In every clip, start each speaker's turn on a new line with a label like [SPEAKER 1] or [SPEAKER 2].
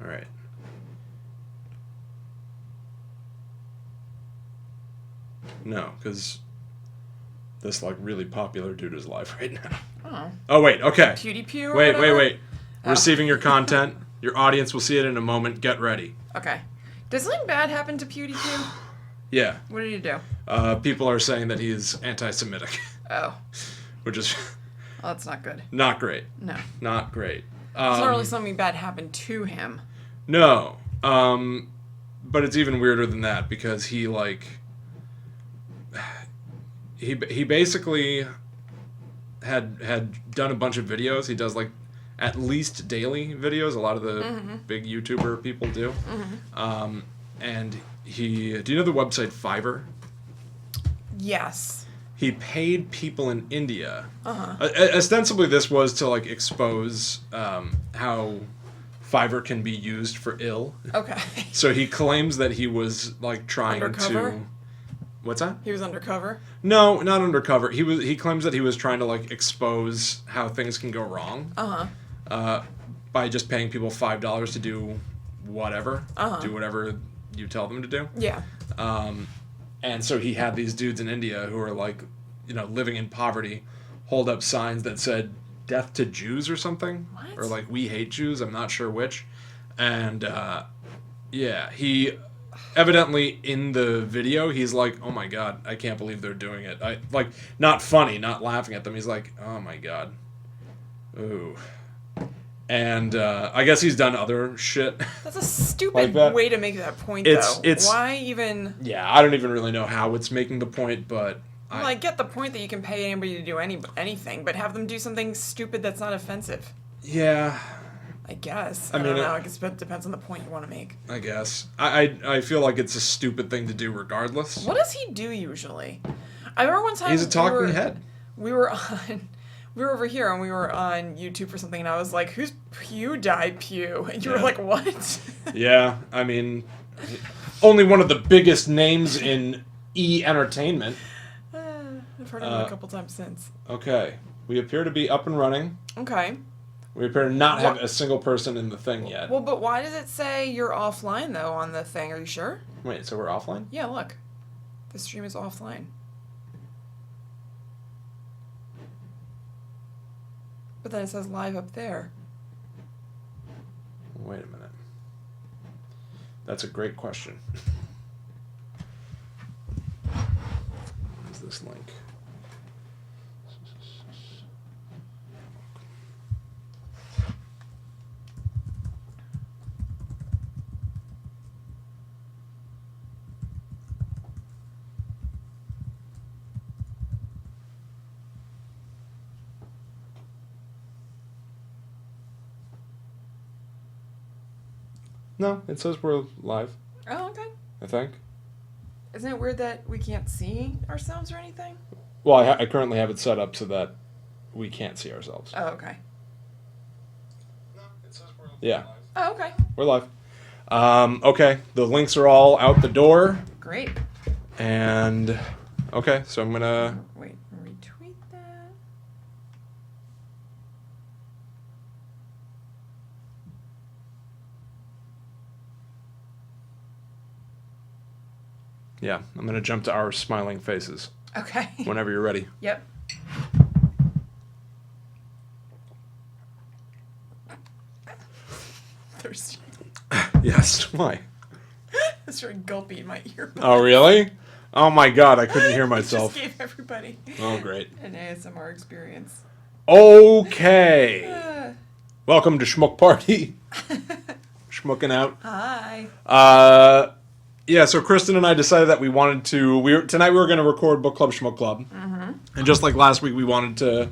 [SPEAKER 1] All right. No, because this like really popular dude is live right now.
[SPEAKER 2] Oh.
[SPEAKER 1] Oh wait, okay.
[SPEAKER 2] PewDiePie or
[SPEAKER 1] Wait.
[SPEAKER 2] Oh.
[SPEAKER 1] Receiving your content. Your audience will see it in a moment. Get ready.
[SPEAKER 2] Okay. Does something bad happen to PewDiePie?
[SPEAKER 1] Yeah.
[SPEAKER 2] What did he do?
[SPEAKER 1] People are saying that he's anti-Semitic.
[SPEAKER 2] Oh.
[SPEAKER 1] Which is...
[SPEAKER 2] Well, that's not good.
[SPEAKER 1] Not great.
[SPEAKER 2] No.
[SPEAKER 1] Not great.
[SPEAKER 2] It's not really something bad happened to him.
[SPEAKER 1] No. But it's even weirder than that because he, like... He basically had done a bunch of videos. He does, like, at least daily videos. A lot of the big YouTuber people do. Mm-hmm. And he... Do you know the website Fiverr?
[SPEAKER 2] Yes.
[SPEAKER 1] He paid people in India. Ostensibly, this was to like expose how Fiverr can be used for ill.
[SPEAKER 2] Okay.
[SPEAKER 1] So he claims that he was like trying
[SPEAKER 2] Undercover?
[SPEAKER 1] to. What's that?
[SPEAKER 2] He was undercover?
[SPEAKER 1] No, not undercover. He claims that he was trying to like expose how things can go wrong. By just paying people $5 to do whatever. Do whatever you tell them to do.
[SPEAKER 2] Yeah.
[SPEAKER 1] And so he had these dudes in India who are like, you know, living in poverty, hold up signs that said "Death to Jews" or something,
[SPEAKER 2] What?
[SPEAKER 1] or like "We hate Jews." I'm not sure which. And yeah, he evidently in the video he's like, "Oh my god, I can't believe they're doing it." I like not funny, not laughing at them. He's like, "Oh my god, ooh." And I guess he's done other shit.
[SPEAKER 2] That's a stupid
[SPEAKER 1] Like
[SPEAKER 2] way to make that point,
[SPEAKER 1] It's-
[SPEAKER 2] though.
[SPEAKER 1] it's-
[SPEAKER 2] Why even...
[SPEAKER 1] Yeah, I don't even really know how it's making the point, but...
[SPEAKER 2] Well, I get the point that you can pay anybody to do anything, but have them do something stupid that's not offensive.
[SPEAKER 1] Yeah,
[SPEAKER 2] I guess.
[SPEAKER 1] I
[SPEAKER 2] I
[SPEAKER 1] mean,
[SPEAKER 2] don't know. I guess it depends on the point you want to make.
[SPEAKER 1] I guess. I feel like it's a stupid thing to do regardless.
[SPEAKER 2] What does he do usually? I remember one time
[SPEAKER 1] He's a talking head.
[SPEAKER 2] We were over here and we were on YouTube for something, and I was like, "Who's PewDiePie?" And you were
[SPEAKER 1] Yeah.
[SPEAKER 2] like, "What?"
[SPEAKER 1] Yeah, I mean, only one of the biggest names in entertainment.
[SPEAKER 2] I've heard of him a couple times since.
[SPEAKER 1] Okay, we appear to be up and running.
[SPEAKER 2] Okay.
[SPEAKER 1] We appear to not have a single person in the thing yet.
[SPEAKER 2] Well, but why does it say you're offline though on the thing? Are you sure?
[SPEAKER 1] Wait, so we're offline?
[SPEAKER 2] Yeah, look. The stream is offline. But then it says live up there.
[SPEAKER 1] Wait a minute. That's a great question. Where's this link? No, it says we're live,
[SPEAKER 2] Oh, okay.
[SPEAKER 1] I think.
[SPEAKER 2] Isn't it weird that we can't see ourselves or anything?
[SPEAKER 1] Well, I currently have it set up so that we can't see ourselves.
[SPEAKER 2] Oh, okay.
[SPEAKER 1] No, it says we're live.
[SPEAKER 2] Oh, okay.
[SPEAKER 1] We're live. Okay, the links are all out the door.
[SPEAKER 2] Great.
[SPEAKER 1] And, okay, so I'm gonna...
[SPEAKER 2] Wait, retweet that.
[SPEAKER 1] Yeah, I'm gonna jump to our smiling faces
[SPEAKER 2] Okay.
[SPEAKER 1] whenever you're ready.
[SPEAKER 2] Yep. Thirsty.
[SPEAKER 1] Yes, why?
[SPEAKER 2] It's very gulpy in my ear.
[SPEAKER 1] Oh, really? Oh my god, I couldn't hear myself.
[SPEAKER 2] Just gave everybody
[SPEAKER 1] Oh, great.
[SPEAKER 2] an ASMR experience.
[SPEAKER 1] Okay. Welcome to Schmook Party. Schmooking out.
[SPEAKER 2] Hi.
[SPEAKER 1] Yeah, so Kristen and I decided that we wanted to... Tonight we were going to record Book Club Schmook Club. Mm-hmm. And just like last week, we wanted to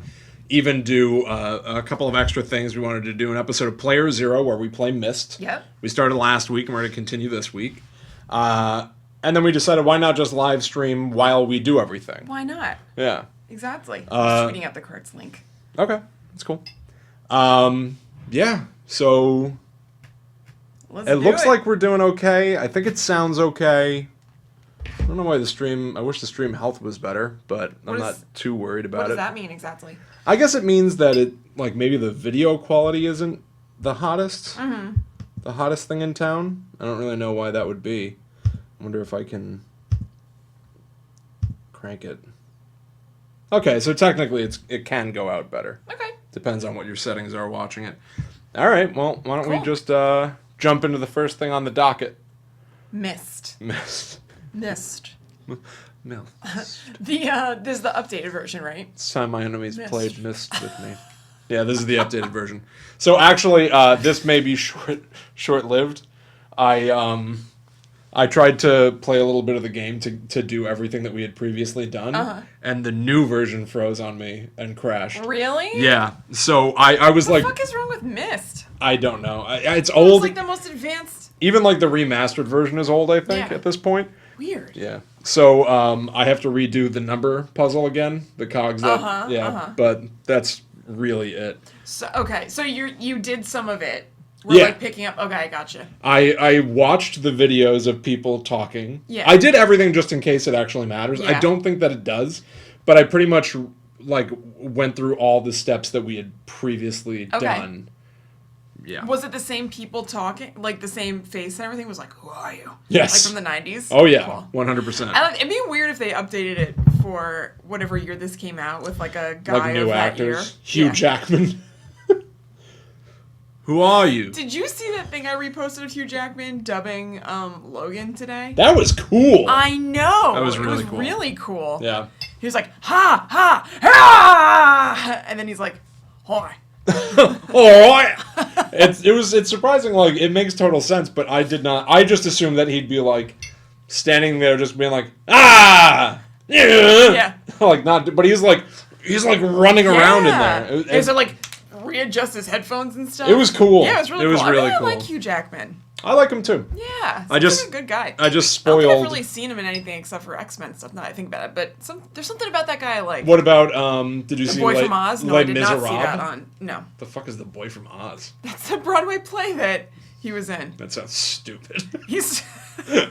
[SPEAKER 1] even do a couple of extra things. We wanted to do an episode of Player Zero where we play MYST.
[SPEAKER 2] Yep.
[SPEAKER 1] We started last week and we're going to continue this week. And then we decided why not just live stream while we do everything?
[SPEAKER 2] Why not?
[SPEAKER 1] Yeah.
[SPEAKER 2] Exactly. I'm tweeting out the correct link.
[SPEAKER 1] Okay, that's cool. Yeah, so...
[SPEAKER 2] Let's
[SPEAKER 1] It
[SPEAKER 2] do
[SPEAKER 1] looks like we're doing okay. I think it sounds okay. I don't know why the stream... I wish the stream health was better, but I'm not too worried about
[SPEAKER 2] What does
[SPEAKER 1] it.
[SPEAKER 2] that mean exactly?
[SPEAKER 1] I guess it means that it... Like, maybe the video quality isn't the hottest. Mm-hmm. the hottest thing in town. I don't really know why that would be. I wonder if I can crank it. Okay, so technically it can go out better.
[SPEAKER 2] Okay.
[SPEAKER 1] Depends on what your settings are watching it. All right, well, why don't we just jump into the first thing on the docket?
[SPEAKER 2] MYST.
[SPEAKER 1] MYST.
[SPEAKER 2] MYST.
[SPEAKER 1] MYST.
[SPEAKER 2] This is the updated version, right?
[SPEAKER 1] It's time my enemies
[SPEAKER 2] MYST.
[SPEAKER 1] played MYST with me. Yeah, this is the updated version. So actually, this may be short-lived. I tried to play a little bit of the game to do everything that we had previously done, and the new version froze on me and crashed.
[SPEAKER 2] Really?
[SPEAKER 1] Yeah. So I was like,
[SPEAKER 2] what the fuck is wrong with MYST?
[SPEAKER 1] I don't know. It's old.
[SPEAKER 2] It's like the most advanced.
[SPEAKER 1] Even like the remastered version is old, I think, at this point.
[SPEAKER 2] Weird.
[SPEAKER 1] Yeah. So I have to redo the number puzzle again, the cogs. But that's really it.
[SPEAKER 2] So okay, so you did some of it. We're like picking up. Okay, I gotcha.
[SPEAKER 1] I watched the videos of people talking.
[SPEAKER 2] Yeah.
[SPEAKER 1] I did everything just in case it actually matters.
[SPEAKER 2] Yeah.
[SPEAKER 1] I don't think that it does, but I pretty much like went through all the steps that we had previously done. Yeah.
[SPEAKER 2] Was it the same people talking, like the same face and everything? Was like, who are you?
[SPEAKER 1] Yes.
[SPEAKER 2] Like from the 90s?
[SPEAKER 1] Oh yeah,
[SPEAKER 2] cool.
[SPEAKER 1] 100%.
[SPEAKER 2] It'd be weird if they updated it for whatever year this came out with like a guy
[SPEAKER 1] Like new
[SPEAKER 2] of that
[SPEAKER 1] actors.
[SPEAKER 2] year.
[SPEAKER 1] Hugh Jackman. Who are you?
[SPEAKER 2] Did you see that thing I reposted of Hugh Jackman dubbing Logan today?
[SPEAKER 1] That was cool.
[SPEAKER 2] I know.
[SPEAKER 1] That was really
[SPEAKER 2] it was
[SPEAKER 1] cool.
[SPEAKER 2] really cool.
[SPEAKER 1] Yeah.
[SPEAKER 2] He was like, ha, ha, ha! And then he's like, hi.
[SPEAKER 1] Alright. It's surprising, like, it makes total sense, but I just assumed that he'd be like standing there just being like, ah!
[SPEAKER 2] Yeah.
[SPEAKER 1] Like but he's like running around in there.
[SPEAKER 2] He has to like readjust his headphones and stuff.
[SPEAKER 1] It was cool.
[SPEAKER 2] Yeah, it was really
[SPEAKER 1] It
[SPEAKER 2] cool.
[SPEAKER 1] was really
[SPEAKER 2] I really
[SPEAKER 1] cool.
[SPEAKER 2] like Hugh Jackman.
[SPEAKER 1] I like him too.
[SPEAKER 2] Yeah.
[SPEAKER 1] I just-
[SPEAKER 2] he's a good guy.
[SPEAKER 1] I just
[SPEAKER 2] I don't think I've
[SPEAKER 1] spoiled.
[SPEAKER 2] really seen him in anything except for X-Men stuff now that I think about it, but there's something about that guy I like.
[SPEAKER 1] What about did you
[SPEAKER 2] The
[SPEAKER 1] see
[SPEAKER 2] Boy
[SPEAKER 1] Les,
[SPEAKER 2] from Oz? No,
[SPEAKER 1] Les
[SPEAKER 2] I did not see
[SPEAKER 1] Miserables?
[SPEAKER 2] that on. No.
[SPEAKER 1] The fuck is The Boy from Oz?
[SPEAKER 2] That's a Broadway play that he was in.
[SPEAKER 1] That sounds stupid.
[SPEAKER 2] He's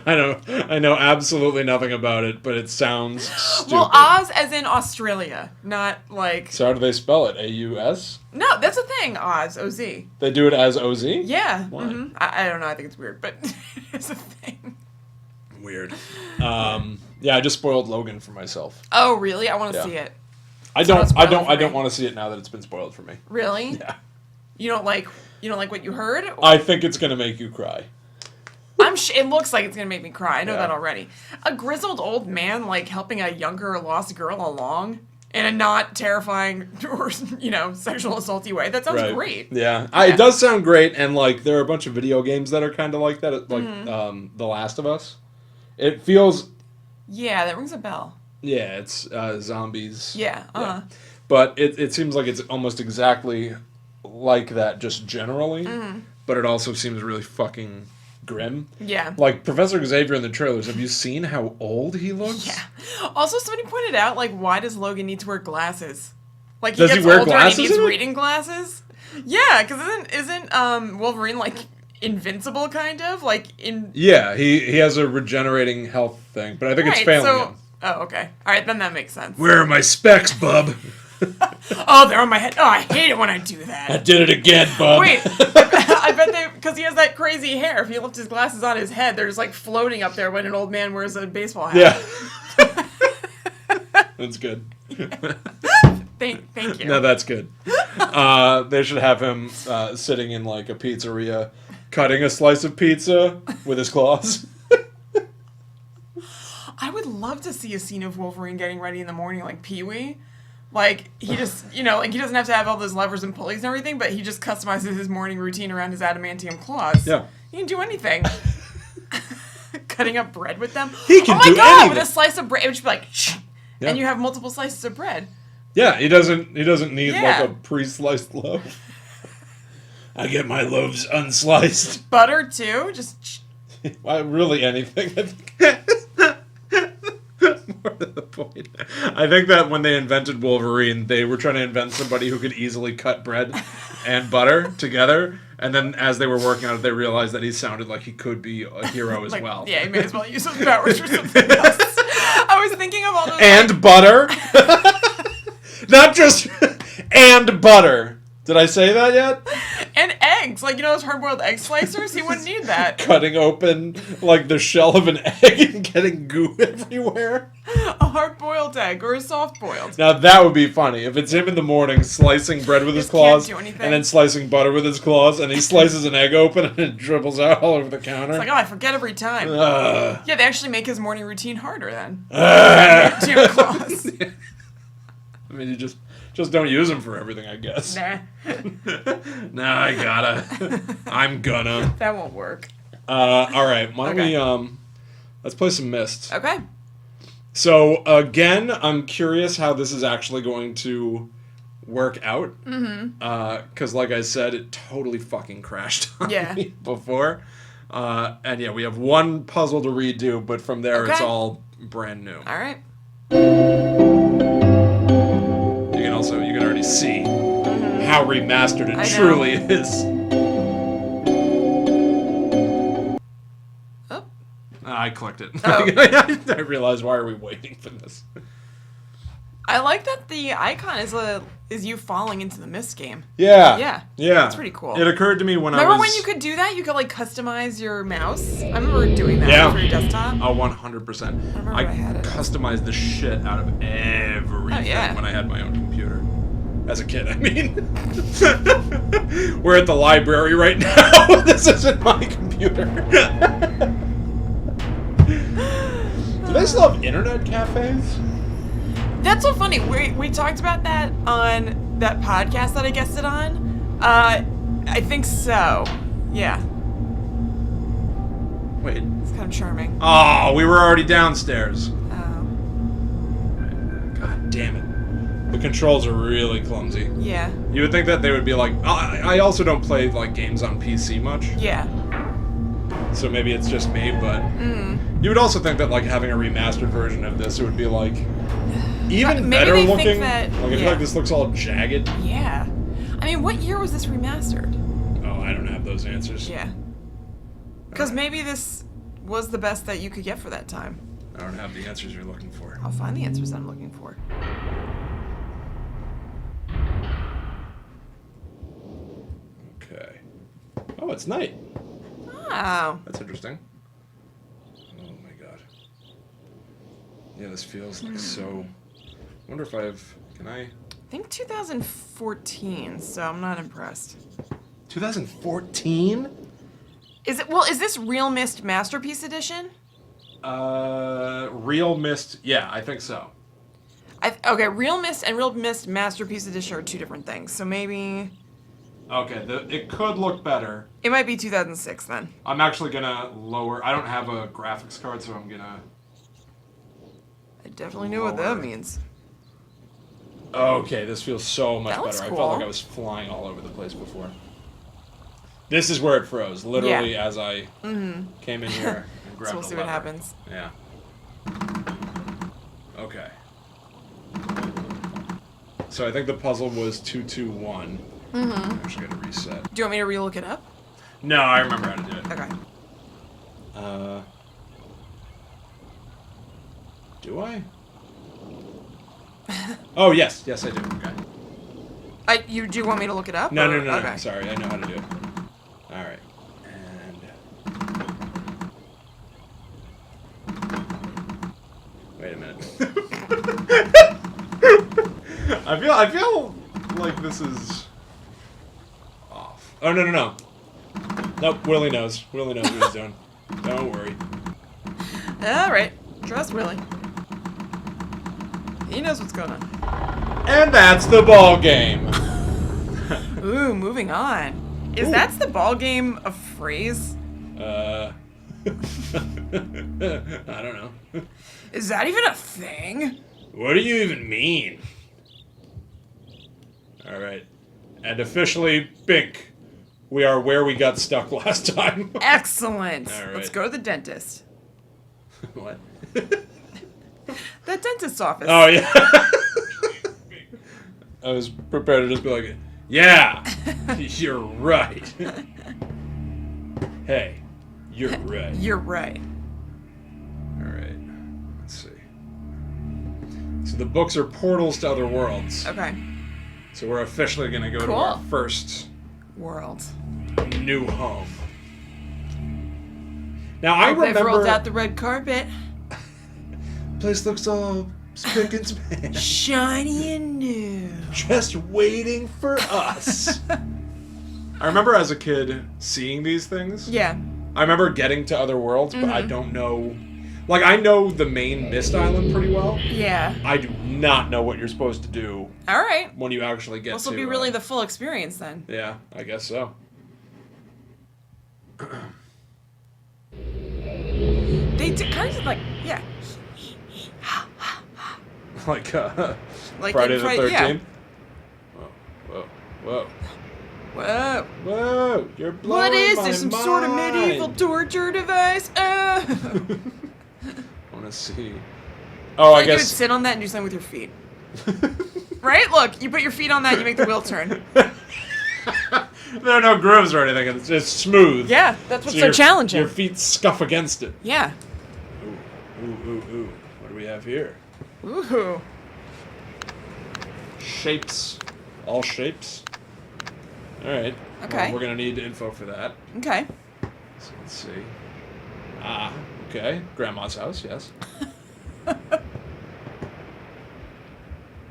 [SPEAKER 1] I know absolutely nothing about it, but it sounds stupid.
[SPEAKER 2] well, Oz as in Australia, not like
[SPEAKER 1] So how do they spell it? A-U-S?
[SPEAKER 2] no, that's a thing. Oz, O-Z.
[SPEAKER 1] They do it as O-Z?
[SPEAKER 2] Yeah.
[SPEAKER 1] Why?
[SPEAKER 2] I don't know. I think it's weird, but it's a thing.
[SPEAKER 1] Weird. Yeah, I just spoiled Logan for myself.
[SPEAKER 2] Oh, really? I want to
[SPEAKER 1] Yeah.
[SPEAKER 2] see it.
[SPEAKER 1] I
[SPEAKER 2] not spoiled for
[SPEAKER 1] don't
[SPEAKER 2] me.
[SPEAKER 1] want to see it now that it's been spoiled for me.
[SPEAKER 2] Really?
[SPEAKER 1] Yeah.
[SPEAKER 2] You don't like what you heard?
[SPEAKER 1] I think it's gonna make you cry.
[SPEAKER 2] It looks like it's gonna make me cry. I know
[SPEAKER 1] Yeah.
[SPEAKER 2] that already. A grizzled old man like helping a younger lost girl along in a not terrifying or sexual assaulty way. That sounds great.
[SPEAKER 1] Yeah. It does sound great, and like there are a bunch of video games that are kind of like that, like The Last of Us. It feels.
[SPEAKER 2] Yeah, that rings a bell.
[SPEAKER 1] Yeah, it's zombies.
[SPEAKER 2] Yeah.
[SPEAKER 1] Yeah. But it seems like it's almost exactly like that, just generally. But it also seems really fucking grim.
[SPEAKER 2] Yeah.
[SPEAKER 1] Like Professor Xavier in the trailers, have you seen how old he looks?
[SPEAKER 2] Yeah. Also, somebody pointed out, like, why does Logan need to wear glasses? Like,
[SPEAKER 1] Does he
[SPEAKER 2] gets
[SPEAKER 1] wear
[SPEAKER 2] older
[SPEAKER 1] glasses
[SPEAKER 2] and he needs
[SPEAKER 1] in it?
[SPEAKER 2] reading glasses? Yeah, because isn't Wolverine, like, invincible, kind of? Like, in...
[SPEAKER 1] Yeah, he has a regenerating health thing, but I think it's failing him.
[SPEAKER 2] Oh, okay. Alright, then that makes sense.
[SPEAKER 1] Where are my specs, bub?
[SPEAKER 2] Oh, they're on my head. Oh, I hate it when I do
[SPEAKER 1] I
[SPEAKER 2] that.
[SPEAKER 1] did it again, bub.
[SPEAKER 2] Wait, I bet because he has that crazy hair. If he lifts his glasses on his head, they're just like floating up there when an old man wears a baseball hat.
[SPEAKER 1] Yeah. That's good.
[SPEAKER 2] Thank you.
[SPEAKER 1] No, that's good. They should have him sitting in like a pizzeria, cutting a slice of pizza with his claws.
[SPEAKER 2] I would love to see a scene of Wolverine getting ready in the morning like Pee-wee. Like, he just, like, he doesn't have to have all those levers and pulleys and everything, but he just customizes his morning routine around his adamantium claws.
[SPEAKER 1] Yeah.
[SPEAKER 2] He can do anything. Cutting up bread with them.
[SPEAKER 1] He can
[SPEAKER 2] oh my
[SPEAKER 1] do
[SPEAKER 2] god,
[SPEAKER 1] anything.
[SPEAKER 2] with a slice of bread. It would just be like, shh.
[SPEAKER 1] Yeah.
[SPEAKER 2] And you have multiple slices of bread.
[SPEAKER 1] Yeah, he doesn't need
[SPEAKER 2] Yeah.
[SPEAKER 1] like a pre-sliced loaf. I get my loaves unsliced.
[SPEAKER 2] Butter, too. Just...
[SPEAKER 1] Why, really anything. I think that's more to the point. I think that when they invented Wolverine, they were trying to invent somebody who could easily cut bread and butter together. And then as they were working on it, they realized that he sounded like he could be a hero as
[SPEAKER 2] like,
[SPEAKER 1] well.
[SPEAKER 2] Yeah, he may as well use those powers for something else. I was thinking of all those...
[SPEAKER 1] And butter. Not just and butter. Did I say that yet?
[SPEAKER 2] And eggs. eggs. Like, you know those hard-boiled egg slicers? He wouldn't need that.
[SPEAKER 1] Cutting open, like, the shell of an egg and getting goo everywhere.
[SPEAKER 2] A hard-boiled egg or a soft-boiled.
[SPEAKER 1] Now, that would be funny. If it's him in the morning slicing bread with his claws
[SPEAKER 2] can't do anything.
[SPEAKER 1] and then slicing butter with his claws, and he slices an egg open and it dribbles out all over the counter.
[SPEAKER 2] It's like, oh, I forget every time. Yeah, they actually make his morning routine harder then. To your claws.
[SPEAKER 1] I mean, you just don't use them for everything, I guess.
[SPEAKER 2] Nah.
[SPEAKER 1] Nah, I gotta. I'm gonna.
[SPEAKER 2] That won't work.
[SPEAKER 1] All right. Why don't we, let's play some MYST.
[SPEAKER 2] Okay.
[SPEAKER 1] So, again, I'm curious how this is actually going to work out. Mm-hmm. Because, like I said, it totally fucking crashed on me before. And, yeah, we have one puzzle to redo, but from there it's all brand new.
[SPEAKER 2] All right.
[SPEAKER 1] You can already see how remastered it truly is.
[SPEAKER 2] Oh.
[SPEAKER 1] I clicked it.
[SPEAKER 2] Oh.
[SPEAKER 1] I realized, why are we waiting for this?
[SPEAKER 2] I like that the icon is you falling into the MYST game.
[SPEAKER 1] Yeah.
[SPEAKER 2] Yeah.
[SPEAKER 1] Yeah.
[SPEAKER 2] That's pretty cool.
[SPEAKER 1] It occurred to me when
[SPEAKER 2] Remember when you could do that? You could, like, customize your mouse? I remember doing that for your desktop.
[SPEAKER 1] Oh, 100%. I
[SPEAKER 2] had it.
[SPEAKER 1] customized the shit out of everything when I had my own computer. As a kid, I mean. We're at the library right now. This isn't my computer. Do they still have internet cafes?
[SPEAKER 2] That's so funny. We talked about that on that podcast that I guested on. I think so. Yeah.
[SPEAKER 1] Wait.
[SPEAKER 2] It's kind of charming.
[SPEAKER 1] Oh, we were already downstairs.
[SPEAKER 2] Oh.
[SPEAKER 1] God damn it. The controls are really clumsy.
[SPEAKER 2] Yeah.
[SPEAKER 1] You would think that they would be like... I also don't play, like, games on PC much.
[SPEAKER 2] Yeah.
[SPEAKER 1] So maybe it's just me, but... You would also think that, like, having a remastered version of this, it would be, like... Even better looking. Like, I feel like this looks all jagged.
[SPEAKER 2] Yeah. I mean, what year was this remastered?
[SPEAKER 1] Oh, I don't have those answers.
[SPEAKER 2] Yeah. Because maybe this was the best that you could get for that time.
[SPEAKER 1] I don't have the answers you're looking for.
[SPEAKER 2] I'll find the answers I'm looking for.
[SPEAKER 1] Okay. Oh, it's night.
[SPEAKER 2] Oh.
[SPEAKER 1] That's interesting. Oh my god. Yeah, this feels like so... I wonder if can I...
[SPEAKER 2] I think 2014, so I'm not impressed.
[SPEAKER 1] 2014?
[SPEAKER 2] Is this Real MYST Masterpiece Edition?
[SPEAKER 1] Real MYST, yeah, I think so.
[SPEAKER 2] Okay, Real MYST and Real MYST Masterpiece Edition are two different things, so maybe...
[SPEAKER 1] Okay, it could look better.
[SPEAKER 2] It might be 2006 then.
[SPEAKER 1] I'm actually gonna lower... I don't have a graphics card, so I'm gonna...
[SPEAKER 2] I definitely know what that means.
[SPEAKER 1] Okay, this feels so much better.
[SPEAKER 2] Cool.
[SPEAKER 1] I felt like I was flying all over the place before. This is where it froze, literally as I came in here and grabbed
[SPEAKER 2] So we'll see what happens.
[SPEAKER 1] Yeah. Okay. So I think the puzzle was 221. I'm just gonna reset.
[SPEAKER 2] Do you want me to re-look it up?
[SPEAKER 1] No, I remember how to do it.
[SPEAKER 2] Okay.
[SPEAKER 1] Do I? Oh, yes. Yes, I do. Okay.
[SPEAKER 2] Do you want me to look it up?
[SPEAKER 1] No.
[SPEAKER 2] Okay.
[SPEAKER 1] Sorry, I know how to do it. All right. And... Wait a minute. I feel like this is off. Oh, no. Nope, Willie knows. Willie knows what he's doing. Don't worry.
[SPEAKER 2] All right. Trust Willie. He knows what's going on.
[SPEAKER 1] And that's the ball game.
[SPEAKER 2] Ooh, moving on. That's the ball game a phrase?
[SPEAKER 1] I don't know.
[SPEAKER 2] Is that even a thing?
[SPEAKER 1] What do you even mean? All right. And officially, Bink, we are where we got stuck last time.
[SPEAKER 2] Excellent.
[SPEAKER 1] All right.
[SPEAKER 2] Let's go to the dentist.
[SPEAKER 1] What?
[SPEAKER 2] That dentist's office.
[SPEAKER 1] Oh, yeah. I was prepared to just be like, yeah, you're right. Hey, you're right.
[SPEAKER 2] You're right.
[SPEAKER 1] All right. Let's see. So the books are portals to other worlds.
[SPEAKER 2] Okay.
[SPEAKER 1] So we're officially going to go to our first
[SPEAKER 2] world.
[SPEAKER 1] new home. Now I remember.
[SPEAKER 2] They've rolled out the red carpet.
[SPEAKER 1] Place looks all spick and span.
[SPEAKER 2] Shiny and new.
[SPEAKER 1] Just waiting for us. I remember as a kid seeing these things.
[SPEAKER 2] Yeah.
[SPEAKER 1] I remember getting to other worlds, but I don't know. Like, I know the main MYST island pretty well.
[SPEAKER 2] Yeah.
[SPEAKER 1] I do not know what you're supposed to do.
[SPEAKER 2] All right.
[SPEAKER 1] When you actually get to.
[SPEAKER 2] This will be really the full experience then.
[SPEAKER 1] Yeah, I guess so.
[SPEAKER 2] They kind of like, yeah.
[SPEAKER 1] like
[SPEAKER 2] Like
[SPEAKER 1] Friday the 13th?
[SPEAKER 2] Yeah.
[SPEAKER 1] Whoa.
[SPEAKER 2] Whoa.
[SPEAKER 1] Whoa, you're blowing
[SPEAKER 2] What is
[SPEAKER 1] my
[SPEAKER 2] this? Some
[SPEAKER 1] mind.
[SPEAKER 2] sort of medieval torture device?
[SPEAKER 1] I want to see. Oh, I
[SPEAKER 2] You would
[SPEAKER 1] guess.
[SPEAKER 2] sit on that and do something with your feet. Right? Look, you put your feet on that, you make the wheel turn.
[SPEAKER 1] There are no grooves or anything. It's just smooth.
[SPEAKER 2] Yeah, that's what's so
[SPEAKER 1] your,
[SPEAKER 2] challenging.
[SPEAKER 1] Your feet scuff against it.
[SPEAKER 2] Yeah.
[SPEAKER 1] Ooh. What do we have here?
[SPEAKER 2] Ooh.
[SPEAKER 1] Shapes. All shapes. All right.
[SPEAKER 2] Okay.
[SPEAKER 1] Well, we're going to need info for that.
[SPEAKER 2] Okay.
[SPEAKER 1] So let's see. Ah, okay. Grandma's house, yes.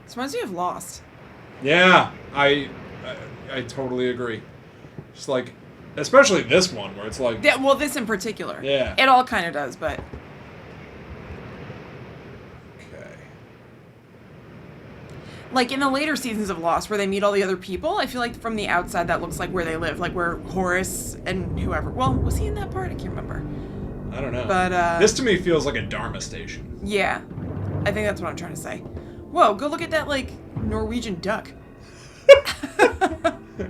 [SPEAKER 2] This reminds me of Lost.
[SPEAKER 1] Yeah, I totally agree. Just like, especially this one where it's like.
[SPEAKER 2] Yeah, well, this in particular.
[SPEAKER 1] Yeah.
[SPEAKER 2] It all kind of does, but.
[SPEAKER 1] Okay.
[SPEAKER 2] Like in the later seasons of Lost, where they meet all the other people, I feel like from the outside that looks like where they live, like where Horace and whoever. Well, was he in that part? I can't remember.
[SPEAKER 1] I don't know.
[SPEAKER 2] But
[SPEAKER 1] this to me feels like a Dharma station.
[SPEAKER 2] Yeah, I think that's what I'm trying to say. Whoa, go look at that like Norwegian duck.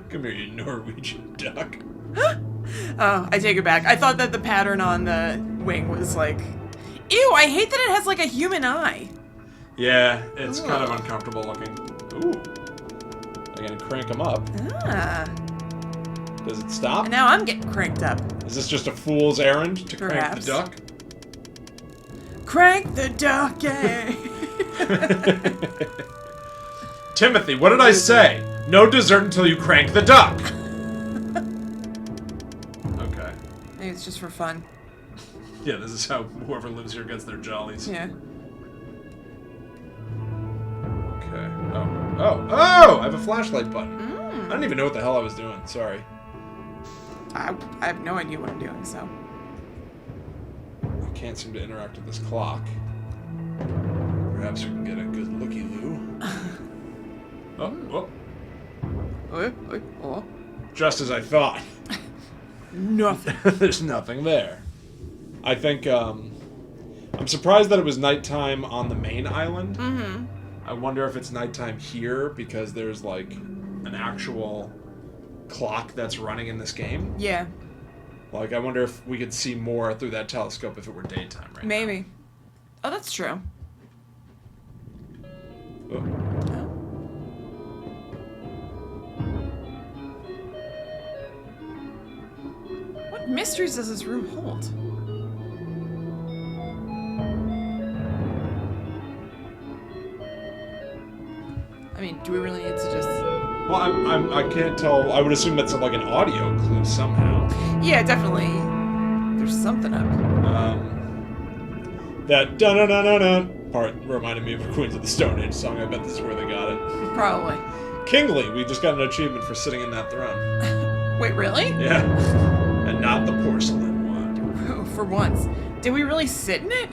[SPEAKER 1] Come here, you Norwegian duck.
[SPEAKER 2] Oh, I take it back. I thought that the pattern on the wing was like, ew, I hate that it has like a human eye.
[SPEAKER 1] Yeah, it's kind of uncomfortable looking. Ooh. I'm gonna crank them up.
[SPEAKER 2] Ah.
[SPEAKER 1] Does it stop?
[SPEAKER 2] And now I'm getting cranked up.
[SPEAKER 1] Is this just a fool's errand to
[SPEAKER 2] Perhaps.
[SPEAKER 1] crank the duck?
[SPEAKER 2] Crank the duck, eh?
[SPEAKER 1] Timothy, what did I say? No dessert until you crank the duck. Okay.
[SPEAKER 2] Maybe it's just for fun.
[SPEAKER 1] Yeah, this is how whoever lives here gets their jollies.
[SPEAKER 2] Yeah.
[SPEAKER 1] Okay. Oh! I have a flashlight button. I don't even know what the hell I was doing. Sorry.
[SPEAKER 2] I have no idea what I'm doing, so.
[SPEAKER 1] I can't seem to interact with this clock. Perhaps we can get a good looky-loo. Oh.
[SPEAKER 2] Oh.
[SPEAKER 1] Just as I thought.
[SPEAKER 2] Nothing.
[SPEAKER 1] There's nothing there. I think, I'm surprised that it was nighttime on the main island.
[SPEAKER 2] Mm-hmm.
[SPEAKER 1] I wonder if it's nighttime here because there's, like, an actual clock that's running in this game.
[SPEAKER 2] Yeah.
[SPEAKER 1] Like, I wonder if we could see more through that telescope if it were daytime right
[SPEAKER 2] Maybe.
[SPEAKER 1] now.
[SPEAKER 2] Oh, that's true.
[SPEAKER 1] Oh.
[SPEAKER 2] What mysteries does this room hold? I mean, do we really need to just...
[SPEAKER 1] Well, I can't tell. I would assume that's like an audio clue somehow.
[SPEAKER 2] Yeah, definitely. There's something up.
[SPEAKER 1] That dun-dun-dun-dun-dun part reminded me of a Queens of the Stone Age song. I bet this is where they got it.
[SPEAKER 2] Probably.
[SPEAKER 1] Kingly, we just got an achievement for sitting in that throne.
[SPEAKER 2] Wait, really?
[SPEAKER 1] Yeah. And not the porcelain one.
[SPEAKER 2] For once. Did we really sit in it?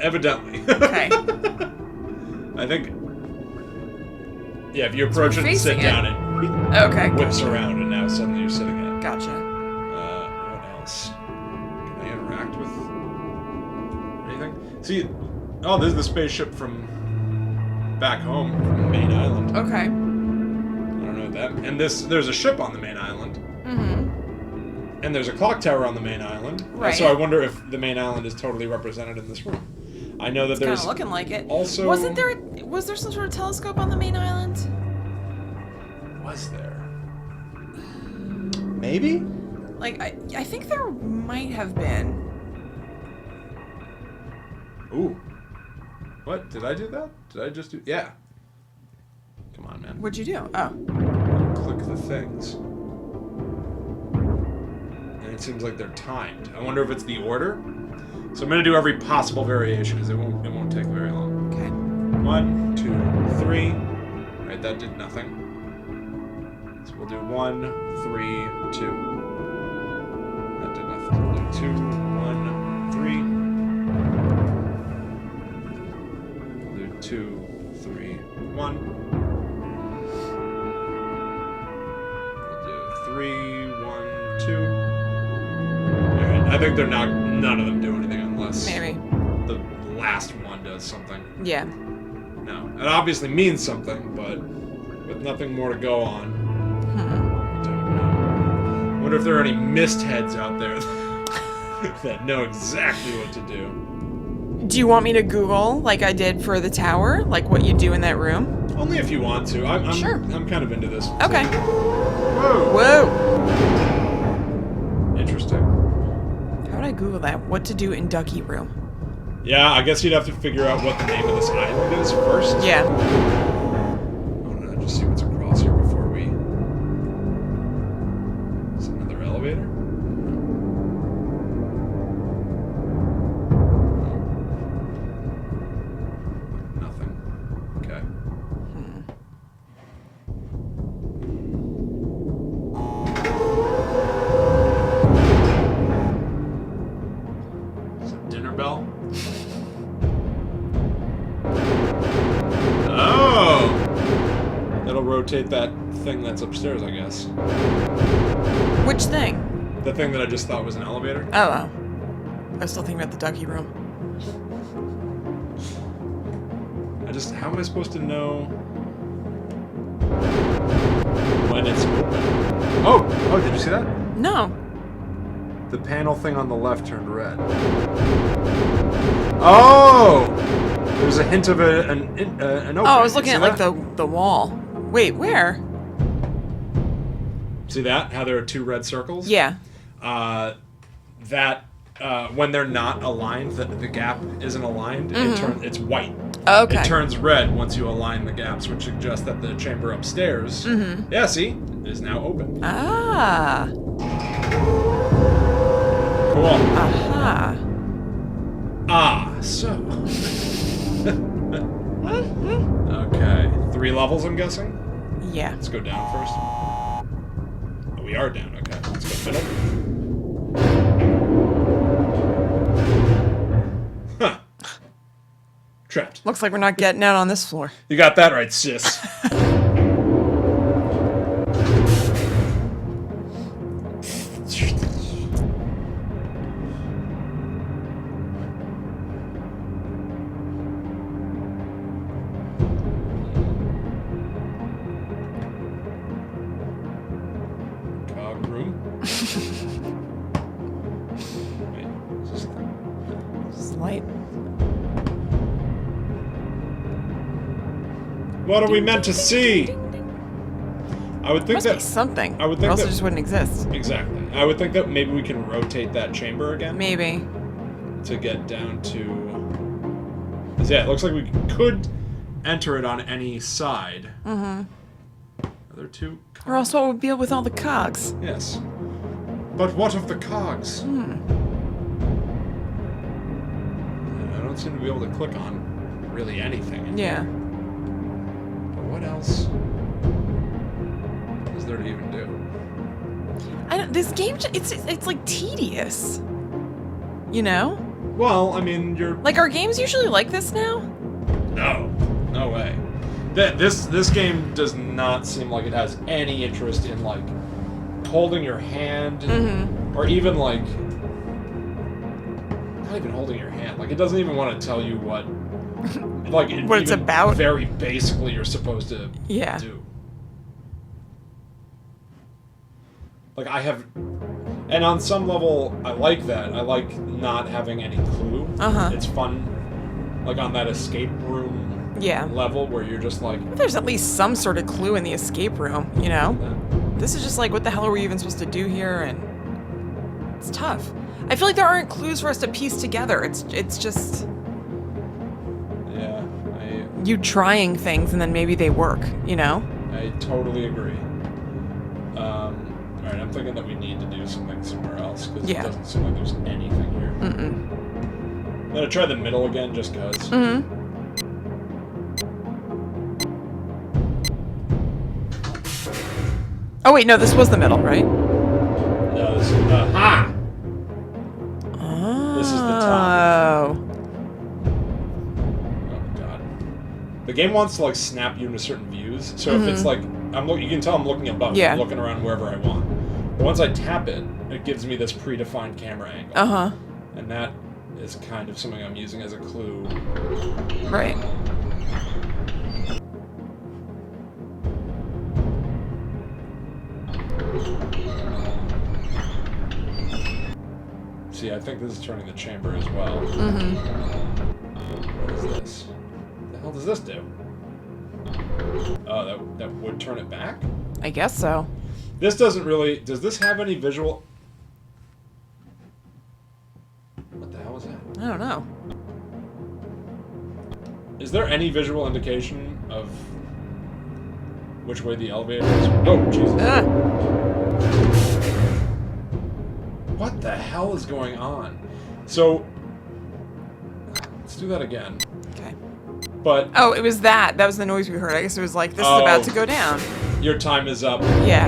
[SPEAKER 1] Evidently.
[SPEAKER 2] Okay.
[SPEAKER 1] I think... Yeah, if you approach it and sit down, it
[SPEAKER 2] Okay.
[SPEAKER 1] whips around, and now suddenly you're sitting in it.
[SPEAKER 2] Gotcha.
[SPEAKER 1] What else? Can I interact with anything? See, oh, there's the spaceship from back home, from the main island.
[SPEAKER 2] Okay.
[SPEAKER 1] I don't know what that... And there's a ship on the main island.
[SPEAKER 2] Mm-hmm.
[SPEAKER 1] And there's a clock tower on the main island.
[SPEAKER 2] Right.
[SPEAKER 1] So I wonder if the main island is totally represented in this room. I know that
[SPEAKER 2] It's
[SPEAKER 1] there's...
[SPEAKER 2] kind of looking like it.
[SPEAKER 1] Also...
[SPEAKER 2] Was there some sort of telescope on the main island?
[SPEAKER 1] Was there? Maybe?
[SPEAKER 2] Like, I think there might have been.
[SPEAKER 1] Ooh. What? Did I do that? Did I just do... Yeah. Come on, man.
[SPEAKER 2] What'd you do? Oh.
[SPEAKER 1] Click the things. it seems like they're timed. I wonder if it's the order. So I'm gonna do every possible variation, because it won't take very long.
[SPEAKER 2] Okay.
[SPEAKER 1] 1, 2, 3. Right, that did nothing. So we'll do 1, 3, 2. That did nothing. We'll do 2, 1, 3. We'll do 2, 3, 1. We'll do 3, 1, 2. Alright, I think they're not. None of them do anything unless
[SPEAKER 2] Maybe.
[SPEAKER 1] the last one does something.
[SPEAKER 2] Yeah.
[SPEAKER 1] No, it obviously means something, but with nothing more to go on. I don't know. I wonder if there are any MYST heads out there that know exactly what to do.
[SPEAKER 2] Do you want me to Google, like I did for the tower, like what you do in that room?
[SPEAKER 1] Only if you want to.
[SPEAKER 2] Sure.
[SPEAKER 1] I'm kind of into this.
[SPEAKER 2] Okay.
[SPEAKER 1] Whoa.
[SPEAKER 2] Whoa.
[SPEAKER 1] Interesting.
[SPEAKER 2] How would I Google that? What to do in Ducky Room?
[SPEAKER 1] Yeah, I guess you'd have to figure out what the name of this island is first.
[SPEAKER 2] Yeah.
[SPEAKER 1] I want to just see what's across here before we... Is it another elevator? Nothing. Okay. Is it dinner bell? Oh! That'll rotate that thing that's upstairs, I guess.
[SPEAKER 2] Which thing?
[SPEAKER 1] The thing that I just thought was an elevator.
[SPEAKER 2] Oh. I was still thinking about the Ducky Room.
[SPEAKER 1] How am I supposed to know when it's open? Oh, did you see that?
[SPEAKER 2] No.
[SPEAKER 1] The panel thing on the left turned red. Oh! There's a hint of an opening.
[SPEAKER 2] Oh, I was looking
[SPEAKER 1] See
[SPEAKER 2] at like
[SPEAKER 1] that?
[SPEAKER 2] the wall. Wait, where?
[SPEAKER 1] See that? How there are two red circles?
[SPEAKER 2] Yeah.
[SPEAKER 1] When they're not aligned, the gap isn't aligned, it's white.
[SPEAKER 2] Okay.
[SPEAKER 1] It turns red once you align the gaps, which suggests that the chamber upstairs, yeah, see, is now open.
[SPEAKER 2] Ah.
[SPEAKER 1] Cool.
[SPEAKER 2] Aha.
[SPEAKER 1] So. Okay. 3 levels, I'm guessing?
[SPEAKER 2] Yeah.
[SPEAKER 1] Let's go down first. Oh, we are down. Okay. Let's go middle. Huh. Trapped.
[SPEAKER 2] Looks like we're not getting out on this floor.
[SPEAKER 1] You got that right, sis. Cog room. Wait, is this thing?
[SPEAKER 2] It's light.
[SPEAKER 1] What are we meant to see? I would think
[SPEAKER 2] Must be something.
[SPEAKER 1] I would think
[SPEAKER 2] or else
[SPEAKER 1] that-
[SPEAKER 2] it just wouldn't exist.
[SPEAKER 1] Exactly. I would think that maybe we can rotate that chamber again
[SPEAKER 2] Maybe.
[SPEAKER 1] to get down to. 'Cause, yeah, it looks like we could enter it on any side. Are there 2?
[SPEAKER 2] Or else what would be up with all the cogs?
[SPEAKER 1] Yes. But what of the cogs? I don't seem to be able to click on really anything. in
[SPEAKER 2] Yeah.
[SPEAKER 1] here. But what else is there to even do?
[SPEAKER 2] This game, it's like tedious. You know?
[SPEAKER 1] Well, I mean, you're.
[SPEAKER 2] Like, are games usually like this now?
[SPEAKER 1] No way. This game does not seem like it has any interest in like holding your hand, or even like not even holding your hand. Like it doesn't even want to tell you what like
[SPEAKER 2] What it's
[SPEAKER 1] even
[SPEAKER 2] about?
[SPEAKER 1] Very basically, you're supposed to do. Like I have, and on some level, I like that. I like not having any clue. It's fun, like on that escape room.
[SPEAKER 2] Yeah.
[SPEAKER 1] Level where you're just like.
[SPEAKER 2] There's at least some sort of clue in the escape room, you know? This is just like, what the hell are we even supposed to do here? And it's tough. I feel like there aren't clues for us to piece together. It's just
[SPEAKER 1] Yeah,
[SPEAKER 2] you trying things and then maybe they work, you know?
[SPEAKER 1] I totally agree. Alright, I'm thinking that we need to do something somewhere else. this, because
[SPEAKER 2] Yeah.
[SPEAKER 1] it doesn't seem like there's anything here. I'm gonna try the middle again, just cause.
[SPEAKER 2] Oh wait, no, this was the middle, right?
[SPEAKER 1] No, this is This is the top.
[SPEAKER 2] Oh.
[SPEAKER 1] Oh god. The game wants to like snap you into certain views, so if it's like you can tell I'm looking above, I'm looking around wherever I want. But once I tap it, it gives me this predefined camera angle. And that is kind of something I'm using as a clue.
[SPEAKER 2] Right.
[SPEAKER 1] See, I think this is turning the chamber as well. What is this? What the hell does this do? Oh, that would turn it back?
[SPEAKER 2] I guess so.
[SPEAKER 1] This doesn't really... Does this have any visual... What the hell is that?
[SPEAKER 2] I don't know.
[SPEAKER 1] Is there any visual indication of which way the elevator is? Oh, Jesus. What the hell is going on? So, let's do that again.
[SPEAKER 2] Okay.
[SPEAKER 1] But...
[SPEAKER 2] Oh, it was that. That was the noise we heard. I guess it was like, this is about to go down.
[SPEAKER 1] Your time is up.
[SPEAKER 2] Yeah.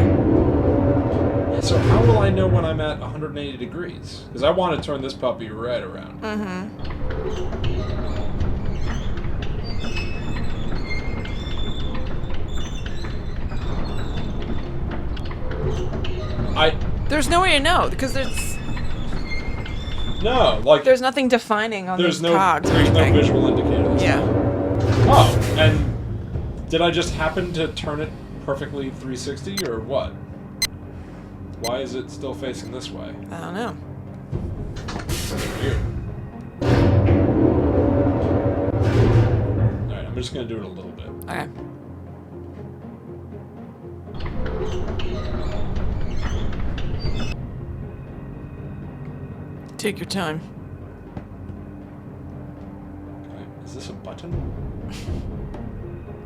[SPEAKER 1] So how will I know when I'm at 180 degrees? Because I want to turn this puppy right around.
[SPEAKER 2] There's no way to know, because there's...
[SPEAKER 1] No, like...
[SPEAKER 2] There's nothing defining on those cogs or
[SPEAKER 1] There's no
[SPEAKER 2] anything.
[SPEAKER 1] visual indicators.
[SPEAKER 2] Yeah.
[SPEAKER 1] Oh, and did I just happen to turn it perfectly 360, or what? Why is it still facing this way?
[SPEAKER 2] I don't know.
[SPEAKER 1] This is weird. Alright, I'm just gonna do it a little bit.
[SPEAKER 2] Okay. Take your time.
[SPEAKER 1] Okay, is this a button?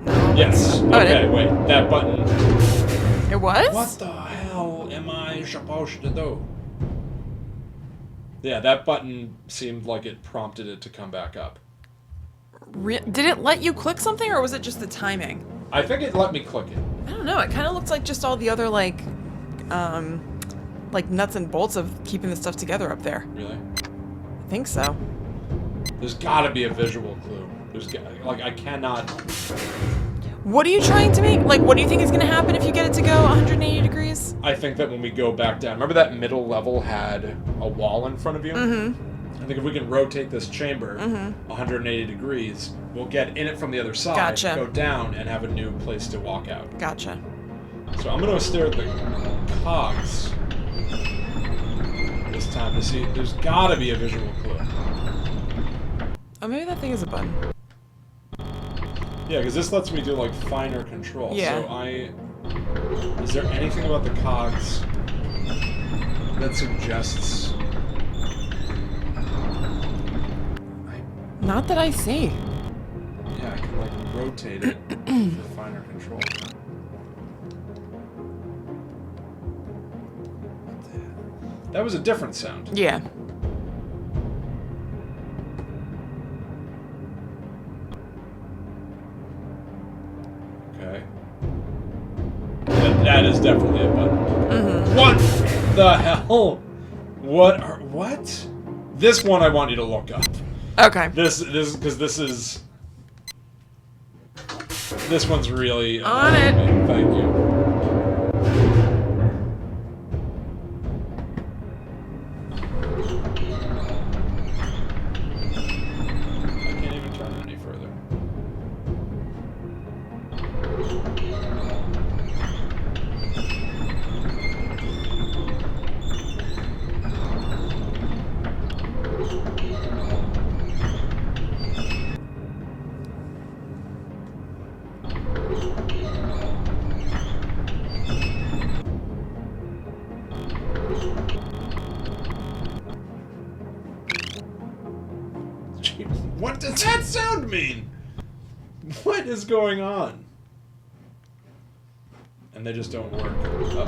[SPEAKER 2] No.
[SPEAKER 1] Yes.
[SPEAKER 2] Oh,
[SPEAKER 1] Okay, wait, that button.
[SPEAKER 2] It was?
[SPEAKER 1] What the hell am I supposed to do? Yeah, that button seemed like it prompted it to come back up.
[SPEAKER 2] Did it let you click something, or was it just the timing?
[SPEAKER 1] I think it let me click it.
[SPEAKER 2] I don't know. It kind of looks like just all the other, like nuts and bolts of keeping the stuff together up there.
[SPEAKER 1] Really?
[SPEAKER 2] I think so.
[SPEAKER 1] There's gotta be a visual clue. Like, I cannot...
[SPEAKER 2] What are you trying to make? Like, what do you think is going to happen if you get it to go 180 degrees?
[SPEAKER 1] I think that when we go back down... Remember that middle level had a wall in front of you? I think if we can rotate this chamber 180 degrees, we'll get in it from the other side,
[SPEAKER 2] Gotcha.
[SPEAKER 1] go down, and have a new place to walk out.
[SPEAKER 2] Gotcha.
[SPEAKER 1] So I'm going to stare at the cogs this time to see... There's gotta be a visual clue.
[SPEAKER 2] Oh, maybe that thing is a button.
[SPEAKER 1] Yeah, because this lets me do, like, finer control.
[SPEAKER 2] Yeah.
[SPEAKER 1] So is there anything about the cogs that suggests...
[SPEAKER 2] Not that I see.
[SPEAKER 1] Yeah, I can, like, rotate it for finer control. What the hell? That was a different sound.
[SPEAKER 2] Yeah.
[SPEAKER 1] Okay. That is definitely a button. What the hell? What? This one I want you to look up.
[SPEAKER 2] Okay.
[SPEAKER 1] This one's really
[SPEAKER 2] On it.
[SPEAKER 1] me. Thank you. I can't even turn it any further. Gee, what does that sound mean? What is going on? And they just don't work. Oh.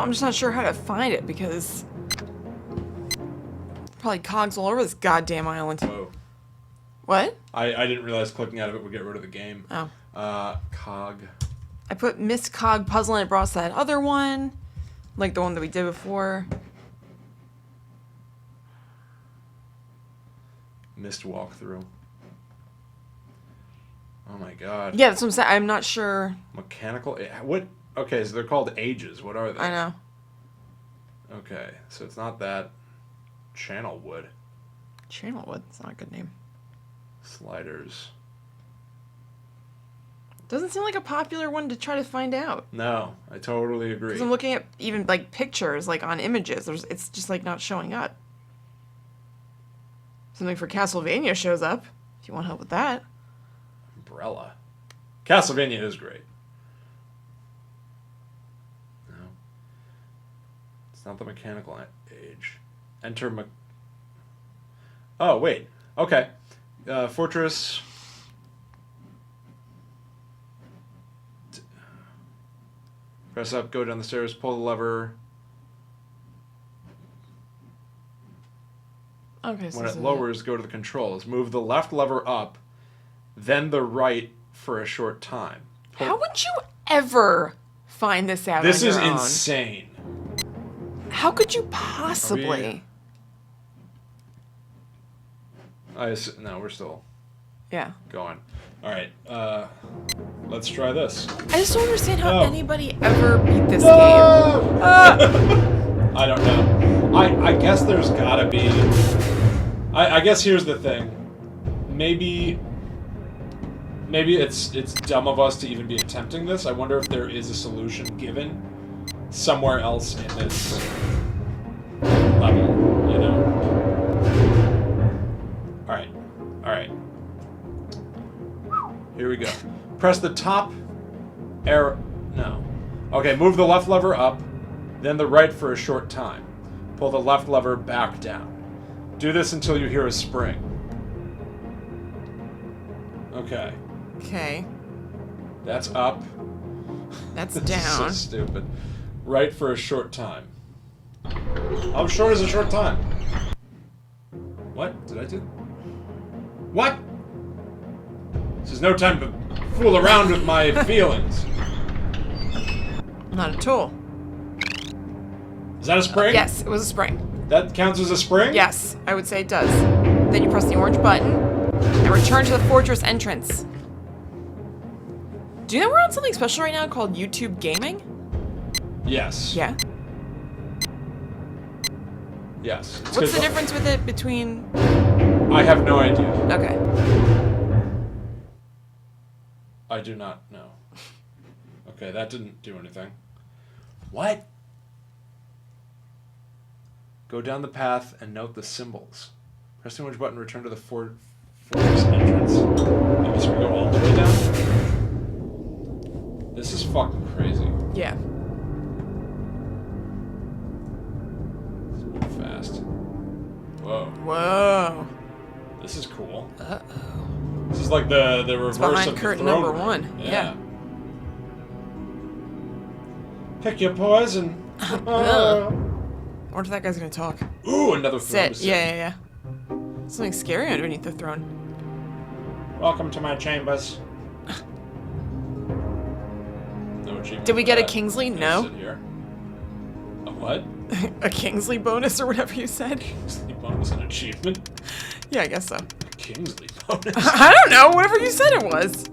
[SPEAKER 2] I'm just not sure how to find it because probably cogs all over this goddamn island.
[SPEAKER 1] Whoa.
[SPEAKER 2] What?
[SPEAKER 1] I didn't realize clicking out of it would get rid of the game.
[SPEAKER 2] Oh.
[SPEAKER 1] Cog.
[SPEAKER 2] I put MYST cog puzzle and it brought us that other one. Like the one that we did before.
[SPEAKER 1] MYST walkthrough. Oh my god.
[SPEAKER 2] Yeah, that's what I'm saying. I'm not sure.
[SPEAKER 1] Mechanical. What? Okay, so they're called ages. What are they?
[SPEAKER 2] I know.
[SPEAKER 1] Okay, so it's not that. Channel wood.
[SPEAKER 2] Channelwood. It's not a good name.
[SPEAKER 1] Sliders.
[SPEAKER 2] Doesn't seem like a popular one to try to find out.
[SPEAKER 1] No, I totally agree.
[SPEAKER 2] Because I'm looking at even like pictures, like on images. It's just like not showing up. Something for Castlevania shows up. If you want help with that.
[SPEAKER 1] Umbrella. Castlevania is great. No. It's not the mechanical age. Enter Oh, wait. Okay. Fortress. Press up, go down the stairs, pull the lever.
[SPEAKER 2] Okay, so
[SPEAKER 1] When it lowers, go to the controls. Move the left lever up, then the right for a short time.
[SPEAKER 2] How would you ever find this out
[SPEAKER 1] This
[SPEAKER 2] on
[SPEAKER 1] is
[SPEAKER 2] your own?
[SPEAKER 1] insane.
[SPEAKER 2] How could you possibly?
[SPEAKER 1] No, we're still
[SPEAKER 2] Yeah.
[SPEAKER 1] going. All right, let's try this.
[SPEAKER 2] I just don't understand how
[SPEAKER 1] No.
[SPEAKER 2] anybody ever beat this
[SPEAKER 1] No!
[SPEAKER 2] game.
[SPEAKER 1] I don't know. I guess there's gotta be. I guess here's the thing. Maybe it's dumb of us to even be attempting this. I wonder if there is a solution given somewhere else in this level. You know. All right. Here we go. Press the top arrow. No. Okay, move the left lever up, then the right for a short time. Pull the left lever back down. Do this until you hear a spring. Okay.
[SPEAKER 2] Okay.
[SPEAKER 1] That's up.
[SPEAKER 2] That's
[SPEAKER 1] This
[SPEAKER 2] down.
[SPEAKER 1] is so stupid. Right for a short time. How short is a short time? What? Did I do? What? This is no time to fool around with my feelings.
[SPEAKER 2] Not at all.
[SPEAKER 1] Is that a spring?
[SPEAKER 2] Yes, it was a spring.
[SPEAKER 1] That counts as a spring?
[SPEAKER 2] Yes, I would say it does. Then you press the orange button and return to the fortress entrance. Do you know we're on something special right now called YouTube Gaming?
[SPEAKER 1] Yes.
[SPEAKER 2] Yeah.
[SPEAKER 1] Yes. It's
[SPEAKER 2] What's the
[SPEAKER 1] 'cause
[SPEAKER 2] difference with it between...
[SPEAKER 1] I have no idea.
[SPEAKER 2] Okay.
[SPEAKER 1] I do not know. Okay, that didn't do anything. What? Go down the path and note the symbols. Press the orange button, return to the fortress entrance. Okay, so we go all the way down? This is fucking crazy.
[SPEAKER 2] Yeah.
[SPEAKER 1] Let's move fast. Whoa.
[SPEAKER 2] Whoa.
[SPEAKER 1] This is cool.
[SPEAKER 2] Uh-oh.
[SPEAKER 1] This is like the reverse
[SPEAKER 2] It's behind
[SPEAKER 1] of the
[SPEAKER 2] curtain
[SPEAKER 1] throne
[SPEAKER 2] number
[SPEAKER 1] room.
[SPEAKER 2] one. Yeah.
[SPEAKER 1] Pick your poison.
[SPEAKER 2] I wonder if that guy's gonna talk.
[SPEAKER 1] Ooh, another throne.
[SPEAKER 2] Sit. Yeah. Something scary underneath the throne.
[SPEAKER 1] Welcome to my chambers. No achievement.
[SPEAKER 2] Did we
[SPEAKER 1] for
[SPEAKER 2] get a
[SPEAKER 1] that.
[SPEAKER 2] Kingsley?
[SPEAKER 1] Can I
[SPEAKER 2] No.
[SPEAKER 1] sit here? A what?
[SPEAKER 2] A Kingsley bonus or whatever you said?
[SPEAKER 1] Kingsley bonus an achievement?
[SPEAKER 2] Yeah, I guess so.
[SPEAKER 1] Kingsley bonus.
[SPEAKER 2] I don't know. Whatever you said it was.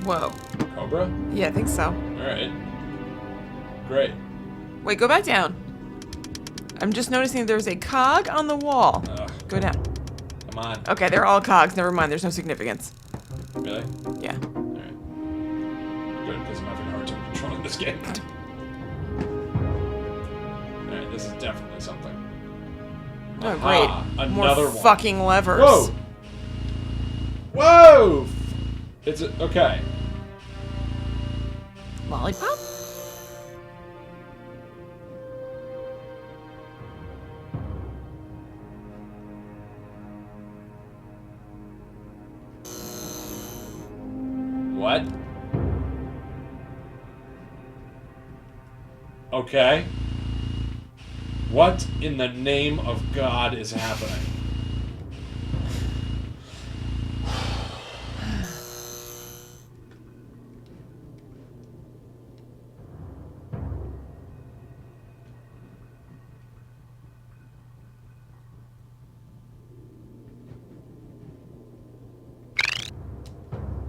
[SPEAKER 2] Whoa.
[SPEAKER 1] Cobra?
[SPEAKER 2] Yeah, I think so.
[SPEAKER 1] Alright. Great.
[SPEAKER 2] Wait, go back down. I'm just noticing there's a cog on the wall.
[SPEAKER 1] Ugh,
[SPEAKER 2] Go down.
[SPEAKER 1] come on.
[SPEAKER 2] Okay, they're all cogs. Never mind. There's no significance.
[SPEAKER 1] Really?
[SPEAKER 2] Yeah.
[SPEAKER 1] Alright. Good, because I'm having a hard time controlling this game. Alright, this is definitely something.
[SPEAKER 2] Oh,
[SPEAKER 1] Aha,
[SPEAKER 2] great.
[SPEAKER 1] another
[SPEAKER 2] More
[SPEAKER 1] one.
[SPEAKER 2] fucking levers.
[SPEAKER 1] Whoa! Whoa! It's a, okay.
[SPEAKER 2] Lollipop?
[SPEAKER 1] What? Okay. What in the name of God is happening?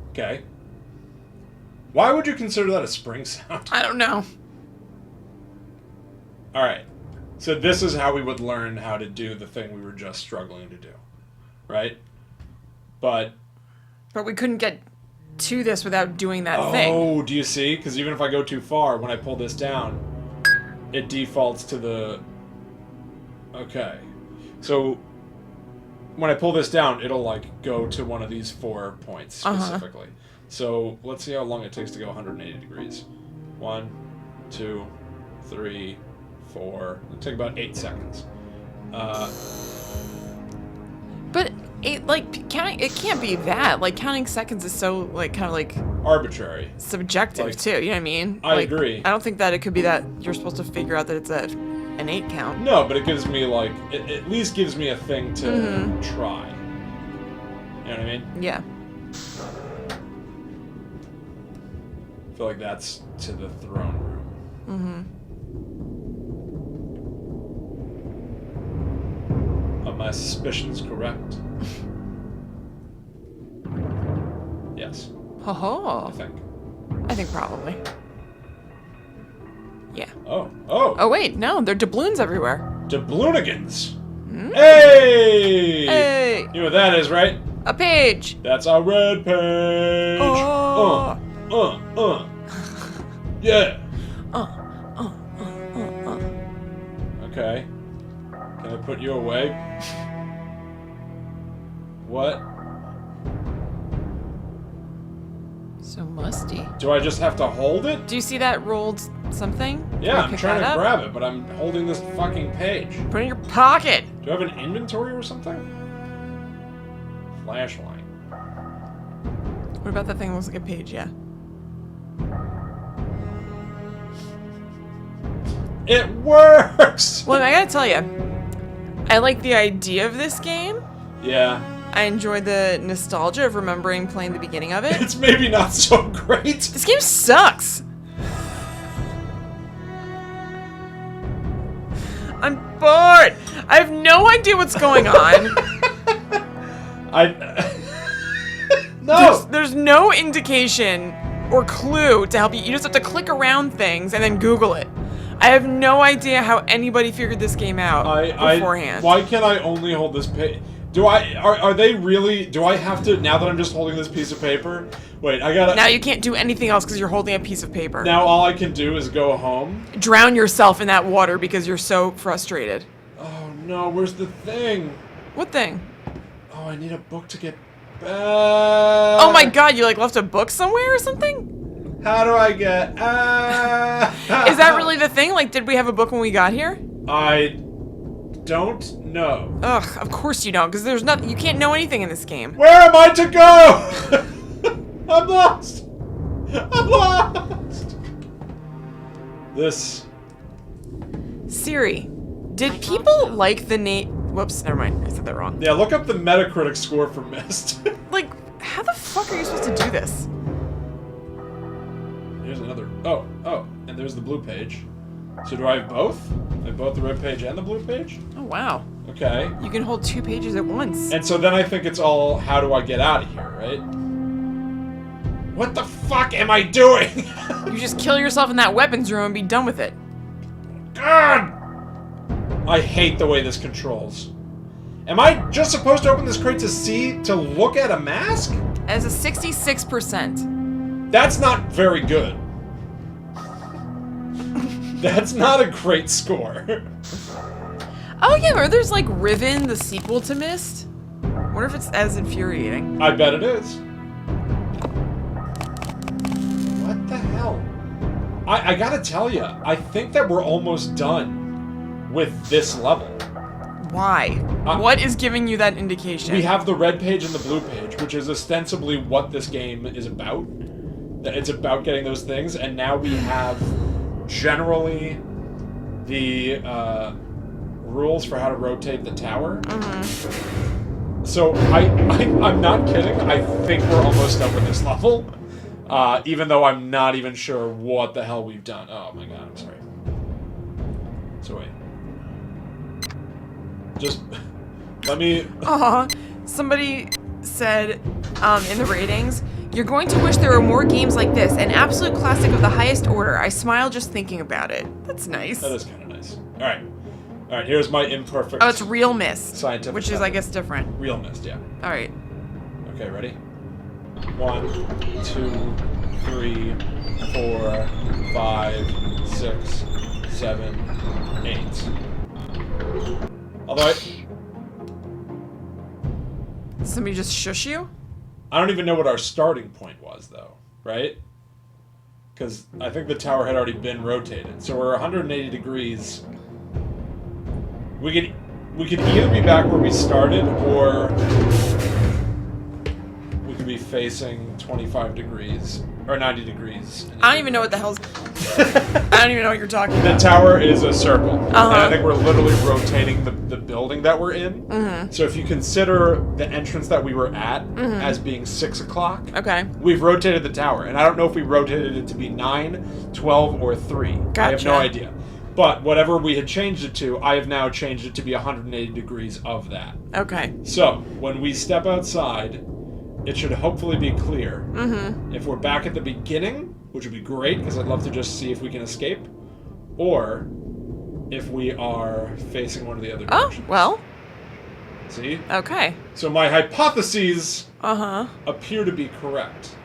[SPEAKER 1] Okay. Why would you consider that a spring sound?
[SPEAKER 2] I don't know.
[SPEAKER 1] Alright. So this is how we would learn how to do the thing we were just struggling to do. Right? But
[SPEAKER 2] we couldn't get to this without doing that thing.
[SPEAKER 1] Oh, do you see? Because even if I go too far, when I pull this down, it defaults to the... Okay. So when I pull this down, it'll, like, go to one of these 4 points specifically. So let's see how long it takes to go 180 degrees. 1, 2, 3, 4... It'll take about 8 seconds.
[SPEAKER 2] But counting, it can't be that. Like, counting seconds is so, like, kind of like
[SPEAKER 1] arbitrary,
[SPEAKER 2] subjective,
[SPEAKER 1] like,
[SPEAKER 2] too. You know what I mean?
[SPEAKER 1] I agree.
[SPEAKER 2] I don't think that it could be that you're supposed to figure out that it's an 8 count.
[SPEAKER 1] No, but it gives me, like, it at least gives me a thing to try. You know what I mean?
[SPEAKER 2] Yeah.
[SPEAKER 1] I feel like that's to the throne room. Are my suspicions correct? Yes,
[SPEAKER 2] Ho-ho.
[SPEAKER 1] I think.
[SPEAKER 2] I think probably. Yeah.
[SPEAKER 1] Oh.
[SPEAKER 2] Oh, wait, no, there are doubloons everywhere.
[SPEAKER 1] Doubloonigans. Hey!
[SPEAKER 2] Hey!
[SPEAKER 1] You know what that is, right?
[SPEAKER 2] A page!
[SPEAKER 1] That's our red page!
[SPEAKER 2] Oh!
[SPEAKER 1] Yeah! Okay. Can I put you away? What?
[SPEAKER 2] So musty.
[SPEAKER 1] Do I just have to hold it?
[SPEAKER 2] Do you see that rolled something?
[SPEAKER 1] Yeah, I'm trying to grab it, but I'm holding this fucking page.
[SPEAKER 2] Put it in your pocket!
[SPEAKER 1] Do I have an inventory or something? Flashlight.
[SPEAKER 2] What about that thing that looks like a page? Yeah.
[SPEAKER 1] It works!
[SPEAKER 2] Well, I gotta tell you, I like the idea of this game.
[SPEAKER 1] Yeah.
[SPEAKER 2] I enjoy the nostalgia of remembering playing the beginning of it.
[SPEAKER 1] It's maybe not so great.
[SPEAKER 2] This game sucks! I'm bored! I have no idea what's going on.
[SPEAKER 1] No!
[SPEAKER 2] There's no indication or clue to help you. You just have to click around things and then Google it. I have no idea how anybody figured this game out beforehand.
[SPEAKER 1] Why can't I only hold this page? Are they really, do I have to, now that I'm just holding this piece of paper? Wait, I gotta...
[SPEAKER 2] Now you can't do anything else because you're holding a piece of paper.
[SPEAKER 1] Now all I can do is go home?
[SPEAKER 2] Drown yourself in that water because you're so frustrated.
[SPEAKER 1] Oh no, where's the thing?
[SPEAKER 2] What thing?
[SPEAKER 1] Oh, I need a book to get back.
[SPEAKER 2] Oh my god, you like left a book somewhere or something?
[SPEAKER 1] How do I get...
[SPEAKER 2] Is that really the thing? Like, did we have a book when we got here?
[SPEAKER 1] I don't know.
[SPEAKER 2] Ugh, of course you don't, because there's nothing. You can't know anything in this game.
[SPEAKER 1] Where am I to go? I'm lost. I'm lost. This.
[SPEAKER 2] Siri, did people like the name? Whoops, never mind. I said that wrong.
[SPEAKER 1] Yeah, look up the Metacritic score for MYST.
[SPEAKER 2] Like, how the fuck are you supposed to do this?
[SPEAKER 1] Here's another. Oh, and there's the blue page. So do I have both? I have both the red page and the blue page?
[SPEAKER 2] Oh, wow.
[SPEAKER 1] Okay.
[SPEAKER 2] You can hold 2 pages at once.
[SPEAKER 1] And so then I think it's all, how do I get out of here, right? What the fuck am I doing?
[SPEAKER 2] You just kill yourself in that weapons room and be done with it.
[SPEAKER 1] God! I hate the way this controls. Am I just supposed to open this crate to look at a mask?
[SPEAKER 2] As a 66%.
[SPEAKER 1] That's not very good. That's not a great score.
[SPEAKER 2] Oh yeah, remember there's like Riven, the sequel to Myst? Wonder if it's as infuriating.
[SPEAKER 1] I bet it is. What the hell? I gotta tell you, I think that we're almost done with this level.
[SPEAKER 2] Why? What is giving you that indication?
[SPEAKER 1] We have the red page and the blue page, which is ostensibly what this game is about. It's about getting those things, and now we have generally the rules for how to rotate the tower. So I'm not kidding. I think we're almost done with this level, even though I'm not even sure what the hell we've done. Oh my god, I'm sorry. So wait. Just let me...
[SPEAKER 2] Somebody said in the ratings, "You're going to wish there were more games like this. An absolute classic of the highest order. I smile just thinking about it." That's nice.
[SPEAKER 1] That is kind of nice. All right, here's my imperfect...
[SPEAKER 2] Oh, it's real MYST.
[SPEAKER 1] Scientific
[SPEAKER 2] which is,
[SPEAKER 1] method.
[SPEAKER 2] I guess, different.
[SPEAKER 1] Real MYST, yeah.
[SPEAKER 2] All right.
[SPEAKER 1] Okay, ready? 1, 2, 3, 4, 5, 6, 7, 8. Although
[SPEAKER 2] Somebody just shush you?
[SPEAKER 1] I don't even know what our starting point was, though, right? Because I think the tower had already been rotated. So we're 180 degrees. We could either be back where we started, or we could be facing 25 degrees. Or 90 degrees.
[SPEAKER 2] I don't even know what the hell's... I don't even know what you're talking about.
[SPEAKER 1] The tower is a circle. And I think we're literally rotating the building that we're in. So if you consider the entrance that we were at as being 6 o'clock, we've rotated the tower. And I don't know if we rotated it to be 9, 12, or 3.
[SPEAKER 2] Gotcha.
[SPEAKER 1] I have no idea. But whatever we had changed it to, I have now changed it to be 180 degrees of that.
[SPEAKER 2] Okay.
[SPEAKER 1] So when we step outside, it should hopefully be clear. If we're back at the beginning, which would be great, because I'd love to just see if we can escape, or if we are facing one of the other directions.
[SPEAKER 2] Oh, well.
[SPEAKER 1] See?
[SPEAKER 2] Okay.
[SPEAKER 1] So my hypotheses appear to be correct.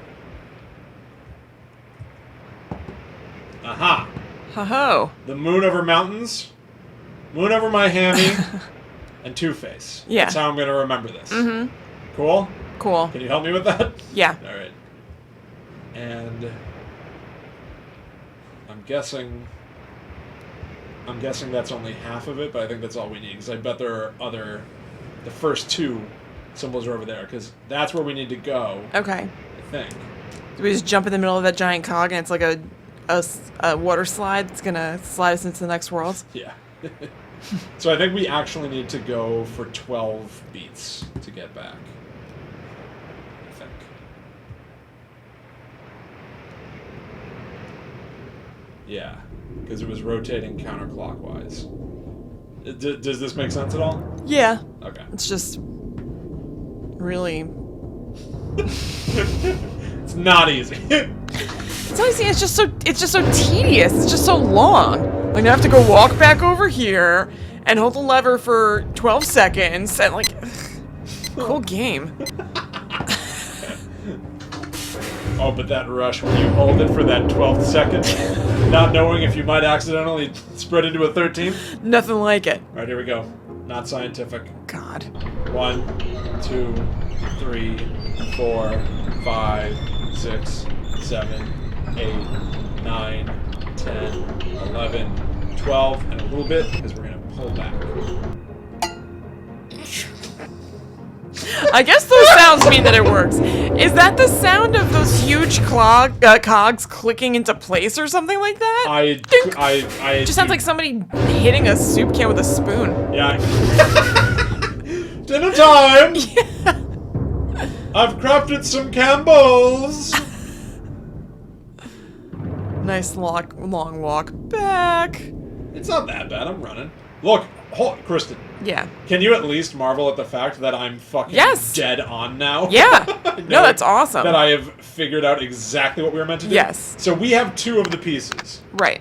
[SPEAKER 1] Aha!
[SPEAKER 2] Ho-ho.
[SPEAKER 1] The moon over mountains, moon over my hammy, and Two-Face.
[SPEAKER 2] Yeah.
[SPEAKER 1] That's how I'm going to remember this. Cool?
[SPEAKER 2] Cool.
[SPEAKER 1] Can you help me with that?
[SPEAKER 2] Yeah.
[SPEAKER 1] All right. And I'm guessing that's only half of it, but I think that's all we need, because I bet there are the first 2 symbols are over there, because that's where we need to go.
[SPEAKER 2] Okay.
[SPEAKER 1] I think.
[SPEAKER 2] Do we just jump in the middle of that giant cog and it's like a water slide that's gonna slide us into the next world?
[SPEAKER 1] Yeah. So I think we actually need to go for 12 beats to get back. I think. Yeah, because it was rotating counterclockwise. Does this make sense at all?
[SPEAKER 2] Yeah.
[SPEAKER 1] Okay.
[SPEAKER 2] It's just really...
[SPEAKER 1] It's not easy.
[SPEAKER 2] It's not easy. It's just so tedious. It's just so long. Like, I have to go walk back over here and hold the lever for 12 seconds and like, cool game.
[SPEAKER 1] Oh, but that rush when you hold it for that 12th second, not knowing if you might accidentally spread into a 13th.
[SPEAKER 2] Nothing like it.
[SPEAKER 1] All right, here we go. Not scientific.
[SPEAKER 2] God.
[SPEAKER 1] 1, 2, 3, 4, 5, 6, 7, 8, 9, 10, 11, 12, and a little bit, because we're going to pull back.
[SPEAKER 2] I guess those sounds mean that it works. Is that the sound of those huge cogs clicking into place or something like that?
[SPEAKER 1] I
[SPEAKER 2] just sounds like somebody hitting a soup can with a spoon.
[SPEAKER 1] Yeah. Dinner time!
[SPEAKER 2] Yeah.
[SPEAKER 1] I've crafted some Campbell's!
[SPEAKER 2] Nice long walk back.
[SPEAKER 1] It's not that bad, I'm running. Look, Kristen.
[SPEAKER 2] Yeah.
[SPEAKER 1] Can you at least marvel at the fact that I'm fucking dead on now?
[SPEAKER 2] Yeah. No, that's awesome.
[SPEAKER 1] That I have figured out exactly what we were meant to do.
[SPEAKER 2] Yes.
[SPEAKER 1] So we have 2 of the pieces.
[SPEAKER 2] Right.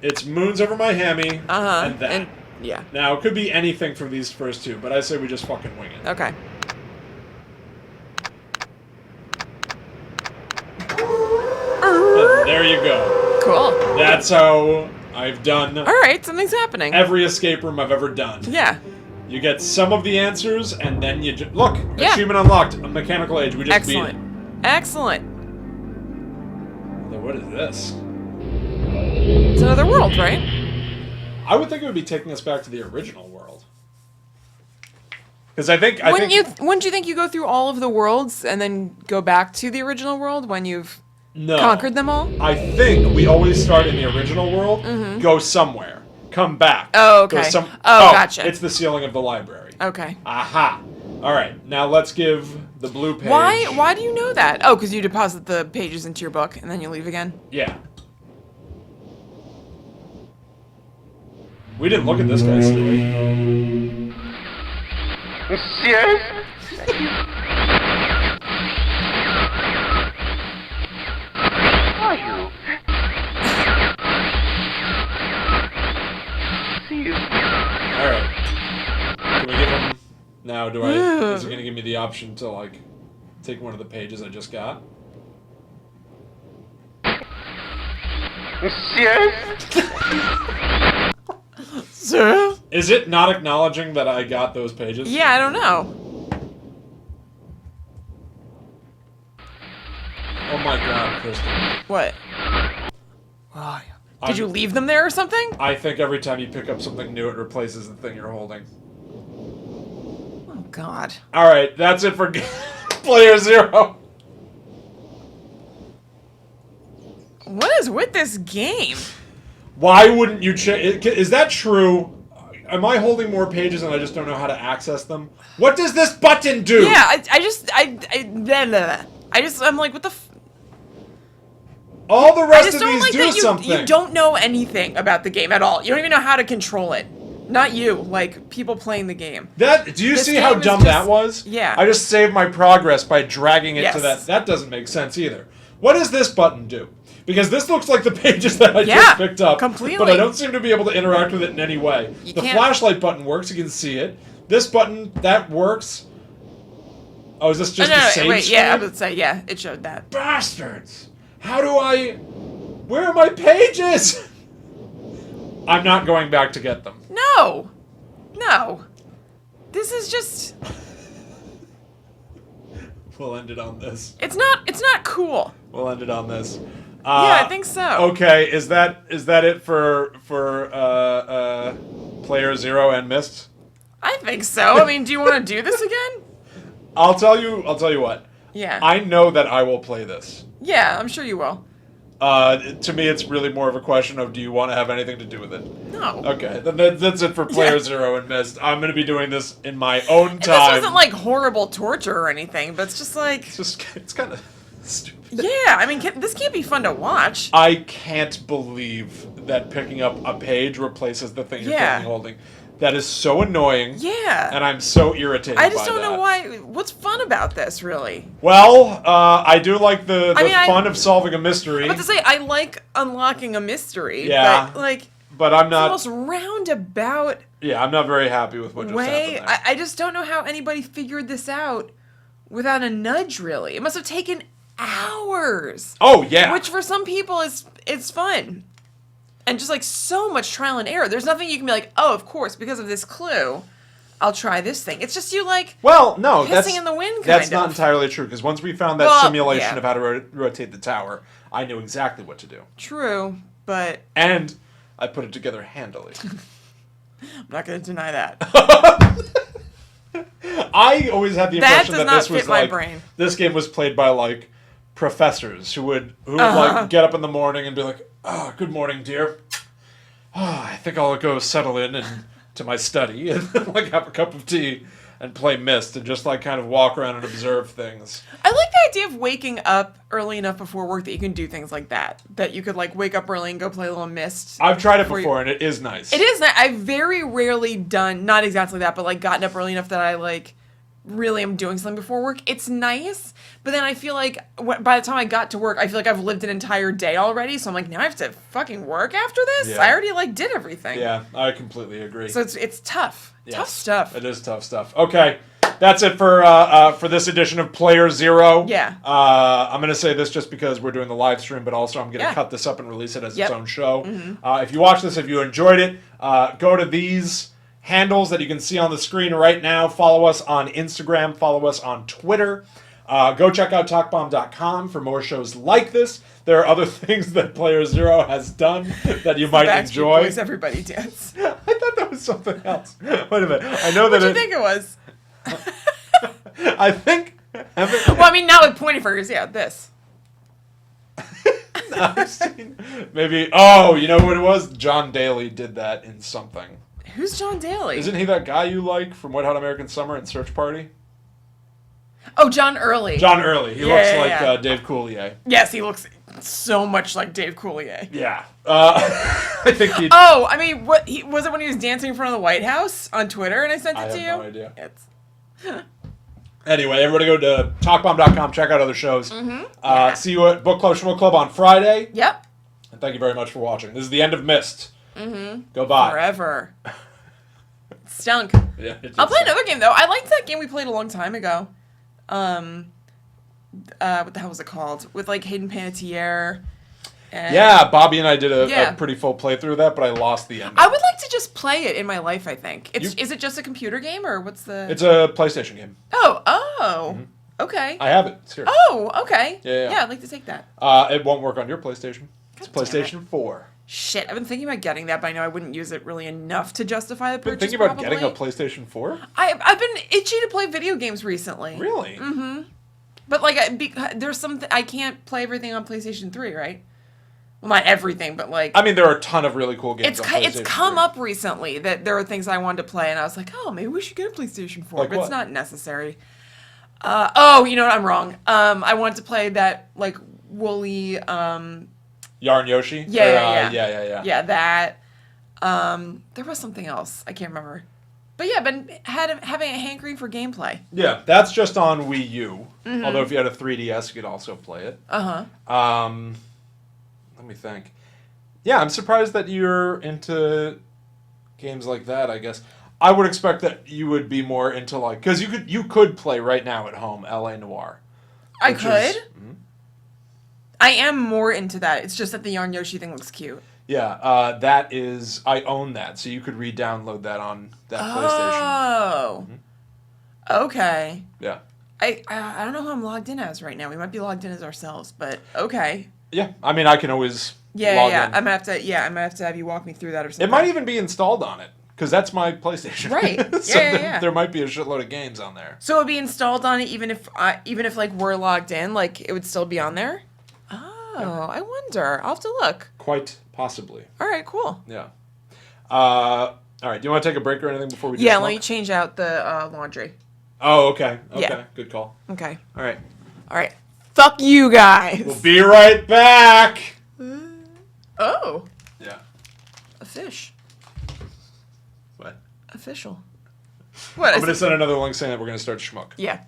[SPEAKER 1] It's moons over my hammy and that.
[SPEAKER 2] And, yeah.
[SPEAKER 1] Now, it could be anything from these first 2, but I say we just fucking wing it.
[SPEAKER 2] Okay.
[SPEAKER 1] There you go.
[SPEAKER 2] Cool.
[SPEAKER 1] That's how I've done.
[SPEAKER 2] All right, something's happening.
[SPEAKER 1] Every escape room I've ever done.
[SPEAKER 2] Yeah.
[SPEAKER 1] You get some of the answers, and then you look.
[SPEAKER 2] Yeah.
[SPEAKER 1] Achievement unlocked. A mechanical age. We just
[SPEAKER 2] Excellent.
[SPEAKER 1] beat it.
[SPEAKER 2] Excellent.
[SPEAKER 1] So what is this?
[SPEAKER 2] It's another world, right?
[SPEAKER 1] I would think it would be taking us back to the original world. Because wouldn't
[SPEAKER 2] you think you go through all of the worlds and then go back to the original world when you've conquered them all?
[SPEAKER 1] I think we always start in the original world, go somewhere, come back.
[SPEAKER 2] Oh, okay.
[SPEAKER 1] There's
[SPEAKER 2] Oh, gotcha.
[SPEAKER 1] It's the ceiling of the library.
[SPEAKER 2] Okay.
[SPEAKER 1] Aha. All right. Now let's give the blue page.
[SPEAKER 2] Why do you know that? Oh, because you deposit the pages into your book and then you leave again?
[SPEAKER 1] Yeah. We didn't look at this guy, did we?
[SPEAKER 3] Yes. Are you? See you.
[SPEAKER 1] All right. Can we give him now? Is it gonna give me the option to like take one of the pages I just got?
[SPEAKER 3] Yes.
[SPEAKER 2] Sir?
[SPEAKER 1] Is it not acknowledging that I got those pages?
[SPEAKER 2] Yeah, I don't know.
[SPEAKER 1] Oh my God, Kristen.
[SPEAKER 2] What? Oh, did you leave them there or something?
[SPEAKER 1] I think every time you pick up something new, it replaces the thing you're holding.
[SPEAKER 2] Oh, God.
[SPEAKER 1] All right, that's it for Player Zero.
[SPEAKER 2] What is with this game?
[SPEAKER 1] Why wouldn't you check? Is that true? Am I holding more pages and I just don't know how to access them? What does this button do?
[SPEAKER 2] Yeah, I'm like, what the
[SPEAKER 1] All the
[SPEAKER 2] I
[SPEAKER 1] rest
[SPEAKER 2] just
[SPEAKER 1] of
[SPEAKER 2] don't
[SPEAKER 1] these
[SPEAKER 2] like
[SPEAKER 1] do
[SPEAKER 2] that
[SPEAKER 1] something.
[SPEAKER 2] you don't know anything about the game at all. You don't even know how to control it. Not you, like, people playing the game.
[SPEAKER 1] Do you
[SPEAKER 2] This
[SPEAKER 1] see how
[SPEAKER 2] game is
[SPEAKER 1] dumb
[SPEAKER 2] just-
[SPEAKER 1] that was?
[SPEAKER 2] yeah.
[SPEAKER 1] I just saved my progress by dragging it to
[SPEAKER 2] Yes.
[SPEAKER 1] that. That doesn't make sense either. What does this button do? Because this looks like the pages that I
[SPEAKER 2] Yeah,
[SPEAKER 1] just picked up.
[SPEAKER 2] completely.
[SPEAKER 1] But I don't seem to be able to interact with it in any way.
[SPEAKER 2] You
[SPEAKER 1] The
[SPEAKER 2] can't-
[SPEAKER 1] flashlight button works, you can see it. This button, that works. Oh, is this just the same
[SPEAKER 2] wait,
[SPEAKER 1] screen?
[SPEAKER 2] yeah, I would say, yeah, it showed that.
[SPEAKER 1] Bastards! How do I... Where are my pages? I'm not going back to get them.
[SPEAKER 2] No! No. This is just...
[SPEAKER 1] We'll end it on this.
[SPEAKER 2] It's not cool.
[SPEAKER 1] We'll end it on this.
[SPEAKER 2] Yeah, I think so.
[SPEAKER 1] Okay, is that it for Player Zero and MYST?
[SPEAKER 2] I think so. I mean, do you want to do this again?
[SPEAKER 1] I'll tell you what.
[SPEAKER 2] Yeah.
[SPEAKER 1] I know that I will play this.
[SPEAKER 2] Yeah, I'm sure you will.
[SPEAKER 1] To me, it's really more of a question of, do you want to have anything to do with it?
[SPEAKER 2] No.
[SPEAKER 1] Okay, then that's it for Player Zero and MYST. I'm going to be doing this in my own
[SPEAKER 2] And
[SPEAKER 1] time.
[SPEAKER 2] this wasn't like horrible torture or anything, but it's just like...
[SPEAKER 1] It's kind of stupid.
[SPEAKER 2] Yeah, I mean, this can't be fun to watch.
[SPEAKER 1] I can't believe that picking up a page replaces the thing you're currently holding. That is so annoying.
[SPEAKER 2] Yeah.
[SPEAKER 1] And I'm so irritated by
[SPEAKER 2] I just don't
[SPEAKER 1] that.
[SPEAKER 2] know why... What's fun about this, really?
[SPEAKER 1] Well, I do like the fun of solving a mystery.
[SPEAKER 2] I'm about to say, I like unlocking a mystery.
[SPEAKER 1] Yeah.
[SPEAKER 2] But, like...
[SPEAKER 1] But I'm not...
[SPEAKER 2] It's the most roundabout
[SPEAKER 1] Yeah, I'm not very happy with what just
[SPEAKER 2] way.
[SPEAKER 1] happened there.
[SPEAKER 2] I just don't know how anybody figured this out without a nudge, really. It must have taken hours.
[SPEAKER 1] Oh, yeah.
[SPEAKER 2] Which for some people is fun. And just like so much trial and error. There's nothing you can be like, oh, of course, because of this clue, I'll try this thing. It's just you like
[SPEAKER 1] Well, no,
[SPEAKER 2] pissing in the wind,
[SPEAKER 1] that's not entirely true, because once we found that simulation
[SPEAKER 2] yeah.
[SPEAKER 1] of how to rotate the tower, I knew exactly what to do.
[SPEAKER 2] True, but
[SPEAKER 1] And I put it together handily.
[SPEAKER 2] I'm not going to deny that.
[SPEAKER 1] I always had the
[SPEAKER 2] That
[SPEAKER 1] impression
[SPEAKER 2] does
[SPEAKER 1] that
[SPEAKER 2] not
[SPEAKER 1] this was
[SPEAKER 2] fit my
[SPEAKER 1] like
[SPEAKER 2] brain.
[SPEAKER 1] this game was played by like professors who would like get up in the morning and be like, "Oh, good morning, dear. Oh, I think I'll go settle in and to my study and like have a cup of tea and play MYST and just like kind of walk around and observe things."
[SPEAKER 2] I like the idea of waking up early enough before work that you can do things like that. That you could like wake up early and go play a little MYST.
[SPEAKER 1] I've tried it before and it is nice.
[SPEAKER 2] It is nice. I've very rarely done, not exactly that, but like gotten up early enough that I like really am doing something before work. It's nice, but then I feel like by the time I got to work, I feel like I've lived an entire day already. So I'm like, now I have to fucking work after this?
[SPEAKER 1] Yeah.
[SPEAKER 2] I already like did everything.
[SPEAKER 1] Yeah, I completely agree.
[SPEAKER 2] So it's tough.
[SPEAKER 1] Yes,
[SPEAKER 2] Tough stuff.
[SPEAKER 1] It is tough stuff. Okay, that's it for this edition of Player Zero.
[SPEAKER 2] Yeah.
[SPEAKER 1] I'm going to say this just because we're doing the live stream, but also I'm going to cut this up and release it as its own show. If you watch this, if you enjoyed it, go to these handles that you can see on the screen right now. Follow us on Instagram. Follow us on Twitter. Go check out TalkBomb.com for more shows like this. There are other things that Player Zero has done that you might
[SPEAKER 2] Backstreet
[SPEAKER 1] enjoy.
[SPEAKER 2] Boys, everybody dance.
[SPEAKER 1] I thought that was something else. Wait a minute. I know
[SPEAKER 2] What
[SPEAKER 1] that
[SPEAKER 2] do you think it was?
[SPEAKER 1] I think.
[SPEAKER 2] Well, I mean, not with pointy fingers. Yeah, this.
[SPEAKER 1] I've seen maybe. Oh, you know what it was? John Daly did that in something.
[SPEAKER 2] Who's John Daly?
[SPEAKER 1] Isn't he that guy you like from Wet Hot American Summer and Search Party?
[SPEAKER 2] Oh, John Early.
[SPEAKER 1] John Early. He
[SPEAKER 2] Yeah,
[SPEAKER 1] looks
[SPEAKER 2] yeah,
[SPEAKER 1] like
[SPEAKER 2] yeah.
[SPEAKER 1] Dave Coulier.
[SPEAKER 2] Yes, he looks so much like Dave Coulier.
[SPEAKER 1] Yeah. I think he.
[SPEAKER 2] Oh, I mean, was it when he was dancing in front of the White House on Twitter and I sent it
[SPEAKER 1] I
[SPEAKER 2] to you?
[SPEAKER 1] have no idea.
[SPEAKER 2] It's...
[SPEAKER 1] Anyway, everybody go to talkbomb.com, check out other shows.
[SPEAKER 2] Yeah.
[SPEAKER 1] See you at Book Club Schmook Club on Friday.
[SPEAKER 2] Yep.
[SPEAKER 1] And thank you very much for watching. This is the end of MYST. Goodbye.
[SPEAKER 2] Forever. Stunk.
[SPEAKER 1] Yeah, it
[SPEAKER 2] I'll
[SPEAKER 1] just-
[SPEAKER 2] play another game though. I liked that game we played a long time ago. What the hell was it called? With like Hayden Panettiere. And
[SPEAKER 1] Yeah, Bobby and I did a
[SPEAKER 2] Yeah.
[SPEAKER 1] pretty full playthrough of that, but I lost the end.
[SPEAKER 2] I would like to just play it in my life. I think
[SPEAKER 1] You-
[SPEAKER 2] is it just a computer game or what's the?
[SPEAKER 1] It's a PlayStation game.
[SPEAKER 2] Oh. Okay.
[SPEAKER 1] I have it. It's here.
[SPEAKER 2] Oh, okay.
[SPEAKER 1] Yeah.
[SPEAKER 2] Yeah, I'd like to take that.
[SPEAKER 1] It won't work on your PlayStation. It's a
[SPEAKER 2] God damn it.
[SPEAKER 1] PlayStation 4.
[SPEAKER 2] Shit, I've been thinking about getting that, but I know I wouldn't use it really enough to justify the
[SPEAKER 1] Been
[SPEAKER 2] purchase.
[SPEAKER 1] thinking about
[SPEAKER 2] probably.
[SPEAKER 1] getting a PlayStation 4?
[SPEAKER 2] I've been itchy to play video games recently.
[SPEAKER 1] Really?
[SPEAKER 2] But like, there's something I can't play everything on PlayStation 3, right? Well, not everything, but like
[SPEAKER 1] I mean, there are a ton of really cool games on PlayStation
[SPEAKER 2] it's come
[SPEAKER 1] 3.
[SPEAKER 2] up recently that there are things I wanted to play, and I was like, oh, maybe we should get a PlayStation 4,
[SPEAKER 1] Like
[SPEAKER 2] but
[SPEAKER 1] what?
[SPEAKER 2] it's not necessary. Oh, you know what? I'm wrong. I wanted to play that like woolly.
[SPEAKER 1] Yarn Yoshi?
[SPEAKER 2] Yeah.
[SPEAKER 1] Yeah.
[SPEAKER 2] That. There was something else. I can't remember. But yeah, having a hankering for gameplay.
[SPEAKER 1] Yeah, that's just on Wii U.
[SPEAKER 2] Mm-hmm.
[SPEAKER 1] Although if you had a 3DS, you could also play it.
[SPEAKER 2] Uh-huh.
[SPEAKER 1] Let me think. Yeah, I'm surprised that you're into games like that, I guess. I would expect that you would be more into like... Because you could play right now at home L.A. Noire.
[SPEAKER 2] I
[SPEAKER 1] which
[SPEAKER 2] could.
[SPEAKER 1] is-
[SPEAKER 2] I am more into that. It's just that the Yarn Yoshi thing looks cute.
[SPEAKER 1] Yeah, that is... I own that, so you could re-download that on that PlayStation.
[SPEAKER 2] Oh. Okay.
[SPEAKER 1] Yeah.
[SPEAKER 2] I don't know who I'm logged in as right now. We might be logged in as ourselves, but okay.
[SPEAKER 1] Yeah, I mean, I can always
[SPEAKER 2] Yeah,
[SPEAKER 1] log
[SPEAKER 2] yeah.
[SPEAKER 1] in.
[SPEAKER 2] I'm gonna have to have you walk me through that or something.
[SPEAKER 1] It might even be installed on it, because that's my PlayStation.
[SPEAKER 2] Right.
[SPEAKER 1] So
[SPEAKER 2] Yeah.
[SPEAKER 1] there might be a shitload of games on there.
[SPEAKER 2] So it would be installed on it even if like we're logged in, like it would still be on there? Oh, I wonder. I'll have to look.
[SPEAKER 1] Quite possibly.
[SPEAKER 2] All right, cool.
[SPEAKER 1] Yeah. All right, do you want to take a break or anything before we do
[SPEAKER 2] Yeah,
[SPEAKER 1] smoke?
[SPEAKER 2] let me change out the laundry.
[SPEAKER 1] Oh, okay. Okay,
[SPEAKER 2] Yeah.
[SPEAKER 1] good call.
[SPEAKER 2] Okay.
[SPEAKER 1] All right.
[SPEAKER 2] All right. Fuck you guys.
[SPEAKER 1] We'll be right back.
[SPEAKER 2] Oh,
[SPEAKER 1] Yeah.
[SPEAKER 2] a fish.
[SPEAKER 1] What?
[SPEAKER 2] Official. What?
[SPEAKER 1] I'm going to send another link saying that we're going to start Schmuck.
[SPEAKER 2] Yeah.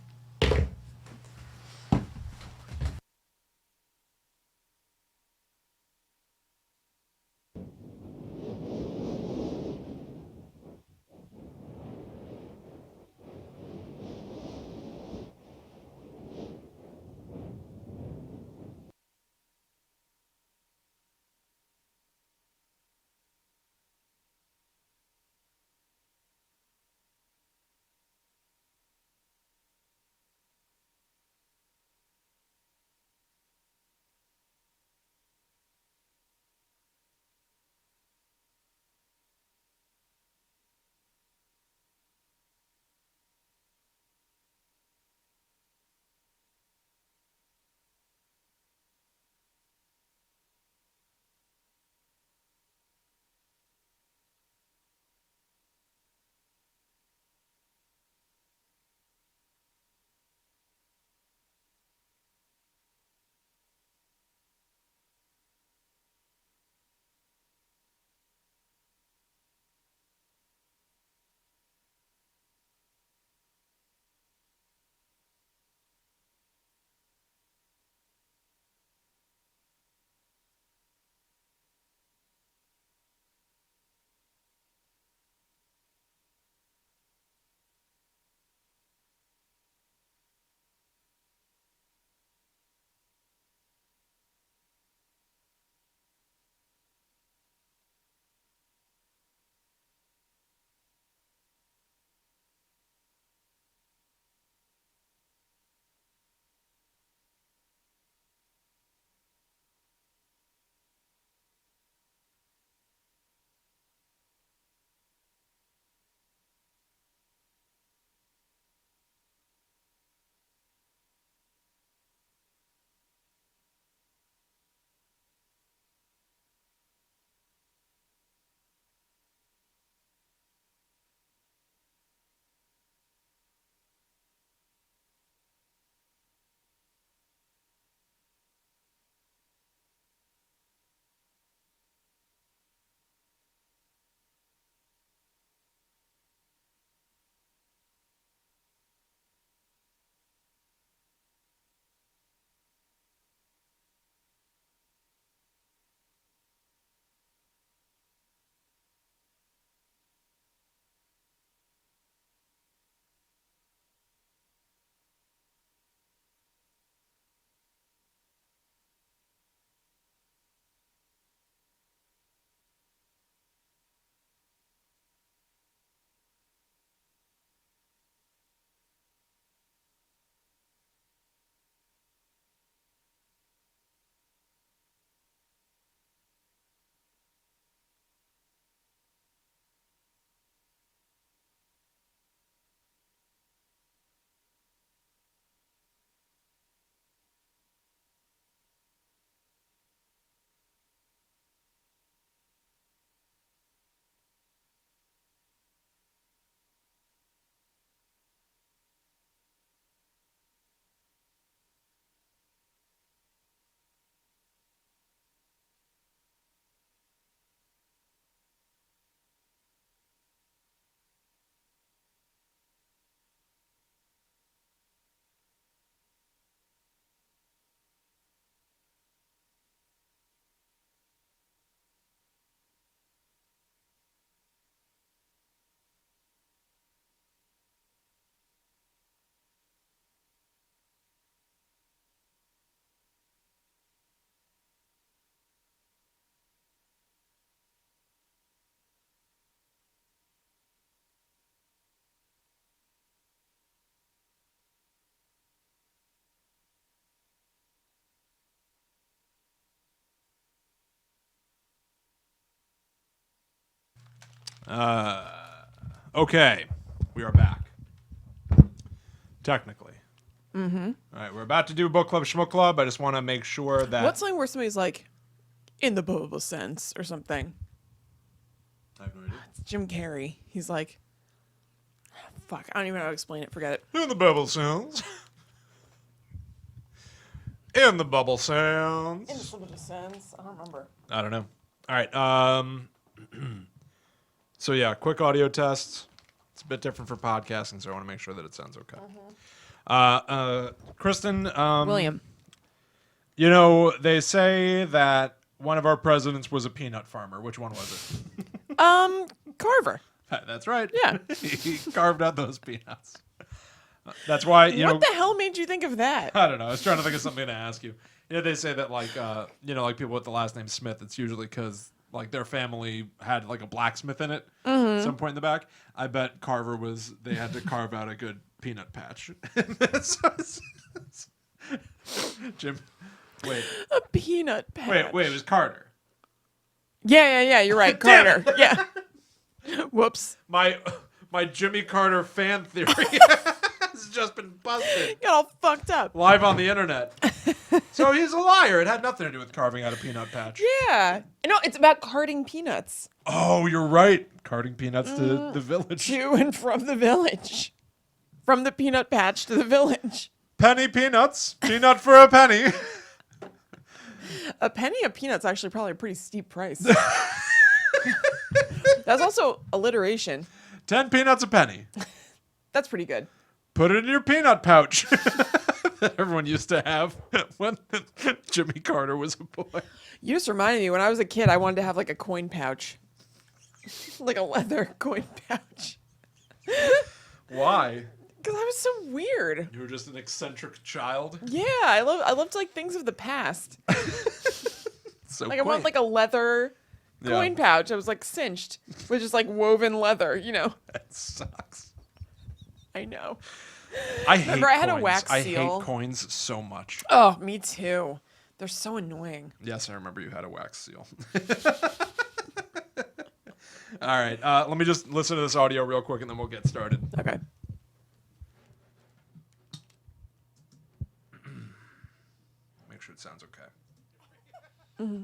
[SPEAKER 1] Okay, we are back. Technically. Mm-hmm. All right, we're about to do Book Club Schmook Club. I just want to make sure that...
[SPEAKER 2] What's something where somebody's like, in the bubble sense or something?
[SPEAKER 1] I have no idea.
[SPEAKER 2] It's Jim Carrey. He's like, fuck, I don't even know how to explain it. Forget it.
[SPEAKER 1] In the bubble sounds. In the bubble sounds.
[SPEAKER 2] In the bubble sense. I don't remember.
[SPEAKER 1] I don't know. All right. So yeah, quick audio test. It's a bit different for podcasting, so I want to make sure that it sounds okay. Kristen,
[SPEAKER 2] William.
[SPEAKER 1] You know, they say that one of our presidents was a peanut farmer. Which one was it?
[SPEAKER 2] Carver.
[SPEAKER 1] That's right.
[SPEAKER 2] Yeah.
[SPEAKER 1] He carved out those peanuts. That's why, you know.
[SPEAKER 2] What the hell made you think of that?
[SPEAKER 1] I don't know. I was trying to think of something to ask you. Yeah, they say that, like, like people with the last name Smith, it's usually because, like, their family had, like, a blacksmith in it at some point in the back. I bet Carver they had to carve out a good peanut patch. Jim, wait.
[SPEAKER 2] A peanut patch.
[SPEAKER 1] Wait, it was Carter.
[SPEAKER 2] Yeah, you're right. Carter. Yeah. Whoops.
[SPEAKER 1] My Jimmy Carter fan theory has just been busted.
[SPEAKER 2] Got all fucked up.
[SPEAKER 1] Live on the internet. So he's a liar. It had nothing to do with carving out a peanut patch.
[SPEAKER 2] Yeah. No, it's about carting peanuts.
[SPEAKER 1] Oh, you're right. Carting peanuts to the village.
[SPEAKER 2] To and from the village. From the peanut patch to the village.
[SPEAKER 1] Penny peanuts. Peanut for a penny.
[SPEAKER 2] A penny of peanuts actually probably a pretty steep price. That's also alliteration.
[SPEAKER 1] 10 peanuts a penny.
[SPEAKER 2] That's pretty good.
[SPEAKER 1] Put it in your peanut pouch. That everyone used to have when Jimmy Carter was a boy.
[SPEAKER 2] You just reminded me, when I was a kid, I wanted to have like a coin pouch. Like a leather coin pouch.
[SPEAKER 1] Why?
[SPEAKER 2] Because I was so weird.
[SPEAKER 1] You were just an eccentric child?
[SPEAKER 2] Yeah, I loved like things of the past.
[SPEAKER 1] So
[SPEAKER 2] Like I want like a leather coin pouch. I was like cinched with just like woven leather, you know.
[SPEAKER 1] That sucks.
[SPEAKER 2] I know.
[SPEAKER 1] I hate
[SPEAKER 2] Remember, I had a
[SPEAKER 1] coins.
[SPEAKER 2] wax
[SPEAKER 1] I
[SPEAKER 2] seal.
[SPEAKER 1] hate coins so much.
[SPEAKER 2] Oh, me too. They're so annoying.
[SPEAKER 1] Yes, I remember you had a wax seal. All right, let me just listen to this audio real quick and then we'll get started.
[SPEAKER 2] Okay.
[SPEAKER 1] Make sure it sounds okay.
[SPEAKER 2] Mm-hmm.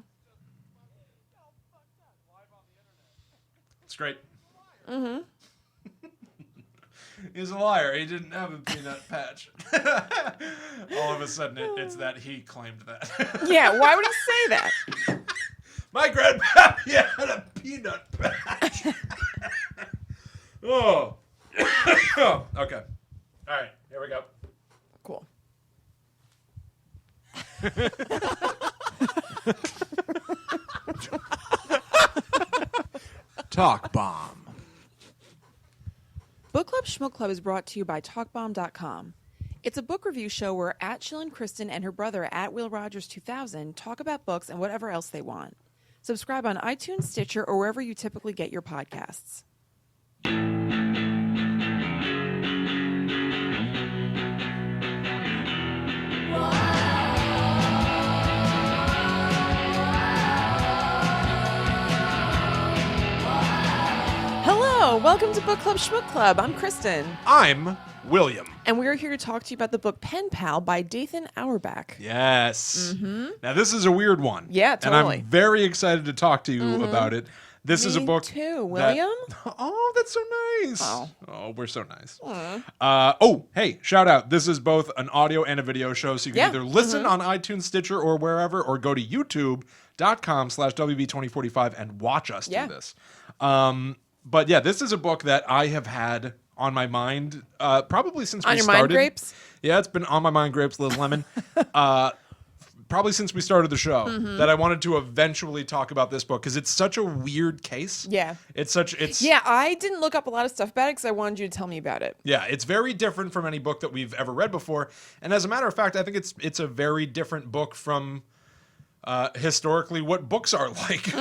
[SPEAKER 1] It's great.
[SPEAKER 2] Mm-hmm.
[SPEAKER 1] He's a liar. He didn't have a peanut patch. All of a sudden, it's that he claimed that.
[SPEAKER 2] Yeah, why would he say that?
[SPEAKER 1] My grandpappy had a peanut patch. Oh. Okay. All right, here we go.
[SPEAKER 2] Cool.
[SPEAKER 1] Talk bomb.
[SPEAKER 2] Book Club Schmook Club is brought to you by TalkBomb.com. It's a book review show where @Chillin' Kristen and her brother @WillRogers2000 talk about books and whatever else they want. Subscribe on iTunes, Stitcher, or wherever you typically get your podcasts. Hello, welcome to Book Club Schmook Club. I'm Kristen.
[SPEAKER 1] I'm William.
[SPEAKER 2] And we're here to talk to you about the book Pen Pal by Dathan Auerbach.
[SPEAKER 1] Yes. Mm-hmm. Now, this is a weird one.
[SPEAKER 2] Yeah, totally.
[SPEAKER 1] And I'm very excited to talk to you about it. This is a book.
[SPEAKER 2] Me too, William.
[SPEAKER 1] Oh, that's so nice.
[SPEAKER 2] Oh.
[SPEAKER 1] We're so nice. Oh, hey, shout out. This is both an audio and a video show, so you can either listen on iTunes, Stitcher, or wherever, or go to youtube.com/WB2045 and watch us do this. But yeah, this is a book that I have had on my mind probably since we started.
[SPEAKER 2] On your mind grapes?
[SPEAKER 1] Yeah, it's been on my mind grapes, Liz Lemon. Probably since we started the show, that I wanted to eventually talk about this book because it's such a weird case.
[SPEAKER 2] Yeah.
[SPEAKER 1] Yeah,
[SPEAKER 2] I didn't look up a lot of stuff about it because I wanted you to tell me about it.
[SPEAKER 1] Yeah, it's very different from any book that we've ever read before. And as a matter of fact, I think it's a very different book from historically what books are like.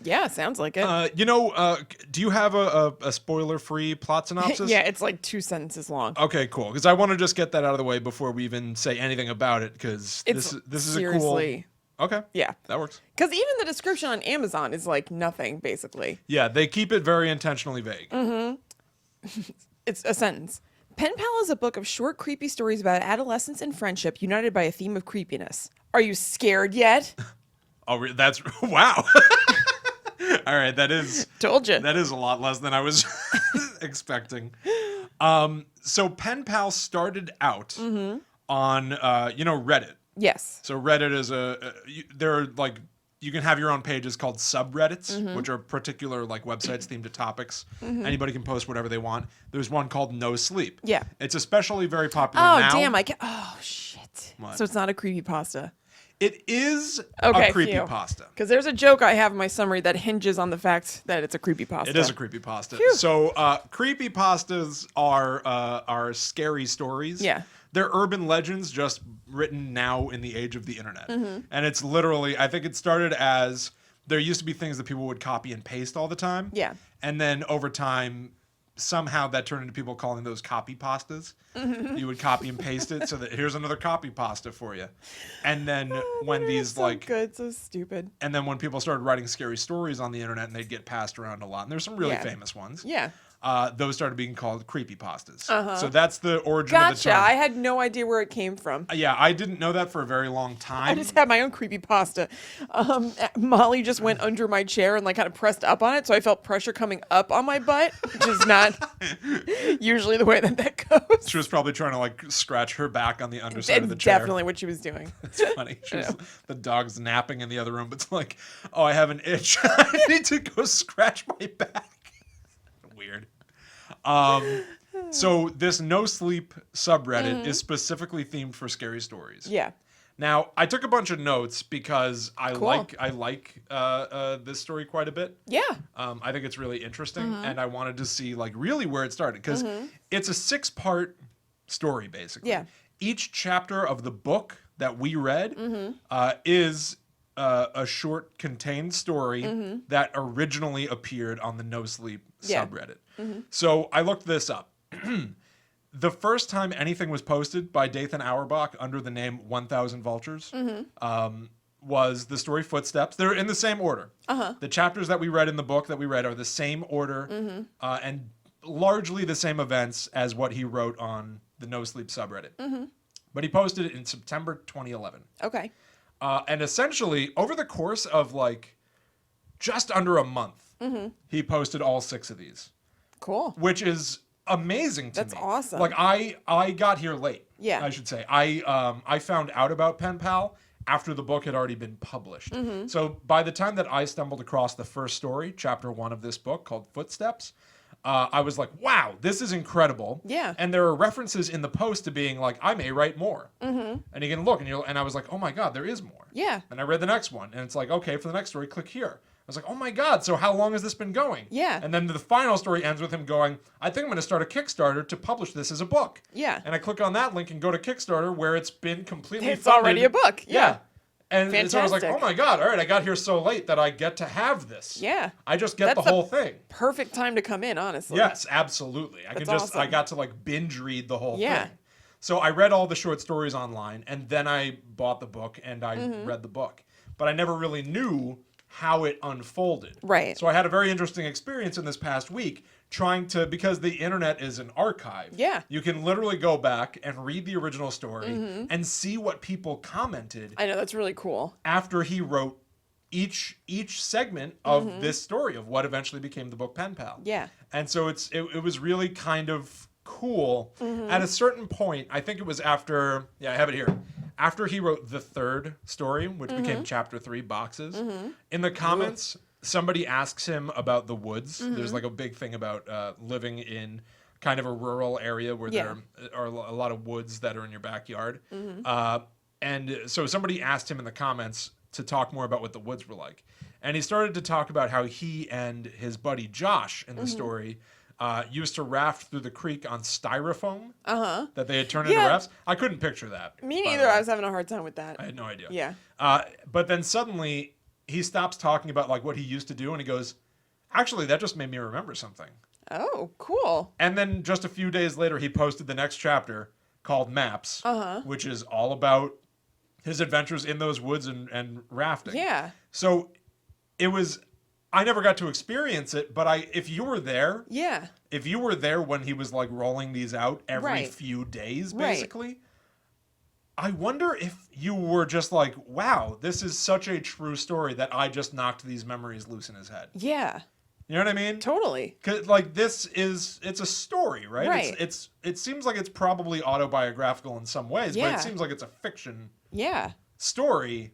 [SPEAKER 2] Yeah, sounds like it.
[SPEAKER 1] Do you have a spoiler-free plot synopsis?
[SPEAKER 2] Yeah, it's like 2 sentences long.
[SPEAKER 1] Okay, cool. Because I want to just get that out of the way before we even say anything about it. Because this is a cool. Okay.
[SPEAKER 2] Yeah.
[SPEAKER 1] That works.
[SPEAKER 2] Because even the description on Amazon is like nothing, basically.
[SPEAKER 1] Yeah, they keep it very intentionally vague.
[SPEAKER 2] It's a sentence. Pen Pal is a book of short, creepy stories about adolescence and friendship united by a theme of creepiness. Are you scared yet?
[SPEAKER 1] Oh, that's wow. All right, that is
[SPEAKER 2] Told you.
[SPEAKER 1] That is a lot less than I was expecting. So Pen Pal started out on Reddit.
[SPEAKER 2] Yes.
[SPEAKER 1] So Reddit is there are like you can have your own pages called subreddits, which are particular like websites themed to topics. Anybody can post whatever they want. There's one called No Sleep.
[SPEAKER 2] Yeah.
[SPEAKER 1] It's especially very popular
[SPEAKER 2] Oh,
[SPEAKER 1] now.
[SPEAKER 2] damn. Oh, shit.
[SPEAKER 1] What?
[SPEAKER 2] So it's not a creepypasta.
[SPEAKER 1] It is
[SPEAKER 2] Okay,
[SPEAKER 1] a creepypasta.
[SPEAKER 2] Because there's a joke I have in my summary that hinges on the fact that it's a creepypasta.
[SPEAKER 1] It is a creepypasta. So creepypastas are scary stories.
[SPEAKER 2] Yeah.
[SPEAKER 1] They're urban legends just written now in the age of the internet. And it's literally, I think it started as, there used to be things that people would copy and paste all the time.
[SPEAKER 2] Yeah.
[SPEAKER 1] And then over time, somehow that turned into people calling those copy pastas. You would copy and paste it so that here's another copy pasta for you. And then when these
[SPEAKER 2] so good, so stupid.
[SPEAKER 1] and then when people started writing scary stories on the internet and they'd get passed around a lot, and there's some really famous ones.
[SPEAKER 2] Yeah.
[SPEAKER 1] Those started being called creepypastas. So that's the origin of the
[SPEAKER 2] Gotcha.
[SPEAKER 1] term.
[SPEAKER 2] I had no idea where it came from.
[SPEAKER 1] Yeah, I didn't know that for a very long time.
[SPEAKER 2] I just had my own creepypasta. Molly just went under my chair and like kind of pressed up on it, so I felt pressure coming up on my butt, which is not usually the way that goes.
[SPEAKER 1] She was probably trying to like scratch her back on the underside of the chair.
[SPEAKER 2] Definitely what she was doing.
[SPEAKER 1] It's funny. The dog's napping in the other room, but it's like, oh, I have an itch. I need to go scratch my back. Weird. So this No Sleep subreddit is specifically themed for scary stories.
[SPEAKER 2] Yeah.
[SPEAKER 1] Now, I took a bunch of notes because I
[SPEAKER 2] Cool.
[SPEAKER 1] like this story quite a bit.
[SPEAKER 2] Yeah.
[SPEAKER 1] I think it's really interesting, and I wanted to see like really where it started because it's a 6-part story basically.
[SPEAKER 2] Yeah.
[SPEAKER 1] Each chapter of the book that we read is a short contained story that originally appeared on the No Sleep subreddit. So I looked this up. The first time anything was posted by Dathan Auerbach under the name 1000 Vultures was the story Footsteps. They're in the same order. The chapters that we read in the book that we read are the same order and largely the same events as what he wrote on the No Sleep subreddit. But he posted it in September 2011.
[SPEAKER 2] Okay.
[SPEAKER 1] And essentially, over the course of like just under a month, he posted all 6 of these.
[SPEAKER 2] Cool.
[SPEAKER 1] Which is amazing to me.
[SPEAKER 2] That's awesome.
[SPEAKER 1] Like I got here late.
[SPEAKER 2] Yeah.
[SPEAKER 1] I should say. I found out about Pen Pal after the book had already been published. So by the time that I stumbled across the first story, chapter 1 of this book called Footsteps, I was like, wow, this is incredible.
[SPEAKER 2] Yeah.
[SPEAKER 1] And there are references in the post to being like, I may write more. And you can look and I was like, oh my God, there is more.
[SPEAKER 2] Yeah.
[SPEAKER 1] And I read the next one and it's like, okay, for the next story, click here. I was like, oh my God, so how long has this been going?
[SPEAKER 2] Yeah.
[SPEAKER 1] And then the final story ends with him going, I think I'm going to start a Kickstarter to publish this as a book.
[SPEAKER 2] Yeah.
[SPEAKER 1] And I click on that link and go to Kickstarter where it's been completely
[SPEAKER 2] It's
[SPEAKER 1] funded.
[SPEAKER 2] already a book. Yeah.
[SPEAKER 1] And so I was like,
[SPEAKER 2] Fantastic.
[SPEAKER 1] oh my God, all right, I got here so late that I get to have this.
[SPEAKER 2] Yeah.
[SPEAKER 1] I just get
[SPEAKER 2] That's
[SPEAKER 1] the whole thing.
[SPEAKER 2] Perfect time to come in, honestly.
[SPEAKER 1] Yes, absolutely. I
[SPEAKER 2] awesome.
[SPEAKER 1] got to like binge read the whole
[SPEAKER 2] Yeah.
[SPEAKER 1] thing. So I read all the short stories online and then I bought the book and I read the book. But I never really knew how it unfolded.
[SPEAKER 2] Right.
[SPEAKER 1] So I had a very interesting experience in this past week trying to, because the internet is an archive.
[SPEAKER 2] Yeah.
[SPEAKER 1] You can literally go back and read the original story and see what people commented
[SPEAKER 2] I know, that's really cool.
[SPEAKER 1] after he wrote each segment of this story of what eventually became the book Pen Pal.
[SPEAKER 2] Yeah.
[SPEAKER 1] And so it was really kind of cool. At a certain point, I think it was after, I have it here. After he wrote the 3rd story, which became chapter 3, Boxes, in the comments, somebody asks him about the woods. There's like a big thing about living in kind of a rural area where there are a lot of woods that are in your backyard. And so somebody asked him in the comments to talk more about what the woods were like. And he started to talk about how he and his buddy Josh in the story used to raft through the creek on styrofoam that they had turned into rafts. I couldn't picture that.
[SPEAKER 2] Me
[SPEAKER 1] by the
[SPEAKER 2] neither.
[SPEAKER 1] way.
[SPEAKER 2] I was having a hard time with that.
[SPEAKER 1] I had no idea.
[SPEAKER 2] Yeah.
[SPEAKER 1] But then suddenly he stops talking about like what he used to do and he goes, actually, that just made me remember something.
[SPEAKER 2] Oh, cool.
[SPEAKER 1] And then just a few days later, he posted the next chapter called Maps, which is all about his adventures in those woods and rafting.
[SPEAKER 2] Yeah.
[SPEAKER 1] So it was, I never got to experience it, but if you were there,
[SPEAKER 2] Yeah.
[SPEAKER 1] if you were there when he was like rolling these out every
[SPEAKER 2] Right.
[SPEAKER 1] few days,
[SPEAKER 2] Right.
[SPEAKER 1] basically, I wonder if you were just like, wow, this is such a true story that I just knocked these memories loose in his head.
[SPEAKER 2] Yeah.
[SPEAKER 1] You know what I mean?
[SPEAKER 2] Totally.
[SPEAKER 1] 'Cause, like, it's a story, right?
[SPEAKER 2] Right.
[SPEAKER 1] It seems like it's probably autobiographical in some ways, but
[SPEAKER 2] Yeah.
[SPEAKER 1] it seems like it's a fiction
[SPEAKER 2] Yeah.
[SPEAKER 1] story.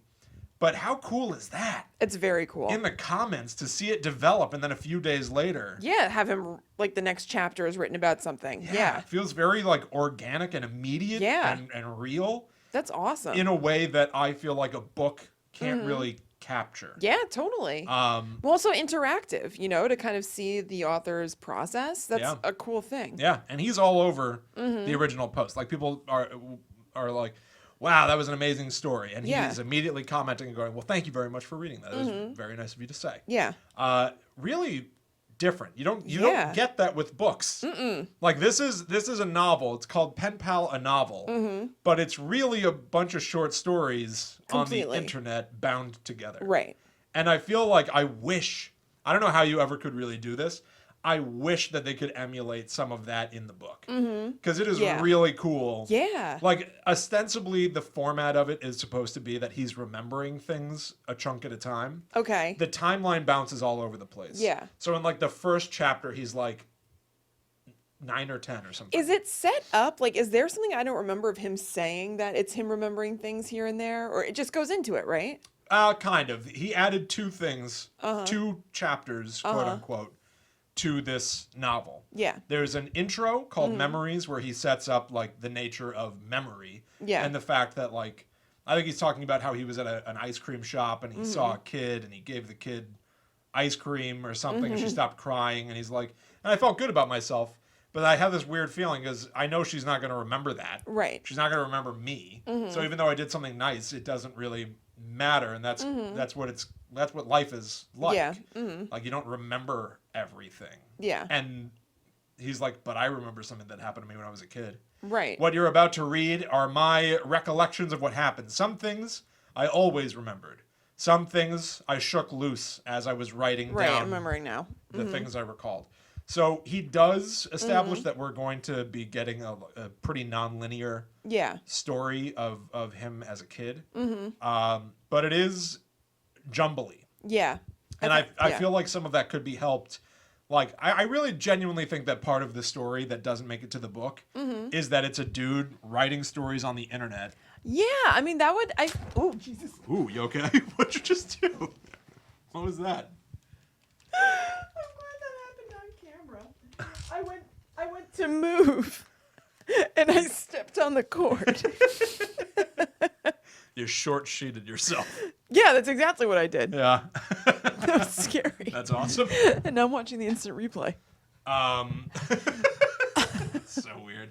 [SPEAKER 1] But how cool is that?
[SPEAKER 2] It's very cool.
[SPEAKER 1] In the comments to see it develop and then a few days later.
[SPEAKER 2] Yeah, have him, like, the next chapter is written about something. Yeah.
[SPEAKER 1] It feels very like organic and immediate
[SPEAKER 2] Yeah.
[SPEAKER 1] and real
[SPEAKER 2] That's awesome.
[SPEAKER 1] in a way that I feel like a book can't really capture.
[SPEAKER 2] Yeah, totally. Well, also interactive, to kind of see the author's process. That's a cool thing.
[SPEAKER 1] Yeah, and he's all over the original post. Like, people are like, wow, that was an amazing story. And
[SPEAKER 2] Yeah.
[SPEAKER 1] he's immediately commenting and going, well, thank you very much for reading that. That was very nice of you to say.
[SPEAKER 2] Yeah.
[SPEAKER 1] Really different. You don't
[SPEAKER 2] Yeah.
[SPEAKER 1] get that with books. Like, this is a novel. It's called Pen Pal, a novel. But it's really a bunch of short stories
[SPEAKER 2] Completely.
[SPEAKER 1] on the internet bound together.
[SPEAKER 2] Right.
[SPEAKER 1] And I feel like I don't know how you ever could really do this. I wish that they could emulate some of that in the book. Because it is
[SPEAKER 2] Yeah.
[SPEAKER 1] really cool.
[SPEAKER 2] Yeah.
[SPEAKER 1] Like, ostensibly, the format of it is supposed to be that he's remembering things a chunk at a time.
[SPEAKER 2] Okay.
[SPEAKER 1] The timeline bounces all over the place.
[SPEAKER 2] Yeah.
[SPEAKER 1] So in, like, the first chapter, he's, like, 9 or 10 or something.
[SPEAKER 2] Is it set up? Like, is there something I don't remember of him saying that it's him remembering things here and there? Or it just goes into it, right?
[SPEAKER 1] Kind of. He added 2 things, 2 chapters, quote unquote, to this novel.
[SPEAKER 2] Yeah.
[SPEAKER 1] There's an intro called Memories where he sets up, like, the nature of memory.
[SPEAKER 2] Yeah.
[SPEAKER 1] And the fact that, like, I think he's talking about how he was at an ice cream shop and he saw a kid and he gave the kid ice cream or something and she stopped crying and he's like, and I felt good about myself, but I have this weird feeling because I know she's not going to remember that.
[SPEAKER 2] Right.
[SPEAKER 1] She's not going to remember me. So even though I did something nice, it doesn't really matter, and that's what life is like.
[SPEAKER 2] Yeah.
[SPEAKER 1] Like, you don't remember everything.
[SPEAKER 2] Yeah.
[SPEAKER 1] And he's like, but I remember something that happened to me when I was a kid.
[SPEAKER 2] Right.
[SPEAKER 1] What you're about to read are my recollections of what happened. Some things I always remembered. Some things I shook loose as I was writing
[SPEAKER 2] Right.
[SPEAKER 1] down
[SPEAKER 2] I'm remembering now.
[SPEAKER 1] the things I recalled. So he does establish that we're going to be getting a pretty non-linear
[SPEAKER 2] Yeah.
[SPEAKER 1] story of him as a kid. But it is jumbly.
[SPEAKER 2] Yeah.
[SPEAKER 1] And I feel like some of that could be helped. Like, I really genuinely think that part of the story that doesn't make it to the book is that it's a dude writing stories on the internet.
[SPEAKER 2] Yeah. I mean, that would. Oh, Jesus.
[SPEAKER 1] Ooh, you okay? What'd you just do? What was that?
[SPEAKER 2] I'm glad that happened on camera. I went to move, and I stepped on the cord.
[SPEAKER 1] You short-sheeted yourself.
[SPEAKER 2] Yeah, that's exactly what I did.
[SPEAKER 1] Yeah.
[SPEAKER 2] That was scary.
[SPEAKER 1] That's awesome.
[SPEAKER 2] And now I'm watching the instant replay.
[SPEAKER 1] That's so weird.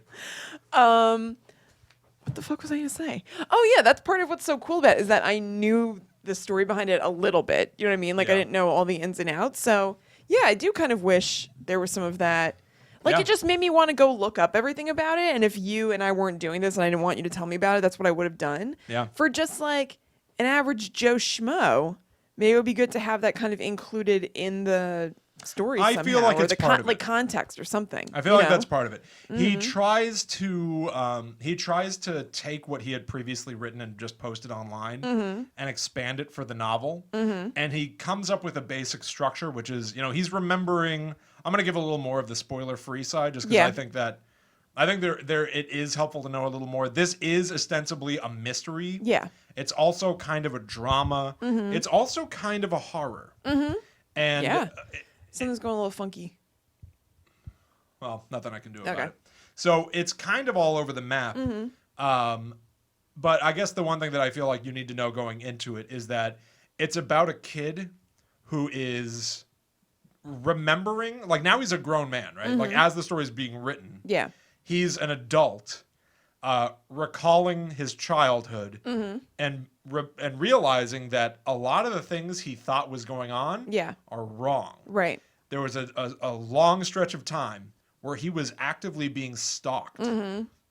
[SPEAKER 2] What the fuck was I gonna say? Oh yeah, that's part of what's so cool about it is that I knew the story behind it a little bit. You know what I mean? Like, I
[SPEAKER 1] Yeah.
[SPEAKER 2] didn't know all the ins and outs. So yeah, I do kind of wish there was some of that. Like,
[SPEAKER 1] Yeah.
[SPEAKER 2] it just made me want to go look up everything about it. And if you and I weren't doing this and I didn't want you to tell me about it, that's what I would have done.
[SPEAKER 1] Yeah.
[SPEAKER 2] For just like an average Joe Schmo, maybe it would be good to have that kind of included in the story
[SPEAKER 1] I
[SPEAKER 2] somehow,
[SPEAKER 1] feel like
[SPEAKER 2] or
[SPEAKER 1] it's
[SPEAKER 2] the
[SPEAKER 1] part of
[SPEAKER 2] like
[SPEAKER 1] it.
[SPEAKER 2] context or something.
[SPEAKER 1] I feel
[SPEAKER 2] you
[SPEAKER 1] like
[SPEAKER 2] know?
[SPEAKER 1] that's part of it. He tries to take what he had previously written and just post it online and expand it for the novel. And he comes up with a basic structure, which is, he's remembering. I'm going to give a little more of the spoiler-free side, just because
[SPEAKER 2] Yeah.
[SPEAKER 1] I think there it is helpful to know a little more. This is ostensibly a mystery.
[SPEAKER 2] Yeah.
[SPEAKER 1] It's also kind of a drama. It's also kind of a horror. And
[SPEAKER 2] Yeah. Something's going a little funky.
[SPEAKER 1] well, nothing I can do about
[SPEAKER 2] Okay.
[SPEAKER 1] it. So it's kind of all over the map. But I guess the one thing that I feel like you need to know going into it is that it's about a kid who is remembering, like, now he's a grown man, right? Like, as the story is being written,
[SPEAKER 2] Yeah.
[SPEAKER 1] he's an adult recalling his childhood and realizing that a lot of the things he thought was going on
[SPEAKER 2] Yeah.
[SPEAKER 1] are wrong.
[SPEAKER 2] Right.
[SPEAKER 1] There was a long stretch of time where he was actively being stalked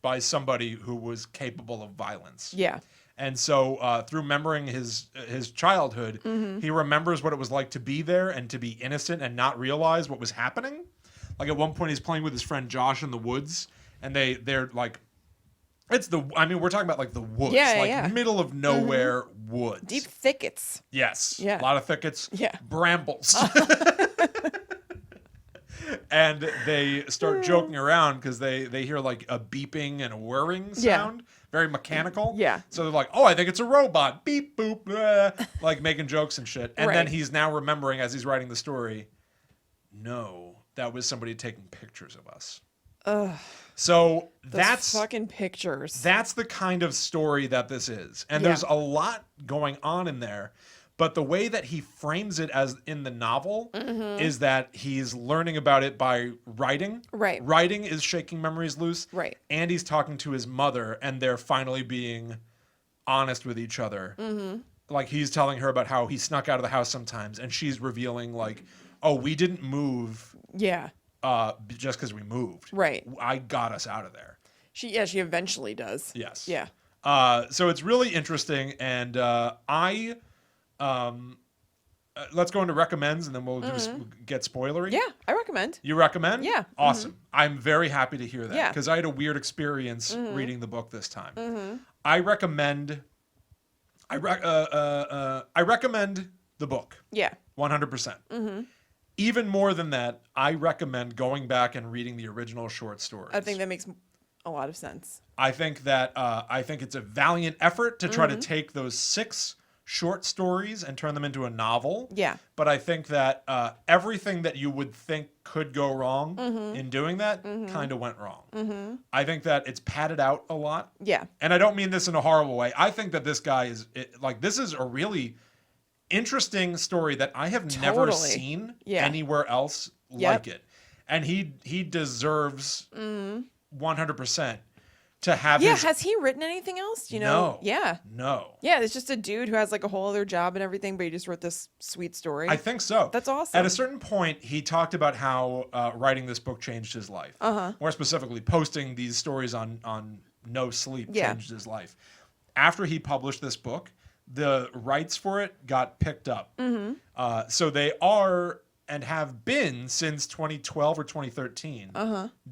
[SPEAKER 1] by somebody who was capable of violence.
[SPEAKER 2] Yeah.
[SPEAKER 1] And so through remembering his childhood, he remembers what it was like to be there and to be innocent and not realize what was happening. Like at one point he's playing with his friend Josh in the woods, and they're like, we're talking about like the woods, middle of nowhere woods.
[SPEAKER 2] Deep thickets.
[SPEAKER 1] Yes.
[SPEAKER 2] Yeah.
[SPEAKER 1] A lot of thickets.
[SPEAKER 2] Yeah.
[SPEAKER 1] Brambles. And they start joking around because they hear like a beeping and a whirring sound. Very mechanical.
[SPEAKER 2] Yeah.
[SPEAKER 1] So they're like, oh, I think it's a robot. Beep, boop, like making jokes and shit. And then he's now remembering as he's writing the story, no, that was somebody taking pictures of us.
[SPEAKER 2] Ugh.
[SPEAKER 1] So
[SPEAKER 2] Those fucking pictures.
[SPEAKER 1] That's the kind of story that this is. And there's a lot going on in there. But the way that he frames it as in the novel is that he's learning about it by writing.
[SPEAKER 2] Right.
[SPEAKER 1] Writing is shaking memories loose.
[SPEAKER 2] Right.
[SPEAKER 1] And he's talking to his mother, and they're finally being honest with each other. Like he's telling her about how he snuck out of the house sometimes, and she's revealing like, oh, we didn't move.
[SPEAKER 2] Yeah.
[SPEAKER 1] Just because we moved.
[SPEAKER 2] Right.
[SPEAKER 1] I got us out of there.
[SPEAKER 2] She eventually does.
[SPEAKER 1] Yes.
[SPEAKER 2] Yeah.
[SPEAKER 1] So it's really interesting, and let's go into recommends, and then we'll just get spoilery.
[SPEAKER 2] Yeah, I recommend.
[SPEAKER 1] You recommend?
[SPEAKER 2] Yeah.
[SPEAKER 1] Awesome. I'm very happy to hear that
[SPEAKER 2] Yeah.
[SPEAKER 1] because I had a weird experience reading the book this time. I recommend. I recommend the book.
[SPEAKER 2] Yeah.
[SPEAKER 1] 100%. Even more than that, I recommend going back and reading the original short stories.
[SPEAKER 2] I think that makes a lot of sense.
[SPEAKER 1] I think that I think it's a valiant effort to try to take those 6 short stories and turn them into a novel.
[SPEAKER 2] Yeah.
[SPEAKER 1] But I think that everything that you would think could go wrong in doing that kind of went wrong. I think that it's padded out a lot.
[SPEAKER 2] Yeah.
[SPEAKER 1] And I don't mean this in a horrible way. I think that this guy this is a really interesting story that I have never seen anywhere else like it. And he deserves 100% to have his...
[SPEAKER 2] has he written anything else? You know?
[SPEAKER 1] No.
[SPEAKER 2] Yeah.
[SPEAKER 1] No.
[SPEAKER 2] Yeah, it's just a dude who has like a whole other job and everything, but he just wrote this sweet story.
[SPEAKER 1] I think so.
[SPEAKER 2] That's awesome.
[SPEAKER 1] At a certain point, he talked about how writing this book changed his life. More specifically, posting these stories on No Sleep changed his life. After he published this book, the rights for it got picked up. So they are... and have been since 2012 or 2013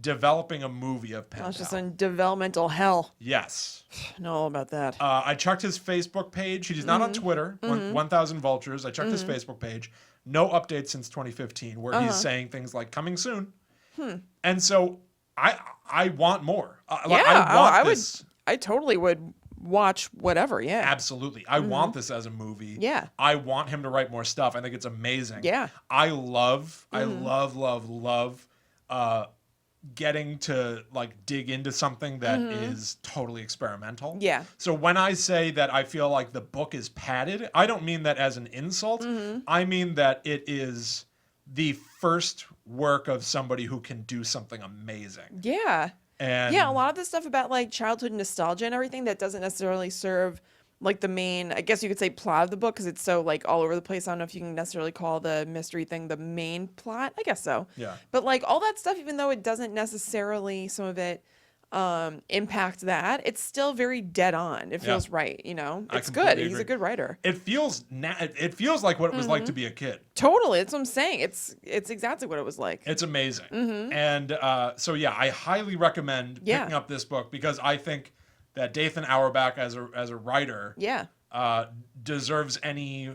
[SPEAKER 1] developing a movie of Pen
[SPEAKER 2] I was just
[SPEAKER 1] Pal.
[SPEAKER 2] in developmental hell.
[SPEAKER 1] Yes.
[SPEAKER 2] I know all about that.
[SPEAKER 1] I checked his Facebook page. He's not on Twitter. 1,000 Vultures. I checked his Facebook page. No updates since 2015 where he's saying things like coming soon. And so I want more.
[SPEAKER 2] I totally would watch whatever. Yeah.
[SPEAKER 1] Absolutely. I want this as a movie.
[SPEAKER 2] Yeah.
[SPEAKER 1] I want him to write more stuff. I think it's amazing.
[SPEAKER 2] Yeah.
[SPEAKER 1] I love getting to like dig into something that is totally experimental.
[SPEAKER 2] Yeah.
[SPEAKER 1] So when I say that I feel like the book is padded, I don't mean that as an insult. I mean that it is the first work of somebody who can do something amazing.
[SPEAKER 2] Yeah.
[SPEAKER 1] And
[SPEAKER 2] a lot of the stuff about like childhood nostalgia and everything that doesn't necessarily serve like the main, I guess you could say, plot of the book because it's so like all over the place. I don't know if you can necessarily call the mystery thing the main plot. I guess so.
[SPEAKER 1] Yeah.
[SPEAKER 2] But like all that stuff, even though it doesn't necessarily, some of it impact that, it's still very dead on. It feels right, you know. It's good. He's a good writer.
[SPEAKER 1] It feels like what it was like to be a kid.
[SPEAKER 2] Totally, that's what I'm saying. It's exactly what it was like.
[SPEAKER 1] It's amazing. And so yeah, I highly recommend picking up this book because I think that Dathan Auerbach as a writer deserves any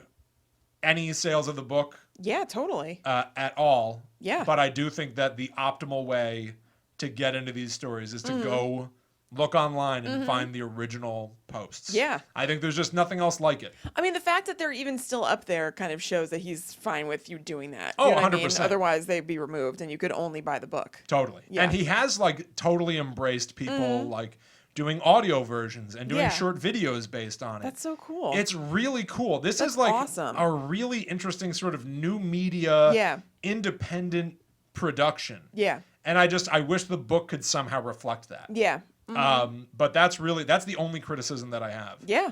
[SPEAKER 1] sales of the book.
[SPEAKER 2] Yeah, totally.
[SPEAKER 1] At all.
[SPEAKER 2] Yeah.
[SPEAKER 1] But I do think that the optimal way to get into these stories is to go look online and find the original posts.
[SPEAKER 2] Yeah.
[SPEAKER 1] I think there's just nothing else like it.
[SPEAKER 2] I mean, the fact that they're even still up there kind of shows that he's fine with you doing that.
[SPEAKER 1] Oh,
[SPEAKER 2] you know what I mean?
[SPEAKER 1] 100%.
[SPEAKER 2] Otherwise, they'd be removed and you could only buy the book.
[SPEAKER 1] Totally.
[SPEAKER 2] Yeah.
[SPEAKER 1] And he has like totally embraced people like doing audio versions and doing short videos based on it.
[SPEAKER 2] That's so cool.
[SPEAKER 1] It's really cool. This
[SPEAKER 2] That's
[SPEAKER 1] is like
[SPEAKER 2] awesome.
[SPEAKER 1] a really interesting sort of new media, independent production.
[SPEAKER 2] Yeah.
[SPEAKER 1] And I wish the book could somehow reflect that.
[SPEAKER 2] Yeah.
[SPEAKER 1] But that's the only criticism that I have.
[SPEAKER 2] Yeah.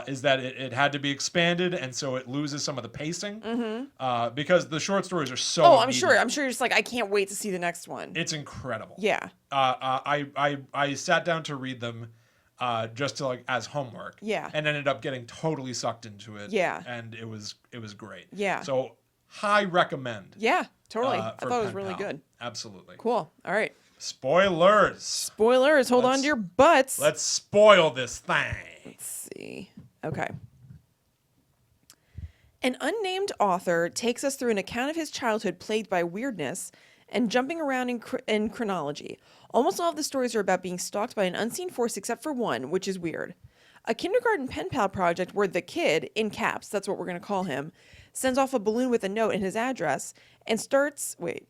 [SPEAKER 1] Is that it had to be expanded, and so it loses some of the pacing. Because the short stories are so.
[SPEAKER 2] Oh, I'm sure. I'm sure you're just like, I can't wait to see the next one.
[SPEAKER 1] It's incredible.
[SPEAKER 2] Yeah.
[SPEAKER 1] I sat down to read them. just to like as homework.
[SPEAKER 2] Yeah.
[SPEAKER 1] And ended up getting totally sucked into it.
[SPEAKER 2] Yeah.
[SPEAKER 1] And it was great.
[SPEAKER 2] Yeah.
[SPEAKER 1] So high recommend.
[SPEAKER 2] Yeah, totally. I
[SPEAKER 1] for
[SPEAKER 2] thought it was
[SPEAKER 1] Pen
[SPEAKER 2] really
[SPEAKER 1] Pal.
[SPEAKER 2] good.
[SPEAKER 1] Absolutely.
[SPEAKER 2] Cool. All right.
[SPEAKER 1] Spoilers.
[SPEAKER 2] Spoilers. Hold on to your butts.
[SPEAKER 1] Let's spoil this thing.
[SPEAKER 2] Let's see. Okay. An unnamed author takes us through an account of his childhood plagued by weirdness and jumping around in chronology. Almost all of the stories are about being stalked by an unseen force except for one, which is weird. A kindergarten pen pal project where the kid, in caps, that's what we're going to call him, sends off a balloon with a note and his address and starts... Wait,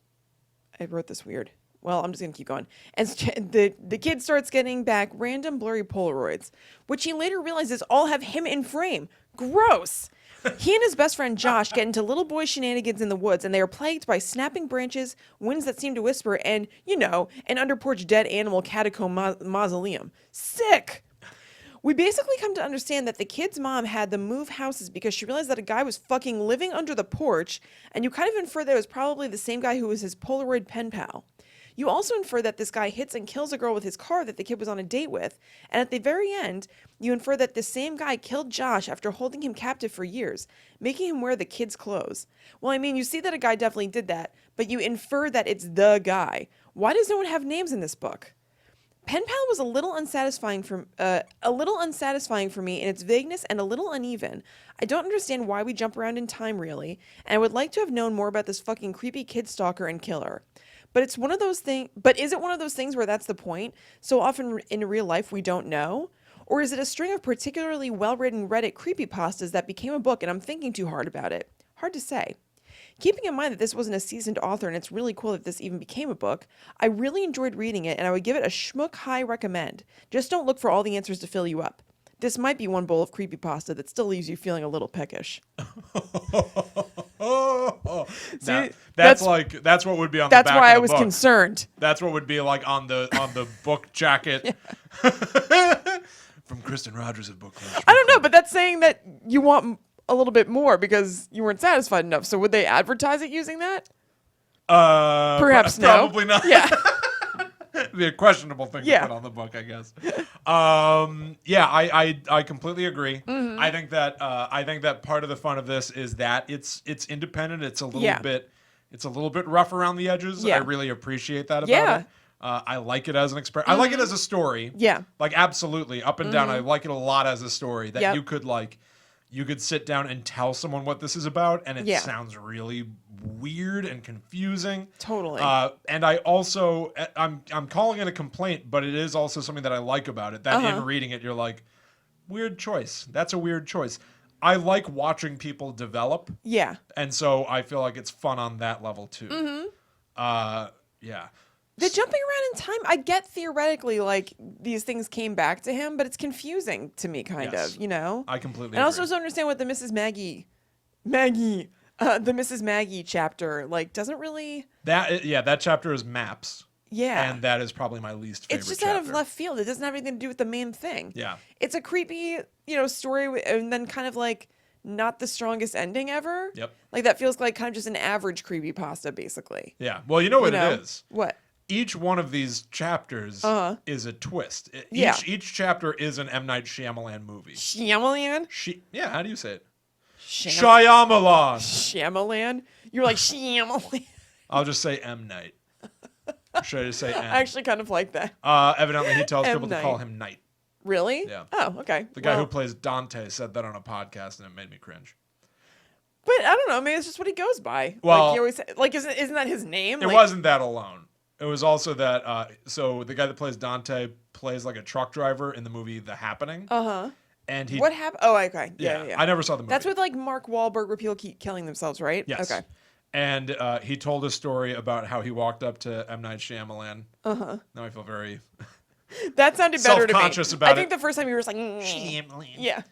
[SPEAKER 2] I wrote this weird. Well, I'm just going to keep going. And the kid starts getting back random blurry Polaroids, which he later realizes all have him in frame. Gross! He and his best friend Josh get into little boy shenanigans in the woods, and they are plagued by snapping branches, winds that seem to whisper, and, you know, an under-porch dead animal catacomb mausoleum. Sick! We basically come to understand that the kid's mom had them move houses because she realized that a guy was fucking living under the porch, and you kind of infer that it was probably the same guy who was his Polaroid pen pal. You also infer that this guy hits and kills a girl with his car that the kid was on a date with, and at the very end, you infer that the same guy killed Josh after holding him captive for years, making him wear the kid's clothes. Well, I mean, you see that a guy definitely did that, but you infer that it's the guy. Why does no one have names in this book? Pen Pal was a little unsatisfying for me in its vagueness and a little uneven. I don't understand why we jump around in time, really, and I would like to have known more about this fucking creepy kid stalker and killer. But it's one of those things. But is it one of those things where that's the point? So often in real life we don't know, or is it a string of particularly well-written Reddit creepypastas that became a book and I'm thinking too hard about it? Hard to say. Keeping in mind that this wasn't a seasoned author and it's really cool that this even became a book, I really enjoyed reading it and I would give it a schmook high recommend. Just don't look for all the answers to fill you up. This might be one bowl of creepypasta that still leaves you feeling a little peckish.
[SPEAKER 1] See, that's what would be on the back of the book.
[SPEAKER 2] That's why I was concerned.
[SPEAKER 1] That's what would be like on the book jacket. From Kristen Rogers at Book Club.
[SPEAKER 2] I don't know, but that's saying that you want a little bit more because you weren't satisfied enough. So would they advertise it using that? Perhaps no.
[SPEAKER 1] Probably not.
[SPEAKER 2] Yeah.
[SPEAKER 1] It'd be a questionable thing to put on the book, I guess. I completely agree.
[SPEAKER 2] Mm-hmm.
[SPEAKER 1] I think that part of the fun of this is that it's independent. It's a little bit rough around the edges.
[SPEAKER 2] Yeah.
[SPEAKER 1] I really appreciate that about it. I like it as an experiment. I like it as a story.
[SPEAKER 2] Yeah.
[SPEAKER 1] Like absolutely up and down. I like it a lot as a story that you could sit down and tell someone what this is about, and it sounds really weird and confusing.
[SPEAKER 2] Totally.
[SPEAKER 1] And I also, I'm calling it a complaint, but it is also something that I like about it. That in reading it, you're like, weird choice. That's a weird choice. I like watching people develop.
[SPEAKER 2] Yeah.
[SPEAKER 1] And so I feel like it's fun on that level too.
[SPEAKER 2] Mm-hmm.
[SPEAKER 1] Yeah.
[SPEAKER 2] The jumping around in time, I get theoretically like these things came back to him, but it's confusing to me kind of, you know?
[SPEAKER 1] I completely agree.
[SPEAKER 2] And I also don't understand what the Mrs. Maggie chapter, like, doesn't really...
[SPEAKER 1] That chapter is maps.
[SPEAKER 2] Yeah.
[SPEAKER 1] And that is probably my least favorite
[SPEAKER 2] It's just
[SPEAKER 1] chapter.
[SPEAKER 2] out of left field. It doesn't have anything to do with the main thing.
[SPEAKER 1] Yeah.
[SPEAKER 2] It's a creepy, story and then kind of like not the strongest ending ever.
[SPEAKER 1] Yep.
[SPEAKER 2] Like that feels like kind of just an average creepypasta, basically.
[SPEAKER 1] Yeah. Well, you know what it is?
[SPEAKER 2] What?
[SPEAKER 1] Each one of these chapters is a twist. Each chapter is an M. Night Shyamalan movie.
[SPEAKER 2] Shyamalan?
[SPEAKER 1] How do you say it?
[SPEAKER 2] Shyamalan.
[SPEAKER 1] Shyamalan.
[SPEAKER 2] You're like Shyamalan.
[SPEAKER 1] I'll just say M. Night. Should I just say M?
[SPEAKER 2] I actually kind of like that.
[SPEAKER 1] Evidently, he tells people to call him Knight.
[SPEAKER 2] Really?
[SPEAKER 1] Yeah.
[SPEAKER 2] Oh, okay.
[SPEAKER 1] The guy who plays Dante said that on a podcast, and it made me cringe.
[SPEAKER 2] But I don't know. Maybe it's just what he goes by.
[SPEAKER 1] Well,
[SPEAKER 2] like he always isn't that his name?
[SPEAKER 1] It wasn't that alone. It was also that. So the guy that plays Dante plays like a truck driver in the movie The Happening. And
[SPEAKER 2] What happened? Oh, okay. Yeah.
[SPEAKER 1] I never saw the movie.
[SPEAKER 2] That's with like Mark Wahlberg, where people keep killing themselves, right?
[SPEAKER 1] Yes.
[SPEAKER 2] Okay.
[SPEAKER 1] And he told a story about how he walked up to M. Night Shyamalan. Now I feel very
[SPEAKER 2] that sounded better to me.
[SPEAKER 1] Self-conscious about it.
[SPEAKER 2] I think the first time you were just like,
[SPEAKER 1] Shyamalan.
[SPEAKER 2] Yeah.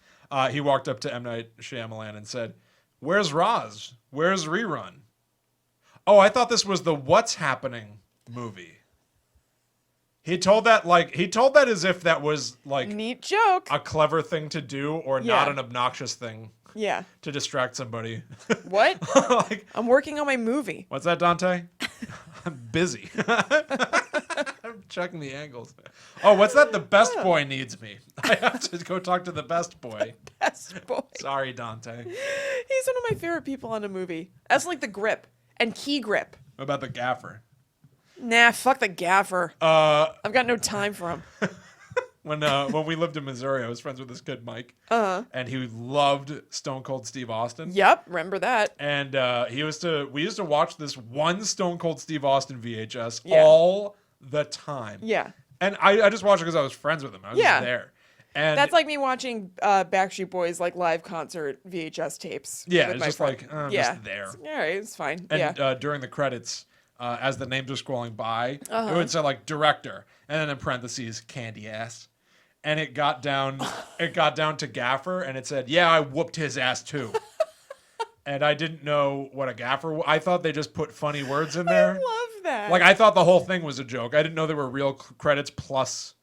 [SPEAKER 1] He walked up to M. Night Shyamalan and said, "Where's Roz? Where's Rerun? Oh, I thought this was the What's Happening movie." He told that as if that was like
[SPEAKER 2] neat joke,
[SPEAKER 1] a clever thing to do, or not an obnoxious thing.
[SPEAKER 2] Yeah.
[SPEAKER 1] To distract somebody.
[SPEAKER 2] What? I'm working on my movie.
[SPEAKER 1] What's that, Dante? I'm busy. I'm Checking the angles. Oh, what's that? The best boy needs me. I have to go talk to the best boy.
[SPEAKER 2] Best boy.
[SPEAKER 1] Sorry, Dante.
[SPEAKER 2] He's one of my favorite people in a movie. That's like the grip and key grip.
[SPEAKER 1] What about the gaffer?
[SPEAKER 2] Nah, fuck the gaffer. I've got no time for him.
[SPEAKER 1] When we lived in Missouri, I was friends with this kid, Mike. And he loved Stone Cold Steve Austin.
[SPEAKER 2] Yep, remember that.
[SPEAKER 1] And we used to watch this one Stone Cold Steve Austin VHS all the time.
[SPEAKER 2] Yeah.
[SPEAKER 1] And I just watched it because I was friends with him. I was just there. And
[SPEAKER 2] that's like me watching Backstreet Boys like live concert VHS tapes.
[SPEAKER 1] Yeah,
[SPEAKER 2] with
[SPEAKER 1] it's
[SPEAKER 2] my
[SPEAKER 1] just
[SPEAKER 2] friend.
[SPEAKER 1] like I'm just there.
[SPEAKER 2] All right, it's fine.
[SPEAKER 1] And during the credits, as the names are scrolling by, it would say like director, and then in parentheses candy ass, and it got down to gaffer, and it said, "Yeah, I whooped his ass too." And I didn't know what a gaffer. I thought they just put funny words in there.
[SPEAKER 2] I love that.
[SPEAKER 1] Like I thought the whole thing was a joke. I didn't know there were real credits plus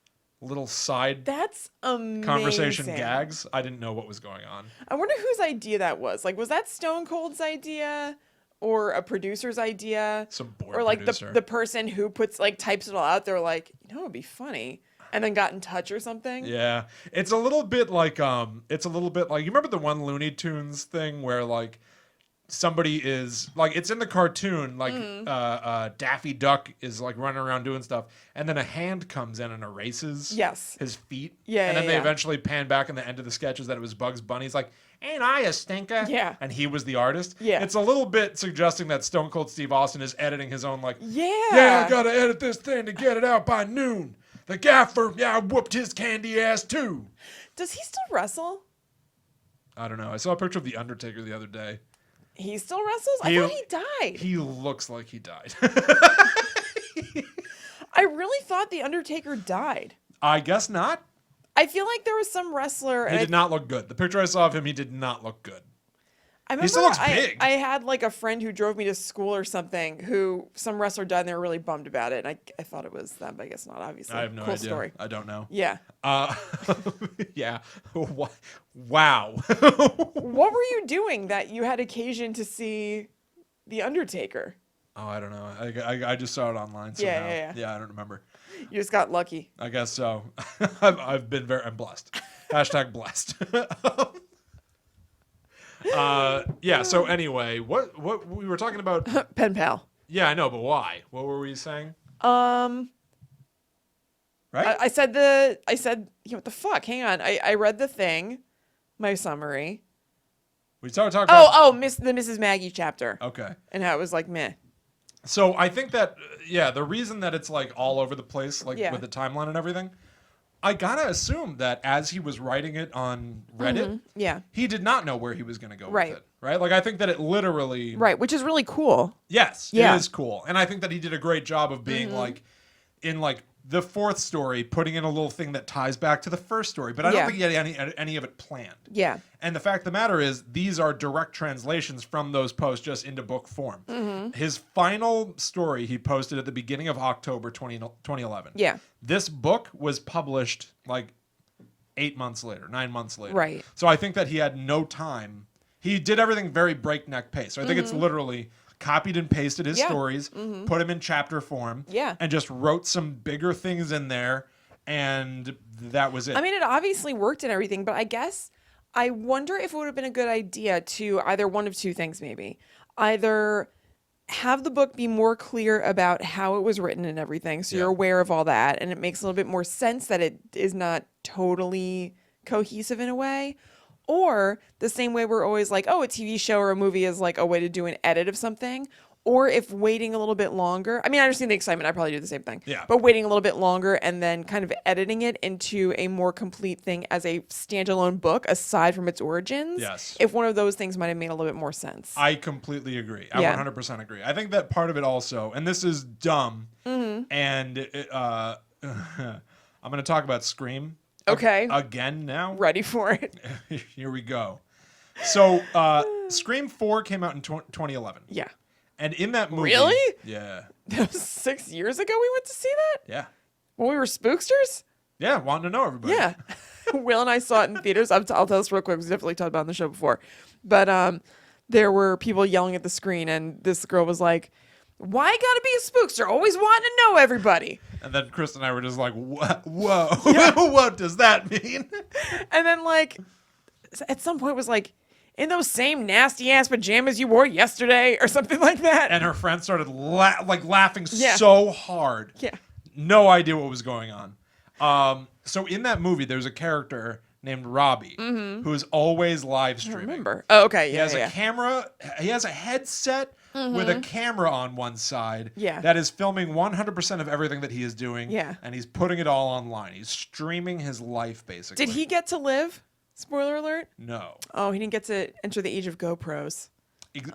[SPEAKER 1] little side
[SPEAKER 2] That's amazing.
[SPEAKER 1] conversation gags. I didn't know what was going on.
[SPEAKER 2] I wonder whose idea that was. Like, was that Stone Cold's idea? Or a producer's idea,
[SPEAKER 1] Some bored
[SPEAKER 2] or like
[SPEAKER 1] producer.
[SPEAKER 2] the person who types it all out there, like, you know, it'd be funny, and then got in touch or something.
[SPEAKER 1] Yeah, it's a little bit like you remember the one Looney Tunes thing where like somebody is like it's in the cartoon like Daffy Duck is like running around doing stuff, and then a hand comes in and erases his feet.
[SPEAKER 2] Yeah,
[SPEAKER 1] and then they
[SPEAKER 2] yeah.
[SPEAKER 1] eventually pan back in the end of the sketches that it was Bugs Bunny. He's like, "Ain't I a stinker?"
[SPEAKER 2] Yeah.
[SPEAKER 1] And he was the artist.
[SPEAKER 2] Yeah.
[SPEAKER 1] It's a little bit suggesting that Stone Cold Steve Austin is editing his own like,
[SPEAKER 2] Yeah,
[SPEAKER 1] I gotta edit this thing to get it out by noon. The gaffer, I whooped his candy ass too.
[SPEAKER 2] Does he still wrestle?
[SPEAKER 1] I don't know. I saw a picture of The Undertaker the other day.
[SPEAKER 2] He still wrestles? I thought he died.
[SPEAKER 1] He looks like he died.
[SPEAKER 2] I really thought The Undertaker died.
[SPEAKER 1] I guess not.
[SPEAKER 2] I feel like there was some wrestler.
[SPEAKER 1] He did not look good. The picture I saw of him, he did not look good.
[SPEAKER 2] I remember
[SPEAKER 1] still looks big.
[SPEAKER 2] I had like a friend who drove me to school or something who some wrestler died and they were really bummed about it. And I thought it was them, but I guess not, obviously.
[SPEAKER 1] I have no
[SPEAKER 2] cool
[SPEAKER 1] idea.
[SPEAKER 2] Story.
[SPEAKER 1] I don't know.
[SPEAKER 2] Yeah.
[SPEAKER 1] Yeah. Wow.
[SPEAKER 2] What were you doing that you had occasion to see The Undertaker?
[SPEAKER 1] Oh, I don't know. I just saw it online somehow.
[SPEAKER 2] Yeah.
[SPEAKER 1] Yeah, I don't remember.
[SPEAKER 2] You just got lucky.
[SPEAKER 1] I guess so. I'm blessed. Hashtag blessed. Yeah. So anyway, what we were talking about?
[SPEAKER 2] Pen pal.
[SPEAKER 1] Yeah, I know, but why? What were we saying?
[SPEAKER 2] Right? I said, what the fuck? Hang on. I read the thing, my summary.
[SPEAKER 1] We talked about.
[SPEAKER 2] The Mrs. Maggie chapter.
[SPEAKER 1] Okay.
[SPEAKER 2] And how it was like meh.
[SPEAKER 1] So I think that the reason that it's like all over the place, like with the timeline and everything, I gotta assume that as he was writing it on Reddit, he did not know where he was gonna go with it, right? Like I think that it literally,
[SPEAKER 2] which is really cool.
[SPEAKER 1] Yes, it is cool, and I think that he did a great job of being like in like the fourth story, putting in a little thing that ties back to the first story, but I don't think he had any of it planned. Yeah. And the fact of the matter is, these are direct translations from those posts just into book form. His final story he posted at the beginning of October 2011. Yeah. This book was published like 9 months later. Right. So I think that he had no time. He did everything very breakneck pace. So I think it's literally copied and pasted his stories, put them in chapter form, and just wrote some bigger things in there, and that was it.
[SPEAKER 2] I mean, it obviously worked and everything, but I guess I wonder if it would have been a good idea to either one of two things, maybe. Either have the book be more clear about how it was written and everything, so you're aware of all that, and it makes a little bit more sense that it is not totally cohesive in a way. Or the same way we're always like, oh, a TV show or a movie is like a way to do an edit of something. Or if waiting a little bit longer, I mean, I understand the excitement. I probably do the same thing. Yeah. But waiting a little bit longer and then kind of editing it into a more complete thing as a standalone book aside from its origins. Yes. If one of those things might have made a little bit more sense.
[SPEAKER 1] I completely agree. I 100% agree. I think that part of it also, and this is dumb, and I'm going to talk about Scream.
[SPEAKER 2] Okay.
[SPEAKER 1] Again now.
[SPEAKER 2] Ready for it.
[SPEAKER 1] Here we go. So, Scream 4 came out in 2011. Yeah. And in that movie...
[SPEAKER 2] Really?
[SPEAKER 1] Yeah.
[SPEAKER 2] That was 6 years ago we went to see that?
[SPEAKER 1] Yeah.
[SPEAKER 2] When we were spooksters?
[SPEAKER 1] Yeah, wanting to know everybody.
[SPEAKER 2] Yeah. Will and I saw it in theaters. I'll tell this real quick. We've definitely talked about it on the show before. But there were people yelling at the screen, and this girl was like, why gotta be a spookster? Always wanting to know everybody.
[SPEAKER 4] And then Chris and I were just like, whoa, what does that mean?
[SPEAKER 2] And then, like, at some point was like, in those same nasty ass pajamas you wore yesterday or something like that.
[SPEAKER 4] And her friend started laughing
[SPEAKER 2] Yeah.
[SPEAKER 4] so hard.
[SPEAKER 2] Yeah.
[SPEAKER 4] No idea what was going on. So in that movie, there's a character named Robbie who's always live
[SPEAKER 2] I
[SPEAKER 4] streaming.
[SPEAKER 2] remember. Oh, okay.
[SPEAKER 4] He
[SPEAKER 2] Yeah,
[SPEAKER 4] has
[SPEAKER 2] yeah.
[SPEAKER 4] a camera. He has a headset with a camera on one side
[SPEAKER 2] Yeah.
[SPEAKER 4] that is filming 100% of everything that he is doing.
[SPEAKER 2] Yeah.
[SPEAKER 4] And he's putting it all online. He's streaming his life, basically.
[SPEAKER 2] Did he get to live? Spoiler alert.
[SPEAKER 4] No.
[SPEAKER 2] Oh, he didn't get to enter the age of GoPros.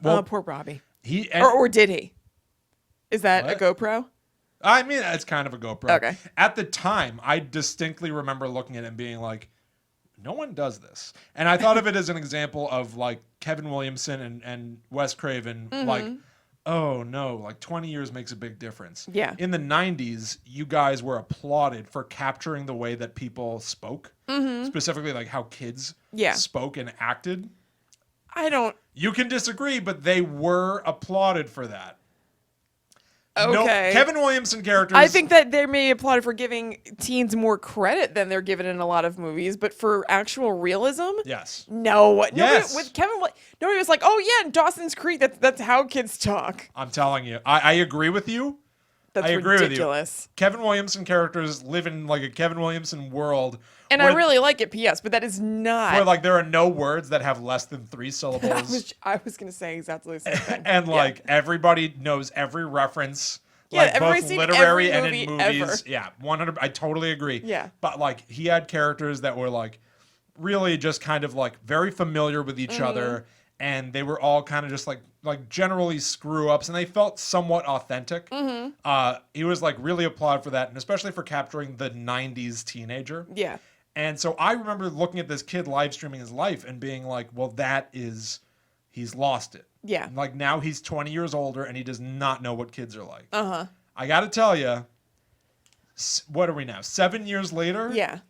[SPEAKER 4] Well,
[SPEAKER 2] Poor Robbie.
[SPEAKER 4] he.
[SPEAKER 2] Or did he? Is that
[SPEAKER 4] What?
[SPEAKER 2] a GoPro?
[SPEAKER 4] I mean, it's kind of a GoPro.
[SPEAKER 2] Okay.
[SPEAKER 4] At the time, I distinctly remember looking at it and being like, no one does this. And I thought of it as an example of like Kevin Williamson and Wes Craven, like, oh no, like 20 years makes a big difference.
[SPEAKER 2] Yeah.
[SPEAKER 4] In the 90s, you guys were applauded for capturing the way that people spoke, specifically like how kids spoke and acted.
[SPEAKER 2] I don't.
[SPEAKER 4] You can disagree, but they were applauded for that.
[SPEAKER 2] Okay.
[SPEAKER 4] No, Kevin Williamson characters.
[SPEAKER 2] I think that they may applaud for giving teens more credit than they're given in a lot of movies, but for actual realism,
[SPEAKER 4] Yes.
[SPEAKER 2] no. Nobody,
[SPEAKER 4] Yes.
[SPEAKER 2] with Kevin, nobody was like, "Oh yeah, in Dawson's Creek, that's how kids talk."
[SPEAKER 4] I'm telling you. I agree with you.
[SPEAKER 2] That's
[SPEAKER 4] I agree
[SPEAKER 2] ridiculous.
[SPEAKER 4] with you. Kevin Williamson characters live in like a Kevin Williamson world.
[SPEAKER 2] And
[SPEAKER 4] where,
[SPEAKER 2] I really like it, P.S., but that is not.
[SPEAKER 4] where like there are no words that have less than 3 syllables.
[SPEAKER 2] I was gonna say exactly the same thing.
[SPEAKER 4] And
[SPEAKER 2] Yeah.
[SPEAKER 4] like everybody knows every reference.
[SPEAKER 2] Yeah,
[SPEAKER 4] Like
[SPEAKER 2] everybody's
[SPEAKER 4] both
[SPEAKER 2] seen
[SPEAKER 4] literary
[SPEAKER 2] every
[SPEAKER 4] and in
[SPEAKER 2] movie
[SPEAKER 4] movies.
[SPEAKER 2] ever.
[SPEAKER 4] Yeah, 100. I totally agree.
[SPEAKER 2] Yeah.
[SPEAKER 4] But like he had characters that were like really just kind of like very familiar with each other, and they were all kind of just like generally screw ups, and they felt somewhat authentic. He was like really applauded for that, and especially for capturing the 90s teenager.
[SPEAKER 2] Yeah.
[SPEAKER 4] And so I remember looking at this kid live streaming his life and being like, well, he's lost it.
[SPEAKER 2] Yeah.
[SPEAKER 4] Like now he's 20 years older and he does not know what kids are like.
[SPEAKER 2] Uh-huh.
[SPEAKER 4] I got to tell you, what are we now? 7 years later?
[SPEAKER 2] Yeah.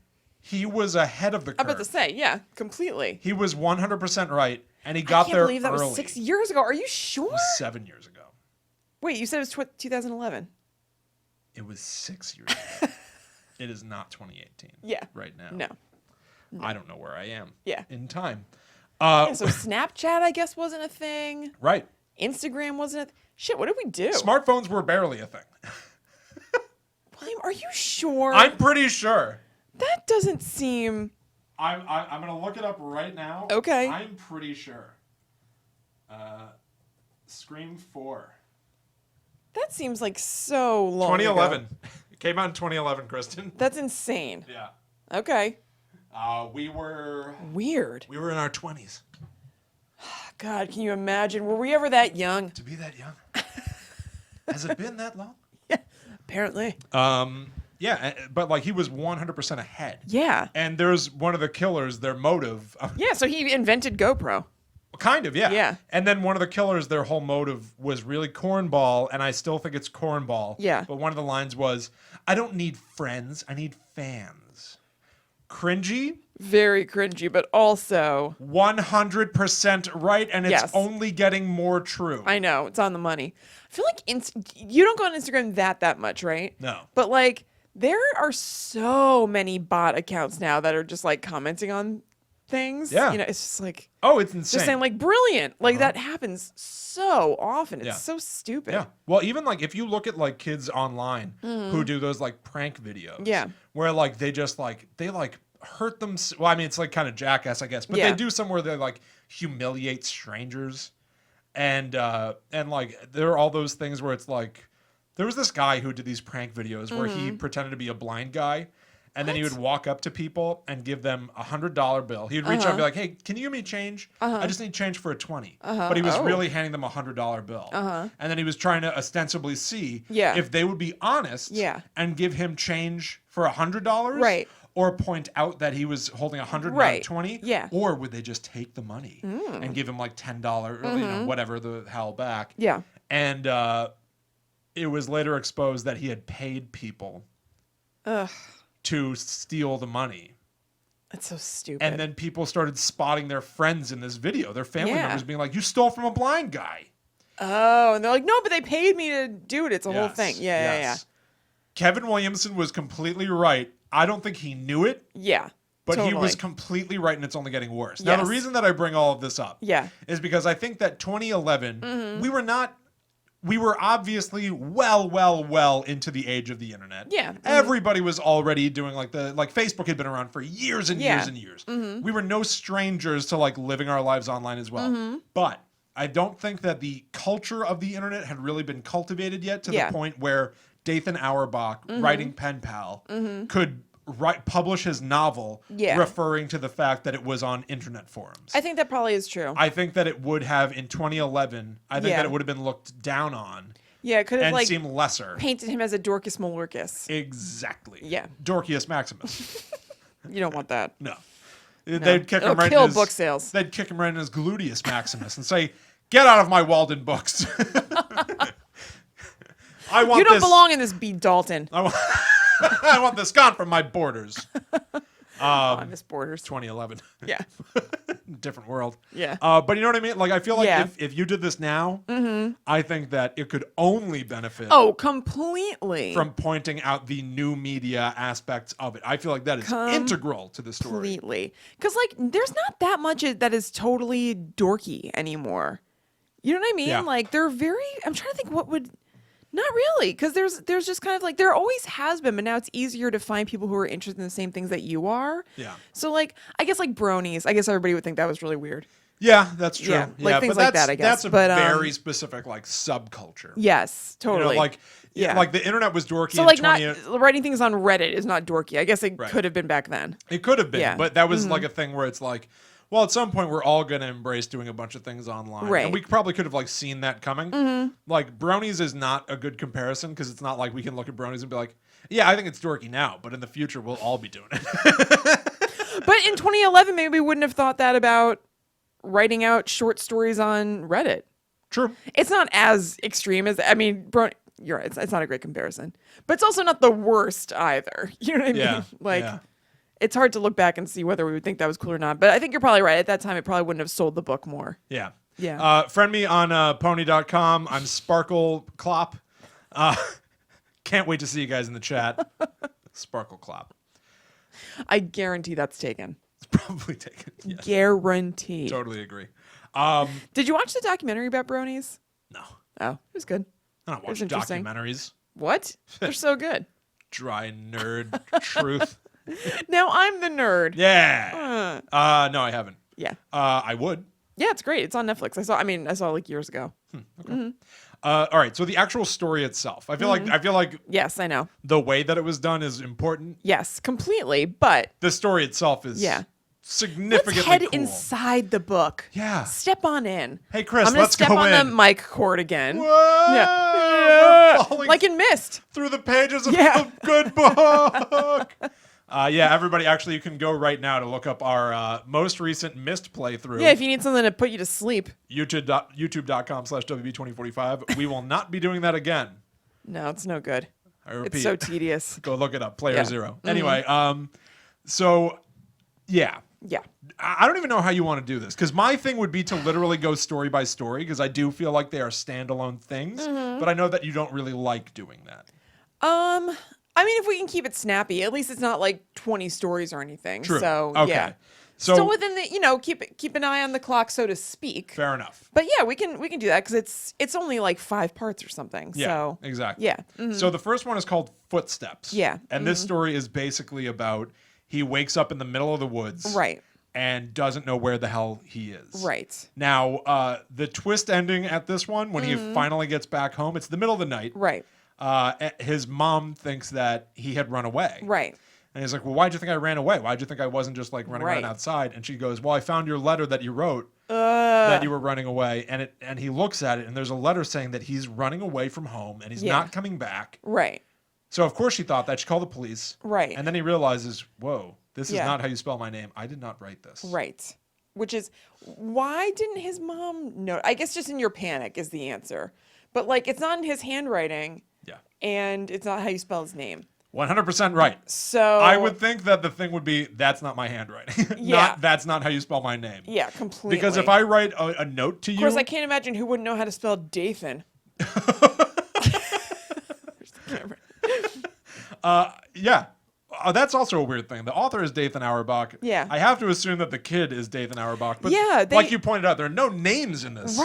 [SPEAKER 4] He was ahead of the curve.
[SPEAKER 2] I'm about to say, yeah, completely.
[SPEAKER 4] He was 100% right, and he
[SPEAKER 2] I
[SPEAKER 4] got
[SPEAKER 2] can't
[SPEAKER 4] there
[SPEAKER 2] believe that
[SPEAKER 4] early.
[SPEAKER 2] was 6 years ago. Are you
[SPEAKER 4] It
[SPEAKER 2] sure?
[SPEAKER 4] was 7 years ago.
[SPEAKER 2] Wait, you said it was 2011.
[SPEAKER 4] It was 6 years ago. It is not 2018.
[SPEAKER 2] Yeah.
[SPEAKER 4] Right now.
[SPEAKER 2] No.
[SPEAKER 4] I don't know where I am.
[SPEAKER 2] Yeah.
[SPEAKER 4] In time.
[SPEAKER 2] Yeah, so Snapchat, I guess, wasn't a thing.
[SPEAKER 4] Right.
[SPEAKER 2] Instagram wasn't a shit, what did we do?
[SPEAKER 4] Smartphones were barely a thing.
[SPEAKER 2] William, are you sure?
[SPEAKER 4] I'm pretty sure.
[SPEAKER 2] That doesn't seem...
[SPEAKER 4] I'm gonna look it up right now.
[SPEAKER 2] Okay.
[SPEAKER 4] I'm pretty sure. Scream 4.
[SPEAKER 2] That seems like so long
[SPEAKER 4] 2011.
[SPEAKER 2] ago.
[SPEAKER 4] It came out in 2011, Kristen.
[SPEAKER 2] That's insane.
[SPEAKER 4] Yeah.
[SPEAKER 2] Okay.
[SPEAKER 4] We were
[SPEAKER 2] Weird.
[SPEAKER 4] in our 20s.
[SPEAKER 2] God, can you imagine? Were we ever that young?
[SPEAKER 4] To be that young. Has it been that long?
[SPEAKER 2] Apparently.
[SPEAKER 4] Yeah, but like he was 100% ahead.
[SPEAKER 2] Yeah.
[SPEAKER 4] And there's one of the killers, their motive.
[SPEAKER 2] Yeah, so he invented GoPro.
[SPEAKER 4] Kind of, yeah.
[SPEAKER 2] Yeah.
[SPEAKER 4] And then one of the killers, their whole motive was really cornball, and I still think it's cornball.
[SPEAKER 2] Yeah.
[SPEAKER 4] But one of the lines was, I don't need friends, I need fans. Cringy?
[SPEAKER 2] Very cringy, but also...
[SPEAKER 4] 100% right, and it's
[SPEAKER 2] Yes.
[SPEAKER 4] only getting more true.
[SPEAKER 2] I know, it's on the money. I feel like you don't go on Instagram that much, right?
[SPEAKER 4] No.
[SPEAKER 2] But like, there are so many bot accounts now that are just like commenting on things.
[SPEAKER 4] Yeah.
[SPEAKER 2] You know, it's just like...
[SPEAKER 4] Oh, it's insane.
[SPEAKER 2] Just saying, like, brilliant. Like, that happens so often. It's
[SPEAKER 4] Yeah.
[SPEAKER 2] so stupid.
[SPEAKER 4] Yeah. Well, even like if you look at like kids online who do those like prank videos.
[SPEAKER 2] Yeah.
[SPEAKER 4] Where like they just like hurt them. Well, I mean, it's like kind of jackass, I guess, but
[SPEAKER 2] Yeah.
[SPEAKER 4] they do some where they like humiliate strangers, and like there are all those things where it's like there was this guy who did these prank videos where he pretended to be a blind guy. And then he would walk up to people and give them $100 bill. He'd reach out and be like, "Hey, can you give me change? I just need change for a 20." But he was really handing them a $100 bill. And then he was trying to ostensibly see if they would be honest and give him change for $100,
[SPEAKER 2] Right.
[SPEAKER 4] or point out that he was holding 100
[SPEAKER 2] Right.
[SPEAKER 4] not 20,
[SPEAKER 2] Yeah.
[SPEAKER 4] or would they just take the money and give him like $10 or you know whatever the hell back?
[SPEAKER 2] Yeah.
[SPEAKER 4] And it was later exposed that he had paid people to steal the money.
[SPEAKER 2] That's so stupid.
[SPEAKER 4] And then people started spotting their friends in this video, their family
[SPEAKER 2] Yeah.
[SPEAKER 4] members being like, "You stole from a blind guy."
[SPEAKER 2] Oh, and they're like, no, but they paid me to do it. It's a whole
[SPEAKER 4] Yes,
[SPEAKER 2] thing. Yeah,
[SPEAKER 4] yes. Kevin Williamson was completely right. I don't think he knew it,
[SPEAKER 2] Yeah.
[SPEAKER 4] but he
[SPEAKER 2] totally.
[SPEAKER 4] was completely right, and it's only getting worse. Now, the
[SPEAKER 2] Yes.
[SPEAKER 4] reason that I bring all of this up
[SPEAKER 2] Yeah.
[SPEAKER 4] is because I think that 2011, we were obviously well into the age of the internet.
[SPEAKER 2] Yeah.
[SPEAKER 4] Everybody was already doing like Facebook had been around for years and
[SPEAKER 2] Yeah.
[SPEAKER 4] years and years. We were no strangers to like living our lives online as well. But I don't think that the culture of the internet had really been cultivated yet to
[SPEAKER 2] Yeah.
[SPEAKER 4] the point where Dathan Auerbach, writing pen pal, could publish his novel
[SPEAKER 2] Yeah.
[SPEAKER 4] referring to the fact that it was on internet forums.
[SPEAKER 2] I think that probably is true.
[SPEAKER 4] I think that it would have in 2011. I think
[SPEAKER 2] Yeah.
[SPEAKER 4] that it would have been looked down on
[SPEAKER 2] Yeah, it could have
[SPEAKER 4] and
[SPEAKER 2] like
[SPEAKER 4] seem lesser.
[SPEAKER 2] painted him as a Dorcas Malorcas.
[SPEAKER 4] Exactly.
[SPEAKER 2] Yeah.
[SPEAKER 4] Dorcius Maximus.
[SPEAKER 2] You don't want that.
[SPEAKER 4] No. They'd kick
[SPEAKER 2] It'll
[SPEAKER 4] him right
[SPEAKER 2] kill
[SPEAKER 4] in his,
[SPEAKER 2] book sales.
[SPEAKER 4] They'd kick him right in his gluteus maximus and say, "Get out of my Walden books." I want
[SPEAKER 2] You don't
[SPEAKER 4] this.
[SPEAKER 2] belong in this B. Dalton.
[SPEAKER 4] I want this gone from my borders.
[SPEAKER 2] I miss Borders.
[SPEAKER 4] 2011.
[SPEAKER 2] Yeah.
[SPEAKER 4] Different world.
[SPEAKER 2] Yeah.
[SPEAKER 4] But you know what I mean? Like, I feel like
[SPEAKER 2] Yeah.
[SPEAKER 4] if you did this now, I think that it could only benefit
[SPEAKER 2] Oh, completely.
[SPEAKER 4] from pointing out the new media aspects of it. I feel like that is integral to the story.
[SPEAKER 2] Completely. Because, like, there's not that much that is totally dorky anymore. You know what I mean?
[SPEAKER 4] Yeah.
[SPEAKER 2] Like, they're very. I'm trying to think what would. Not really, because there's just kind of like there always has been, but now it's easier to find people who are interested in the same things that you are.
[SPEAKER 4] Yeah.
[SPEAKER 2] So like, I guess like bronies. I guess everybody would think that was really weird.
[SPEAKER 4] Yeah, that's true.
[SPEAKER 2] Yeah, like things
[SPEAKER 4] but
[SPEAKER 2] like that, I guess.
[SPEAKER 4] That's a
[SPEAKER 2] But,
[SPEAKER 4] very specific like subculture.
[SPEAKER 2] Yes,
[SPEAKER 4] You know,
[SPEAKER 2] totally.
[SPEAKER 4] like
[SPEAKER 2] Yeah.
[SPEAKER 4] like the internet was dorky
[SPEAKER 2] so
[SPEAKER 4] in
[SPEAKER 2] like
[SPEAKER 4] 20
[SPEAKER 2] not writing things on Reddit is not dorky. I guess it
[SPEAKER 4] Right.
[SPEAKER 2] could have been back then.
[SPEAKER 4] It could have been,
[SPEAKER 2] Yeah.
[SPEAKER 4] but that was like a thing where it's like, well, at some point we're all going to embrace doing a bunch of things online.
[SPEAKER 2] Right.
[SPEAKER 4] And we probably could have like seen that coming. Like bronies is not a good comparison because it's not like we can look at bronies and be like, yeah, I think it's dorky now, but in the future we'll all be doing it.
[SPEAKER 2] But in 2011, maybe we wouldn't have thought that about writing out short stories on Reddit.
[SPEAKER 4] True.
[SPEAKER 2] It's not as extreme as you're right. It's not a great comparison, but it's also not the worst either. You know what I mean?
[SPEAKER 4] Yeah.
[SPEAKER 2] Like,
[SPEAKER 4] yeah.
[SPEAKER 2] it's hard to look back and see whether we would think that was cool or not. But I think you're probably right. At that time, it probably wouldn't have sold the book more.
[SPEAKER 4] Yeah.
[SPEAKER 2] Yeah.
[SPEAKER 4] Friend me on pony.com. I'm Sparkle Clop. Can't wait to see you guys in the chat. Sparkle Clop.
[SPEAKER 2] I guarantee that's taken.
[SPEAKER 4] It's probably taken. Yeah,
[SPEAKER 2] Guarantee.
[SPEAKER 4] totally agree.
[SPEAKER 2] Did you watch the documentary about bronies?
[SPEAKER 4] No.
[SPEAKER 2] Oh, it was good.
[SPEAKER 4] I don't watch
[SPEAKER 2] was interesting.
[SPEAKER 4] documentaries.
[SPEAKER 2] What? They're so good.
[SPEAKER 4] Dry nerd truth.
[SPEAKER 2] Now I'm the nerd.
[SPEAKER 4] Yeah. No, I haven't.
[SPEAKER 2] Yeah.
[SPEAKER 4] I would.
[SPEAKER 2] Yeah, it's great. It's on Netflix. I saw it like years ago.
[SPEAKER 4] All right. So the actual story itself, I feel like
[SPEAKER 2] Yes, I know.
[SPEAKER 4] the way that it was done is important.
[SPEAKER 2] Yes, completely. But
[SPEAKER 4] The story itself is
[SPEAKER 2] Yeah.
[SPEAKER 4] significantly
[SPEAKER 2] let's head
[SPEAKER 4] cool.
[SPEAKER 2] inside the book.
[SPEAKER 4] Yeah.
[SPEAKER 2] Step on in.
[SPEAKER 4] Hey, Chris,
[SPEAKER 2] I'm gonna
[SPEAKER 4] let's
[SPEAKER 2] step
[SPEAKER 4] go
[SPEAKER 2] on
[SPEAKER 4] in.
[SPEAKER 2] the mic cord again.
[SPEAKER 4] Whoa,
[SPEAKER 2] Yeah.
[SPEAKER 4] we're falling
[SPEAKER 2] Like in MYST.
[SPEAKER 4] through the pages of
[SPEAKER 2] Yeah.
[SPEAKER 4] a good book. Yeah, everybody, actually, you can go right now to look up our most recent MYST playthrough.
[SPEAKER 2] Yeah, if you need something to put you to sleep.
[SPEAKER 4] YouTube.com/WB2045. We will not be doing that again.
[SPEAKER 2] No, it's no good.
[SPEAKER 4] I repeat.
[SPEAKER 2] It's so tedious.
[SPEAKER 4] Go look it up. Player
[SPEAKER 2] Yeah.
[SPEAKER 4] Zero. Anyway, so yeah.
[SPEAKER 2] Yeah.
[SPEAKER 4] I don't even know how you want to do this because my thing would be to literally go story by story because I do feel like they are standalone things, but I know that you don't really like doing that.
[SPEAKER 2] I mean, if we can keep it snappy, at least it's not like 20 stories or anything.
[SPEAKER 4] True.
[SPEAKER 2] So
[SPEAKER 4] Okay.
[SPEAKER 2] yeah.
[SPEAKER 4] So
[SPEAKER 2] Still within the, keep an eye on the clock, so to speak.
[SPEAKER 4] fair enough.
[SPEAKER 2] But yeah, we can do that because it's only like 5 parts or something.
[SPEAKER 4] Yeah,
[SPEAKER 2] So
[SPEAKER 4] exactly.
[SPEAKER 2] yeah. Mhm.
[SPEAKER 4] So the first one is called Footsteps.
[SPEAKER 2] Yeah.
[SPEAKER 4] And this story is basically about he wakes up in the middle of the woods.
[SPEAKER 2] Right.
[SPEAKER 4] And doesn't know where the hell he is.
[SPEAKER 2] Right.
[SPEAKER 4] Now, the twist ending at this one, when he finally gets back home, it's the middle of the night.
[SPEAKER 2] Right.
[SPEAKER 4] His mom thinks that he had run away.
[SPEAKER 2] Right.
[SPEAKER 4] And he's like, well, why'd you think I ran away? Why'd you think I wasn't just like running around
[SPEAKER 2] Right.
[SPEAKER 4] outside? And she goes, well, I found your letter that you wrote that you were running away. And he looks at it and there's a letter saying that he's running away from home and he's
[SPEAKER 2] Yeah.
[SPEAKER 4] not coming back.
[SPEAKER 2] Right.
[SPEAKER 4] So of course she thought that. She called the police.
[SPEAKER 2] Right.
[SPEAKER 4] And then he realizes, whoa, this is
[SPEAKER 2] Yeah.
[SPEAKER 4] not how you spell my name. I did not write this.
[SPEAKER 2] Right. Which is, why didn't his mom know? I guess just in your panic is the answer. But like, it's not in his handwriting.
[SPEAKER 4] Yeah.
[SPEAKER 2] And it's not how you spell his name.
[SPEAKER 4] 100% right.
[SPEAKER 2] So
[SPEAKER 4] I would think that the thing would be, that's not my handwriting.
[SPEAKER 2] Yeah.
[SPEAKER 4] That's not how you spell my name.
[SPEAKER 2] Yeah, completely.
[SPEAKER 4] Because if I write a note to you.
[SPEAKER 2] Of course, I can't imagine who wouldn't know how to spell Dathan.
[SPEAKER 4] Yeah. That's also a weird thing. The author is Dathan Auerbach.
[SPEAKER 2] Yeah.
[SPEAKER 4] I have to assume that the kid is Dathan Auerbach. But
[SPEAKER 2] Yeah,
[SPEAKER 4] like you pointed out, there are no names in this.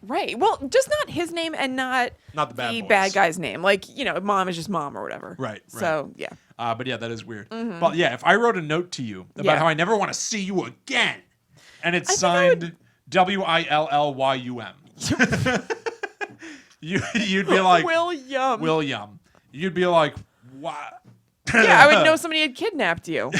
[SPEAKER 2] Right. Well, just not his name and not
[SPEAKER 4] the bad boys.
[SPEAKER 2] bad guy's name. Like, mom is just mom or whatever.
[SPEAKER 4] Right.
[SPEAKER 2] So, yeah.
[SPEAKER 4] But yeah, that is weird. But yeah, if I wrote a note to you about
[SPEAKER 2] Yeah.
[SPEAKER 4] how I never want to see you again, and it's
[SPEAKER 2] think I would-
[SPEAKER 4] signed Willyum, you'd be like,
[SPEAKER 2] William.
[SPEAKER 4] You'd be like, what?
[SPEAKER 2] Yeah, I would know somebody had kidnapped you.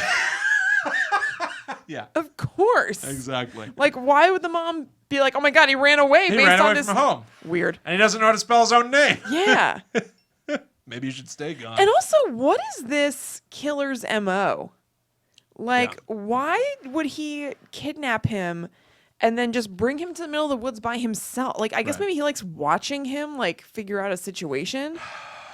[SPEAKER 4] Yeah.
[SPEAKER 2] Of course.
[SPEAKER 4] Exactly.
[SPEAKER 2] Like, why would the mom be like, oh my God, he ran away
[SPEAKER 4] He
[SPEAKER 2] based
[SPEAKER 4] ran
[SPEAKER 2] on
[SPEAKER 4] away
[SPEAKER 2] this?
[SPEAKER 4] from home.
[SPEAKER 2] Weird.
[SPEAKER 4] And he doesn't know how to spell his own name.
[SPEAKER 2] Yeah.
[SPEAKER 4] Maybe you should stay gone.
[SPEAKER 2] And also, what is this killer's MO? Like, why would he kidnap him and then just bring him to the middle of the woods by himself? Like, I guess maybe he likes watching him, like, figure out a situation,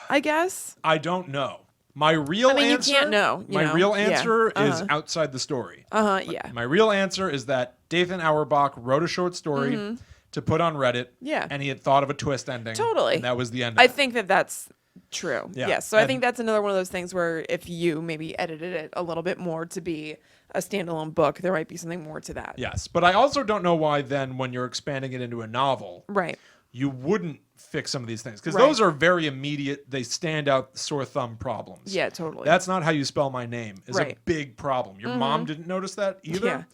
[SPEAKER 2] I guess.
[SPEAKER 4] I don't know. My real answer.
[SPEAKER 2] You can't know.
[SPEAKER 4] My real answer is outside the story.
[SPEAKER 2] Yeah.
[SPEAKER 4] My real answer is that Dathan Auerbach wrote a short story to put on Reddit.
[SPEAKER 2] Yeah.
[SPEAKER 4] And he had thought of a twist ending.
[SPEAKER 2] Totally.
[SPEAKER 4] And that was the end.
[SPEAKER 2] I think that that's true.
[SPEAKER 4] Yeah.
[SPEAKER 2] Yes. So I think that's another one of those things where if you maybe edited it a little bit more to be a standalone book, there might be something more to that.
[SPEAKER 4] Yes. But I also don't know why then when you're expanding it into a novel,
[SPEAKER 2] Right.
[SPEAKER 4] you wouldn't fix some of these things. Because
[SPEAKER 2] Right.
[SPEAKER 4] those are very immediate, they stand out sore thumb problems.
[SPEAKER 2] Yeah, totally.
[SPEAKER 4] That's not how you spell my name is a
[SPEAKER 2] Right.
[SPEAKER 4] big problem. Your mom didn't notice that either.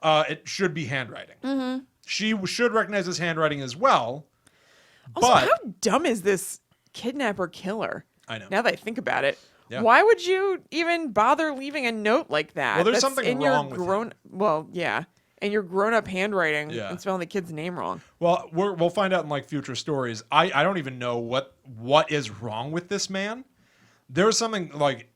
[SPEAKER 4] Yeah. It should be handwriting. She should recognize his handwriting as well.
[SPEAKER 2] Also,
[SPEAKER 4] but
[SPEAKER 2] how dumb is this kidnapper killer?
[SPEAKER 4] I know.
[SPEAKER 2] Now that I think about it.
[SPEAKER 4] Yeah.
[SPEAKER 2] Why would you even bother leaving a note like that?
[SPEAKER 4] Well, there's
[SPEAKER 2] That's
[SPEAKER 4] something
[SPEAKER 2] in
[SPEAKER 4] wrong
[SPEAKER 2] your
[SPEAKER 4] with
[SPEAKER 2] grown. Well, yeah, in your grown-up handwriting
[SPEAKER 4] Yeah.
[SPEAKER 2] and spelling the kid's name wrong.
[SPEAKER 4] Well, we'll find out in like future stories. I don't even know what is wrong with this man. There's something like,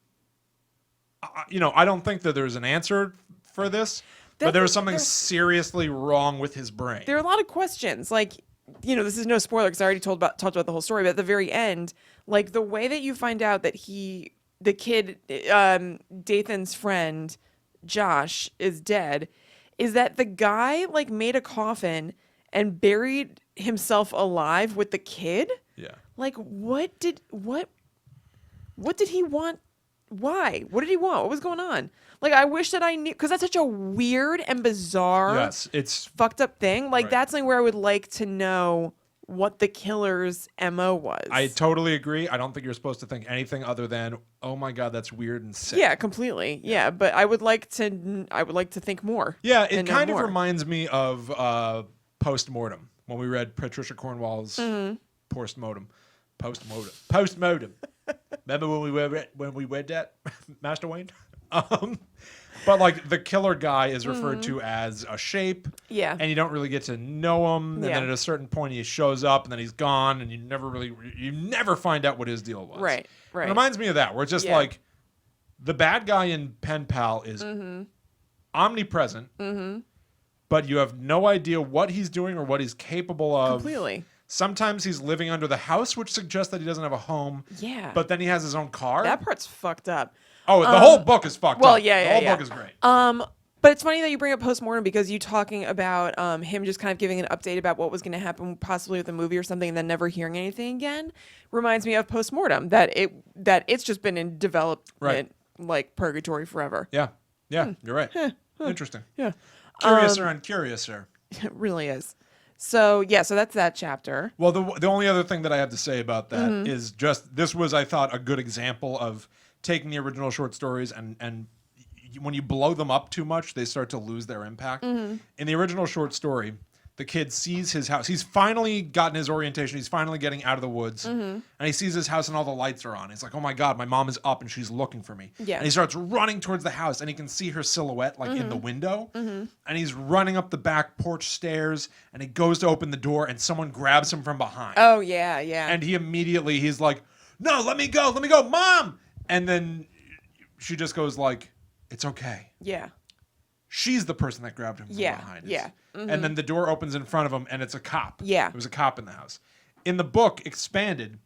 [SPEAKER 4] I don't think that there's an answer for this, but there's something seriously wrong with his brain.
[SPEAKER 2] There are a lot of questions. Like, this is no spoiler because I already talked about the whole story. But at the very end, like the way that you find out that the kid, Dathan's friend, Josh, is dead, is that the guy like made a coffin and buried himself alive with the kid.
[SPEAKER 4] Yeah.
[SPEAKER 2] Like, what did he want? Why? What did he want? What was going on? Like, I wish that I knew, because that's such a weird and bizarre,
[SPEAKER 4] Yes, it's
[SPEAKER 2] fucked up thing. Like,
[SPEAKER 4] Right.
[SPEAKER 2] that's something where I would like to know what the killer's MO was.
[SPEAKER 4] I totally agree. I don't think you're supposed to think anything other than, oh my God, that's weird and sick.
[SPEAKER 2] Yeah, completely. Yeah, but I would like to think more.
[SPEAKER 4] Yeah, it
[SPEAKER 2] and know
[SPEAKER 4] kind of
[SPEAKER 2] more.
[SPEAKER 4] reminds me of Postmortem when we read Patricia Cornwall's Postmortem. Remember when we read that, Master Wayne? But like the killer guy is referred to as a shape.
[SPEAKER 2] Yeah.
[SPEAKER 4] And you don't really get to know him. And
[SPEAKER 2] Yeah.
[SPEAKER 4] then at a certain point he shows up and then he's gone and you never find out what his deal was.
[SPEAKER 2] Right.
[SPEAKER 4] It reminds me of that, where it's just
[SPEAKER 2] Yeah.
[SPEAKER 4] like the bad guy in Pen Pal is omnipresent, but you have no idea what he's doing or what he's capable of.
[SPEAKER 2] Completely.
[SPEAKER 4] Sometimes he's living under the house, which suggests that he doesn't have a home.
[SPEAKER 2] Yeah.
[SPEAKER 4] But then he has his own car.
[SPEAKER 2] That part's fucked up.
[SPEAKER 4] Oh, the whole book is fucked
[SPEAKER 2] Well,
[SPEAKER 4] up.
[SPEAKER 2] yeah,
[SPEAKER 4] The whole
[SPEAKER 2] yeah.
[SPEAKER 4] book is great.
[SPEAKER 2] But it's funny that you bring up Postmortem because you talking about him just kind of giving an update about what was going to happen possibly with the movie or something and then never hearing anything again reminds me of Postmortem, that it's just been in development like purgatory forever.
[SPEAKER 4] Yeah. You're right. Interesting.
[SPEAKER 2] Yeah.
[SPEAKER 4] Curiouser and curiouser.
[SPEAKER 2] It really is. So that's that chapter.
[SPEAKER 4] Well, the only other thing that I have to say about that
[SPEAKER 2] Mm-hmm.
[SPEAKER 4] is just this was, I thought, a good example of taking the original short stories and when you blow them up too much, they start to lose their impact.
[SPEAKER 2] Mm-hmm.
[SPEAKER 4] In the original short story, the kid sees his house. He's finally gotten his orientation. He's finally getting out of the woods.
[SPEAKER 2] Mm-hmm.
[SPEAKER 4] And he sees his house and all the lights are on. He's like, oh my God, my mom is up and she's looking for me.
[SPEAKER 2] Yeah.
[SPEAKER 4] And he starts running towards the house and he can see her silhouette like in the window. And he's running up the back porch stairs and he goes to open the door and someone grabs him from behind.
[SPEAKER 2] Oh, yeah.
[SPEAKER 4] And he's like, no, let me go, Mom. And then she just goes like, it's okay.
[SPEAKER 2] Yeah.
[SPEAKER 4] She's the person that grabbed him from behind.
[SPEAKER 2] Yeah.
[SPEAKER 4] And then the door opens in front of him and it's a cop.
[SPEAKER 2] Yeah.
[SPEAKER 4] There was a cop in the house. In the book, Expanded,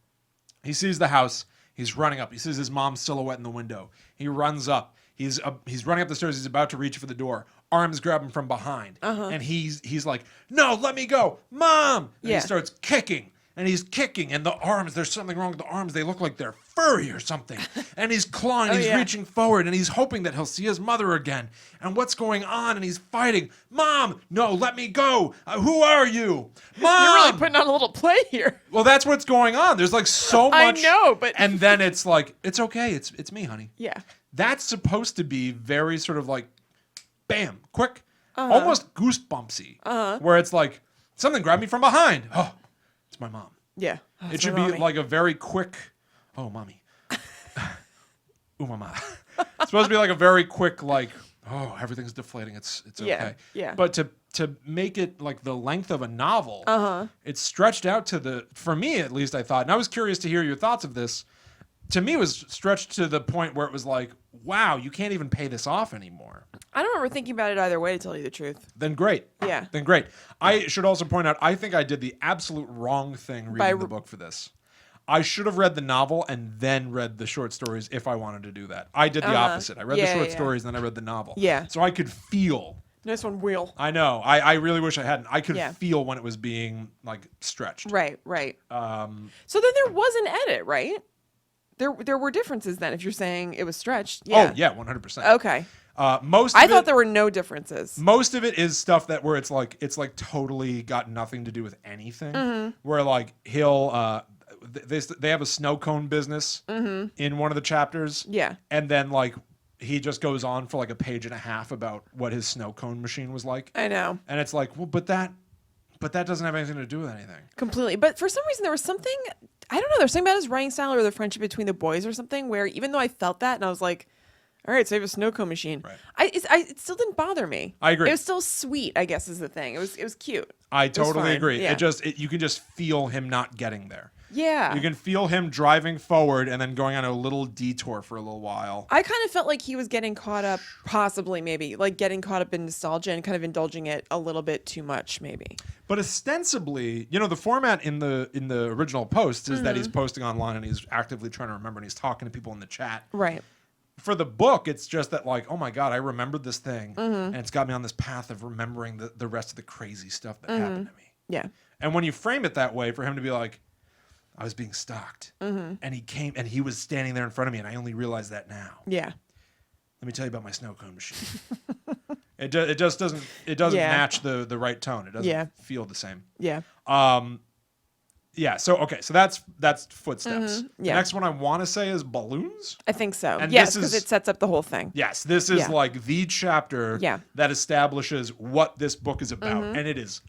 [SPEAKER 4] he sees the house. He's running up. He sees his mom's silhouette in the window. He runs up. He's running up the stairs. He's about to reach for the door. Arms grab him from behind. And he's like, no, let me go. Mom! And he starts kicking. and he's kicking, and the arms, there's something wrong with the arms. They look like they're furry or something. And he's clawing, he's reaching forward, and he's hoping that he'll see his mother again. And what's going on? And he's fighting. Mom, no, let me go. Who are you? Mom!
[SPEAKER 2] You're really putting on a little play here.
[SPEAKER 4] Well, that's what's going on. There's like so much.
[SPEAKER 2] I know, but...
[SPEAKER 4] And then it's like, it's okay. It's me, honey.
[SPEAKER 2] Yeah.
[SPEAKER 4] That's supposed to be very sort of like, bam, quick, almost goosebumpsy, where it's like, something grabbed me from behind. Oh, it's my mom.
[SPEAKER 2] Yeah. Oh,
[SPEAKER 4] It should be like a very quick, oh, mommy. Ooh, mama. It's supposed to be like a very quick, like, oh, everything's deflating. It's okay.
[SPEAKER 2] Yeah.
[SPEAKER 4] But to make it like the length of a novel, it's stretched out to for me at least, I thought, and I was curious to hear your thoughts of this. To me, it was stretched to the point where it was like, wow, you can't even pay this off anymore.
[SPEAKER 2] I don't remember thinking about it either way, to tell you the truth.
[SPEAKER 4] Then great.
[SPEAKER 2] Yeah.
[SPEAKER 4] Then great. I should also point out, I think I did the absolute wrong thing reading the book for this. I should have read the novel and then read the short stories if I wanted to do that. I did the opposite. I read the short stories and then I read the novel.
[SPEAKER 2] Yeah.
[SPEAKER 4] So I could feel.
[SPEAKER 2] Nice one, Will.
[SPEAKER 4] I know. I really wish I hadn't. I could feel when it was being like stretched.
[SPEAKER 2] Right. So then there was an edit, right? There were differences then, if you're saying it was stretched. Yeah.
[SPEAKER 4] Oh, yeah, 100%.
[SPEAKER 2] Okay.
[SPEAKER 4] I
[SPEAKER 2] thought there were no differences.
[SPEAKER 4] Most of it is stuff that where it's like totally got nothing to do with anything. Where like he'll they have a snow cone business in one of the chapters.
[SPEAKER 2] Yeah.
[SPEAKER 4] And then like he just goes on for like a page and a half about what his snow cone machine was like.
[SPEAKER 2] I know.
[SPEAKER 4] And it's like, well, but that doesn't have anything to do with anything.
[SPEAKER 2] Completely. But for some reason there was something, I don't know, there's something about his writing style or the friendship between the boys or something where even though I felt that and I was like, all right, so you have a snow cone machine.
[SPEAKER 4] Right.
[SPEAKER 2] It still didn't bother me.
[SPEAKER 4] I agree.
[SPEAKER 2] It was still sweet, I guess is the thing. It was cute.
[SPEAKER 4] I totally agree.
[SPEAKER 2] Yeah.
[SPEAKER 4] You can just feel him not getting there.
[SPEAKER 2] Yeah.
[SPEAKER 4] You can feel him driving forward and then going on a little detour for a little while.
[SPEAKER 2] I kind of felt like he was getting caught up, possibly maybe, like getting caught up in nostalgia and kind of indulging it a little bit too much, maybe.
[SPEAKER 4] But ostensibly, the format in the original posts is that he's posting online and he's actively trying to remember and he's talking to people in the chat.
[SPEAKER 2] Right.
[SPEAKER 4] For the book, it's just that like, oh my God, I remembered this thing and it's got me on this path of remembering the rest of the crazy stuff that happened to me.
[SPEAKER 2] Yeah.
[SPEAKER 4] And when you frame it that way, for him to be like, I was being stalked and he came and he was standing there in front of me and I only realized that now.
[SPEAKER 2] Yeah.
[SPEAKER 4] Let me tell you about my snow cone machine. It just doesn't match the right tone. It doesn't feel the same.
[SPEAKER 2] Yeah.
[SPEAKER 4] Yeah. So that's footsteps.
[SPEAKER 2] Yeah.
[SPEAKER 4] The next one I want to say is balloons.
[SPEAKER 2] I think so.
[SPEAKER 4] And
[SPEAKER 2] yes,
[SPEAKER 4] this
[SPEAKER 2] because
[SPEAKER 4] is-
[SPEAKER 2] it sets up the whole thing.
[SPEAKER 4] Yes, this is like the chapter that establishes what this book is about, and it is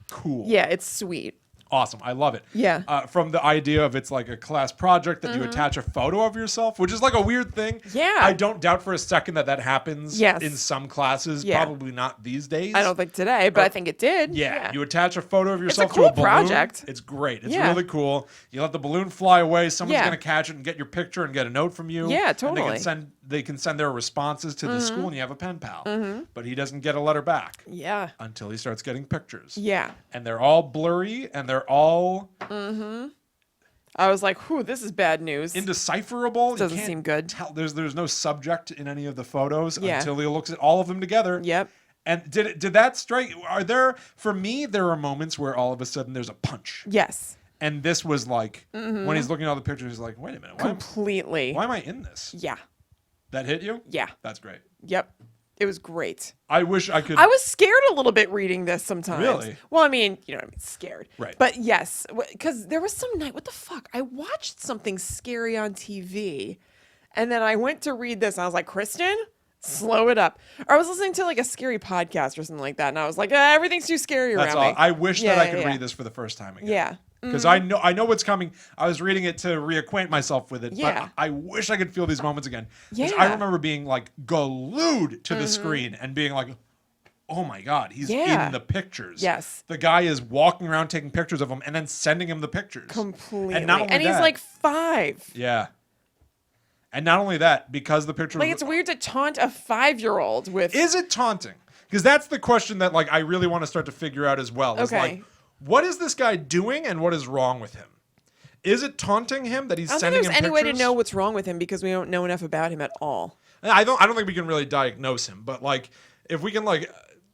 [SPEAKER 4] cool.
[SPEAKER 2] Yeah, it's sweet.
[SPEAKER 4] Awesome. I love it.
[SPEAKER 2] Yeah.
[SPEAKER 4] From the idea of it's like a class project that you attach a photo of yourself, which is like a weird thing.
[SPEAKER 2] Yeah.
[SPEAKER 4] I don't doubt for a second that happens
[SPEAKER 2] Yes.
[SPEAKER 4] in some classes.
[SPEAKER 2] Yeah.
[SPEAKER 4] Probably not these days.
[SPEAKER 2] I don't think today, but I think it did.
[SPEAKER 4] Yeah. You attach a photo of yourself
[SPEAKER 2] cool
[SPEAKER 4] to a balloon.
[SPEAKER 2] project.
[SPEAKER 4] It's great. It's
[SPEAKER 2] Yeah.
[SPEAKER 4] really cool. You let the balloon fly away. Someone's
[SPEAKER 2] Yeah.
[SPEAKER 4] going to catch it and get your picture and get a note from you.
[SPEAKER 2] Yeah,
[SPEAKER 4] And
[SPEAKER 2] totally.
[SPEAKER 4] they can send their responses to the school and you have a pen pal. But he doesn't get a letter back
[SPEAKER 2] Yeah.
[SPEAKER 4] until he starts getting pictures.
[SPEAKER 2] Yeah.
[SPEAKER 4] And they're all blurry and they're all
[SPEAKER 2] I was like, whew, this is bad news.
[SPEAKER 4] indecipherable.
[SPEAKER 2] Doesn't
[SPEAKER 4] You can't
[SPEAKER 2] seem good.
[SPEAKER 4] Tell, there's no subject in any of the photos
[SPEAKER 2] Yeah.
[SPEAKER 4] until he looks at all of them together.
[SPEAKER 2] Yep.
[SPEAKER 4] And did that strike? For me, there are moments where all of a sudden there's a punch.
[SPEAKER 2] Yes.
[SPEAKER 4] And this was like, when he's looking at all the pictures, he's like, wait a minute.
[SPEAKER 2] Completely.
[SPEAKER 4] Why am I in this?
[SPEAKER 2] Yeah.
[SPEAKER 4] That hit you?
[SPEAKER 2] Yeah.
[SPEAKER 4] That's great.
[SPEAKER 2] Yep. It was great.
[SPEAKER 4] I wish I could.
[SPEAKER 2] I was scared a little bit reading this sometimes.
[SPEAKER 4] Really?
[SPEAKER 2] Well, I mean, scared.
[SPEAKER 4] Right.
[SPEAKER 2] But yes, because there was some night, what the fuck? I watched something scary on TV, and then I went to read this, and I was like, Kristen, slow it up. Or I was listening to like a scary podcast or something like that, and I was like, everything's too scary
[SPEAKER 4] That's
[SPEAKER 2] around
[SPEAKER 4] all.
[SPEAKER 2] me.
[SPEAKER 4] I wish that
[SPEAKER 2] Yeah,
[SPEAKER 4] I could
[SPEAKER 2] yeah,
[SPEAKER 4] read
[SPEAKER 2] yeah.
[SPEAKER 4] this for the first time again.
[SPEAKER 2] Yeah.
[SPEAKER 4] Because I know what's coming. I was reading it to reacquaint myself with it,
[SPEAKER 2] Yeah.
[SPEAKER 4] but I wish I could feel these moments again. 'Cause
[SPEAKER 2] Yeah.
[SPEAKER 4] I remember being like glued to the screen and being like, oh my God, he's
[SPEAKER 2] Yeah.
[SPEAKER 4] in the pictures.
[SPEAKER 2] Yes.
[SPEAKER 4] The guy is walking around taking pictures of him and then sending him the pictures.
[SPEAKER 2] Completely.
[SPEAKER 4] And not only
[SPEAKER 2] he's
[SPEAKER 4] that-
[SPEAKER 2] like 5.
[SPEAKER 4] Yeah. And not only that, because the picture
[SPEAKER 2] Like, it's weird to taunt a 5-year-old with.
[SPEAKER 4] Is it taunting? Because that's the question that like I really want to start to figure out as well. Is
[SPEAKER 2] Okay.
[SPEAKER 4] like, what is this guy doing and what is wrong with him? Is it taunting him that he's
[SPEAKER 2] I don't think
[SPEAKER 4] sending
[SPEAKER 2] there's
[SPEAKER 4] him
[SPEAKER 2] any way to
[SPEAKER 4] pictures?
[SPEAKER 2] know what's wrong with him because we don't know enough about him at all.
[SPEAKER 4] I don't think we can really diagnose him, but like if we can like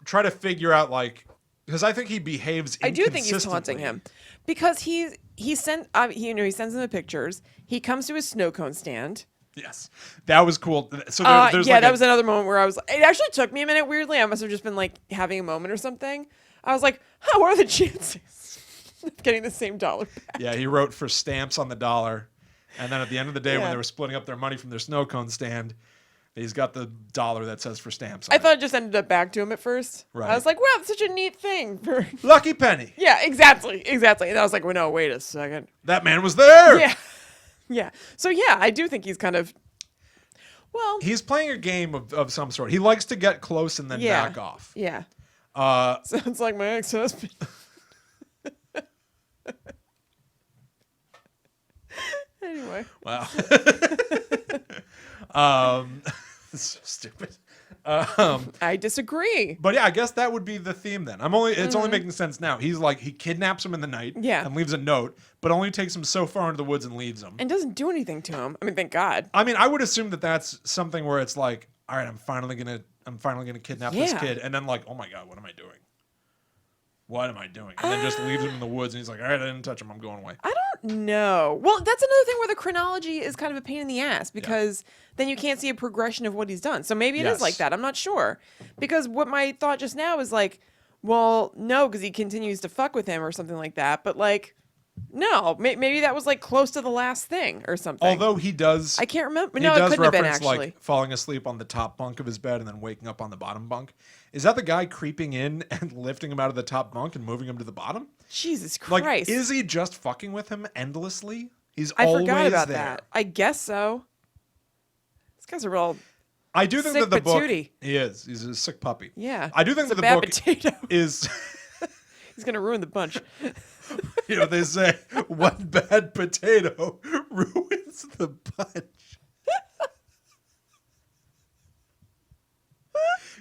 [SPEAKER 4] try to figure out like Because I think he behaves
[SPEAKER 2] I do think he's taunting
[SPEAKER 4] inconsistently.
[SPEAKER 2] him because he sends he sends him the pictures. He comes to his snow cone stand.
[SPEAKER 4] Yes, that was cool. So there's
[SPEAKER 2] yeah,
[SPEAKER 4] like
[SPEAKER 2] that was another moment where I was. It actually took me a minute. Weirdly, I must have just been like having a moment or something. I was like, "Huh, what are the chances of getting the same dollar back?"
[SPEAKER 4] Yeah, he wrote for stamps on the dollar, and then at the end of the day, when
[SPEAKER 2] Yeah.
[SPEAKER 4] they were splitting up their money from their snow cone stand, he's got the dollar that says for stamps.
[SPEAKER 2] I thought it just ended up back to him at first.
[SPEAKER 4] Right.
[SPEAKER 2] I was like, "Wow, that's such a neat thing." For
[SPEAKER 4] Lucky penny.
[SPEAKER 2] yeah, exactly. And I was like, "Well, no, wait a second."
[SPEAKER 4] That man was there.
[SPEAKER 2] Yeah, yeah. So yeah, I do think he's kind of. Well,
[SPEAKER 4] He's playing a game of some sort. He likes to get close and then
[SPEAKER 2] yeah,
[SPEAKER 4] back off.
[SPEAKER 2] yeah.
[SPEAKER 4] Uh,
[SPEAKER 2] Sounds like my ex-husband. Anyway.
[SPEAKER 4] wow. So stupid.
[SPEAKER 2] I disagree.
[SPEAKER 4] But yeah, I guess that would be the theme then. It's only making sense now. He's like, he kidnaps him in the night
[SPEAKER 2] Yeah.
[SPEAKER 4] and leaves a note, but only takes him so far into the woods and leaves him.
[SPEAKER 2] And doesn't do anything to him. I mean, thank God.
[SPEAKER 4] I mean, I would assume that that's something where it's like, all right, I'm finally gonna kidnap this
[SPEAKER 2] Yeah.
[SPEAKER 4] kid, and then like, oh my God, what am I doing? What am I doing? And then just leaves him in the woods, and he's like, all right, I didn't touch him. I'm going away.
[SPEAKER 2] I don't know. Well, that's another thing where the chronology is kind of a pain in the ass because then you can't see a progression of what he's done. So maybe it
[SPEAKER 4] Yes.
[SPEAKER 2] is like that. I'm not sure. Because what my thought just now is like, well, no, because he continues to fuck with him or something like that. But like, no, maybe that was like close to the last thing or something.
[SPEAKER 4] Although he does,
[SPEAKER 2] I can't remember.
[SPEAKER 4] he
[SPEAKER 2] No, it
[SPEAKER 4] does
[SPEAKER 2] couldn't have been
[SPEAKER 4] reference
[SPEAKER 2] actually.
[SPEAKER 4] like falling asleep on the top bunk of his bed and then waking up on the bottom bunk. Is that the guy creeping in and lifting him out of the top bunk and moving him to the bottom?
[SPEAKER 2] Jesus
[SPEAKER 4] Like,
[SPEAKER 2] Christ.
[SPEAKER 4] is he just fucking with him endlessly? He's
[SPEAKER 2] I
[SPEAKER 4] always
[SPEAKER 2] forgot about
[SPEAKER 4] there.
[SPEAKER 2] that. I guess so. This guy's a real
[SPEAKER 4] I do think
[SPEAKER 2] sick
[SPEAKER 4] that the book
[SPEAKER 2] patootie.
[SPEAKER 4] he is. He's a sick puppy.
[SPEAKER 2] Yeah.
[SPEAKER 4] I do think
[SPEAKER 2] He's
[SPEAKER 4] that
[SPEAKER 2] a
[SPEAKER 4] the
[SPEAKER 2] bad
[SPEAKER 4] book
[SPEAKER 2] potato.
[SPEAKER 4] is.
[SPEAKER 2] He's gonna ruin the bunch.
[SPEAKER 4] You know, they say one bad potato ruins the bunch.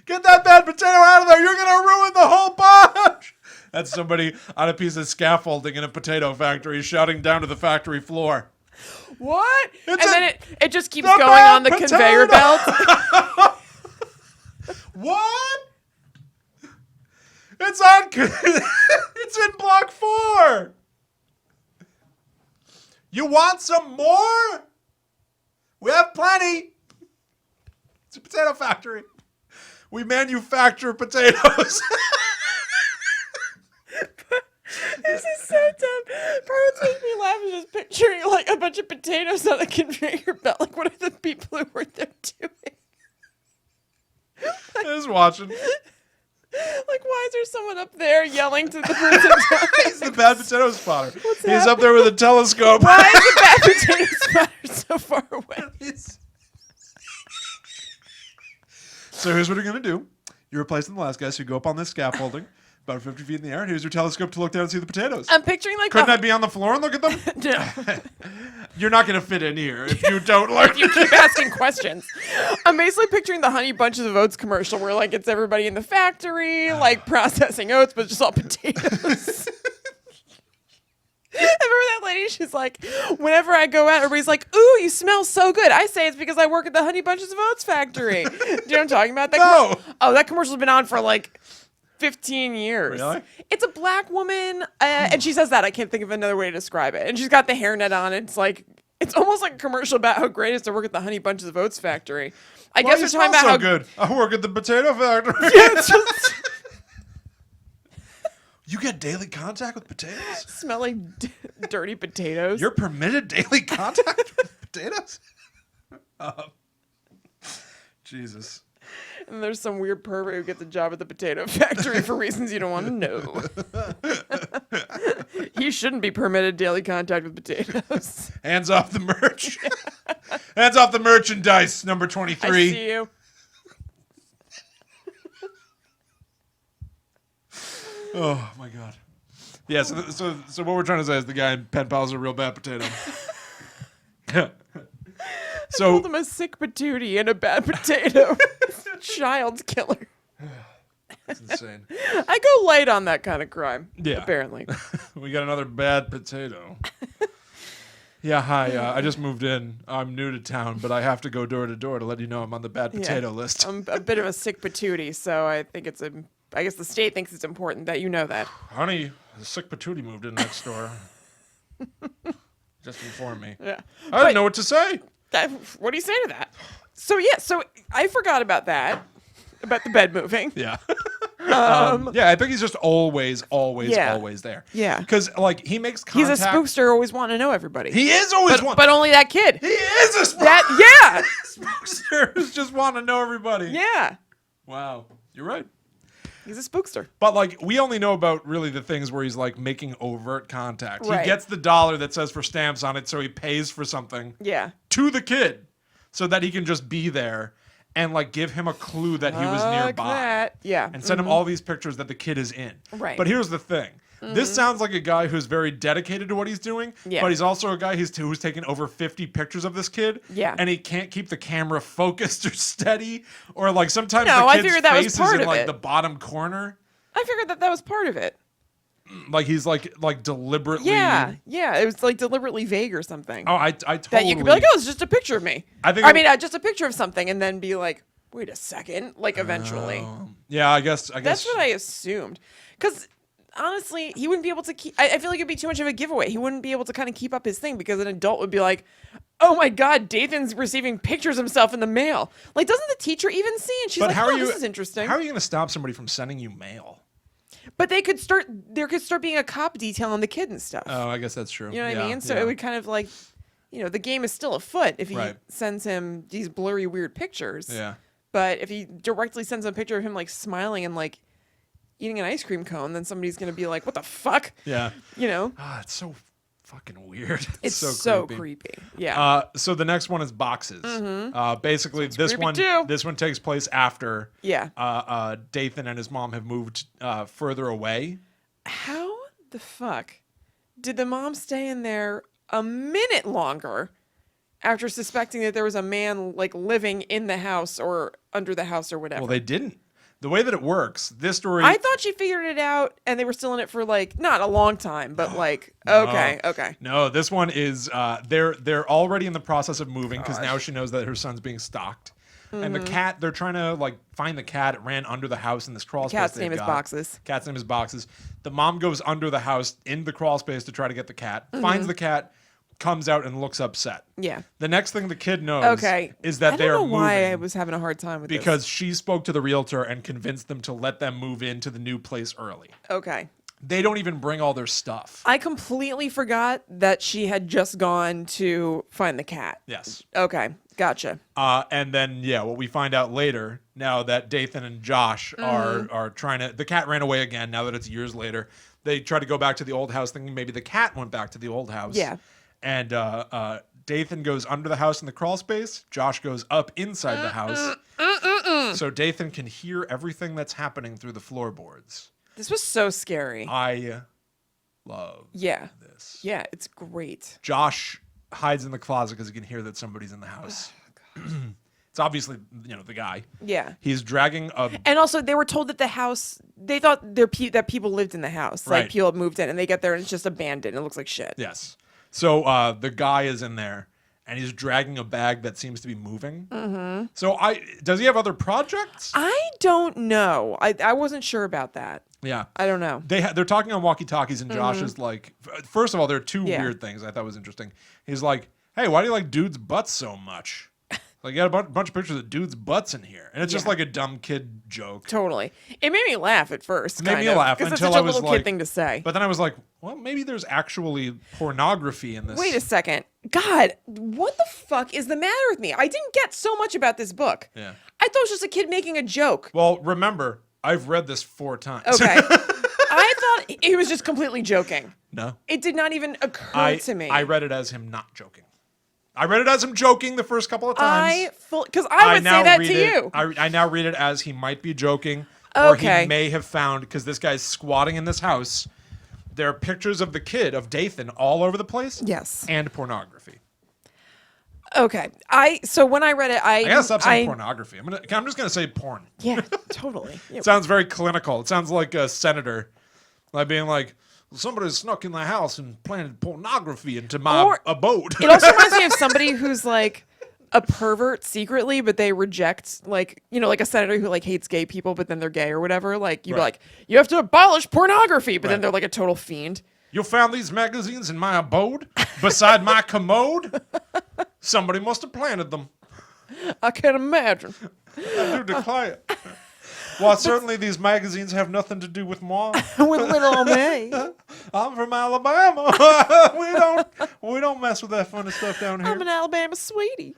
[SPEAKER 4] Get that bad potato out of there. You're going to ruin the whole bunch. That's somebody on a piece of scaffolding in a potato factory shouting down to the factory floor.
[SPEAKER 2] What? And
[SPEAKER 4] It's
[SPEAKER 2] then it just keeps
[SPEAKER 4] the
[SPEAKER 2] going
[SPEAKER 4] bad
[SPEAKER 2] on the
[SPEAKER 4] potato.
[SPEAKER 2] conveyor belt.
[SPEAKER 4] What? It's on. It's in block 4. You want some more? We have plenty. It's a potato factory. We manufacture potatoes.
[SPEAKER 2] This is so dumb. Part what makes me laugh is just picturing like a bunch of potatoes on a conveyor belt. Like, what are the people who were there doing?
[SPEAKER 4] Just watching.
[SPEAKER 2] Like, why is there someone up there yelling to the person?
[SPEAKER 4] He's the bad potato spotter. He's
[SPEAKER 2] that?
[SPEAKER 4] up there with a telescope.
[SPEAKER 2] Why is the bad potato spotter so far away?
[SPEAKER 4] So here's what you're going to do. You're replacing the last guy, so you go up on this scaffolding, about 50 feet in the air, and here's your telescope to look down and see the potatoes.
[SPEAKER 2] I'm picturing like
[SPEAKER 4] Couldn't I be on the floor and look at them?
[SPEAKER 2] No.
[SPEAKER 4] You're not going to fit in here if you don't learn.
[SPEAKER 2] You keep asking questions. I'm basically picturing the Honey Bunches of Oats commercial where like it's everybody in the factory like processing oats, but just all potatoes. I remember that lady, she's like, whenever I go out, everybody's like, ooh, you smell so good. I say it's because I work at the Honey Bunches of Oats factory. Do you know what I'm talking about?
[SPEAKER 4] No.
[SPEAKER 2] Oh, that commercial's been on for like 15 years.
[SPEAKER 4] Really?
[SPEAKER 2] It's a black woman, and she says that. I can't think of another way to describe it. And she's got the hairnet on. It's like, it's almost like a commercial about how great it is to work at the Honey Bunches of Oats factory. I
[SPEAKER 4] Why
[SPEAKER 2] guess
[SPEAKER 4] you
[SPEAKER 2] we're
[SPEAKER 4] smell
[SPEAKER 2] talking about
[SPEAKER 4] so
[SPEAKER 2] how
[SPEAKER 4] good. I work at the potato factory.
[SPEAKER 2] Yeah, it's just
[SPEAKER 4] You get daily contact with potatoes?
[SPEAKER 2] smell like dirty potatoes.
[SPEAKER 4] You're permitted daily contact with potatoes? Jesus.
[SPEAKER 2] And there's some weird pervert who gets a job at the potato factory for reasons you don't want to know. He shouldn't be permitted daily contact with potatoes.
[SPEAKER 4] Hands off the merch. Hands off the merchandise, number
[SPEAKER 2] I
[SPEAKER 4] 23.
[SPEAKER 2] see you.
[SPEAKER 4] Oh my god. Yeah, so what we're trying to say is the guy in Pen Pal's a real bad potato.
[SPEAKER 2] Called
[SPEAKER 4] So
[SPEAKER 2] him a sick patootie and a bad potato. Child killer.
[SPEAKER 4] it's insane.
[SPEAKER 2] I go light on that kind of crime.
[SPEAKER 4] Yeah.
[SPEAKER 2] Apparently.
[SPEAKER 4] We got another bad potato. Yeah, hi. I just moved in. I'm new to town, but I have to go door to door to let you know I'm on the bad potato list.
[SPEAKER 2] I'm a bit of a sick patootie, so I think it's I guess the state thinks it's important that you know that.
[SPEAKER 4] Honey, the sick patootie moved in next door. Just inform me.
[SPEAKER 2] Yeah.
[SPEAKER 4] I didn't know what to say.
[SPEAKER 2] What do you say to that? So yeah, so I forgot about that, about the bed moving.
[SPEAKER 4] Yeah. Yeah, I think he's just always there.
[SPEAKER 2] Yeah.
[SPEAKER 4] Because, like, he makes
[SPEAKER 2] He's
[SPEAKER 4] contact.
[SPEAKER 2] a spookster, always want to know everybody.
[SPEAKER 4] He is always one.
[SPEAKER 2] But only that kid.
[SPEAKER 4] He is a spookster.
[SPEAKER 2] That
[SPEAKER 4] Spookster who's just want to know everybody.
[SPEAKER 2] yeah.
[SPEAKER 4] Wow. You're right.
[SPEAKER 2] He's a spookster.
[SPEAKER 4] But, like, we only know about really the things where he's, like, making overt contact.
[SPEAKER 2] Right.
[SPEAKER 4] He gets the dollar that says for stamps on it, so he pays for something
[SPEAKER 2] Yeah.
[SPEAKER 4] to the kid so that he can just be there and, like, give him a clue that he was
[SPEAKER 2] Like
[SPEAKER 4] nearby.
[SPEAKER 2] that. Yeah.
[SPEAKER 4] And send him all these pictures that the kid is in.
[SPEAKER 2] Right.
[SPEAKER 4] But here's the thing. This sounds like a guy who's very dedicated to what he's doing,
[SPEAKER 2] Yeah.
[SPEAKER 4] but he's also a guy who's taken over 50 pictures of this kid,
[SPEAKER 2] Yeah.
[SPEAKER 4] and he can't keep the camera focused or steady, or like sometimes
[SPEAKER 2] No,
[SPEAKER 4] the
[SPEAKER 2] I
[SPEAKER 4] kid's
[SPEAKER 2] figured that was
[SPEAKER 4] face is
[SPEAKER 2] part
[SPEAKER 4] in
[SPEAKER 2] of
[SPEAKER 4] like
[SPEAKER 2] it.
[SPEAKER 4] the bottom corner,
[SPEAKER 2] I figured that was part of it.
[SPEAKER 4] like he's like deliberately.
[SPEAKER 2] Yeah. Yeah. It was like deliberately vague or something.
[SPEAKER 4] Oh, I totally.
[SPEAKER 2] that you could be like, oh, it's just a picture of me.
[SPEAKER 4] I think
[SPEAKER 2] just a picture of something, and then be like, wait a second, like eventually.
[SPEAKER 4] Yeah, I guess.
[SPEAKER 2] That's what I assumed. Because honestly, he wouldn't be able to keep. I feel like it'd be too much of a giveaway. He wouldn't be able to kind of keep up his thing because an adult would be like, oh my God, Dathan's receiving pictures of himself in the mail. Like, doesn't the teacher even see? And she's
[SPEAKER 4] But
[SPEAKER 2] like,
[SPEAKER 4] how
[SPEAKER 2] oh,
[SPEAKER 4] are you?
[SPEAKER 2] this is interesting.
[SPEAKER 4] How are you going to stop somebody from sending you mail?
[SPEAKER 2] But there could start being a cop detail on the kid and stuff.
[SPEAKER 4] Oh, I guess that's true.
[SPEAKER 2] You know what I mean? So
[SPEAKER 4] yeah.
[SPEAKER 2] it would kind of like, the game is still afoot if he
[SPEAKER 4] Right.
[SPEAKER 2] sends him these blurry, weird pictures.
[SPEAKER 4] Yeah.
[SPEAKER 2] But if he directly sends him a picture of him like smiling and like eating an ice cream cone, then somebody's gonna be like, "What the fuck?"
[SPEAKER 4] Yeah.
[SPEAKER 2] Ah,
[SPEAKER 4] it's so fucking weird.
[SPEAKER 2] it's so creepy. Yeah.
[SPEAKER 4] So the next one is boxes. Basically, this
[SPEAKER 2] creepy
[SPEAKER 4] one
[SPEAKER 2] too.
[SPEAKER 4] this one takes place after
[SPEAKER 2] Yeah.
[SPEAKER 4] Dathan and his mom have moved further away.
[SPEAKER 2] How the fuck did the mom stay in there a minute longer after suspecting that there was a man like living in the house or under the house or whatever?
[SPEAKER 4] Well, they didn't. The way that it works, this story.
[SPEAKER 2] I thought she figured it out and they were still in it for like not a long time, but like okay.
[SPEAKER 4] No, this one is they're already in the process of moving because now she knows that her son's being stalked. And the cat, they're trying to like find the cat. It ran under the house in this crawl space.
[SPEAKER 2] Cat's name is Boxes.
[SPEAKER 4] Cat's name is Boxes. The mom goes under the house in the crawl space to try to get the cat. Finds the cat, comes out and looks upset.
[SPEAKER 2] Yeah.
[SPEAKER 4] The next thing the kid knows is that they are moving.
[SPEAKER 2] I don't know why I was having a hard time with this.
[SPEAKER 4] Because she spoke to the realtor and convinced them to let them move into the new place early.
[SPEAKER 2] Okay.
[SPEAKER 4] They don't even bring all their stuff.
[SPEAKER 2] I completely forgot that she had just gone to find the cat.
[SPEAKER 4] Yes.
[SPEAKER 2] Okay. Gotcha.
[SPEAKER 4] And then, what we find out later, now that Dathan and Josh are trying to... The cat ran away again, now that it's years later. They try to go back to the old house, thinking maybe the cat went back to the old house.
[SPEAKER 2] Yeah.
[SPEAKER 4] And Dathan goes under the house in the crawl space. Josh goes up inside the house. So Dathan can hear everything that's happening through the floorboards.
[SPEAKER 2] This was so scary.
[SPEAKER 4] I love this.
[SPEAKER 2] Yeah, it's great.
[SPEAKER 4] Josh hides in the closet because he can hear that somebody's in the house. It's obviously, the guy.
[SPEAKER 2] Yeah.
[SPEAKER 4] He's dragging a...
[SPEAKER 2] And also, they were told that the house... They thought that people lived in the house.
[SPEAKER 4] Right.
[SPEAKER 2] Like, people had moved in, and they get there, and it's just abandoned. It looks like shit.
[SPEAKER 4] Yes. So the guy is in there, and he's dragging a bag that seems to be moving. Mm-hmm. So does he have other projects?
[SPEAKER 2] I don't know. I wasn't sure about that.
[SPEAKER 4] Yeah.
[SPEAKER 2] I don't know.
[SPEAKER 4] They're talking on walkie-talkies, and Josh is like... First of all, there are two
[SPEAKER 2] Yeah.
[SPEAKER 4] weird things I thought was interesting. He's like, hey, why do you like dudes' butts so much? Like, you got a bunch of pictures of dudes' butts in here. And it's just like a dumb kid joke.
[SPEAKER 2] Totally. It made me laugh at first.
[SPEAKER 4] It made me laugh
[SPEAKER 2] because
[SPEAKER 4] until
[SPEAKER 2] it's such
[SPEAKER 4] I
[SPEAKER 2] a
[SPEAKER 4] was
[SPEAKER 2] little
[SPEAKER 4] like...
[SPEAKER 2] kid thing to say.
[SPEAKER 4] But then I was like, well, maybe there's actually pornography in this.
[SPEAKER 2] Wait a second. God, what the fuck is the matter with me? I didn't get so much about this book.
[SPEAKER 4] Yeah.
[SPEAKER 2] I thought it was just a kid making a joke.
[SPEAKER 4] Well, remember, I've read this 4 times.
[SPEAKER 2] Okay. I thought he was just completely joking.
[SPEAKER 4] No.
[SPEAKER 2] It did not even occur to me.
[SPEAKER 4] I read it as him not joking. I read it as him joking the first couple of times.
[SPEAKER 2] Because I would say that to you.
[SPEAKER 4] I now read it as he might be joking, or he may have found, because this guy's squatting in this house, there are pictures of the kid, of Dathan, all over the place.
[SPEAKER 2] Yes.
[SPEAKER 4] And pornography.
[SPEAKER 2] Okay. So when I read it,
[SPEAKER 4] I gotta stop saying pornography. I'm just gonna say porn.
[SPEAKER 2] Yeah, totally. Yeah.
[SPEAKER 4] It sounds very clinical. It sounds like a senator, like being like, somebody snuck in the house and planted pornography into my abode.
[SPEAKER 2] It also reminds me of somebody who's like a pervert secretly, but they reject, like, you know, like a senator who like hates gay people, but then they're gay or whatever. Like, you'd be like, you have to abolish pornography, but then they're like a total fiend.
[SPEAKER 4] You found these magazines in my abode, beside my commode. Somebody must have planted them.
[SPEAKER 2] I can't imagine.
[SPEAKER 4] I do declare. Well, certainly these magazines have nothing to do with moi.
[SPEAKER 2] With little me.
[SPEAKER 4] I'm from Alabama. we don't mess with that funny stuff down here.
[SPEAKER 2] I'm an Alabama sweetie.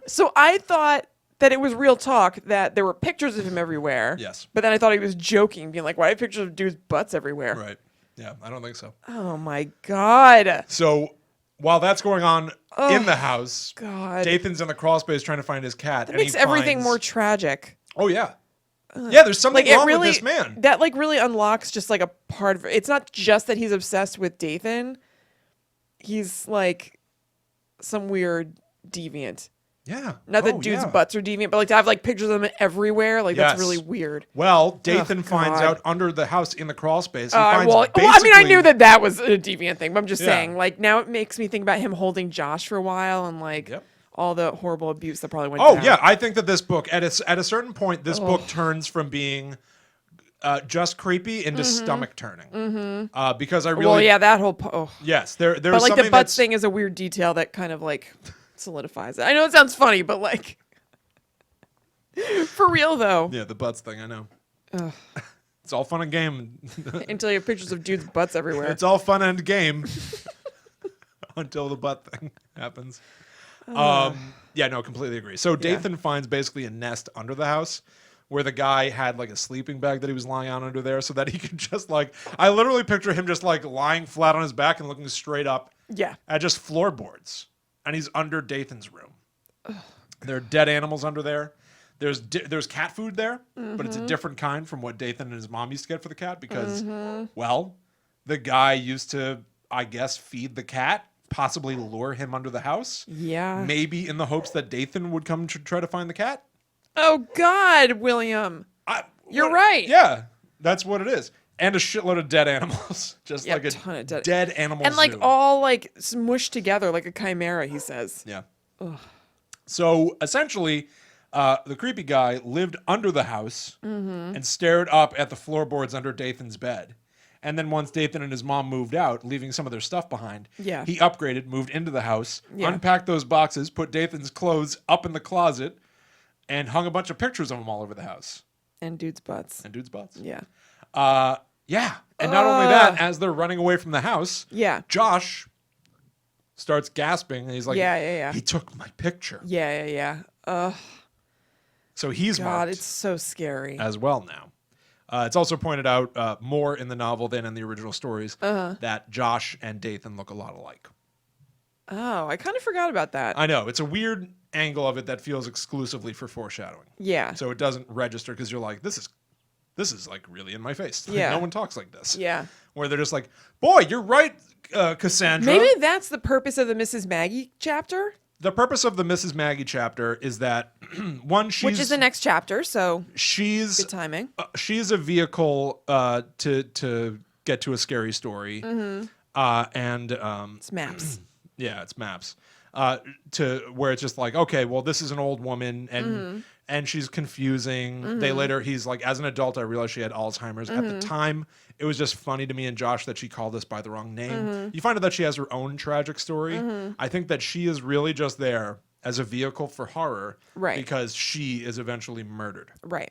[SPEAKER 2] So I thought that it was real talk, that there were pictures of him everywhere.
[SPEAKER 4] Yes.
[SPEAKER 2] But then I thought he was joking, being like, why are pictures of dudes' butts everywhere?
[SPEAKER 4] Right. Yeah, I don't think so.
[SPEAKER 2] Oh my God.
[SPEAKER 4] So while that's going on in the house,
[SPEAKER 2] God.
[SPEAKER 4] Dathan's in the crawl space trying to find his cat.
[SPEAKER 2] That
[SPEAKER 4] and
[SPEAKER 2] makes
[SPEAKER 4] he
[SPEAKER 2] everything
[SPEAKER 4] finds-
[SPEAKER 2] more tragic.
[SPEAKER 4] Oh, yeah. Yeah, there's something
[SPEAKER 2] Like, it
[SPEAKER 4] wrong
[SPEAKER 2] really,
[SPEAKER 4] with this man.
[SPEAKER 2] that like really unlocks just like a part of it. It's not just that he's obsessed with Dathan. He's like some weird deviant.
[SPEAKER 4] Yeah.
[SPEAKER 2] Not that dudes' butts are deviant, but like to have like pictures of them everywhere, like
[SPEAKER 4] Yes.
[SPEAKER 2] that's really weird.
[SPEAKER 4] Well, Dathan finds
[SPEAKER 2] God.
[SPEAKER 4] out under the house in the crawl space. He
[SPEAKER 2] Well,
[SPEAKER 4] finds
[SPEAKER 2] I mean, I knew
[SPEAKER 4] basically-
[SPEAKER 2] that was a deviant thing, but I'm just
[SPEAKER 4] Yeah.
[SPEAKER 2] saying, like, now it makes me think about him holding Josh for a while and like
[SPEAKER 4] Yep.
[SPEAKER 2] all the horrible abuse that probably went
[SPEAKER 4] Oh
[SPEAKER 2] down.
[SPEAKER 4] yeah, I think that this book at a certain point, this book turns from being just creepy into stomach turning. Because I really,
[SPEAKER 2] Well, yeah, that whole.
[SPEAKER 4] yes, there's
[SPEAKER 2] But like the
[SPEAKER 4] something
[SPEAKER 2] butt
[SPEAKER 4] that's
[SPEAKER 2] thing is a weird detail that kind of like solidifies it. I know it sounds funny, but like for real though.
[SPEAKER 4] yeah, the butts thing. I know. It's all fun and game.
[SPEAKER 2] Until you have pictures of dudes' butts everywhere.
[SPEAKER 4] It's all fun and game until the butt thing happens. Yeah, no, completely agree. So Dathan finds basically a nest under the house where the guy had like a sleeping bag that he was lying on under there so that he could just like, I literally picture him just like lying flat on his back and looking straight up
[SPEAKER 2] Yeah.
[SPEAKER 4] at just floorboards. And he's under Dathan's room. There are dead animals under there. There's cat food there, but it's a different kind from what Dathan and his mom used to get for the cat because, well, the guy used to, I guess, feed the cat, possibly lure him under the house.
[SPEAKER 2] Yeah.
[SPEAKER 4] Maybe in the hopes that Dathan would come to try to find the cat.
[SPEAKER 2] Oh God, William. You're right.
[SPEAKER 4] Yeah, that's what it is. And a shitload of dead animals. Just
[SPEAKER 2] Yeah,
[SPEAKER 4] like a
[SPEAKER 2] ton of dead-
[SPEAKER 4] dead animal
[SPEAKER 2] And like
[SPEAKER 4] zoo.
[SPEAKER 2] all like smushed together like a chimera, he says.
[SPEAKER 4] Yeah. So essentially, the creepy guy lived under the house and stared up at the floorboards under Dathan's bed. And then once Dathan and his mom moved out, leaving some of their stuff behind,
[SPEAKER 2] Yeah.
[SPEAKER 4] he upgraded, moved into the house,
[SPEAKER 2] Yeah.
[SPEAKER 4] unpacked those boxes, put Dathan's clothes up in the closet, and hung a bunch of pictures of him all over the house.
[SPEAKER 2] And dudes' butts.
[SPEAKER 4] And dude's butts.
[SPEAKER 2] Yeah.
[SPEAKER 4] Yeah. And not only that, as they're running away from the house,
[SPEAKER 2] Yeah.
[SPEAKER 4] Josh starts gasping and he's like,
[SPEAKER 2] Yeah.
[SPEAKER 4] he took my picture.
[SPEAKER 2] Yeah.
[SPEAKER 4] So he's
[SPEAKER 2] God,
[SPEAKER 4] marked
[SPEAKER 2] it's so scary.
[SPEAKER 4] as well now. It's also pointed out more in the novel than in the original stories that Josh and Dathan look a lot alike.
[SPEAKER 2] Oh, I kind of forgot about that.
[SPEAKER 4] I know. It's a weird angle of it that feels exclusively for foreshadowing.
[SPEAKER 2] Yeah.
[SPEAKER 4] So it doesn't register because you're like, this is like really in my face. Like,
[SPEAKER 2] Yeah.
[SPEAKER 4] no one talks like this.
[SPEAKER 2] Yeah.
[SPEAKER 4] Where they're just like, boy, you're right, Cassandra.
[SPEAKER 2] Maybe that's the purpose of the Mrs. Maggie chapter,
[SPEAKER 4] The purpose of the Mrs. Maggie chapter is that one,
[SPEAKER 2] which is the next chapter. So
[SPEAKER 4] she's
[SPEAKER 2] good timing.
[SPEAKER 4] She's a vehicle to get to a scary story, and
[SPEAKER 2] It's maps.
[SPEAKER 4] yeah, it's maps. To where it's just like, okay, well, this is an old woman, and she's confusing. He's like, as an adult, I realized she had Alzheimer's. At the time, it was just funny to me and Josh that she called us by the wrong name. You find out that she has her own tragic story. I think that she is really just there as a vehicle for horror,
[SPEAKER 2] Right.
[SPEAKER 4] because she is eventually murdered.
[SPEAKER 2] Right.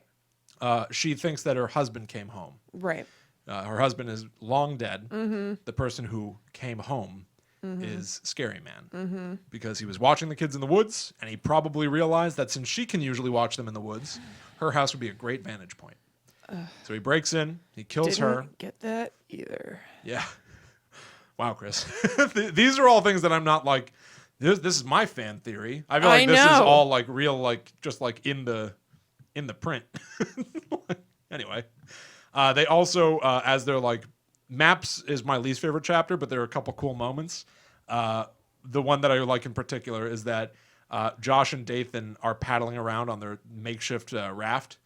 [SPEAKER 4] She thinks that her husband came home.
[SPEAKER 2] Right.
[SPEAKER 4] Her husband is long dead. The person who came home is Scary Man, because he was watching the kids in the woods, and he probably realized that since she can usually watch them in the woods, her house would be a great vantage point. So he breaks in, he kills her.
[SPEAKER 2] Didn't get that either.
[SPEAKER 4] Yeah. Wow, Chris. These are all things that I'm not like, this is my fan theory. I feel like this is
[SPEAKER 2] know.
[SPEAKER 4] all like real, like just like in the print. Anyway, they also, as they're like, maps is my least favorite chapter, but there are a couple cool moments. The one that I like in particular is that Josh and Dathan are paddling around on their makeshift raft.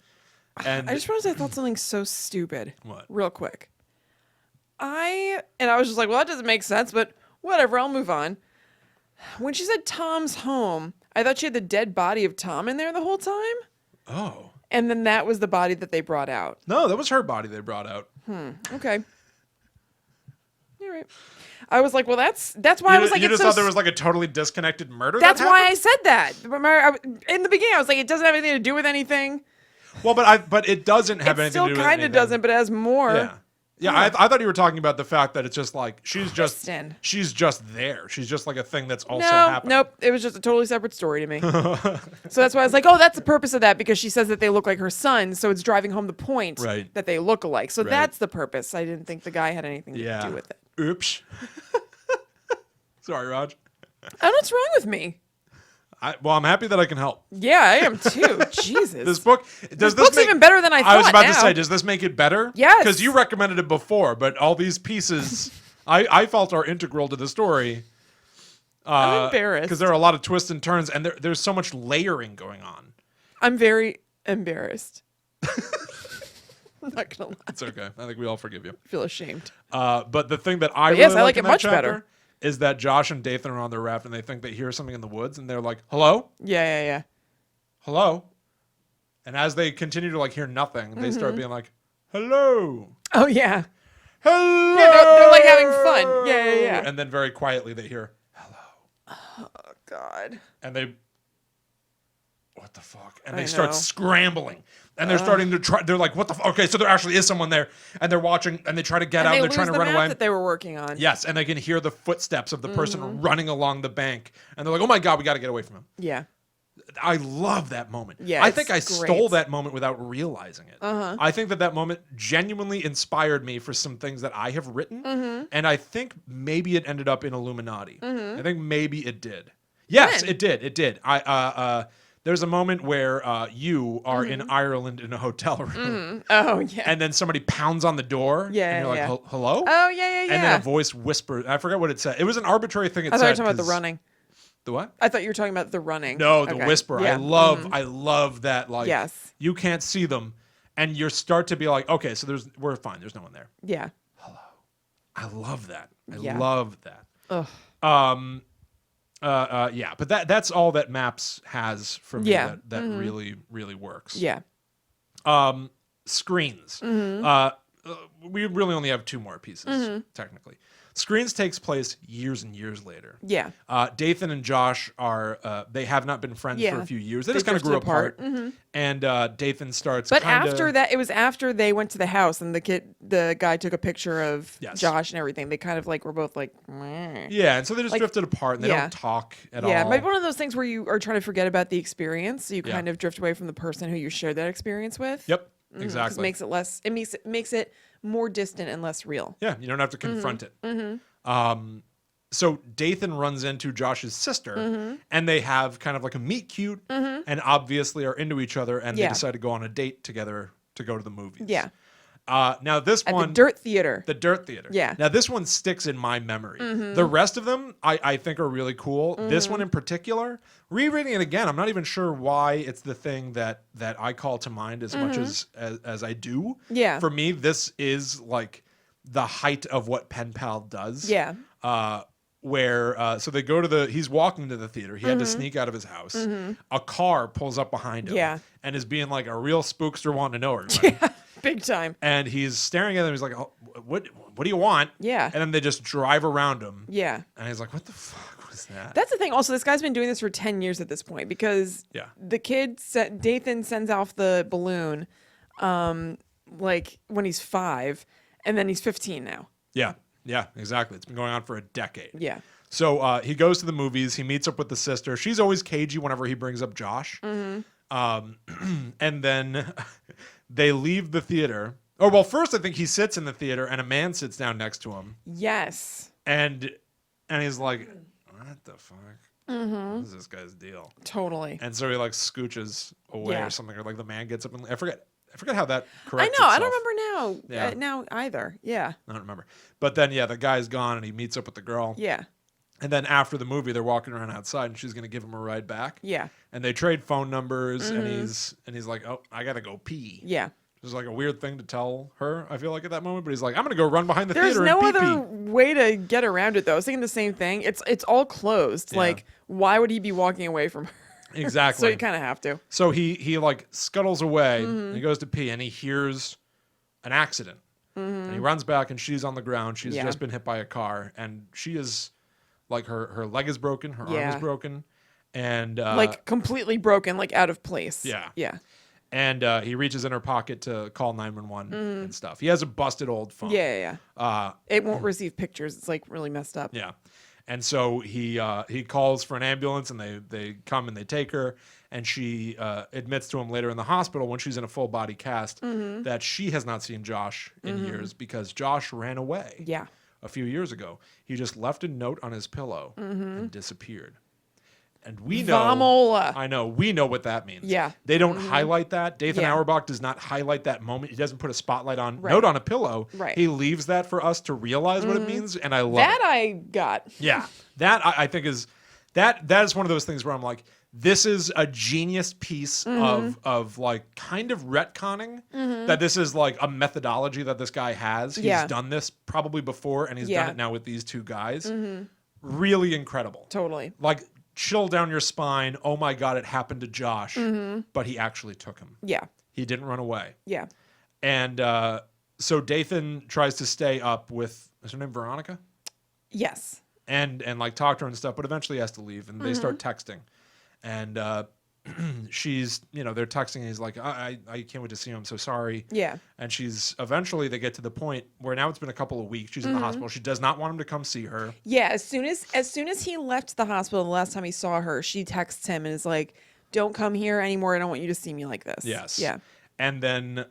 [SPEAKER 4] And
[SPEAKER 2] I just realized I thought something so stupid.
[SPEAKER 4] What?
[SPEAKER 2] Real quick. I was just like, well, that doesn't make sense, but whatever, I'll move on. When she said Tom's home, I thought she had the dead body of Tom in there the whole time.
[SPEAKER 4] Oh.
[SPEAKER 2] And then that was the body that they brought out.
[SPEAKER 4] No, that was her body they brought out.
[SPEAKER 2] Okay. All right. I was like, well, that's why I was like,
[SPEAKER 4] you
[SPEAKER 2] it's
[SPEAKER 4] just
[SPEAKER 2] so
[SPEAKER 4] thought there was like a totally disconnected murder.
[SPEAKER 2] That's
[SPEAKER 4] that
[SPEAKER 2] why
[SPEAKER 4] happened?
[SPEAKER 2] I said that. In the beginning, I was like, it doesn't have anything to do with anything.
[SPEAKER 4] Well, but it doesn't have
[SPEAKER 2] It
[SPEAKER 4] anything
[SPEAKER 2] still
[SPEAKER 4] to do with
[SPEAKER 2] kind of
[SPEAKER 4] anything.
[SPEAKER 2] doesn't, but it has more.
[SPEAKER 4] Yeah. Yeah, I thought you were talking about the fact that it's just like she's just there. She's just like a thing that's also happening.
[SPEAKER 2] Nope. It was just a totally separate story to me. So that's why I was like, oh, that's the purpose of that, because she says that they look like her son, so it's driving home the point that they look alike. So that's the purpose. I didn't think the guy had anything to do with it.
[SPEAKER 4] Oops. Sorry, Raj.
[SPEAKER 2] Oh, what's wrong with me?
[SPEAKER 4] Well, I'm happy that I can help.
[SPEAKER 2] Yeah, I am too. Jesus.
[SPEAKER 4] This book
[SPEAKER 2] This book's even better than I thought.
[SPEAKER 4] I was about to
[SPEAKER 2] now.
[SPEAKER 4] say, does this make it better?
[SPEAKER 2] Yes.
[SPEAKER 4] Because you recommended it before, but all these pieces I felt are integral to the story.
[SPEAKER 2] I'm embarrassed.
[SPEAKER 4] Because there are a lot of twists and turns, and there's so much layering going on.
[SPEAKER 2] I'm very embarrassed. I'm not gonna lie.
[SPEAKER 4] It's okay. I think we all forgive you.
[SPEAKER 2] I feel ashamed.
[SPEAKER 4] But the thing that I
[SPEAKER 2] Yes,
[SPEAKER 4] really
[SPEAKER 2] I
[SPEAKER 4] like
[SPEAKER 2] like
[SPEAKER 4] in
[SPEAKER 2] it
[SPEAKER 4] that
[SPEAKER 2] much
[SPEAKER 4] chapter
[SPEAKER 2] better.
[SPEAKER 4] is that Josh and Dathan are on their raft, and they think they hear something in the woods, and they're like, hello?
[SPEAKER 2] Yeah.
[SPEAKER 4] Hello? And as they continue to like hear nothing, they start being like, hello?
[SPEAKER 2] Oh, yeah.
[SPEAKER 4] Hello?
[SPEAKER 2] Yeah, they're like having fun. Yeah.
[SPEAKER 4] And then very quietly they hear,
[SPEAKER 2] Oh, God.
[SPEAKER 4] and they, what the fuck? And
[SPEAKER 2] I
[SPEAKER 4] they start
[SPEAKER 2] know.
[SPEAKER 4] scrambling. And they're starting to try, they're like, what the fuck? Okay, so there actually is someone there. And they're watching, and they try to get out, and they're trying to run away.
[SPEAKER 2] That they were working on.
[SPEAKER 4] Yes, and they can hear the footsteps of the person running along the bank. And they're like, oh my God, we got to get away from him.
[SPEAKER 2] Yeah.
[SPEAKER 4] I love that moment.
[SPEAKER 2] Yeah,
[SPEAKER 4] I think I
[SPEAKER 2] it's great.
[SPEAKER 4] stole that moment without realizing it. I think that moment genuinely inspired me for some things that I have written. And I think maybe it ended up in Illuminati. I think maybe it did. Yes,
[SPEAKER 2] When?
[SPEAKER 4] it did. It did. There's a moment where you are in Ireland in a hotel room.
[SPEAKER 2] Oh, yeah.
[SPEAKER 4] And then somebody pounds on the door.
[SPEAKER 2] Yeah,
[SPEAKER 4] And you're
[SPEAKER 2] yeah.
[SPEAKER 4] like, hello?
[SPEAKER 2] Oh, yeah.
[SPEAKER 4] And then a voice whispers. I forget what it said. It was an arbitrary thing it
[SPEAKER 2] I
[SPEAKER 4] said.
[SPEAKER 2] thought you were talking about the
[SPEAKER 4] 'cause-
[SPEAKER 2] running.
[SPEAKER 4] The what?
[SPEAKER 2] I thought you were talking about the running.
[SPEAKER 4] No, the
[SPEAKER 2] Okay.
[SPEAKER 4] whisper.
[SPEAKER 2] Yeah.
[SPEAKER 4] I love that. Like,
[SPEAKER 2] Yes.
[SPEAKER 4] you can't see them, and you start to be like, okay, so we're fine. There's no one there.
[SPEAKER 2] Yeah.
[SPEAKER 4] I love that. I
[SPEAKER 2] Yeah.
[SPEAKER 4] love that.
[SPEAKER 2] Ugh.
[SPEAKER 4] Yeah, but that's all that Maps has for me.
[SPEAKER 2] Yeah.
[SPEAKER 4] That really really works.
[SPEAKER 2] Yeah.
[SPEAKER 4] Screens. We really only have two more pieces technically. Screens takes place years and years later.
[SPEAKER 2] Yeah.
[SPEAKER 4] Dathan and Josh are they have not been friends for a few years. They just kind of
[SPEAKER 2] drifted
[SPEAKER 4] grew apart.
[SPEAKER 2] apart.
[SPEAKER 4] And Dathan starts
[SPEAKER 2] But
[SPEAKER 4] kinda,
[SPEAKER 2] after that, it was after they went to the house and the guy took a picture of
[SPEAKER 4] Yes.
[SPEAKER 2] Josh and everything. They kind of like were both like, meh.
[SPEAKER 4] Yeah, and so they just
[SPEAKER 2] Like,
[SPEAKER 4] drifted apart and they
[SPEAKER 2] yeah.
[SPEAKER 4] don't talk at all.
[SPEAKER 2] Yeah, maybe one of those things where you are trying to forget about the experience, so you
[SPEAKER 4] Yeah.
[SPEAKER 2] kind of drift away from the person who you shared that experience with.
[SPEAKER 4] Yep,
[SPEAKER 2] 'Cause
[SPEAKER 4] exactly.
[SPEAKER 2] It makes it less. It makes it more distant and less real.
[SPEAKER 4] Yeah, you don't have to confront it. So Dathan runs into Josh's sister, and they have kind of like a meet cute, and obviously are into each other, and they
[SPEAKER 2] Yeah.
[SPEAKER 4] decide to go on a date together to go to the movies.
[SPEAKER 2] Yeah.
[SPEAKER 4] Now this
[SPEAKER 2] At
[SPEAKER 4] one,
[SPEAKER 2] the Dirt Theater.
[SPEAKER 4] the Dirt Theater.
[SPEAKER 2] Yeah.
[SPEAKER 4] Now this one sticks in my memory. The rest of them, I think, are really cool. This one in particular, rereading it again, I'm not even sure why it's the thing that I call to mind as much as I do.
[SPEAKER 2] Yeah.
[SPEAKER 4] For me, this is like the height of what Pen Pal does.
[SPEAKER 2] Yeah.
[SPEAKER 4] Where so they go to he's walking to the theater. He had to sneak out of his house. A car pulls up behind him.
[SPEAKER 2] Yeah.
[SPEAKER 4] And is being like a real spookster wanting to know everybody.
[SPEAKER 2] Yeah. Big time.
[SPEAKER 4] And he's staring at them. He's like, oh, what do you want?
[SPEAKER 2] Yeah.
[SPEAKER 4] And then they just drive around him.
[SPEAKER 2] Yeah.
[SPEAKER 4] And he's like, what the fuck was that?
[SPEAKER 2] That's the thing. Also, this guy's been doing this for 10 years at this point because
[SPEAKER 4] Yeah.
[SPEAKER 2] the kid, Dathan sends off the balloon like when he's 5, and then he's 15 now.
[SPEAKER 4] Yeah. Yeah, exactly. It's been going on for a decade.
[SPEAKER 2] Yeah.
[SPEAKER 4] So he goes to the movies. He meets up with the sister. She's always cagey whenever he brings up Josh. And then they leave the theater. Oh, well, first I think he sits in the theater and a man sits down next to him.
[SPEAKER 2] Yes.
[SPEAKER 4] And he's like, what the fuck? What is this guy's deal?
[SPEAKER 2] Totally.
[SPEAKER 4] And so he like scooches away
[SPEAKER 2] Yeah.
[SPEAKER 4] or something, or like the man gets up and I forget how that
[SPEAKER 2] I
[SPEAKER 4] corrects
[SPEAKER 2] know.
[SPEAKER 4] itself.
[SPEAKER 2] I don't remember now.
[SPEAKER 4] Yeah.
[SPEAKER 2] Now either. Yeah.
[SPEAKER 4] I don't remember. But then yeah, the guy's gone and he meets up with the girl.
[SPEAKER 2] Yeah.
[SPEAKER 4] And then after the movie, they're walking around outside and she's gonna give him a ride back.
[SPEAKER 2] Yeah.
[SPEAKER 4] And they trade phone numbers and he's like, oh, I gotta go pee.
[SPEAKER 2] Yeah.
[SPEAKER 4] It was like a weird thing to tell her, I feel like, at that moment. But he's like, I'm going to go run behind the
[SPEAKER 2] There's
[SPEAKER 4] theater
[SPEAKER 2] no
[SPEAKER 4] and pee-pee.
[SPEAKER 2] other way to get around it, though. I was thinking the same thing. It's all closed.
[SPEAKER 4] Yeah.
[SPEAKER 2] Like, why would he be walking away from her?
[SPEAKER 4] Exactly.
[SPEAKER 2] So you kind of have to.
[SPEAKER 4] So he like scuttles away and he goes to pee and he hears an accident. And he runs back and she's on the ground. She's
[SPEAKER 2] Yeah.
[SPEAKER 4] just been hit by a car and she is like her leg is broken, her arm is broken. And
[SPEAKER 2] Like, completely broken, like, out of place.
[SPEAKER 4] Yeah.
[SPEAKER 2] Yeah.
[SPEAKER 4] and he reaches in her pocket to call 911 and stuff. He has a busted old phone.
[SPEAKER 2] Yeah. It won't receive pictures. It's, like, really messed up.
[SPEAKER 4] Yeah. And so he calls for an ambulance, and they come and they take her. And she admits to him later in the hospital when she's in a full body cast that she has not seen Josh in years because Josh ran away.
[SPEAKER 2] Yeah.
[SPEAKER 4] A few years ago. He just left a note on his pillow and disappeared. And we know,
[SPEAKER 2] Vamola.
[SPEAKER 4] I know, we know what that means.
[SPEAKER 2] Yeah.
[SPEAKER 4] They don't highlight that. Dathan
[SPEAKER 2] Yeah.
[SPEAKER 4] Auerbach does not highlight that moment. He doesn't put a spotlight on
[SPEAKER 2] Right.
[SPEAKER 4] note on a pillow.
[SPEAKER 2] Right.
[SPEAKER 4] He leaves that for us to realize what it means, and I love
[SPEAKER 2] That
[SPEAKER 4] it.
[SPEAKER 2] I got.
[SPEAKER 4] Yeah, that I think is that is one of those things where I'm like, this is a genius piece of like kind of retconning that this is like a methodology that this guy has. He's
[SPEAKER 2] Yeah.
[SPEAKER 4] done this probably before, and he's
[SPEAKER 2] Yeah.
[SPEAKER 4] done it now with these two guys. Really incredible.
[SPEAKER 2] Totally.
[SPEAKER 4] Like chill down your spine. Oh my God, it happened to Josh, but he actually took him.
[SPEAKER 2] Yeah.
[SPEAKER 4] He didn't run away.
[SPEAKER 2] Yeah.
[SPEAKER 4] And so Dathan tries to stay up with, is her name Veronica?
[SPEAKER 2] Yes.
[SPEAKER 4] And like talk to her and stuff, but eventually he has to leave, and they start texting. And she's, they're texting, and he's like, I can't wait to see him. I'm so sorry.
[SPEAKER 2] Yeah.
[SPEAKER 4] And eventually they get to the point where now it's been a couple of weeks. She's in the hospital. She does not want him to come see her.
[SPEAKER 2] Yeah. As soon as he left the hospital the last time he saw her, she texts him and is like, "Don't come here anymore. I don't want you to see me like this."
[SPEAKER 4] Yes.
[SPEAKER 2] Yeah.
[SPEAKER 4] And then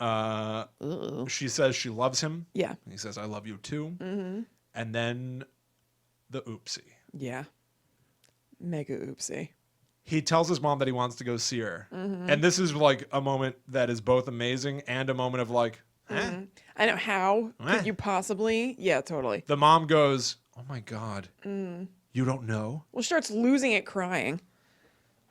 [SPEAKER 2] Ooh.
[SPEAKER 4] she says she loves him.
[SPEAKER 2] Yeah.
[SPEAKER 4] And he says, I love you too. And then the oopsie.
[SPEAKER 2] Yeah. Mega oopsie.
[SPEAKER 4] He tells his mom that he wants to go see her. And this is like a moment that is both amazing and a moment of like,
[SPEAKER 2] I know. How
[SPEAKER 4] Eh.
[SPEAKER 2] could you possibly? Yeah, totally.
[SPEAKER 4] The mom goes, oh my God, you don't know?
[SPEAKER 2] Well, starts losing it crying.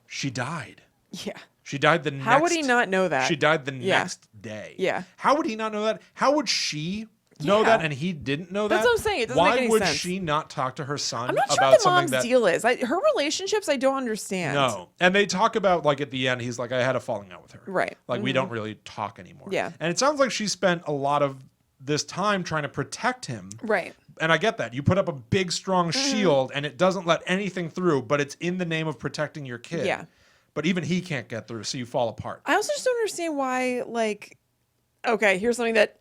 [SPEAKER 4] She died.
[SPEAKER 2] Yeah.
[SPEAKER 4] She died the next...
[SPEAKER 2] How would he not know that?
[SPEAKER 4] She died the
[SPEAKER 2] Yeah.
[SPEAKER 4] next day.
[SPEAKER 2] Yeah.
[SPEAKER 4] How would he not know that? How would she know
[SPEAKER 2] Yeah.
[SPEAKER 4] that and he didn't know that?
[SPEAKER 2] That's what I'm saying. It doesn't
[SPEAKER 4] Why
[SPEAKER 2] make any
[SPEAKER 4] would
[SPEAKER 2] sense.
[SPEAKER 4] she not talk to her son
[SPEAKER 2] I'm not sure
[SPEAKER 4] about
[SPEAKER 2] what the
[SPEAKER 4] something
[SPEAKER 2] mom's
[SPEAKER 4] that...
[SPEAKER 2] deal is. Her relationships, I don't understand.
[SPEAKER 4] No. And they talk about, like, at the end, he's like, I had a falling out with her.
[SPEAKER 2] Right.
[SPEAKER 4] Like, we don't really talk anymore.
[SPEAKER 2] Yeah.
[SPEAKER 4] And it sounds like she spent a lot of this time trying to protect him.
[SPEAKER 2] Right.
[SPEAKER 4] And I get that. You put up a big, strong shield, and it doesn't let anything through, but it's in the name of protecting your kid.
[SPEAKER 2] Yeah.
[SPEAKER 4] But even he can't get through, so you fall apart.
[SPEAKER 2] I also just don't understand why, like, okay, here's something that,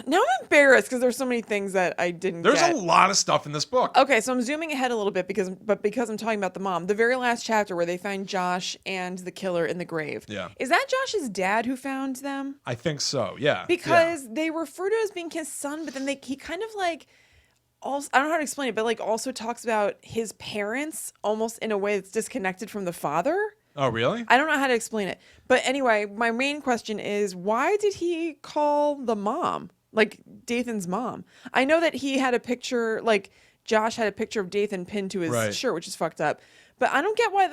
[SPEAKER 2] now I'm embarrassed because there's so many things that I didn't
[SPEAKER 4] There's
[SPEAKER 2] get.
[SPEAKER 4] a lot of stuff in this book.
[SPEAKER 2] Okay, so I'm zooming ahead a little bit because I'm talking about the mom. The very last chapter where they find Josh and the killer in the grave.
[SPEAKER 4] Yeah.
[SPEAKER 2] Is that Josh's dad who found them?
[SPEAKER 4] I think so, yeah.
[SPEAKER 2] Because they refer to it as being his son, but then he kind of like, also, I don't know how to explain it, but like also talks about his parents almost in a way that's disconnected from the father.
[SPEAKER 4] Oh, really?
[SPEAKER 2] I don't know how to explain it. But anyway, my main question is, why did he call the mom? Like, Dathan's mom. I know that he had a picture, like, Josh had a picture of Dathan pinned to his
[SPEAKER 4] Right.
[SPEAKER 2] shirt, which is fucked up. But I don't get why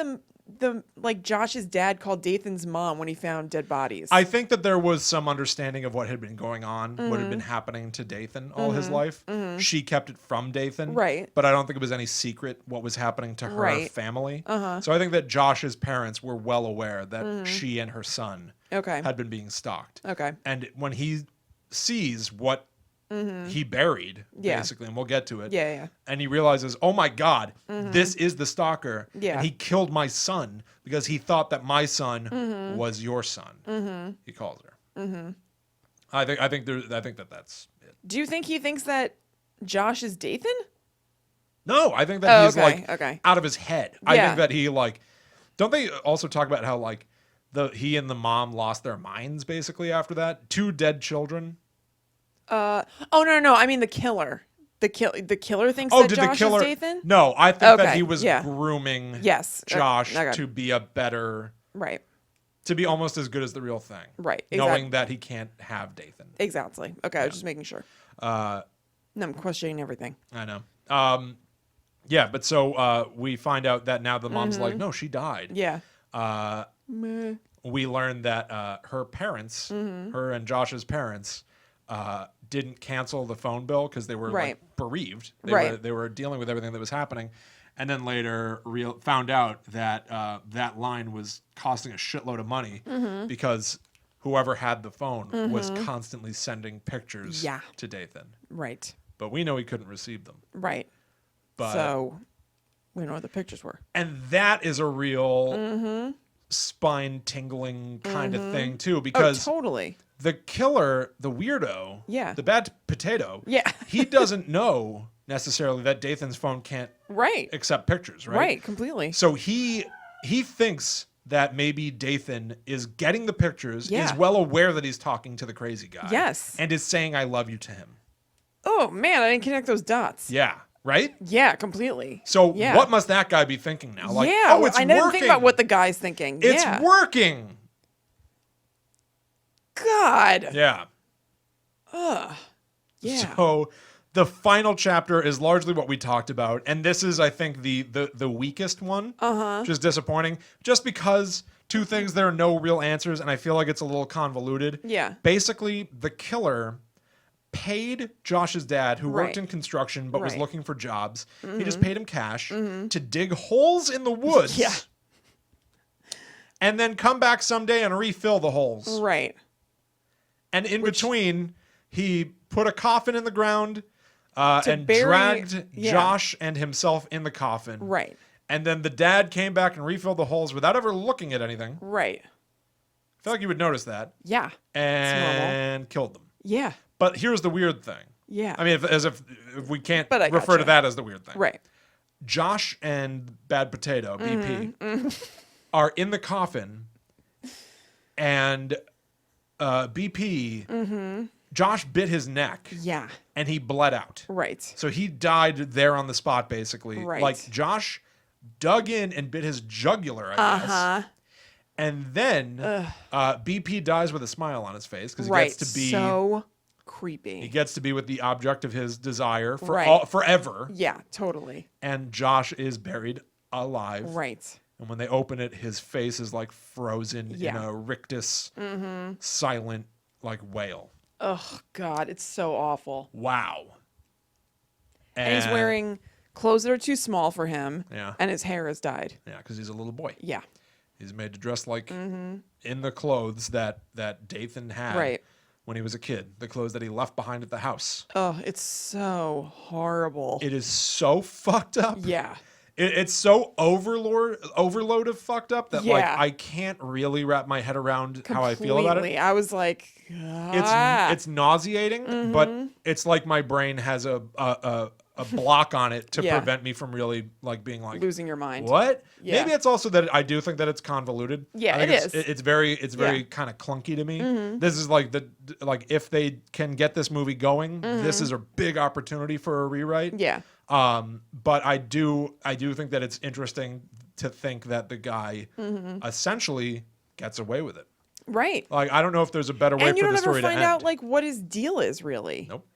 [SPEAKER 2] like, Josh's dad called Dathan's mom when he found dead bodies.
[SPEAKER 4] I think that there was some understanding of what had been going on, what had been happening to Dathan all his life. She kept it from Dathan.
[SPEAKER 2] Right.
[SPEAKER 4] But I don't think it was any secret what was happening to her
[SPEAKER 2] Right.
[SPEAKER 4] family. So I think that Josh's parents were well aware that she and her son
[SPEAKER 2] Okay.
[SPEAKER 4] had been being stalked.
[SPEAKER 2] Okay.
[SPEAKER 4] And when he sees what he buried,
[SPEAKER 2] Yeah.
[SPEAKER 4] basically, and we'll get to it.
[SPEAKER 2] Yeah.
[SPEAKER 4] And he realizes, oh my God, this is the stalker.
[SPEAKER 2] Yeah.
[SPEAKER 4] And he killed my son because he thought that my son was your son. He calls her. I think that that's it.
[SPEAKER 2] Do you think he thinks that Josh is Dathan?
[SPEAKER 4] No, I think that he's
[SPEAKER 2] okay,
[SPEAKER 4] like
[SPEAKER 2] okay.
[SPEAKER 4] out of his head. I
[SPEAKER 2] Yeah.
[SPEAKER 4] think that he like, don't they also talk about how like he and the mom lost their minds basically after that? 2 dead children.
[SPEAKER 2] Oh no! I mean the killer. The killer thinks
[SPEAKER 4] Oh,
[SPEAKER 2] that
[SPEAKER 4] did
[SPEAKER 2] Josh
[SPEAKER 4] the killer?
[SPEAKER 2] is Dathan.
[SPEAKER 4] No, I think that
[SPEAKER 2] Okay,
[SPEAKER 4] he was
[SPEAKER 2] yeah.
[SPEAKER 4] grooming
[SPEAKER 2] Yes.
[SPEAKER 4] Josh
[SPEAKER 2] Okay.
[SPEAKER 4] to be a better,
[SPEAKER 2] Right.
[SPEAKER 4] to be almost as good as the real thing.
[SPEAKER 2] Right.
[SPEAKER 4] Knowing that he can't have Dathan.
[SPEAKER 2] Exactly. Okay, I was just making sure. No, I'm questioning everything.
[SPEAKER 4] I know. Yeah, but so we find out that now the mom's like, no, she died.
[SPEAKER 2] Yeah.
[SPEAKER 4] Uh,
[SPEAKER 2] Meh.
[SPEAKER 4] we learned that her parents, her and Josh's parents, didn't cancel the phone bill because they were like bereaved. They were dealing with everything that was happening, and then later found out that that line was costing a shitload of money because whoever had the phone was constantly sending pictures to Dathan.
[SPEAKER 2] Right.
[SPEAKER 4] But we know he couldn't receive them.
[SPEAKER 2] Right.
[SPEAKER 4] But,
[SPEAKER 2] so we know what the pictures were.
[SPEAKER 4] And that is a real spine tingling kind of thing too, because
[SPEAKER 2] totally.
[SPEAKER 4] The killer, the weirdo, the bad potato, he doesn't know necessarily that Dathan's phone can't accept pictures, right?
[SPEAKER 2] Right, completely.
[SPEAKER 4] So he thinks that maybe Dathan is getting the pictures, is well aware that he's talking to the crazy guy.
[SPEAKER 2] Yes.
[SPEAKER 4] And is saying I love you to him.
[SPEAKER 2] Oh man, I didn't connect those dots.
[SPEAKER 4] Yeah. Right?
[SPEAKER 2] Yeah, completely.
[SPEAKER 4] So what must that guy be thinking now? Like,
[SPEAKER 2] yeah,
[SPEAKER 4] oh, it's
[SPEAKER 2] I didn't think about what the guy's thinking.
[SPEAKER 4] It's working.
[SPEAKER 2] God.
[SPEAKER 4] Yeah.
[SPEAKER 2] Ugh. Yeah.
[SPEAKER 4] So the final chapter is largely what we talked about, and this is, I think, the weakest one, which is disappointing, just because two things, there are no real answers, and I feel like it's a little convoluted.
[SPEAKER 2] Yeah.
[SPEAKER 4] Basically, the killer paid Josh's dad, who worked in construction but was looking for jobs. He just paid him cash to dig holes in the woods.
[SPEAKER 2] Yeah.
[SPEAKER 4] And then come back someday and refill the holes.
[SPEAKER 2] Right.
[SPEAKER 4] And in between, he put a coffin in the ground and dragged Josh and himself in the coffin.
[SPEAKER 2] Right.
[SPEAKER 4] And then the dad came back and refilled the holes without ever looking at anything.
[SPEAKER 2] Right.
[SPEAKER 4] I feel like you would notice that.
[SPEAKER 2] Yeah.
[SPEAKER 4] And killed them.
[SPEAKER 2] Yeah.
[SPEAKER 4] But here's the weird thing.
[SPEAKER 2] Yeah.
[SPEAKER 4] I mean, if we can't refer to that as the weird thing.
[SPEAKER 2] Right.
[SPEAKER 4] Josh and Bad Potato, BP, are in the coffin, and BP, Josh bit his neck.
[SPEAKER 2] Yeah.
[SPEAKER 4] And he bled out.
[SPEAKER 2] Right.
[SPEAKER 4] So he died there on the spot, basically.
[SPEAKER 2] Right.
[SPEAKER 4] Like, Josh dug in and bit his jugular, I guess. And then BP dies with a smile on his face because he gets to be
[SPEAKER 2] so creepy.
[SPEAKER 4] He gets to be with the object of his desire for forever.
[SPEAKER 2] Yeah, totally.
[SPEAKER 4] And Josh is buried alive.
[SPEAKER 2] Right.
[SPEAKER 4] And when they open it, his face is like frozen in a rictus, silent, like wail.
[SPEAKER 2] Oh God, it's so awful.
[SPEAKER 4] Wow.
[SPEAKER 2] And he's wearing clothes that are too small for him.
[SPEAKER 4] Yeah.
[SPEAKER 2] And his hair has dyed.
[SPEAKER 4] Yeah, because he's a little boy.
[SPEAKER 2] Yeah.
[SPEAKER 4] He's made to dress like in the clothes that Dathan had when he was a kid. The clothes that he left behind at the house.
[SPEAKER 2] Oh, it's so horrible.
[SPEAKER 4] It is so fucked up.
[SPEAKER 2] Yeah.
[SPEAKER 4] It's so overload of fucked up that like I can't really wrap my head around how I feel about it.
[SPEAKER 2] I was like,
[SPEAKER 4] it's nauseating, but it's like my brain has a block on it to prevent me from really like being like
[SPEAKER 2] losing your mind.
[SPEAKER 4] What?
[SPEAKER 2] Yeah.
[SPEAKER 4] Maybe it's also that I do think that it's convoluted.
[SPEAKER 2] Yeah,
[SPEAKER 4] I think
[SPEAKER 2] it
[SPEAKER 4] it's very kind of clunky to me. This is like if they can get this movie going, this is a big opportunity for a rewrite.
[SPEAKER 2] Yeah.
[SPEAKER 4] But I do think that it's interesting to think that the guy essentially gets away with it.
[SPEAKER 2] Right.
[SPEAKER 4] Like, I don't know if there's a better way for the story to end.
[SPEAKER 2] And you don't ever find out like what his deal is really.
[SPEAKER 4] Nope.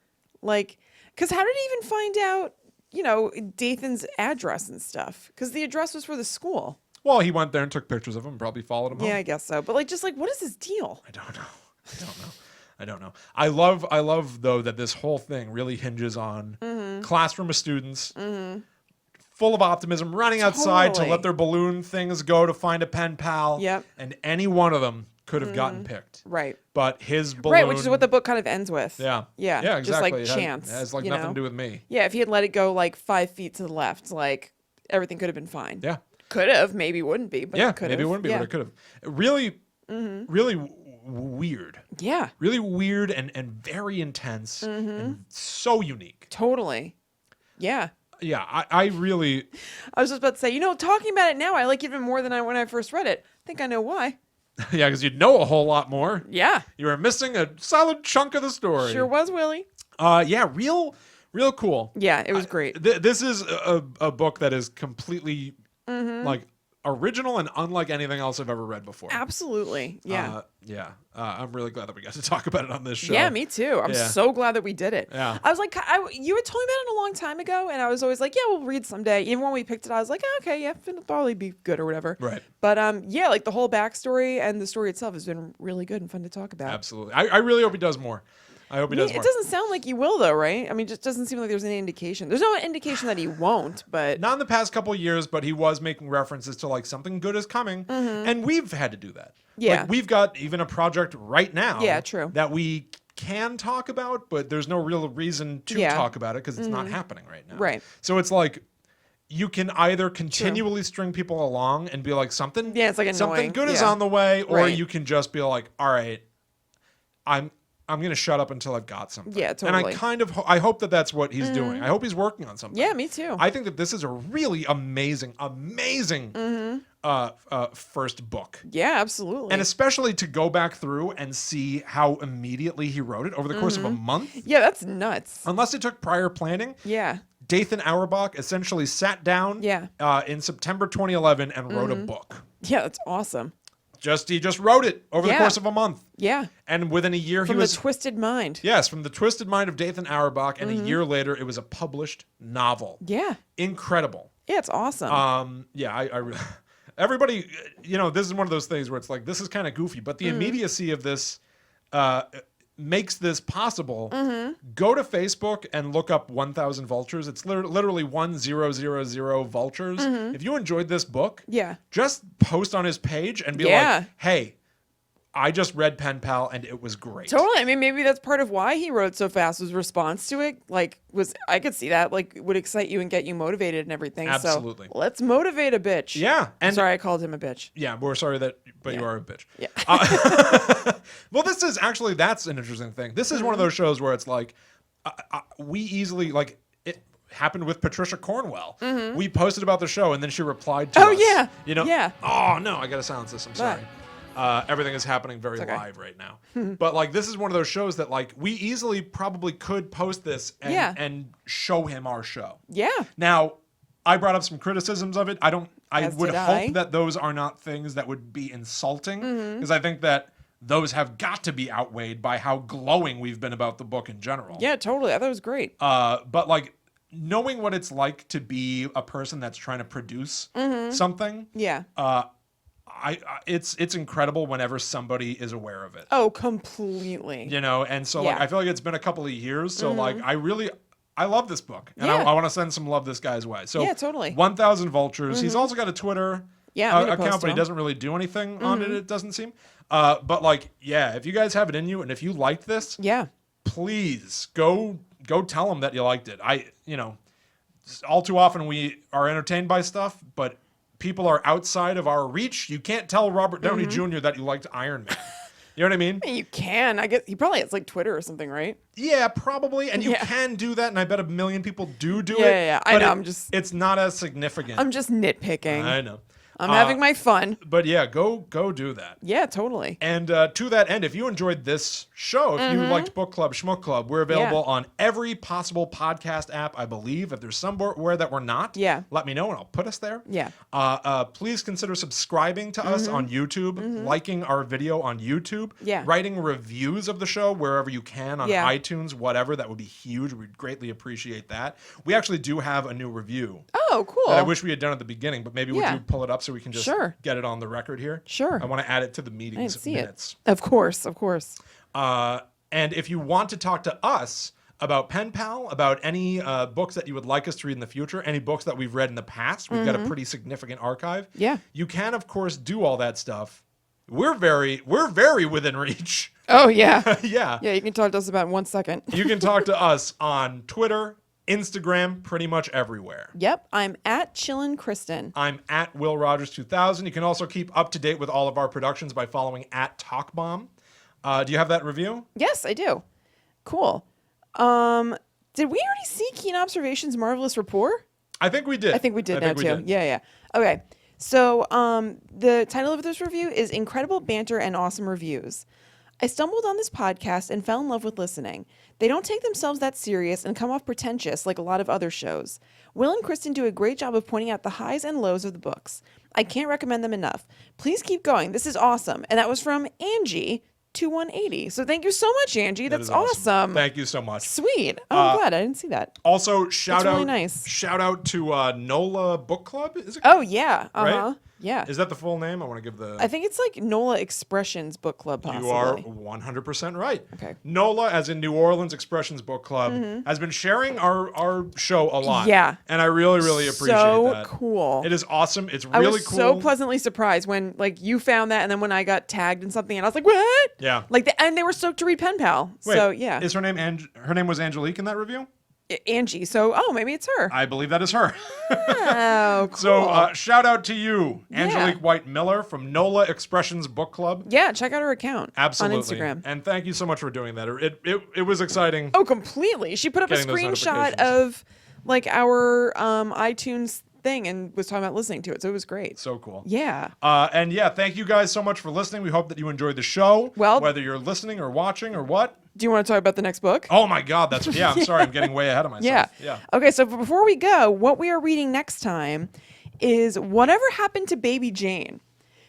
[SPEAKER 2] Like, because how did he even find out, you know, Dathan's address and stuff? Because the address was for the school.
[SPEAKER 4] Well, he went there and took pictures of him, probably followed him home.
[SPEAKER 2] Yeah, I guess so. But like, just like, what is his deal?
[SPEAKER 4] I don't know. I love though that this whole thing really hinges on classroom of students full of optimism, running outside to let their balloon things go to find a pen pal.
[SPEAKER 2] Yep.
[SPEAKER 4] And any one of them could have gotten picked.
[SPEAKER 2] Right.
[SPEAKER 4] But his balloon.
[SPEAKER 2] Right, which is what the book kind of ends with.
[SPEAKER 4] Yeah.
[SPEAKER 2] Yeah.
[SPEAKER 4] Yeah, exactly.
[SPEAKER 2] Just like chance.
[SPEAKER 4] It has like nothing to do with me.
[SPEAKER 2] Yeah, if he had let it go like 5 feet to the left, like everything could have been fine.
[SPEAKER 4] Yeah.
[SPEAKER 2] Could have, maybe wouldn't be, but it could have.
[SPEAKER 4] Maybe it wouldn't be, but it could have. Really, really weird.
[SPEAKER 2] Yeah.
[SPEAKER 4] Really weird and very intense and so unique.
[SPEAKER 2] Totally. Yeah.
[SPEAKER 4] Yeah, I really...
[SPEAKER 2] I was just about to say, you know, talking about it now, I like it even more than when I first read it. I think I know why.
[SPEAKER 4] Yeah, because you'd know a whole lot more.
[SPEAKER 2] Yeah.
[SPEAKER 4] You were missing a solid chunk of the story.
[SPEAKER 2] Sure was, Willie.
[SPEAKER 4] Yeah, real cool.
[SPEAKER 2] Yeah, it was great.
[SPEAKER 4] This is a book that is completely like original and unlike anything else I've ever read before.
[SPEAKER 2] Absolutely. Yeah.
[SPEAKER 4] I'm really glad that we got to talk about it on this show.
[SPEAKER 2] Yeah, me too. I'm
[SPEAKER 4] Yeah.
[SPEAKER 2] so glad that we did it.
[SPEAKER 4] Yeah.
[SPEAKER 2] I was like, you had told me about it a long time ago, and I was always like, yeah, we'll read someday. Even when we picked it, I was like, oh, okay, yeah, it'll probably be good or whatever.
[SPEAKER 4] Right.
[SPEAKER 2] But yeah, like the whole backstory and the story itself has been really good and fun to talk about.
[SPEAKER 4] Absolutely. I really hope he does more. I hope he does more.
[SPEAKER 2] It doesn't sound like you will, though, right? I mean, it just doesn't seem like there's any indication. There's no indication that he won't, but
[SPEAKER 4] Not in the past couple of years, but he was making references to like something good is coming, and we've had to do that.
[SPEAKER 2] Yeah.
[SPEAKER 4] Like, we've got even a project right now.
[SPEAKER 2] Yeah, true.
[SPEAKER 4] That we can talk about, but there's no real reason to
[SPEAKER 2] Yeah.
[SPEAKER 4] talk about it because it's not happening right now.
[SPEAKER 2] Right.
[SPEAKER 4] So it's like you can either continually string people along and be like something
[SPEAKER 2] Yeah, it's like
[SPEAKER 4] something
[SPEAKER 2] annoying.
[SPEAKER 4] good is
[SPEAKER 2] Yeah.
[SPEAKER 4] on the way, or
[SPEAKER 2] Right.
[SPEAKER 4] you can just be like, all right, I'm going to shut up until I've got something.
[SPEAKER 2] Yeah,
[SPEAKER 4] And I
[SPEAKER 2] totally.
[SPEAKER 4] kind of I hope that that's what he's doing. I hope he's working on something.
[SPEAKER 2] yeah, me too.
[SPEAKER 4] I think that this is a really amazing first book.
[SPEAKER 2] Yeah, absolutely.
[SPEAKER 4] And especially to go back through and see how immediately he wrote it over the course of a month.
[SPEAKER 2] yeah, that's nuts.
[SPEAKER 4] Unless it took prior planning,
[SPEAKER 2] Yeah.
[SPEAKER 4] Dathan Auerbach essentially sat down
[SPEAKER 2] Yeah.
[SPEAKER 4] in September 2011 and wrote a book.
[SPEAKER 2] Yeah, that's awesome.
[SPEAKER 4] He just wrote it over the
[SPEAKER 2] Yeah.
[SPEAKER 4] course of a month.
[SPEAKER 2] Yeah.
[SPEAKER 4] And within a year
[SPEAKER 2] From
[SPEAKER 4] he was
[SPEAKER 2] the twisted mind.
[SPEAKER 4] Yes, from the twisted mind of Dathan Auerbach, and a year later it was a published novel.
[SPEAKER 2] Yeah.
[SPEAKER 4] Incredible.
[SPEAKER 2] Yeah, it's awesome.
[SPEAKER 4] I everybody, this is one of those things where it's like, this is kind of goofy, but the immediacy of this makes this possible. Go to Facebook and look up 1,000 Vultures. It's literally 1000 vultures. If you enjoyed this book,
[SPEAKER 2] Yeah.
[SPEAKER 4] just post on his page and be
[SPEAKER 2] Yeah.
[SPEAKER 4] like, hey, I just read Pen Pal and it was great.
[SPEAKER 2] Totally. I mean, maybe that's part of why he wrote so fast. Was response to it, I could see that, would excite you and get you motivated and everything.
[SPEAKER 4] Absolutely.
[SPEAKER 2] So let's motivate a bitch.
[SPEAKER 4] Yeah. And
[SPEAKER 2] Sorry, I called him a bitch.
[SPEAKER 4] yeah, we're sorry but you
[SPEAKER 2] Yeah.
[SPEAKER 4] are a bitch.
[SPEAKER 2] Yeah.
[SPEAKER 4] Well, that's an interesting thing. This is one of those shows where it's like, we easily, like, it happened with Patricia Cornwell. We posted about the show and then she replied to
[SPEAKER 2] Oh,
[SPEAKER 4] us.
[SPEAKER 2] yeah.
[SPEAKER 4] Yeah.
[SPEAKER 2] Yeah.
[SPEAKER 4] Oh, no, I got to silence this. I'm sorry. Everything is happening very
[SPEAKER 2] okay.
[SPEAKER 4] live right now. But this is one of those shows that we easily probably could post this and,
[SPEAKER 2] Yeah.
[SPEAKER 4] and show him our show.
[SPEAKER 2] Yeah.
[SPEAKER 4] Now, I brought up some criticisms of it. I
[SPEAKER 2] As
[SPEAKER 4] would
[SPEAKER 2] did
[SPEAKER 4] hope
[SPEAKER 2] I.
[SPEAKER 4] that those are not things that would be insulting, because I think that those have got to be outweighed by how glowing we've been about the book in general.
[SPEAKER 2] Yeah, totally. I thought it was great.
[SPEAKER 4] But knowing what it's like to be a person that's trying to produce something,
[SPEAKER 2] Yeah.
[SPEAKER 4] it's incredible whenever somebody is aware of it.
[SPEAKER 2] Oh, completely.
[SPEAKER 4] And so
[SPEAKER 2] Yeah.
[SPEAKER 4] I feel like it's been a couple of years, so I love this book, and
[SPEAKER 2] Yeah.
[SPEAKER 4] I want to send some love this guy's way. So
[SPEAKER 2] Yeah, totally.
[SPEAKER 4] 1,000 Vultures. He's also got a Twitter
[SPEAKER 2] Yeah, I'm gonna
[SPEAKER 4] account,
[SPEAKER 2] post
[SPEAKER 4] but he
[SPEAKER 2] him.
[SPEAKER 4] doesn't really do anything on it. It doesn't seem. But if you guys have it in you, and if you liked this,
[SPEAKER 2] Yeah.
[SPEAKER 4] please go tell him that you liked it. All too often we are entertained by stuff, but people are outside of our reach. You can't tell Robert Downey Jr. that you liked Iron Man. You know what I mean?
[SPEAKER 2] I mean, you can. I guess he probably has Twitter or something, right?
[SPEAKER 4] Yeah, probably. And you
[SPEAKER 2] Yeah.
[SPEAKER 4] can do that, and I bet a million people do it.
[SPEAKER 2] Yeah. I
[SPEAKER 4] but
[SPEAKER 2] know.
[SPEAKER 4] it's not as significant.
[SPEAKER 2] I'm just nitpicking.
[SPEAKER 4] I know.
[SPEAKER 2] I'm having my fun.
[SPEAKER 4] But yeah, go do that.
[SPEAKER 2] Yeah, totally.
[SPEAKER 4] And to that end, if you enjoyed this show, if you liked Book Club Schmook Club, we're available on every possible podcast app, I believe. If there's somewhere that we're not,
[SPEAKER 2] Yeah.
[SPEAKER 4] let me know and I'll put us there.
[SPEAKER 2] Yeah.
[SPEAKER 4] Please consider subscribing to us on YouTube, liking our video on YouTube,
[SPEAKER 2] Yeah.
[SPEAKER 4] writing reviews of the show wherever you can on
[SPEAKER 2] Yeah.
[SPEAKER 4] iTunes, whatever. That would be huge. We'd greatly appreciate that. We actually do have a new review
[SPEAKER 2] Oh, cool.
[SPEAKER 4] that I wish we had done at the beginning, but maybe
[SPEAKER 2] Yeah.
[SPEAKER 4] would you pull it up so we can just
[SPEAKER 2] Sure.
[SPEAKER 4] get it on the record here?
[SPEAKER 2] Sure.
[SPEAKER 4] I want to add it to the
[SPEAKER 2] I
[SPEAKER 4] meetings
[SPEAKER 2] didn't see
[SPEAKER 4] minutes.
[SPEAKER 2] it. Of course.
[SPEAKER 4] And if you want to talk to us about Pen Pal, about any books that you would like us to read in the future, any books that we've read in the past, we've got a pretty significant archive.
[SPEAKER 2] Yeah.
[SPEAKER 4] You can, of course, do all that stuff. We're very within reach.
[SPEAKER 2] Oh, yeah.
[SPEAKER 4] Yeah.
[SPEAKER 2] Yeah, you can talk to us about in 1 second.
[SPEAKER 4] You can talk to us on Twitter, Instagram, pretty much everywhere.
[SPEAKER 2] Yep, I'm at Chillin' Kristen.
[SPEAKER 4] I'm at Will Rogers 2000. You can also keep up to date with all of our productions by following at TalkBomb. Do you have that review?
[SPEAKER 2] Yes, I do. Cool. Did we already see Keen Observation's Marvelous Rapport?
[SPEAKER 4] I think we did.
[SPEAKER 2] I think we did now too. Yeah. Okay. So the title of this review is Incredible Banter and Awesome Reviews. I stumbled on this podcast and fell in love with listening. They don't take themselves that serious and come off pretentious like a lot of other shows. Will and Kristen do a great job of pointing out the highs and lows of the books. I can't recommend them enough. Please keep going. This is awesome. And that was from Angie 2180. So thank you so much, Angie.
[SPEAKER 4] That
[SPEAKER 2] That's
[SPEAKER 4] is awesome.
[SPEAKER 2] awesome.
[SPEAKER 4] Thank you so much.
[SPEAKER 2] Sweet. Oh, I'm glad I didn't see that.
[SPEAKER 4] Also, shout
[SPEAKER 2] That's
[SPEAKER 4] out,
[SPEAKER 2] really nice.
[SPEAKER 4] shout out to NOLA Book Club. Is it?
[SPEAKER 2] Oh, yeah.
[SPEAKER 4] Right?
[SPEAKER 2] Yeah.
[SPEAKER 4] Is that the full name? I want to give the.
[SPEAKER 2] I think it's like NOLA Expressions Book Club, possibly.
[SPEAKER 4] You are 100% right.
[SPEAKER 2] Okay.
[SPEAKER 4] NOLA, as in New Orleans Expressions Book Club, has been sharing our show a lot.
[SPEAKER 2] Yeah.
[SPEAKER 4] And I really, really appreciate
[SPEAKER 2] So
[SPEAKER 4] that.
[SPEAKER 2] cool.
[SPEAKER 4] It is awesome. It's
[SPEAKER 2] I
[SPEAKER 4] really
[SPEAKER 2] was
[SPEAKER 4] cool.
[SPEAKER 2] so pleasantly surprised when like you found that, and then when I got tagged in something, and I was like, "What?"
[SPEAKER 4] Yeah.
[SPEAKER 2] Like, and they were stoked to read Pen Pal.
[SPEAKER 4] Wait,
[SPEAKER 2] So yeah,
[SPEAKER 4] Is her name her name was Angelique in that review?
[SPEAKER 2] Angie. So maybe it's her.
[SPEAKER 4] I believe that is her.
[SPEAKER 2] Oh, cool.
[SPEAKER 4] So shout out to you, Angelique White Miller from NOLA Expressions Book Club.
[SPEAKER 2] Yeah, check out her account
[SPEAKER 4] Absolutely.
[SPEAKER 2] on Instagram.
[SPEAKER 4] And thank you so much for doing that. It was exciting.
[SPEAKER 2] Oh, completely. She put up a
[SPEAKER 4] Getting those
[SPEAKER 2] screenshot
[SPEAKER 4] notifications.
[SPEAKER 2] of like our iTunes thing and was talking about listening to it. So it was great.
[SPEAKER 4] So cool.
[SPEAKER 2] Yeah.
[SPEAKER 4] And yeah, thank you guys so much for listening. We hope that you enjoyed the show.
[SPEAKER 2] Well-
[SPEAKER 4] whether you're listening or watching or what.
[SPEAKER 2] Do you want to talk about the next book?
[SPEAKER 4] Oh my God, I'm sorry, I'm getting way ahead of myself. Yeah.
[SPEAKER 2] Okay, so before we go, what we are reading next time is Whatever Happened to Baby Jane.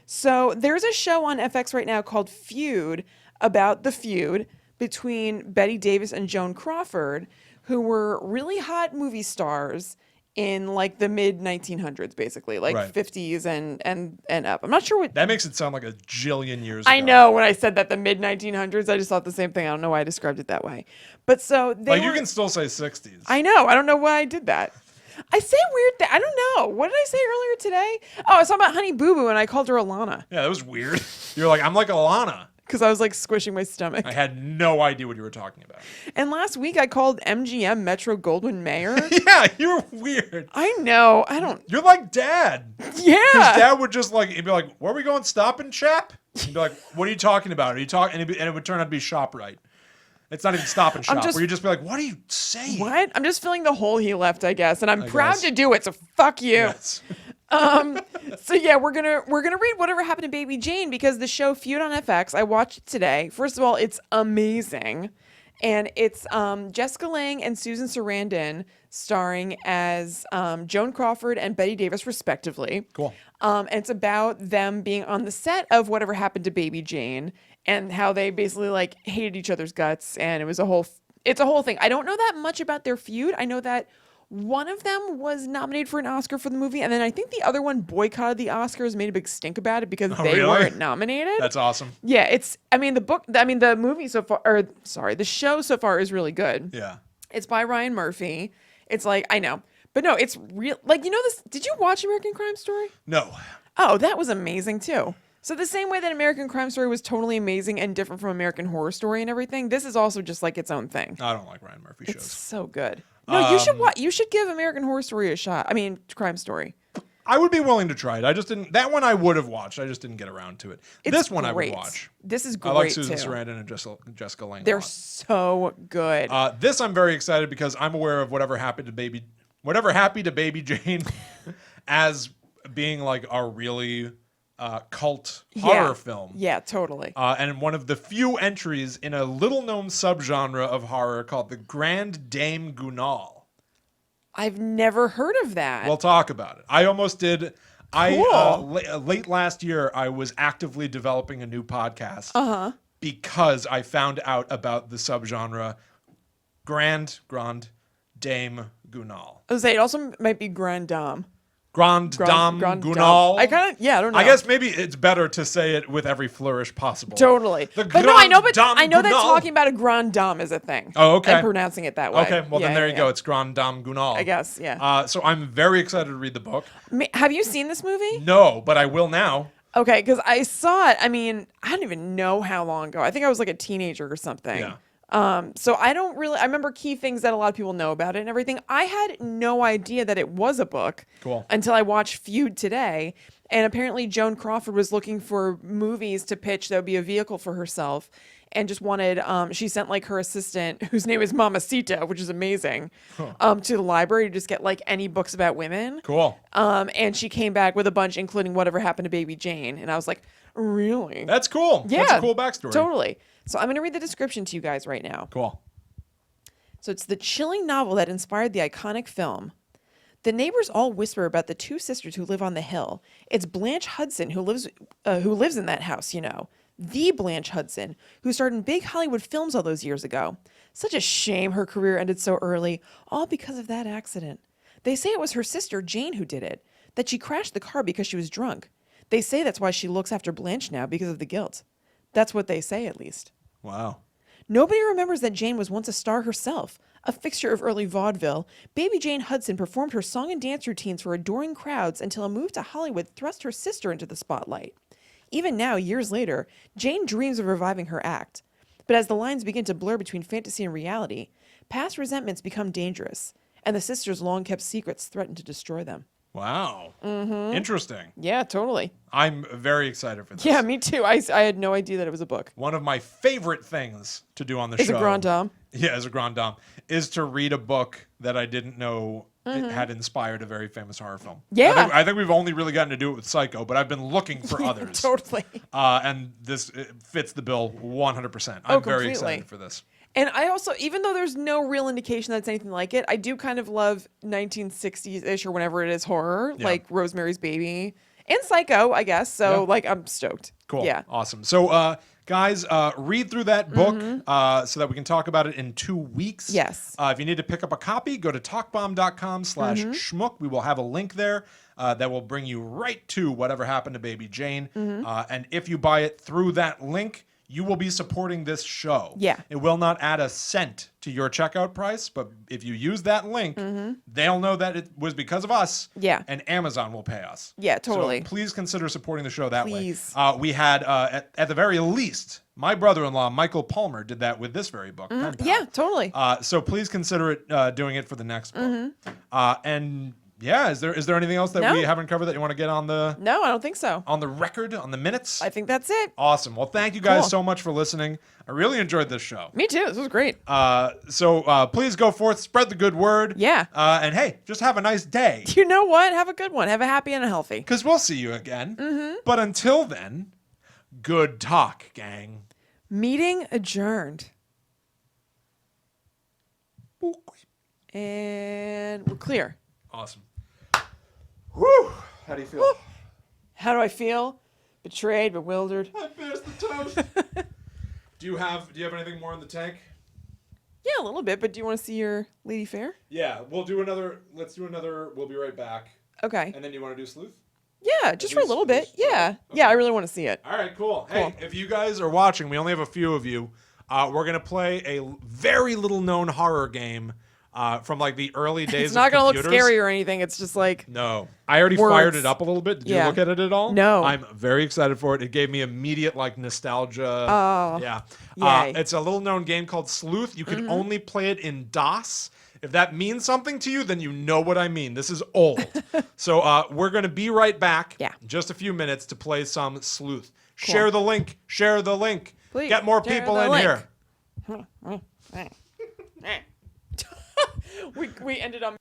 [SPEAKER 2] So there's a show on FX right now called Feud about the feud between Betty Davis and Joan Crawford, who were really hot movie stars in like the mid 1900s, basically, like
[SPEAKER 4] Right.
[SPEAKER 2] 50s and up. I'm not sure what.
[SPEAKER 4] That makes it sound like a jillion years ago.
[SPEAKER 2] I know when I said that the mid 1900s, I just thought the same thing. I don't know why I described it that way. But so they
[SPEAKER 4] Like
[SPEAKER 2] were,
[SPEAKER 4] you can still say 60s.
[SPEAKER 2] I know. I don't know why I did that. I say weird things. I don't know. What did I say earlier today? Oh, I was talking about Honey Boo Boo and I called her Alana
[SPEAKER 4] Yeah, that was weird. You're like, I'm like Alana.
[SPEAKER 2] because I was like squishing my stomach.
[SPEAKER 4] I had no idea what you were talking about.
[SPEAKER 2] And last week I called MGM Metro Goldwyn Mayer.
[SPEAKER 4] Yeah, you were weird.
[SPEAKER 2] I know. I don't.
[SPEAKER 4] You're like Dad.
[SPEAKER 2] Yeah.
[SPEAKER 4] Because Dad would just like, he'd be like, where are we going? Stop and Shop? He'd be like, what are you talking about? Are you talking? And it would turn out to be ShopRite. It's not even Stop and Shop.
[SPEAKER 2] just-
[SPEAKER 4] Where you just be like, what are you saying?
[SPEAKER 2] What? I'm just filling the hole he left, I guess, and I'm proud
[SPEAKER 4] guess.
[SPEAKER 2] to do it. So fuck you.
[SPEAKER 4] Yes.
[SPEAKER 2] So yeah, we're gonna read Whatever Happened to Baby Jane because the show Feud on FX. I watched it today. First of all, it's amazing, and it's Jessica Lange and Susan Sarandon starring as Joan Crawford and Betty Davis respectively.
[SPEAKER 4] Cool.
[SPEAKER 2] And it's about them being on the set of Whatever Happened to Baby Jane and how they basically like hated each other's guts, and it's a whole thing. I don't know that much about their feud. I know that one of them was nominated for an Oscar for the movie, and then I think the other one boycotted the Oscars, made a big stink about it because they
[SPEAKER 4] really?
[SPEAKER 2] weren't nominated.
[SPEAKER 4] That's awesome.
[SPEAKER 2] Yeah, the movie so far, the show so far is really good.
[SPEAKER 4] Yeah.
[SPEAKER 2] It's by Ryan Murphy. It's like, I know, but no, it's real. Like, you know this, did you watch American Crime Story?
[SPEAKER 4] No.
[SPEAKER 2] Oh, that was amazing too. So the same way that American Crime Story was totally amazing and different from American Horror Story and everything, this is also just like its own thing.
[SPEAKER 4] I don't like Ryan Murphy shows.
[SPEAKER 2] It's so good. No, you should you should give American Horror Story a shot. I mean, Crime Story.
[SPEAKER 4] I would be willing to try it. I just didn't. That one I would have watched. I just didn't get around to it.
[SPEAKER 2] It's
[SPEAKER 4] this one
[SPEAKER 2] great.
[SPEAKER 4] I would watch.
[SPEAKER 2] This is great
[SPEAKER 4] I like Susan
[SPEAKER 2] too.
[SPEAKER 4] Sarandon and Jessica Lange.
[SPEAKER 2] They're so good.
[SPEAKER 4] This I'm very excited because I'm aware of Whatever Happened to Baby Jane as being like a really cult horror film.
[SPEAKER 2] Yeah, totally.
[SPEAKER 4] And one of the few entries in a little-known subgenre of horror called the Grand Dame Gunal.
[SPEAKER 2] I've never heard of that.
[SPEAKER 4] We'll talk about it. I almost did.
[SPEAKER 2] Cool.
[SPEAKER 4] Late last year, I was actively developing a new podcast because I found out about the subgenre Grand Dame Gunal.
[SPEAKER 2] I was say it also might be Grand Dame.
[SPEAKER 4] Grand Dame
[SPEAKER 2] Grand
[SPEAKER 4] Gunal.
[SPEAKER 2] I don't know.
[SPEAKER 4] I guess maybe it's better to say it with every flourish possible.
[SPEAKER 2] Totally.
[SPEAKER 4] The
[SPEAKER 2] But no, I know,
[SPEAKER 4] Grand Dame
[SPEAKER 2] I know that
[SPEAKER 4] Gunal.
[SPEAKER 2] talking about a Grand Dame is a thing.
[SPEAKER 4] Oh, okay.
[SPEAKER 2] And pronouncing it that way.
[SPEAKER 4] Okay, well then
[SPEAKER 2] Yeah,
[SPEAKER 4] there
[SPEAKER 2] yeah,
[SPEAKER 4] you go.
[SPEAKER 2] yeah.
[SPEAKER 4] It's Grand Dame Gunal.
[SPEAKER 2] I guess, yeah.
[SPEAKER 4] So I'm very excited to read the book.
[SPEAKER 2] Have you seen this movie?
[SPEAKER 4] No, but I will now.
[SPEAKER 2] Okay, because I saw it, I mean, I don't even know how long ago. I think I was like a teenager or something.
[SPEAKER 4] Yeah.
[SPEAKER 2] So I remember key things that a lot of people know about it and everything. I had no idea that it was a book.
[SPEAKER 4] Cool.
[SPEAKER 2] Until I watched Feud today. And apparently Joan Crawford was looking for movies to pitch that would be a vehicle for herself. And just wanted, she sent like her assistant, whose name is Mamacita, which is amazing, to the library to just get like any books about women.
[SPEAKER 4] Cool.
[SPEAKER 2] And she came back with a bunch, including Whatever Happened to Baby Jane. And I was like, Really?
[SPEAKER 4] That's cool.
[SPEAKER 2] Yeah.
[SPEAKER 4] That's a cool backstory.
[SPEAKER 2] Totally. So I'm going to read the description to you guys right now.
[SPEAKER 4] Cool.
[SPEAKER 2] So it's the chilling novel that inspired the iconic film. The neighbors all whisper about the two sisters who live on the hill. It's Blanche Hudson who lives in that house, you know. The Blanche Hudson, who starred in big Hollywood films all those years ago. Such a shame her career ended so early, all because of that accident. They say it was her sister, Jane, who did it, that she crashed the car because she was drunk. They say that's why she looks after Blanche now, because of the guilt. That's what they say, at least.
[SPEAKER 4] Wow.
[SPEAKER 2] Nobody remembers that Jane was once a star herself, a fixture of early vaudeville. Baby Jane Hudson performed her song and dance routines for adoring crowds until a move to Hollywood thrust her sister into the spotlight. Even now, years later, Jane dreams of reviving her act. But as the lines begin to blur between fantasy and reality, past resentments become dangerous, and the sisters' long-kept secrets threaten to destroy them.
[SPEAKER 4] Wow. Interesting.
[SPEAKER 2] Yeah, totally.
[SPEAKER 4] I'm very excited for this.
[SPEAKER 2] Yeah, me too. I had no idea that it was a book.
[SPEAKER 4] One of my favorite things to do on the show.
[SPEAKER 2] Is a grand dame.
[SPEAKER 4] Yeah, as a grand dame, is to read a book that I didn't know it had inspired a very famous horror film.
[SPEAKER 2] Yeah.
[SPEAKER 4] I think we've only really gotten to do it with Psycho, but I've been looking for others.
[SPEAKER 2] Totally.
[SPEAKER 4] And this fits the bill 100%. I'm very
[SPEAKER 2] completely.
[SPEAKER 4] excited for this.
[SPEAKER 2] And I also, even though there's no real indication that it's anything like it, I do kind of love 1960s-ish or whenever it is horror,
[SPEAKER 4] Yeah.
[SPEAKER 2] like Rosemary's Baby and Psycho, I guess. So,
[SPEAKER 4] Yeah.
[SPEAKER 2] I'm stoked.
[SPEAKER 4] Cool.
[SPEAKER 2] Yeah.
[SPEAKER 4] Awesome. So, guys, read through that book so that we can talk about it in 2 weeks.
[SPEAKER 2] Yes.
[SPEAKER 4] If you need to pick up a copy, go to talkbomb.com/schmook. We will have a link there that will bring you right to whatever happened to Baby Jane. And if you buy it through that link, you will be supporting this show.
[SPEAKER 2] Yeah.
[SPEAKER 4] It will not add a cent to your checkout price, but if you use that link, they'll know that it was because of us.
[SPEAKER 2] Yeah.
[SPEAKER 4] And Amazon will pay us.
[SPEAKER 2] Yeah, totally.
[SPEAKER 4] So please consider supporting the show that
[SPEAKER 2] Please.
[SPEAKER 4] way. We had, at the very least, my brother-in-law, Michael Palmer, did that with this very book. Pen Pal.
[SPEAKER 2] Yeah, totally.
[SPEAKER 4] So please consider it doing it for the next book. And yeah, is there anything else that
[SPEAKER 2] No.
[SPEAKER 4] we haven't covered that you want to get on the
[SPEAKER 2] No, I don't think so.
[SPEAKER 4] record, on the minutes?
[SPEAKER 2] I think that's it.
[SPEAKER 4] Awesome. Well, thank you guys
[SPEAKER 2] Cool.
[SPEAKER 4] so much for listening. I really enjoyed this show.
[SPEAKER 2] Me too. This was great.
[SPEAKER 4] So please go forth, spread the good word.
[SPEAKER 2] Yeah.
[SPEAKER 4] And hey, just have a nice day.
[SPEAKER 2] You know what? Have a good one. Have a happy and a healthy.
[SPEAKER 4] Because we'll see you again. But until then, good talk, gang.
[SPEAKER 2] Meeting adjourned. And we're clear.
[SPEAKER 4] Awesome. Whew. How do you feel?
[SPEAKER 2] How do I feel? Betrayed, bewildered.
[SPEAKER 4] I passed the toast. Do you have anything more in the tank?
[SPEAKER 2] Yeah, a little bit, but do you want to see your Lady Fair?
[SPEAKER 4] Yeah, we'll do another. Let's do another. We'll be right back.
[SPEAKER 2] Okay.
[SPEAKER 4] And then you want to do sleuth?
[SPEAKER 2] Yeah, just for a
[SPEAKER 4] least-
[SPEAKER 2] little bit.
[SPEAKER 4] at least-
[SPEAKER 2] Yeah.
[SPEAKER 4] okay.
[SPEAKER 2] Yeah, I really want to see it.
[SPEAKER 4] All right, cool.
[SPEAKER 2] Cool.
[SPEAKER 4] Hey, if you guys are watching, we only have a few of you. We're gonna play a very little known horror game from like the early days.
[SPEAKER 2] It's not
[SPEAKER 4] of
[SPEAKER 2] going to look
[SPEAKER 4] computers.
[SPEAKER 2] scary or anything. It's just like,
[SPEAKER 4] No, I already
[SPEAKER 2] Words.
[SPEAKER 4] fired it up a little bit. Did you
[SPEAKER 2] Yeah.
[SPEAKER 4] look at it at all?
[SPEAKER 2] No.
[SPEAKER 4] I'm very excited for it. It gave me immediate like nostalgia.
[SPEAKER 2] Oh.
[SPEAKER 4] Yeah.
[SPEAKER 2] Yay.
[SPEAKER 4] It's a little known game called Sleuth. You can only play it in DOS. If that means something to you, then you know what I mean. This is old. So we're going to be right back.
[SPEAKER 2] Yeah.
[SPEAKER 4] In just a few minutes to play some Sleuth. Share the link. Share the link.
[SPEAKER 2] Please,
[SPEAKER 4] Get more
[SPEAKER 2] share
[SPEAKER 4] people
[SPEAKER 2] the
[SPEAKER 4] in
[SPEAKER 2] link.
[SPEAKER 4] here.
[SPEAKER 2] we ended on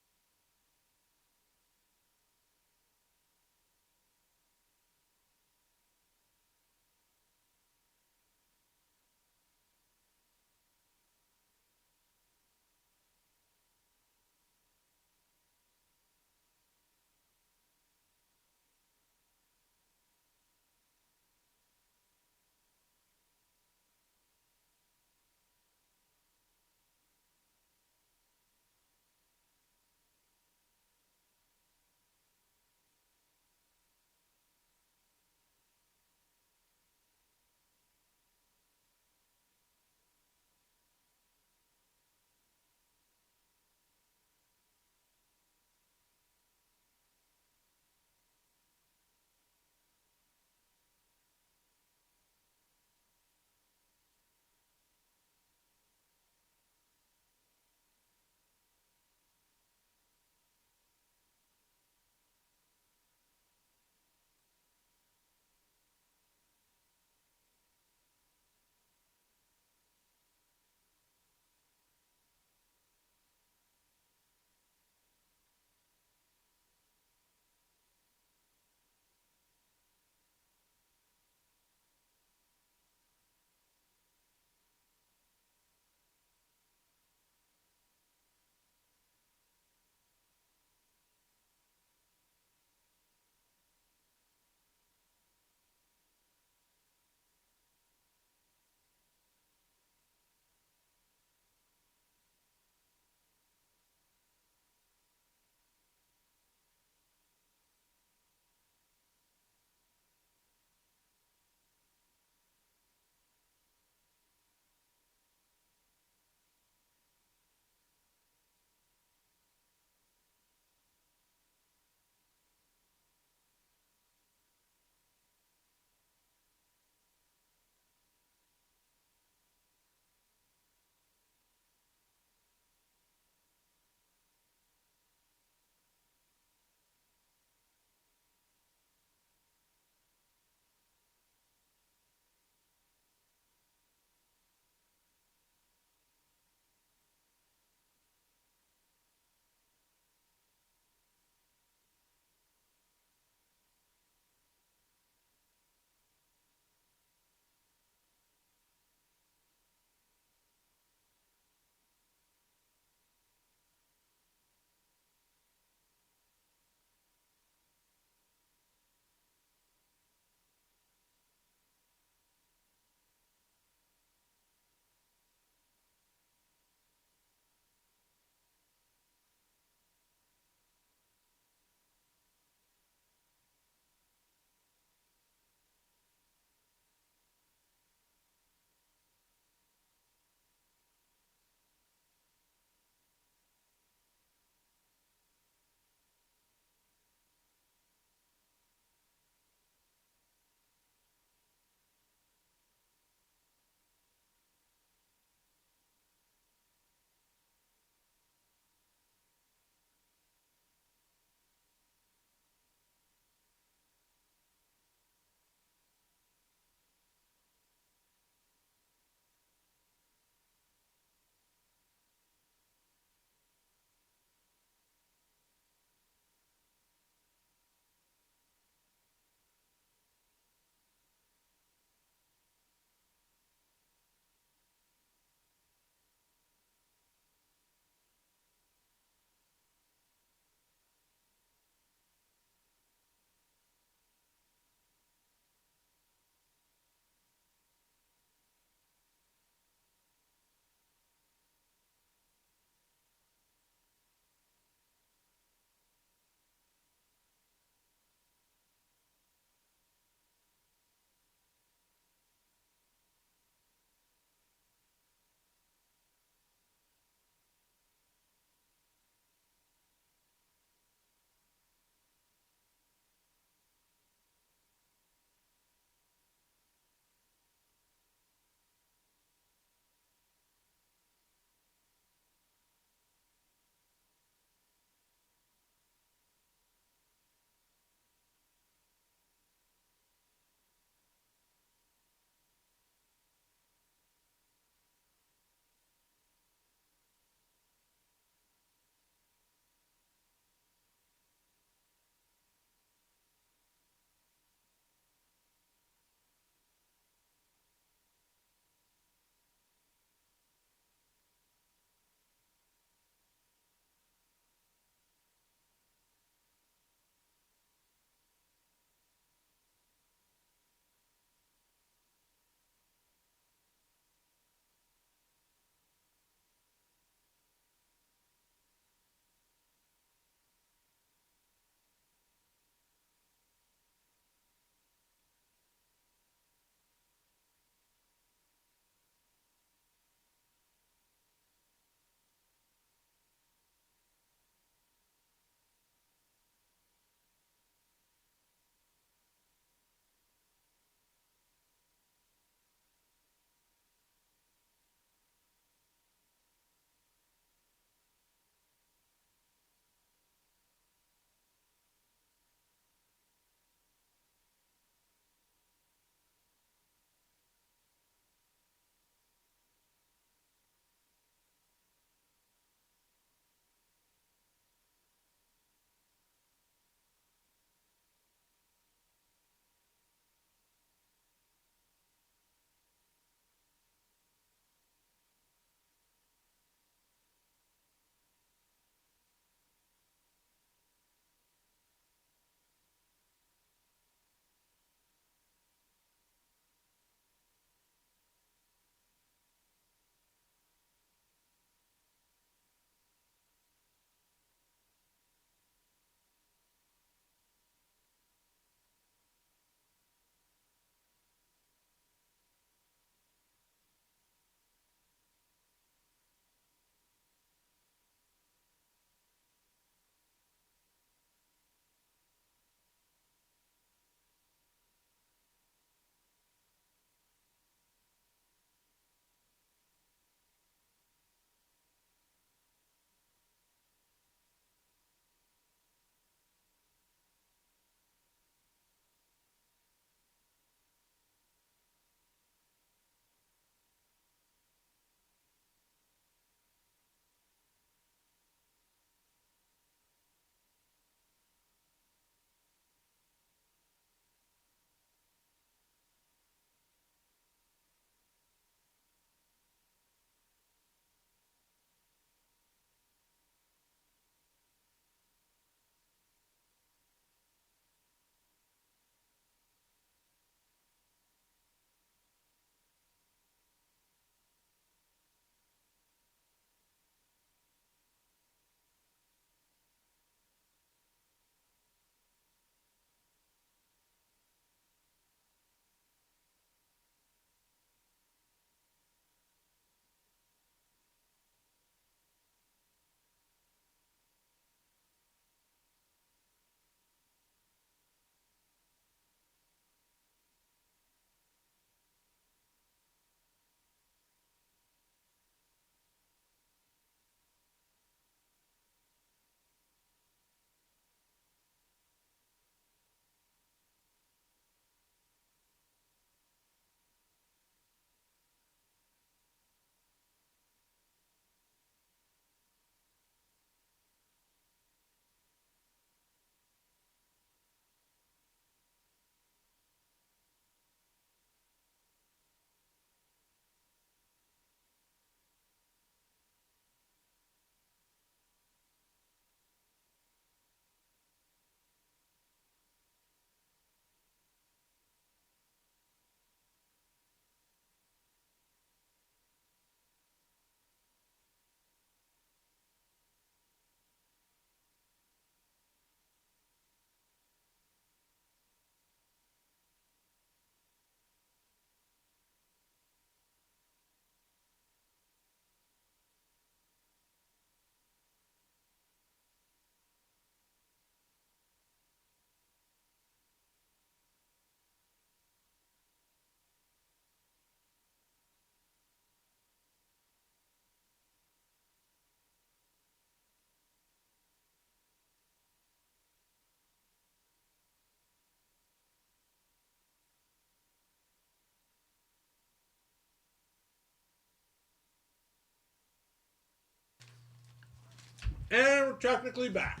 [SPEAKER 1] And we're technically back.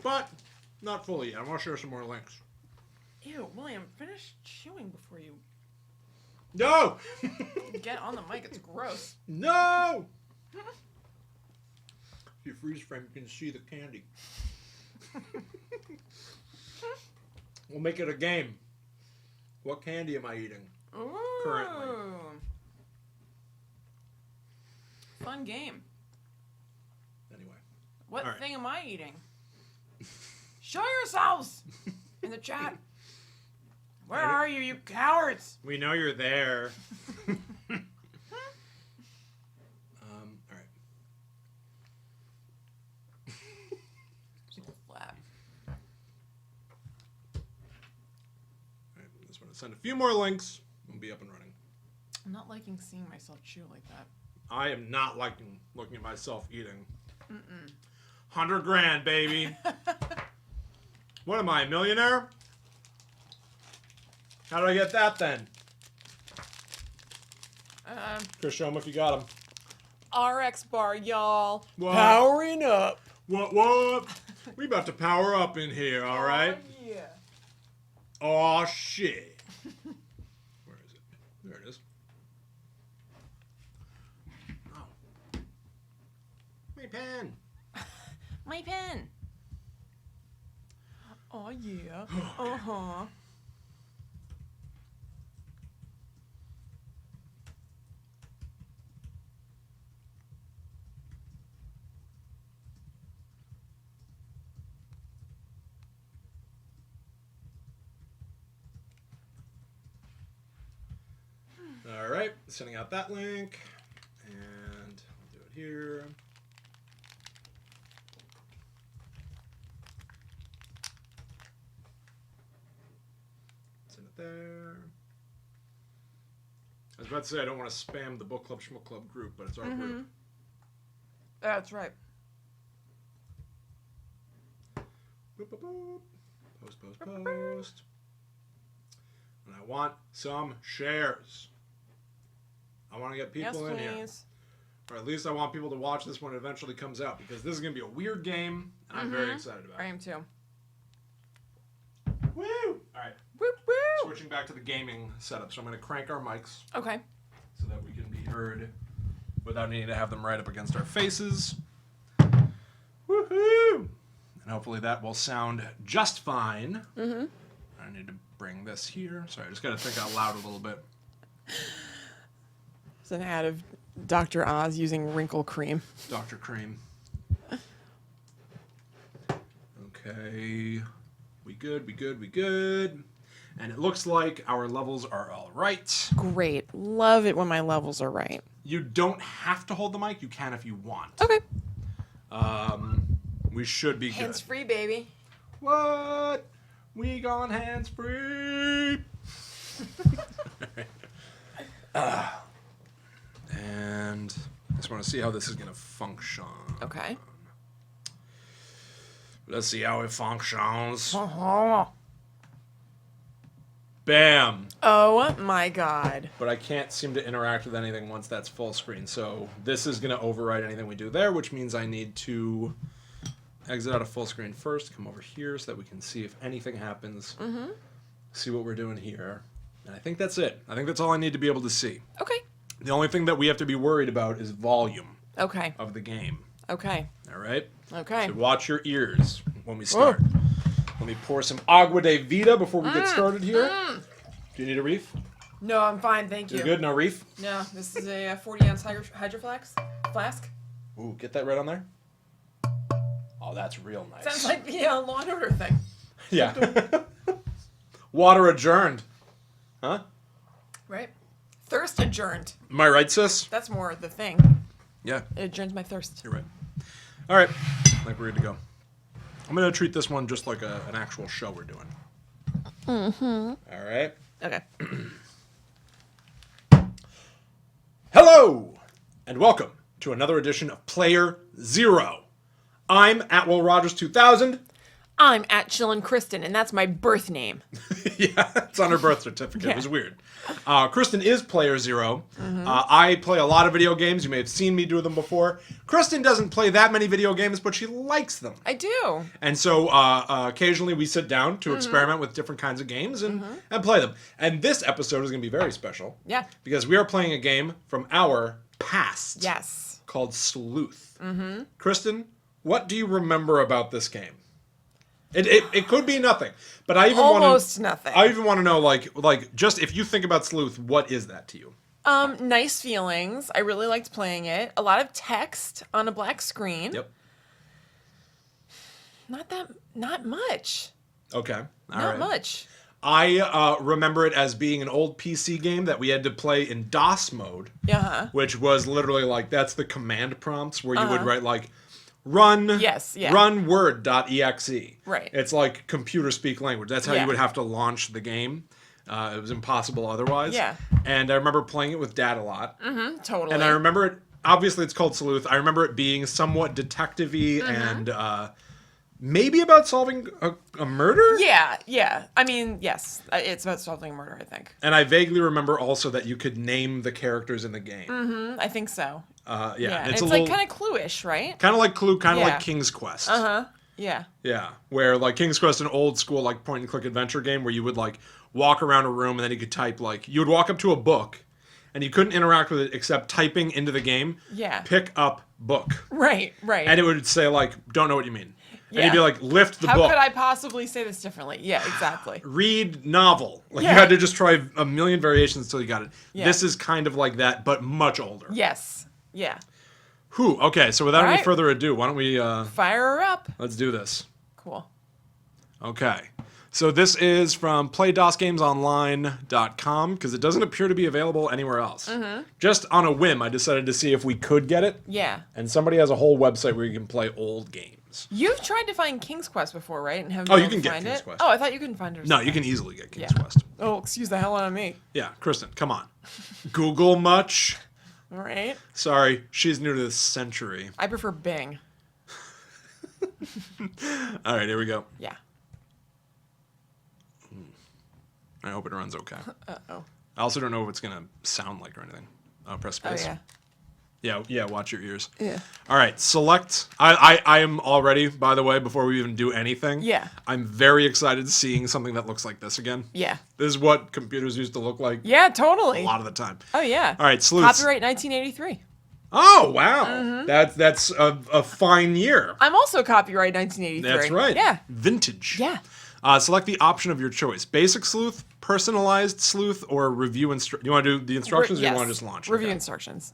[SPEAKER 1] But not fully yet. I want to share some more links.
[SPEAKER 2] Ew, William, finish chewing before you
[SPEAKER 1] No!
[SPEAKER 2] get on the mic. It's gross.
[SPEAKER 1] No! If you freeze frame, you can see the candy. We'll make it a game. What candy am I eating?
[SPEAKER 2] Ooh.
[SPEAKER 1] Currently.
[SPEAKER 2] Fun game.
[SPEAKER 1] Anyway.
[SPEAKER 2] What
[SPEAKER 1] All right.
[SPEAKER 2] thing am I eating? Show yourselves in the chat. Where are you, you cowards?
[SPEAKER 1] We know you're there. All right.
[SPEAKER 2] Flat.
[SPEAKER 1] I just want to send a few more links. We'll be up and running.
[SPEAKER 2] I'm not liking seeing myself chew like that.
[SPEAKER 1] I am not liking looking at myself eating. 100 grand, baby. What am I, a millionaire? How did I get that then? Chris, show them if you got them.
[SPEAKER 2] RX bar, y'all.
[SPEAKER 1] What?
[SPEAKER 2] Powering up.
[SPEAKER 1] What? We about to power up in here, all right?
[SPEAKER 2] Oh, yeah.
[SPEAKER 1] Oh, shit. Where is it? There it is. Oh. My pen.
[SPEAKER 2] My pen. Oh, yeah. Uh-huh.
[SPEAKER 1] All right, sending out that link, and I'll do it here. Send it there. I was about to say I don't want to spam the Book Club Schmook Club group, but it's our group.
[SPEAKER 2] That's right.
[SPEAKER 1] Boop, boop, boop. Post. And I want some shares. I want to get people in here. Or at least I want people to watch this when it eventually comes out, because this is going to be a weird game, and I'm very excited about
[SPEAKER 2] I
[SPEAKER 1] it.
[SPEAKER 2] am too.
[SPEAKER 1] Woo! All right.
[SPEAKER 2] Whoop, whoop.
[SPEAKER 1] Switching back to the gaming setup. So I'm going to crank our mics
[SPEAKER 2] Okay.
[SPEAKER 1] so that we can be heard without needing to have them right up against our faces. Woohoo! And hopefully that will sound just fine. I need to bring this here. Sorry, I just got to think out loud a little bit.
[SPEAKER 2] It's an ad of Dr. Oz using wrinkle cream.
[SPEAKER 1] Dr. Cream. Okay. We good. And it looks like our levels are all right.
[SPEAKER 2] Great. Love it when my levels are right.
[SPEAKER 1] You don't have to hold the mic. You can if you want.
[SPEAKER 2] Okay.
[SPEAKER 1] We should be good.
[SPEAKER 2] Hands free, baby.
[SPEAKER 1] What? We gone hands free. And I just want to see how this is going to function.
[SPEAKER 2] Okay.
[SPEAKER 1] Let's see how it functions.
[SPEAKER 2] Oh
[SPEAKER 1] Bam.
[SPEAKER 2] my God.
[SPEAKER 1] But I can't seem to interact with anything once that's full screen. So this is going to override anything we do there, which means I need to exit out of full screen first, come over here so that we can see if anything happens. See what we're doing here. And I think that's it. I think that's all I need to be able to see.
[SPEAKER 2] Okay.
[SPEAKER 1] The only thing that we have to be worried about is volume
[SPEAKER 2] Okay.
[SPEAKER 1] of the game.
[SPEAKER 2] Okay.
[SPEAKER 1] All right?
[SPEAKER 2] Okay.
[SPEAKER 1] So watch your ears when we start. Let me pour some agua de vida before we get started here. Do you need a reef?
[SPEAKER 2] No, I'm fine, thank you.
[SPEAKER 1] You're good? No reef?
[SPEAKER 2] No, this is a 40-ounce hydro flask.
[SPEAKER 1] Ooh, get that right on there. Oh, that's real nice.
[SPEAKER 2] Sounds like the Law and Order thing.
[SPEAKER 1] Yeah. Water adjourned. Huh?
[SPEAKER 2] Right? Thirst adjourned.
[SPEAKER 1] Am I right, sis?
[SPEAKER 2] That's more the thing.
[SPEAKER 1] Yeah,
[SPEAKER 2] It adjourns my thirst.
[SPEAKER 1] you're right. All right, I think we're good to go. I'm going to treat this one just like an actual show we're doing. All right.
[SPEAKER 2] Okay.
[SPEAKER 1] Hello, and welcome to another edition of Player Zero. I'm at Will Rogers 2000.
[SPEAKER 2] I'm at Chillin' Kristen, and that's my birth name.
[SPEAKER 1] Yeah, it's on her birth certificate. It was weird. Kristen is player 0.
[SPEAKER 2] Mm-hmm.
[SPEAKER 1] I play a lot of video games. You may have seen me do them before. Kristen doesn't play that many video games, but she likes them.
[SPEAKER 2] I do.
[SPEAKER 1] And so occasionally we sit down to experiment with different kinds of games and play them. And this episode is going to be very special.
[SPEAKER 2] Yeah.
[SPEAKER 1] Because we are playing a game from our past.
[SPEAKER 2] Yes.
[SPEAKER 1] Called Sleuth. Kristen, what do you remember about this game? It could be nothing, but I even
[SPEAKER 2] almost nothing.
[SPEAKER 1] I even want to know, like just if you think about Sleuth, what is that to you?
[SPEAKER 2] Nice feelings. I really liked playing it. A lot of text on a black screen.
[SPEAKER 1] Yep.
[SPEAKER 2] Not much.
[SPEAKER 1] Okay.
[SPEAKER 2] Not much.
[SPEAKER 1] I remember it as being an old PC game that we had to play in DOS mode.
[SPEAKER 2] Yeah.
[SPEAKER 1] Which was literally like, that's the command prompts where you would write like, run word.exe.
[SPEAKER 2] Right.
[SPEAKER 1] It's like computer speak language. That's how
[SPEAKER 2] Yeah.
[SPEAKER 1] you would have to launch the game. It was impossible otherwise.
[SPEAKER 2] Yeah.
[SPEAKER 1] And I remember playing it with Dad a lot.
[SPEAKER 2] Totally.
[SPEAKER 1] And I remember it, obviously it's called Sleuth. I remember it being somewhat detective-y and maybe about solving a murder?
[SPEAKER 2] Yeah. I mean, yes. It's about solving a murder, I think.
[SPEAKER 1] And I vaguely remember also that you could name the characters in the game.
[SPEAKER 2] I think so.
[SPEAKER 1] Yeah.
[SPEAKER 2] And it's
[SPEAKER 1] a
[SPEAKER 2] like
[SPEAKER 1] little,
[SPEAKER 2] kind of Clue-ish, right?
[SPEAKER 1] kind of like Clue, kind of
[SPEAKER 2] Yeah.
[SPEAKER 1] like King's Quest.
[SPEAKER 2] Yeah.
[SPEAKER 1] Yeah, where like King's Quest, an old school like point and click adventure game where you would like walk around a room and then you could type like you would walk up to a book and you couldn't interact with it except typing into the game.
[SPEAKER 2] Yeah.
[SPEAKER 1] Pick up book.
[SPEAKER 2] Right.
[SPEAKER 1] And it would say like don't know what you mean. And
[SPEAKER 2] Yeah.
[SPEAKER 1] you'd be like lift the
[SPEAKER 2] How
[SPEAKER 1] book.
[SPEAKER 2] could I possibly say this differently? Yeah, exactly.
[SPEAKER 1] Read novel. Like
[SPEAKER 2] Yeah.
[SPEAKER 1] you had to just try a million variations until you got it.
[SPEAKER 2] Yeah.
[SPEAKER 1] This is kind of like that but much older.
[SPEAKER 2] Yes. Yeah.
[SPEAKER 1] Whew. Okay, so without any
[SPEAKER 2] Alright.
[SPEAKER 1] further ado, why don't we
[SPEAKER 2] Fire her up.
[SPEAKER 1] let's do this.
[SPEAKER 2] Cool.
[SPEAKER 1] Okay. So this is from playdosgamesonline.com because it doesn't appear to be available anywhere else. Just on a whim, I decided to see if we could get it.
[SPEAKER 2] Yeah.
[SPEAKER 1] And somebody has a whole website where you can play old games.
[SPEAKER 2] You've tried to find King's Quest before, right? And have
[SPEAKER 1] Oh,
[SPEAKER 2] you
[SPEAKER 1] you
[SPEAKER 2] able
[SPEAKER 1] can
[SPEAKER 2] to
[SPEAKER 1] get
[SPEAKER 2] find
[SPEAKER 1] King's
[SPEAKER 2] it?
[SPEAKER 1] Quest.
[SPEAKER 2] Oh, I thought you couldn't find it. or
[SPEAKER 1] No, you
[SPEAKER 2] something.
[SPEAKER 1] can easily get King's
[SPEAKER 2] Yeah.
[SPEAKER 1] Quest.
[SPEAKER 2] Oh, excuse the hell out of me.
[SPEAKER 1] Yeah, Kristen, come on. Google much?
[SPEAKER 2] All right.
[SPEAKER 1] Sorry, she's new to this century.
[SPEAKER 2] I prefer Bing.
[SPEAKER 1] All right, here we go.
[SPEAKER 2] Yeah.
[SPEAKER 1] I hope it runs okay.
[SPEAKER 2] Uh-oh.
[SPEAKER 1] I also don't know what it's going to sound like or anything. Oh, press
[SPEAKER 2] Oh,
[SPEAKER 1] space. Yeah, watch your ears.
[SPEAKER 2] Yeah.
[SPEAKER 1] All right, select. I am already, by the way, before we even do anything.
[SPEAKER 2] Yeah.
[SPEAKER 1] I'm very excited seeing something that looks like this again.
[SPEAKER 2] Yeah.
[SPEAKER 1] This is what computers used to look like
[SPEAKER 2] Yeah, totally.
[SPEAKER 1] a lot of the time.
[SPEAKER 2] Oh, yeah.
[SPEAKER 1] All right, sleuths.
[SPEAKER 2] Copyright 1983.
[SPEAKER 1] Oh, wow. That's a fine year.
[SPEAKER 2] I'm also copyright 1983.
[SPEAKER 1] That's right.
[SPEAKER 2] Yeah.
[SPEAKER 1] Vintage.
[SPEAKER 2] Yeah.
[SPEAKER 1] Select the option of your choice. Basic sleuth, personalized sleuth, or review You want to do the instructions or
[SPEAKER 2] Yes.
[SPEAKER 1] you want to just launch?
[SPEAKER 2] Review
[SPEAKER 1] Okay.
[SPEAKER 2] instructions.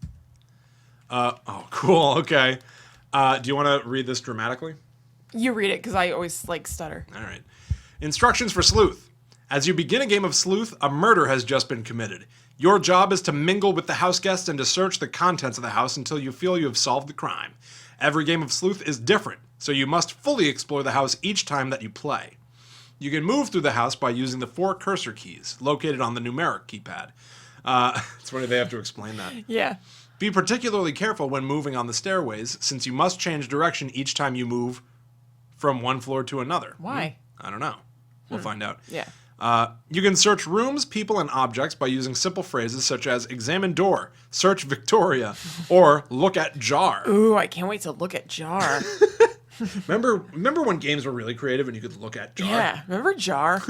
[SPEAKER 1] Oh, cool. Okay. Do you want to read this dramatically?
[SPEAKER 2] You read it because I always like stutter.
[SPEAKER 1] All right. Instructions for sleuth. As you begin a game of sleuth, a murder has just been committed. Your job is to mingle with the house guests and to search the contents of the house until you feel you have solved the crime. Every game of sleuth is different, so you must fully explore the house each time that you play. You can move through the house by using the 4 cursor keys located on the numeric keypad. It's funny they have to explain that.
[SPEAKER 2] Yeah.
[SPEAKER 1] Be particularly careful when moving on the stairways, since you must change direction each time you move from one floor to another.
[SPEAKER 2] Why?
[SPEAKER 1] I don't know. We'll find out.
[SPEAKER 2] Yeah.
[SPEAKER 1] You can search rooms, people, and objects by using simple phrases such as examine door, search Victoria, or look at jar.
[SPEAKER 2] Ooh, I can't wait to look at Jar.
[SPEAKER 1] Remember when games were really creative and you could look at jar?
[SPEAKER 2] Yeah. Remember Jar?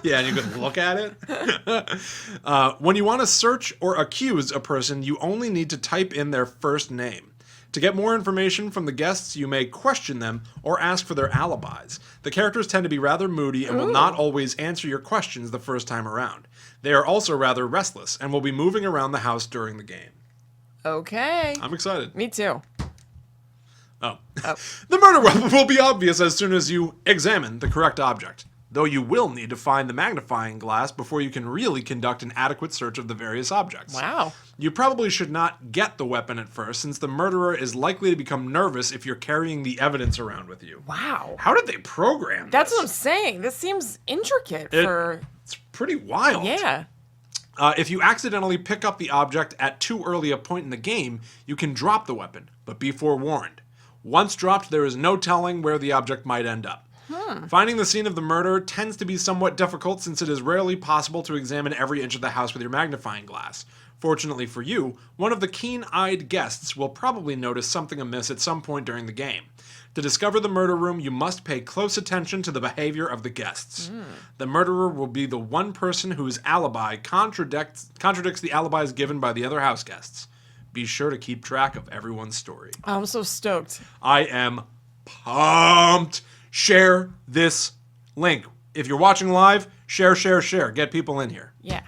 [SPEAKER 1] Yeah, and you could look at it. When you want to search or accuse a person, you only need to type in their first name. To get more information from the guests, you may question them or ask for their alibis. The characters tend to be rather moody and will not always answer your questions the first time around. They are also rather restless and will be moving around the house during the game.
[SPEAKER 2] Okay.
[SPEAKER 1] I'm excited.
[SPEAKER 2] Me too.
[SPEAKER 1] Oh.
[SPEAKER 2] Oh.
[SPEAKER 1] The murder weapon will be obvious as soon as you examine the correct object, though you will need to find the magnifying glass before you can really conduct an adequate search of the various objects.
[SPEAKER 2] Wow.
[SPEAKER 1] You probably should not get the weapon at first, since the murderer is likely to become nervous if you're carrying the evidence around with you.
[SPEAKER 2] Wow.
[SPEAKER 1] How did they program this?
[SPEAKER 2] That's what I'm saying. This seems intricate for...
[SPEAKER 1] It's pretty wild.
[SPEAKER 2] Yeah.
[SPEAKER 1] If you accidentally pick up the object at too early a point in the game, you can drop the weapon, but be forewarned. Once dropped, there is no telling where the object might end up. Finding the scene of the murder tends to be somewhat difficult since it is rarely possible to examine every inch of the house with your magnifying glass. Fortunately for you, one of the keen-eyed guests will probably notice something amiss at some point during the game. To discover the murder room, you must pay close attention to the behavior of the guests. The murderer will be the one person whose alibi contradicts the alibis given by the other house guests. Be sure to keep track of everyone's story.
[SPEAKER 2] I'm so stoked.
[SPEAKER 1] I am pumped. Share this link. If you're watching live, share. Get people in here.
[SPEAKER 2] Yeah.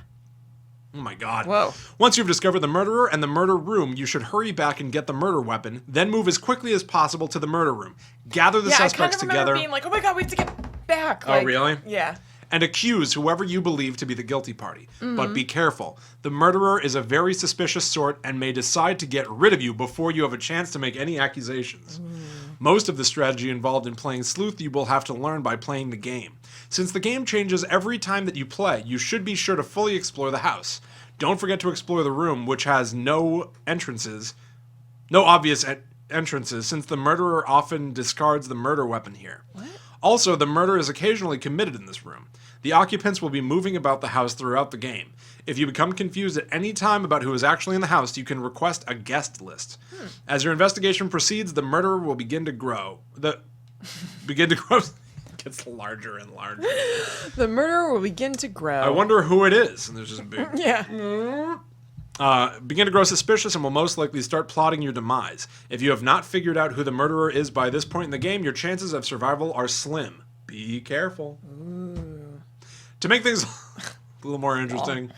[SPEAKER 1] Oh my god.
[SPEAKER 2] Whoa.
[SPEAKER 1] Once you've discovered the murderer and the murder room, you should hurry back and get the murder weapon, then move as quickly as possible to the murder room. Gather the suspects
[SPEAKER 2] I kind of remember
[SPEAKER 1] together.
[SPEAKER 2] being like, oh my god, we have to get back.
[SPEAKER 1] Oh, really?
[SPEAKER 2] Yeah.
[SPEAKER 1] And accuse whoever you believe to be the guilty party. But be careful. The murderer is a very suspicious sort and may decide to get rid of you before you have a chance to make any accusations. Most of the strategy involved in playing sleuth you will have to learn by playing the game. Since the game changes every time that you play, you should be sure to fully explore the house. Don't forget to explore the room, which has no obvious entrances, since the murderer often discards the murder weapon here. What? Also, the murder is occasionally committed in this room. The occupants will be moving about the house throughout the game. If you become confused at any time about who is actually in the house, you can request a guest list. As your investigation proceeds, the murderer will begin to grow. Gets larger and larger.
[SPEAKER 2] The murderer will begin to grow.
[SPEAKER 1] I wonder who it is. And there's just a big...
[SPEAKER 2] Yeah.
[SPEAKER 1] Begin to grow suspicious and will most likely start plotting your demise. If you have not figured out who the murderer is by this point in the game, your chances of survival are slim. Be careful. To make things a little more interesting,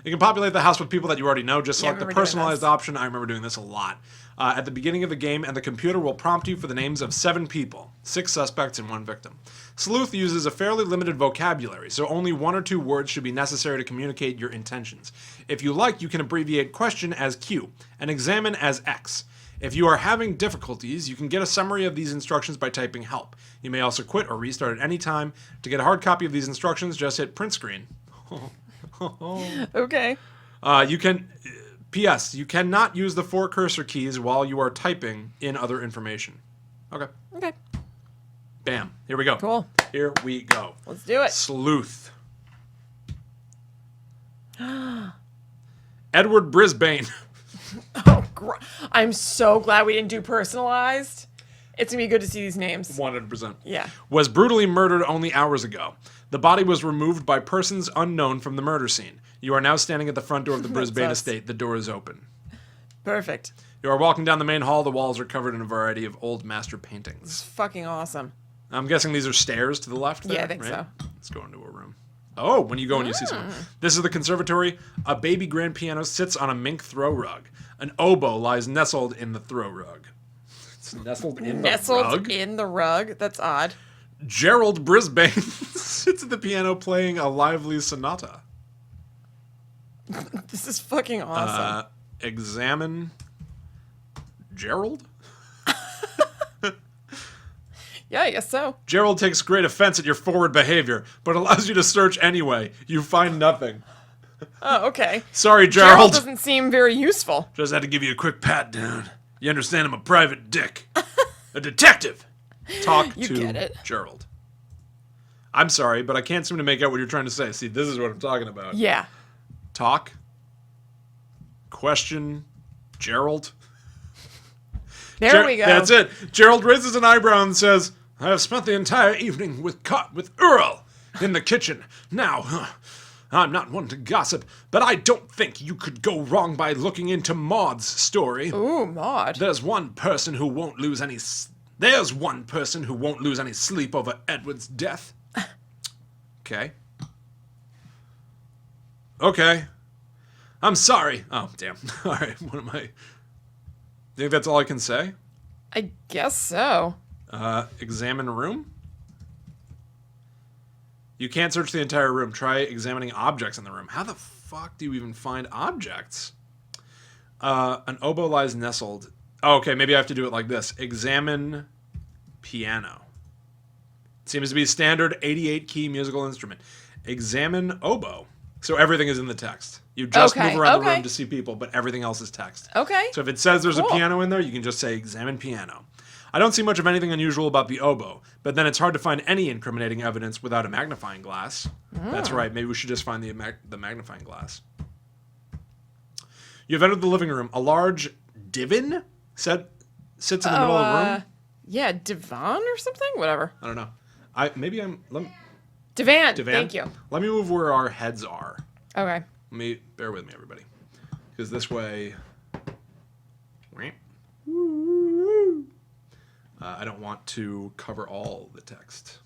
[SPEAKER 1] you can populate the house with people that you already know. Just select the personalized option. I remember doing this a lot. At the beginning of the game, and the computer will prompt you for the names of 7 people, 6 suspects and 1 victim. Sleuth uses a fairly limited vocabulary, so only 1 or 2 words should be necessary to communicate your intentions. If you like, you can abbreviate question as Q and examine as X. If you are having difficulties, you can get a summary of these instructions by typing help. You may also quit or restart at any time. To get a hard copy of these instructions, just hit print screen.
[SPEAKER 2] Okay.
[SPEAKER 1] P.S. You cannot use the 4 cursor keys while you are typing in other information. Okay.
[SPEAKER 2] Okay.
[SPEAKER 1] Bam. Here we go.
[SPEAKER 2] Cool.
[SPEAKER 1] Here we go.
[SPEAKER 2] Let's do it.
[SPEAKER 1] Sleuth. Edward Brisbane.
[SPEAKER 2] Oh, I'm so glad we didn't do personalized. It's going to be good to see these names.
[SPEAKER 1] 100%.
[SPEAKER 2] Yeah.
[SPEAKER 1] Was brutally murdered only hours ago. The body was removed by persons unknown from the murder scene. You are now standing at the front door of the Brisbane estate. The door is open.
[SPEAKER 2] Perfect.
[SPEAKER 1] You are walking down the main hall. The walls are covered in a variety of old master
[SPEAKER 2] It's
[SPEAKER 1] paintings.
[SPEAKER 2] fucking awesome.
[SPEAKER 1] I'm guessing these are stairs to the left there,
[SPEAKER 2] Yeah, I think
[SPEAKER 1] right?
[SPEAKER 2] so.
[SPEAKER 1] Let's go into a room. Oh, when you go and you see someone. This is the conservatory. A baby grand piano sits on a mink throw rug. An oboe lies nestled in the throw rug. It's nestled in the rug?
[SPEAKER 2] In the rug? That's odd.
[SPEAKER 1] Gerald Brisbane sits at the piano playing a lively sonata.
[SPEAKER 2] This is fucking awesome.
[SPEAKER 1] Examine Gerald?
[SPEAKER 2] Yeah, I guess so.
[SPEAKER 1] Gerald takes great offense at your forward behavior, but allows you to search anyway. You find nothing.
[SPEAKER 2] Oh, okay.
[SPEAKER 1] Sorry,
[SPEAKER 2] Gerald
[SPEAKER 1] Gerald.
[SPEAKER 2] doesn't seem very useful.
[SPEAKER 1] Just had to give you a quick pat down. You understand I'm a private dick. A detective. Talk
[SPEAKER 2] You
[SPEAKER 1] to
[SPEAKER 2] get it.
[SPEAKER 1] Gerald. I'm sorry, but I can't seem to make out what you're trying to say. See, this is what I'm talking about.
[SPEAKER 2] Yeah.
[SPEAKER 1] Talk. Question. Gerald.
[SPEAKER 2] There we go.
[SPEAKER 1] That's it. Gerald raises an eyebrow and says, I have spent the entire evening with Earl in the kitchen. Now, I'm not one to gossip, but I don't think you could go wrong by looking into Maud's story.
[SPEAKER 2] Ooh, Maud.
[SPEAKER 1] There's one person who won't lose any sleep over Edward's death. Okay. Okay. I'm sorry. Oh, damn. All right. What am I... Think that's all I can say?
[SPEAKER 2] I guess so.
[SPEAKER 1] Examine room? You can't search the entire room. Try examining objects in the room. How the fuck do you even find objects? An oboe lies nestled. Oh, okay, maybe I have to do it like this. Examine piano. Seems to be a standard 88-key musical instrument. Examine oboe. So everything is in the text. You just move around the room to see people, but everything else is text.
[SPEAKER 2] Okay.
[SPEAKER 1] So if it says there's a piano in there, you can just say examine piano. I don't see much of anything unusual about the oboe, but then it's hard to find any incriminating evidence without a magnifying glass. That's right. Maybe we should just find the magnifying glass. You have entered the living room. A large divan sits in the middle of the room.
[SPEAKER 2] Yeah, divan or something? Whatever.
[SPEAKER 1] I don't know.
[SPEAKER 2] Divan.
[SPEAKER 1] Divan.
[SPEAKER 2] Thank you.
[SPEAKER 1] Let me move where our heads are.
[SPEAKER 2] Okay.
[SPEAKER 1] Bear with me, everybody, because this way. I don't want to cover all the text,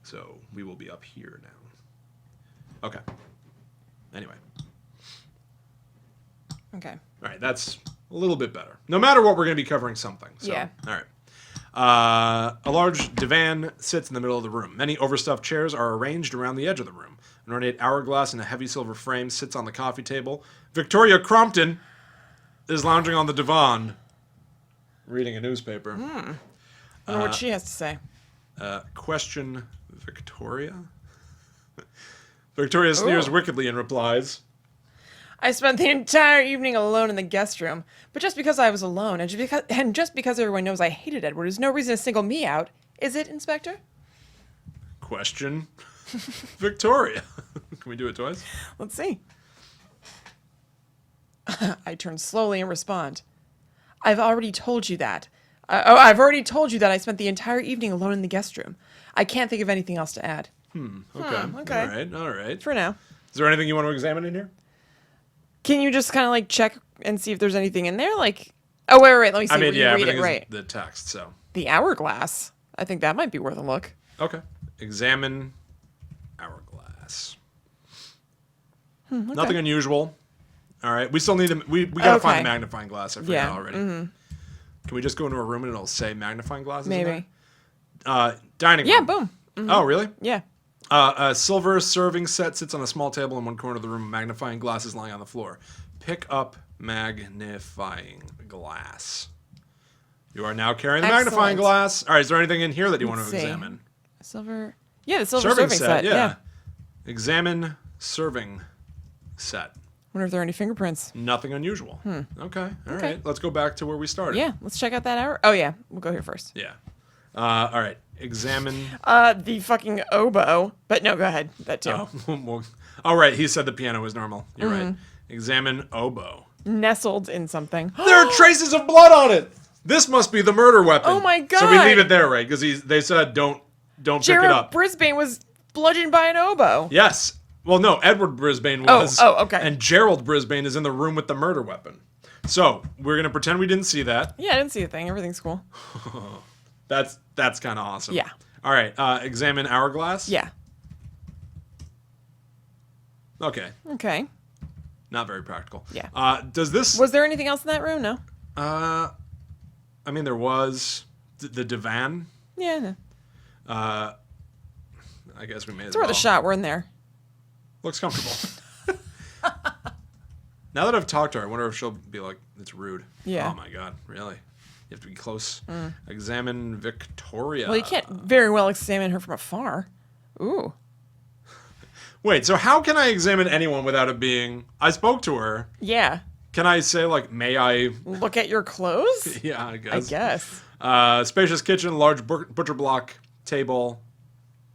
[SPEAKER 1] so we will be up here now. Okay. Anyway.
[SPEAKER 2] Okay.
[SPEAKER 1] All right, that's a little bit better. No matter what, we're going to be covering something. So,
[SPEAKER 2] Yeah.
[SPEAKER 1] All right. A large divan sits in the middle of the room. Many overstuffed chairs are arranged around the edge of the room. An ornate hourglass in a heavy silver frame sits on the coffee table. Victoria Crompton is lounging on the divan, reading a newspaper.
[SPEAKER 2] I wonder what she has to say.
[SPEAKER 1] Question Victoria? Victoria sneers wickedly and replies,
[SPEAKER 2] I spent the entire evening alone in the guest room, but just because I was alone, and just because everyone knows I hated Edward, is no reason to single me out, is it, Inspector?
[SPEAKER 1] Question Victoria. Can we do it twice?
[SPEAKER 2] Let's see. I turn slowly and respond. I've already told you that. I've already told you that I spent the entire evening alone in the guest room. I can't think of anything else to add.
[SPEAKER 1] Okay. All right.
[SPEAKER 2] For now.
[SPEAKER 1] Is there anything you want to examine in here?
[SPEAKER 2] Can you just kind of like check and see if there's anything in there? Like, oh, wait. Let me see. Read it
[SPEAKER 1] everything
[SPEAKER 2] right.
[SPEAKER 1] is the text, so.
[SPEAKER 2] The hourglass. I think that might be worth a look.
[SPEAKER 1] Okay. Examine hourglass.
[SPEAKER 2] Okay.
[SPEAKER 1] Nothing unusual. All right. We still need we gotta find the magnifying glass. I forgot already. Can we just go into a room and it'll say magnifying glasses?
[SPEAKER 2] Maybe.
[SPEAKER 1] Dining room.
[SPEAKER 2] Yeah, boom.
[SPEAKER 1] Oh, really?
[SPEAKER 2] Yeah.
[SPEAKER 1] A silver serving set sits on a small table in one corner of the room. Magnifying glass is lying on the floor. Pick up magnifying glass. You are now carrying the magnifying glass. All right. Is there anything in here that you want to examine?
[SPEAKER 2] Silver. Yeah, the silver serving set. Yeah.
[SPEAKER 1] Examine serving set.
[SPEAKER 2] Wonder if there are any fingerprints.
[SPEAKER 1] Nothing unusual. Okay. All right. Let's go back to where we started.
[SPEAKER 2] Yeah. Let's check out that hour. Oh, yeah. We'll go here first.
[SPEAKER 1] Yeah. All right. Examine.
[SPEAKER 2] The fucking oboe. But no, go ahead. That too.
[SPEAKER 1] All right. He said the piano was normal. You're right. Examine oboe.
[SPEAKER 2] Nestled in something.
[SPEAKER 1] There are traces of blood on it. This must be the murder weapon.
[SPEAKER 2] Oh my god.
[SPEAKER 1] So we leave it there, right? Because they said don't pick it up.
[SPEAKER 2] Brisbane was bludgeoned by an oboe.
[SPEAKER 1] Yes. Well, no. Edward Brisbane was.
[SPEAKER 2] Oh, okay.
[SPEAKER 1] And Gerald Brisbane is in the room with the murder weapon. So we're gonna pretend we didn't see that.
[SPEAKER 2] Yeah, I didn't see a thing. Everything's cool.
[SPEAKER 1] That's kind of awesome.
[SPEAKER 2] Yeah.
[SPEAKER 1] All right. Examine hourglass.
[SPEAKER 2] Yeah.
[SPEAKER 1] Okay.
[SPEAKER 2] Okay.
[SPEAKER 1] Not very practical.
[SPEAKER 2] Yeah.
[SPEAKER 1] Does this?
[SPEAKER 2] Was there anything else in that room? No.
[SPEAKER 1] I mean, there was the divan.
[SPEAKER 2] Yeah. No.
[SPEAKER 1] I guess we may as
[SPEAKER 2] It's
[SPEAKER 1] well.
[SPEAKER 2] worth a shot. We're in there.
[SPEAKER 1] Looks comfortable. Now that I've talked to her, I wonder if she'll be like, it's rude.
[SPEAKER 2] Yeah.
[SPEAKER 1] Oh my god, really? You have to be close. Examine Victoria.
[SPEAKER 2] Well, you can't very well examine her from afar. Ooh.
[SPEAKER 1] Wait, so how can I examine anyone without it being... I spoke to her.
[SPEAKER 2] Yeah.
[SPEAKER 1] Can I say, like, may I...
[SPEAKER 2] Look at your clothes?
[SPEAKER 1] Yeah, I guess. Spacious kitchen, large butcher block table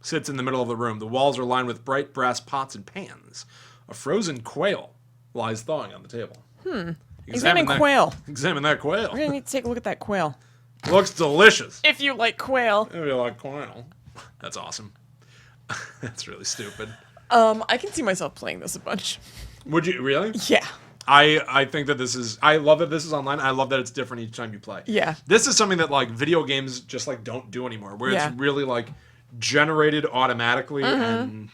[SPEAKER 1] sits in the middle of the room. The walls are lined with bright brass pots and pans. A frozen quail lies thawing on the table.
[SPEAKER 2] Examine quail.
[SPEAKER 1] Examine that quail.
[SPEAKER 2] We're going to need to take a look at that quail.
[SPEAKER 1] Looks delicious.
[SPEAKER 2] If you like quail.
[SPEAKER 1] If you like quail. That's awesome. That's really stupid.
[SPEAKER 2] I can see myself playing this a bunch.
[SPEAKER 1] Would you really?
[SPEAKER 2] Yeah.
[SPEAKER 1] I think that this is... I love that this is online. I love that it's different each time you play.
[SPEAKER 2] Yeah.
[SPEAKER 1] This is something that, like, video games just, like, don't do anymore. Where it's really, like, generated automatically and...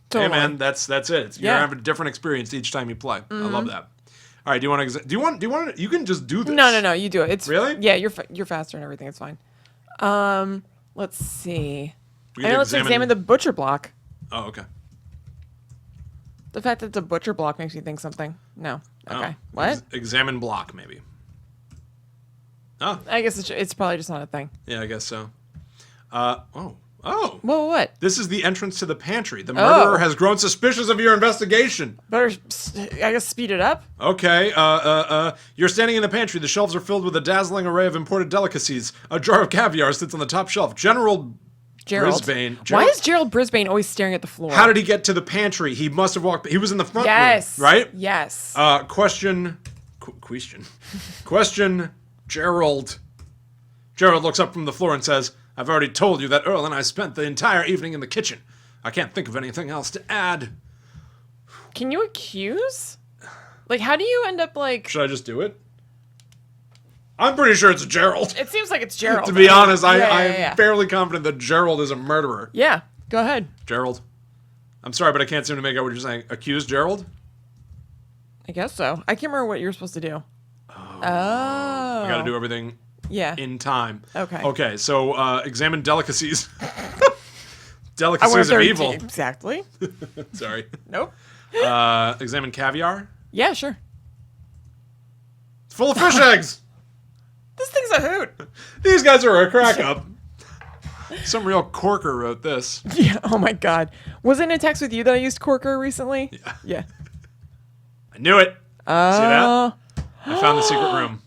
[SPEAKER 2] Totally.
[SPEAKER 1] Hey, man, that's it. You're having a different experience each time you play. I love that. All right, do you want to... You can just do this.
[SPEAKER 2] No, you do it. It's
[SPEAKER 1] really?
[SPEAKER 2] Yeah, you're faster and everything. It's fine. Let's see. Let's examine the butcher block.
[SPEAKER 1] Oh, okay.
[SPEAKER 2] The fact that it's a butcher block makes me think something. No. Okay. What?
[SPEAKER 1] Examine block, maybe. Oh.
[SPEAKER 2] I guess it's probably just not a thing.
[SPEAKER 1] Yeah, I guess so. Oh.
[SPEAKER 2] Well, what?
[SPEAKER 1] This is the entrance to the pantry. The murderer has grown suspicious of your investigation.
[SPEAKER 2] Better, I guess, speed it up.
[SPEAKER 1] Okay, you're standing in the pantry. The shelves are filled with a dazzling array of imported delicacies. A jar of caviar sits on the top shelf. Gerald. Brisbane.
[SPEAKER 2] Why is Gerald Brisbane always staring at the floor?
[SPEAKER 1] How did he get to the pantry? He must have walked. He was in the front
[SPEAKER 2] Yes.
[SPEAKER 1] room, right?
[SPEAKER 2] Yes.
[SPEAKER 1] Question. Question. Gerald. Gerald looks up from the floor and says, "I've already told you that Earl and I spent the entire evening in the kitchen. I can't think of anything else to add."
[SPEAKER 2] Can you accuse? Like, how do you end up like?
[SPEAKER 1] Should I just do it? I'm pretty sure it's Gerald.
[SPEAKER 2] It seems like it's Gerald.
[SPEAKER 1] To be honest, I
[SPEAKER 2] Yeah.
[SPEAKER 1] am fairly confident that Gerald is a murderer.
[SPEAKER 2] Yeah, go ahead.
[SPEAKER 1] Gerald. I'm sorry, but I can't seem to make out what you're saying. Accuse Gerald?
[SPEAKER 2] I guess so. I can't remember what you're supposed to do. Oh.
[SPEAKER 1] I gotta do everything
[SPEAKER 2] Yeah.
[SPEAKER 1] in time.
[SPEAKER 2] Okay.
[SPEAKER 1] Okay, so examine delicacies.
[SPEAKER 2] I wonder
[SPEAKER 1] Delicacies
[SPEAKER 2] if
[SPEAKER 1] of
[SPEAKER 2] they're
[SPEAKER 1] evil.
[SPEAKER 2] Exactly.
[SPEAKER 1] Sorry.
[SPEAKER 2] Nope.
[SPEAKER 1] Examine caviar.
[SPEAKER 2] Yeah, sure.
[SPEAKER 1] It's full of fish eggs.
[SPEAKER 2] This thing's a hoot.
[SPEAKER 1] These guys are a crack up. Some real corker wrote this.
[SPEAKER 2] Yeah. Oh my God. Was it in a text with you that I used Corker recently?
[SPEAKER 1] Yeah.
[SPEAKER 2] Yeah.
[SPEAKER 1] I knew it. See that?
[SPEAKER 2] Oh.
[SPEAKER 1] I found the secret room.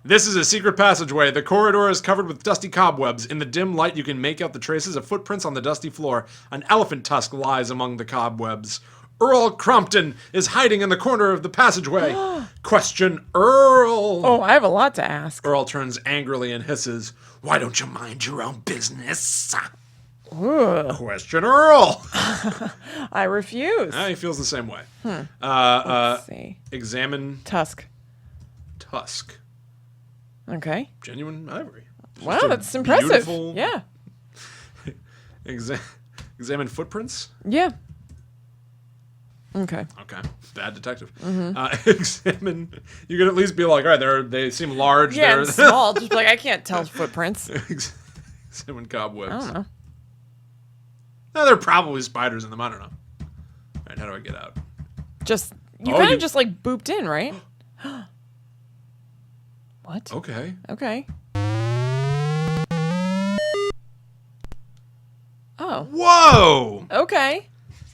[SPEAKER 1] This is a secret passageway. The corridor is covered with dusty cobwebs. In the dim light, you can make out the traces of footprints on the dusty floor. An elephant tusk lies among the cobwebs. Earl Crompton is hiding in the corner of the passageway. Question Earl.
[SPEAKER 2] Oh, I have a lot to ask.
[SPEAKER 1] Earl turns angrily and hisses, "Why don't you mind your own business?"
[SPEAKER 2] Ugh.
[SPEAKER 1] Question Earl.
[SPEAKER 2] I refuse.
[SPEAKER 1] He feels the same way.
[SPEAKER 2] Let's see.
[SPEAKER 1] Examine
[SPEAKER 2] Tusk.
[SPEAKER 1] tusk.
[SPEAKER 2] Okay.
[SPEAKER 1] Genuine ivory. Just
[SPEAKER 2] Wow,
[SPEAKER 1] a
[SPEAKER 2] that's impressive.
[SPEAKER 1] beautiful-
[SPEAKER 2] Yeah.
[SPEAKER 1] Examine footprints.
[SPEAKER 2] Yeah. Okay.
[SPEAKER 1] Okay, bad detective.
[SPEAKER 2] Mm-hmm.
[SPEAKER 1] Examine. You could at least be like, all right, they seem large.
[SPEAKER 2] Yeah,
[SPEAKER 1] They're
[SPEAKER 2] and small. Just like I can't tell footprints.
[SPEAKER 1] Examine cobwebs.
[SPEAKER 2] I don't know.
[SPEAKER 1] No, there are probably spiders in them. I don't know. All right, how do I get out?
[SPEAKER 2] Just you
[SPEAKER 1] Oh,
[SPEAKER 2] kind
[SPEAKER 1] you-
[SPEAKER 2] of just like booped in, right? What?
[SPEAKER 1] Okay.
[SPEAKER 2] Okay. Oh.
[SPEAKER 1] Whoa!
[SPEAKER 2] Okay.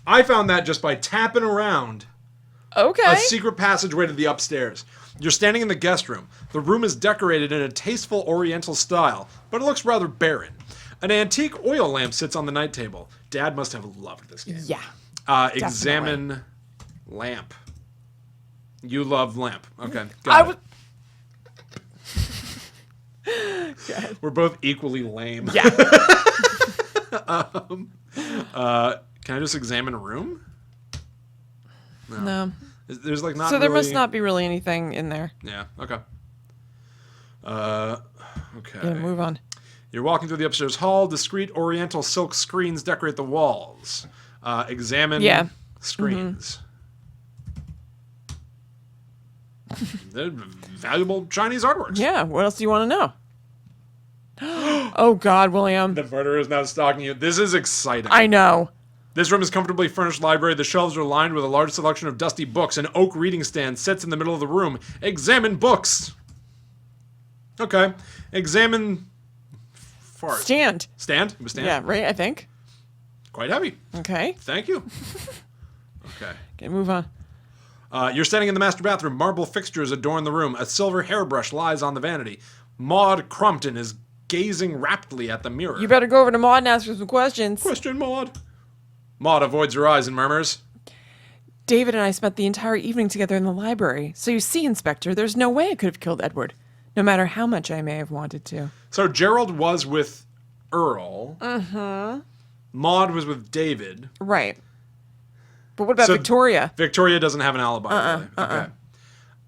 [SPEAKER 1] I found that just by tapping around
[SPEAKER 2] Okay.
[SPEAKER 1] a secret passageway to the upstairs. You're standing in the guest room. The room is decorated in a tasteful oriental style, but it looks rather barren. An antique oil lamp sits on the night table. Dad must have loved this game.
[SPEAKER 2] Yeah.
[SPEAKER 1] Examine lamp. You love lamp. Okay,
[SPEAKER 2] I
[SPEAKER 1] got
[SPEAKER 2] was.
[SPEAKER 1] it. We're both equally lame.
[SPEAKER 2] Yeah.
[SPEAKER 1] Can I just examine a room?
[SPEAKER 2] No.
[SPEAKER 1] There's like not
[SPEAKER 2] So there
[SPEAKER 1] really...
[SPEAKER 2] must not be really anything in there.
[SPEAKER 1] Yeah, okay. Okay.
[SPEAKER 2] Yeah, move on.
[SPEAKER 1] You're walking through the upstairs hall. Discreet oriental silk screens decorate the walls. Examine screens. They're valuable Chinese artworks.
[SPEAKER 2] Yeah. What else do you want to know? Oh God, William.
[SPEAKER 1] The murderer is now stalking you. This is exciting.
[SPEAKER 2] I know.
[SPEAKER 1] This room is a comfortably furnished library. The shelves are lined with a large selection of dusty books. An oak reading stand sits in the middle of the room. Examine books. Okay. Examine fart.
[SPEAKER 2] Stand.
[SPEAKER 1] Stand? It was stand?
[SPEAKER 2] Yeah. Right. I think.
[SPEAKER 1] Quite heavy.
[SPEAKER 2] Okay.
[SPEAKER 1] Thank you. Okay.
[SPEAKER 2] Okay. Move on.
[SPEAKER 1] You're standing in the master bathroom. Marble fixtures adorn the room. A silver hairbrush lies on the vanity. Maud Crompton is gazing raptly at the mirror.
[SPEAKER 2] You better go over to Maud and ask her some questions.
[SPEAKER 1] Question Maud. Maud avoids her eyes and murmurs,
[SPEAKER 2] David and I spent the entire evening together in the library. So you see, Inspector, there's no way I could have killed Edward, no matter how much I may have wanted to.
[SPEAKER 1] So Gerald was with Earl. Mm-hmm. Maud was with David.
[SPEAKER 2] Right. But what about
[SPEAKER 1] So
[SPEAKER 2] Victoria?
[SPEAKER 1] Victoria doesn't have an alibi. Really. Okay.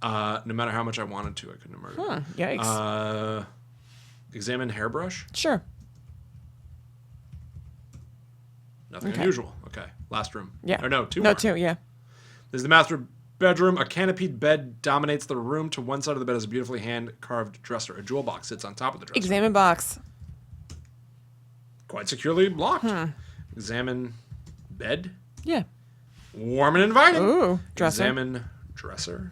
[SPEAKER 1] No matter how much I wanted to, I couldn't have murdered her.
[SPEAKER 2] Yikes.
[SPEAKER 1] Examine hairbrush.
[SPEAKER 2] Sure.
[SPEAKER 1] Nothing
[SPEAKER 2] Okay.
[SPEAKER 1] unusual. Okay. Last room.
[SPEAKER 2] Yeah.
[SPEAKER 1] Or no, two
[SPEAKER 2] No,
[SPEAKER 1] more.
[SPEAKER 2] two, yeah.
[SPEAKER 1] There's the master bedroom. A canopied bed dominates the room. To one side of the bed is a beautifully hand-carved dresser. A jewel box sits on top of the dresser.
[SPEAKER 2] Examine box.
[SPEAKER 1] Quite securely locked. Examine bed.
[SPEAKER 2] Yeah.
[SPEAKER 1] Warm and inviting.
[SPEAKER 2] Ooh, dresser.
[SPEAKER 1] Examine dresser.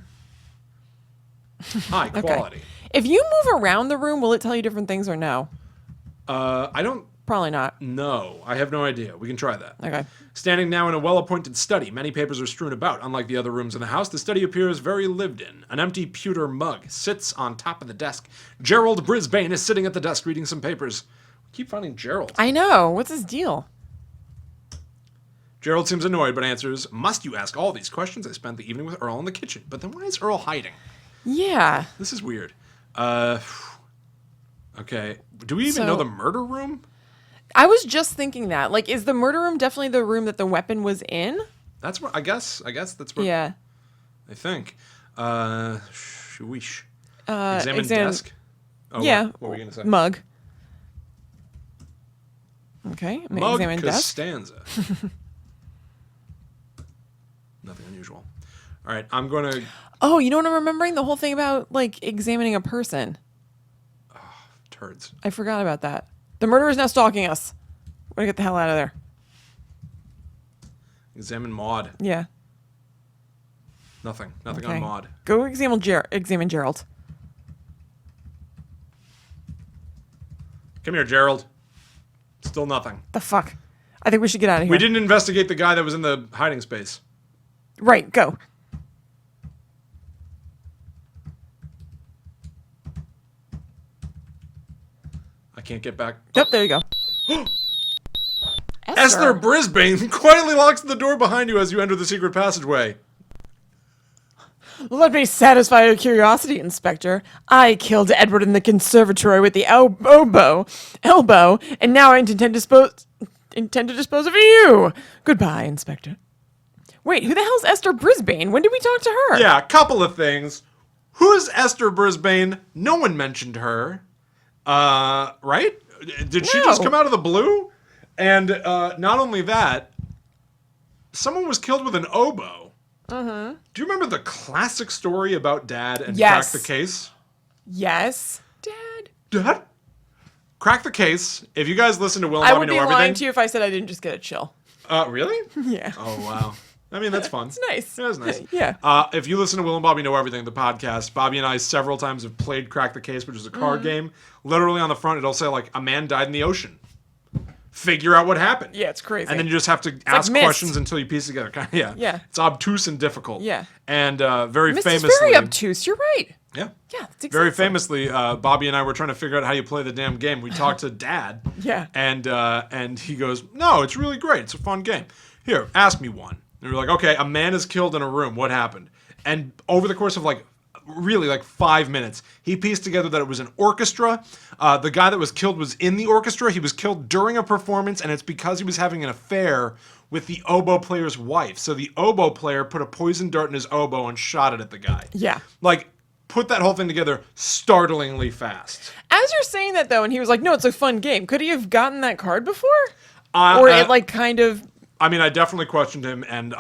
[SPEAKER 1] High quality.
[SPEAKER 2] If you move around the room, will it tell you different things or no?
[SPEAKER 1] I don't
[SPEAKER 2] Probably not.
[SPEAKER 1] No, I have no idea. We can try that.
[SPEAKER 2] Okay.
[SPEAKER 1] Standing now in a well-appointed study, many papers are strewn about. Unlike the other rooms in the house, the study appears very lived in. An empty pewter mug sits on top of the desk. Gerald Brisbane is sitting at the desk reading some papers. We keep finding Gerald.
[SPEAKER 2] I know. What's his deal?
[SPEAKER 1] Gerald seems annoyed, but answers, "Must you ask all these questions? I spent the evening with Earl in the kitchen." But then why is Earl hiding?
[SPEAKER 2] Yeah.
[SPEAKER 1] This is weird. Okay. Do we even know the murder room?
[SPEAKER 2] I was just thinking that. Like, is the murder room definitely the room that the weapon was in?
[SPEAKER 1] That's what I guess that's what
[SPEAKER 2] Yeah.
[SPEAKER 1] I think. Shwish. Examine desk. Oh,
[SPEAKER 2] yeah.
[SPEAKER 1] What were you gonna say?
[SPEAKER 2] Mug. Okay. I'm gonna
[SPEAKER 1] Mug
[SPEAKER 2] examine desk.
[SPEAKER 1] Costanza. Nothing unusual. All right, I'm gonna.
[SPEAKER 2] Oh, you know what I'm remembering? The whole thing about like examining a person.
[SPEAKER 1] Turds.
[SPEAKER 2] I forgot about that. The murderer is now stalking us. We're gonna get the hell out of there.
[SPEAKER 1] Examine Maud.
[SPEAKER 2] Yeah.
[SPEAKER 1] Nothing. Nothing
[SPEAKER 2] Okay.
[SPEAKER 1] on Maud.
[SPEAKER 2] Go examine Gerald.
[SPEAKER 1] Come here, Gerald. Still nothing.
[SPEAKER 2] The fuck? I think we should get out of here.
[SPEAKER 1] We didn't investigate the guy that was in the hiding space.
[SPEAKER 2] Right, go.
[SPEAKER 1] I can't get back.
[SPEAKER 2] Yep, there you go.
[SPEAKER 1] Esther Brisbane quietly locks the door behind you as you enter the secret passageway.
[SPEAKER 2] Let me satisfy your curiosity, Inspector. I killed Edward in the conservatory with the elbow, and now I intend to dispose of you. Goodbye, Inspector. Wait, who the hell's Esther Brisbane? When did we talk to her?
[SPEAKER 1] Yeah, a couple of things. Who is Esther Brisbane? No one mentioned her. Right? Did she just come out of the blue? And not only that, someone was killed with an oboe.
[SPEAKER 2] Mm-hmm.
[SPEAKER 1] Do you remember the classic story about Dad and
[SPEAKER 2] Yes.
[SPEAKER 1] Crack the Case?
[SPEAKER 2] Yes.
[SPEAKER 1] Dad? Crack the Case. If you guys listen to Will and
[SPEAKER 2] I
[SPEAKER 1] Bobby
[SPEAKER 2] would
[SPEAKER 1] Know
[SPEAKER 2] be
[SPEAKER 1] Everything.
[SPEAKER 2] lying to you if I said I didn't just get a chill.
[SPEAKER 1] Really?
[SPEAKER 2] Yeah.
[SPEAKER 1] Oh, wow. I mean, that's fun.
[SPEAKER 2] It's nice.
[SPEAKER 1] That is nice.
[SPEAKER 2] Yeah.
[SPEAKER 1] If you listen to Will and Bobby Know Everything, the podcast, Bobby and I several times have played Crack the Case, which is a card game. Literally on the front, it'll say, like, a man died in the ocean. Figure out what happened.
[SPEAKER 2] Yeah, it's crazy.
[SPEAKER 1] And then you just have to ask
[SPEAKER 2] like MYST.
[SPEAKER 1] questions until you piece it together. Yeah.
[SPEAKER 2] Yeah.
[SPEAKER 1] It's obtuse and difficult.
[SPEAKER 2] Yeah.
[SPEAKER 1] And very
[SPEAKER 2] Mr.
[SPEAKER 1] famously.
[SPEAKER 2] very obtuse. You're right.
[SPEAKER 1] Yeah.
[SPEAKER 2] Yeah, that's exactly.
[SPEAKER 1] Very famously, Bobby and I were trying to figure out how you play the damn game. We talked to Dad.
[SPEAKER 2] Yeah.
[SPEAKER 1] And he goes, "No, it's really great. It's a fun game. Here, ask me one." And we were like, "Okay, a man is killed in a room. What happened?" And over the course of really 5 minutes, he pieced together that it was an orchestra. The guy that was killed was in the orchestra. He was killed during a performance, and it's because he was having an affair with the oboe player's wife. So the oboe player put a poison dart in his oboe and shot it at the guy.
[SPEAKER 2] Yeah.
[SPEAKER 1] Put that whole thing together startlingly fast.
[SPEAKER 2] As you're saying that, though, and he was like, no, it's a fun game. Could he have gotten that card before? Or it, kind of...
[SPEAKER 1] I mean, I definitely questioned him, and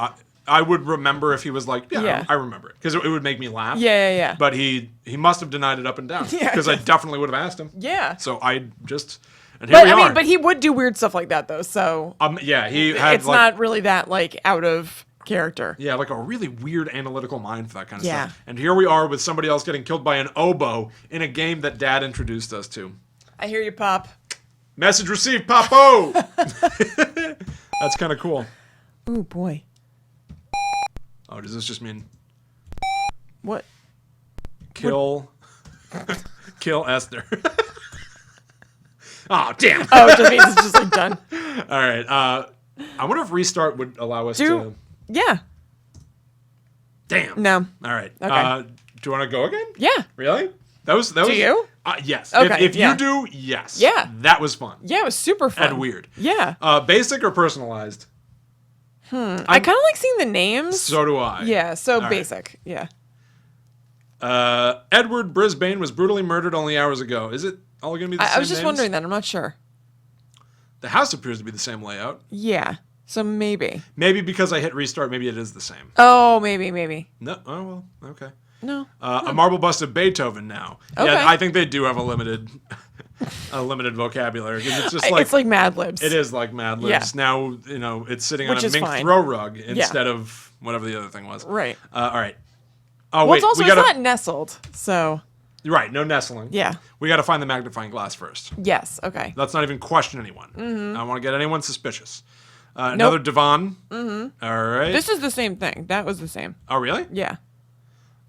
[SPEAKER 1] I would remember if he was like,
[SPEAKER 2] Yeah.
[SPEAKER 1] I remember it. Because it would make me laugh.
[SPEAKER 2] Yeah.
[SPEAKER 1] But he must have denied it up and down.
[SPEAKER 2] Yeah,
[SPEAKER 1] Because I definitely would have asked him.
[SPEAKER 2] Yeah.
[SPEAKER 1] So I just... And here we are.
[SPEAKER 2] But he would do weird stuff like that, though, so...
[SPEAKER 1] Yeah, he had
[SPEAKER 2] it's not really that, out of character.
[SPEAKER 1] Yeah, a really weird analytical mind for that kind of
[SPEAKER 2] Yeah.
[SPEAKER 1] stuff. And here we are with somebody else getting killed by an oboe in a game that Dad introduced us to.
[SPEAKER 2] I hear you, Pop.
[SPEAKER 1] Message received, Popo! That's kind of cool.
[SPEAKER 2] Ooh, boy.
[SPEAKER 1] Oh, does this just mean
[SPEAKER 2] What?
[SPEAKER 1] kill Esther? Oh, damn.
[SPEAKER 2] Oh, it just means it's just, done.
[SPEAKER 1] All right. I wonder if restart would allow us to...
[SPEAKER 2] Yeah.
[SPEAKER 1] Damn.
[SPEAKER 2] No.
[SPEAKER 1] All right.
[SPEAKER 2] Okay.
[SPEAKER 1] Do you want to go again?
[SPEAKER 2] Yeah.
[SPEAKER 1] Really? That was.
[SPEAKER 2] Do you?
[SPEAKER 1] Yes.
[SPEAKER 2] Okay,
[SPEAKER 1] If
[SPEAKER 2] yeah.
[SPEAKER 1] you do, yes.
[SPEAKER 2] Yeah.
[SPEAKER 1] That was fun.
[SPEAKER 2] Yeah, it was super fun.
[SPEAKER 1] And weird.
[SPEAKER 2] Yeah.
[SPEAKER 1] Basic or personalized?
[SPEAKER 2] I kind of like seeing the names.
[SPEAKER 1] So do I.
[SPEAKER 2] Yeah, so
[SPEAKER 1] All right.
[SPEAKER 2] basic. Yeah.
[SPEAKER 1] Edward Brisbane was brutally murdered only hours ago. Is it all going to be the same
[SPEAKER 2] I was just
[SPEAKER 1] names?
[SPEAKER 2] wondering that. I'm not sure.
[SPEAKER 1] The house appears to be the same layout.
[SPEAKER 2] Yeah. So maybe.
[SPEAKER 1] Maybe because I hit restart, maybe it is the same.
[SPEAKER 2] Oh, maybe.
[SPEAKER 1] No. Oh, well. Okay.
[SPEAKER 2] No.
[SPEAKER 1] A marble bust of Beethoven now.
[SPEAKER 2] Okay.
[SPEAKER 1] Yeah, I think they do have a limited vocabulary. 'Cause it's just
[SPEAKER 2] it's like Mad Libs.
[SPEAKER 1] It is like Mad Libs.
[SPEAKER 2] Yeah.
[SPEAKER 1] Now, it's sitting
[SPEAKER 2] Which
[SPEAKER 1] on a
[SPEAKER 2] is
[SPEAKER 1] mink
[SPEAKER 2] fine.
[SPEAKER 1] throw rug instead of whatever the other thing was.
[SPEAKER 2] Right.
[SPEAKER 1] All right. Oh,
[SPEAKER 2] Well,
[SPEAKER 1] wait.
[SPEAKER 2] it's also
[SPEAKER 1] we gotta...
[SPEAKER 2] it's not nestled, so.
[SPEAKER 1] Right, no nestling.
[SPEAKER 2] Yeah.
[SPEAKER 1] We got to find the magnifying glass first.
[SPEAKER 2] Yes. Okay.
[SPEAKER 1] Let's not even question anyone. I don't want to get anyone suspicious.
[SPEAKER 2] Nope.
[SPEAKER 1] Another divan. Mm-hmm. All right.
[SPEAKER 2] This is the same thing. That was the same.
[SPEAKER 1] Oh, really?
[SPEAKER 2] Yeah.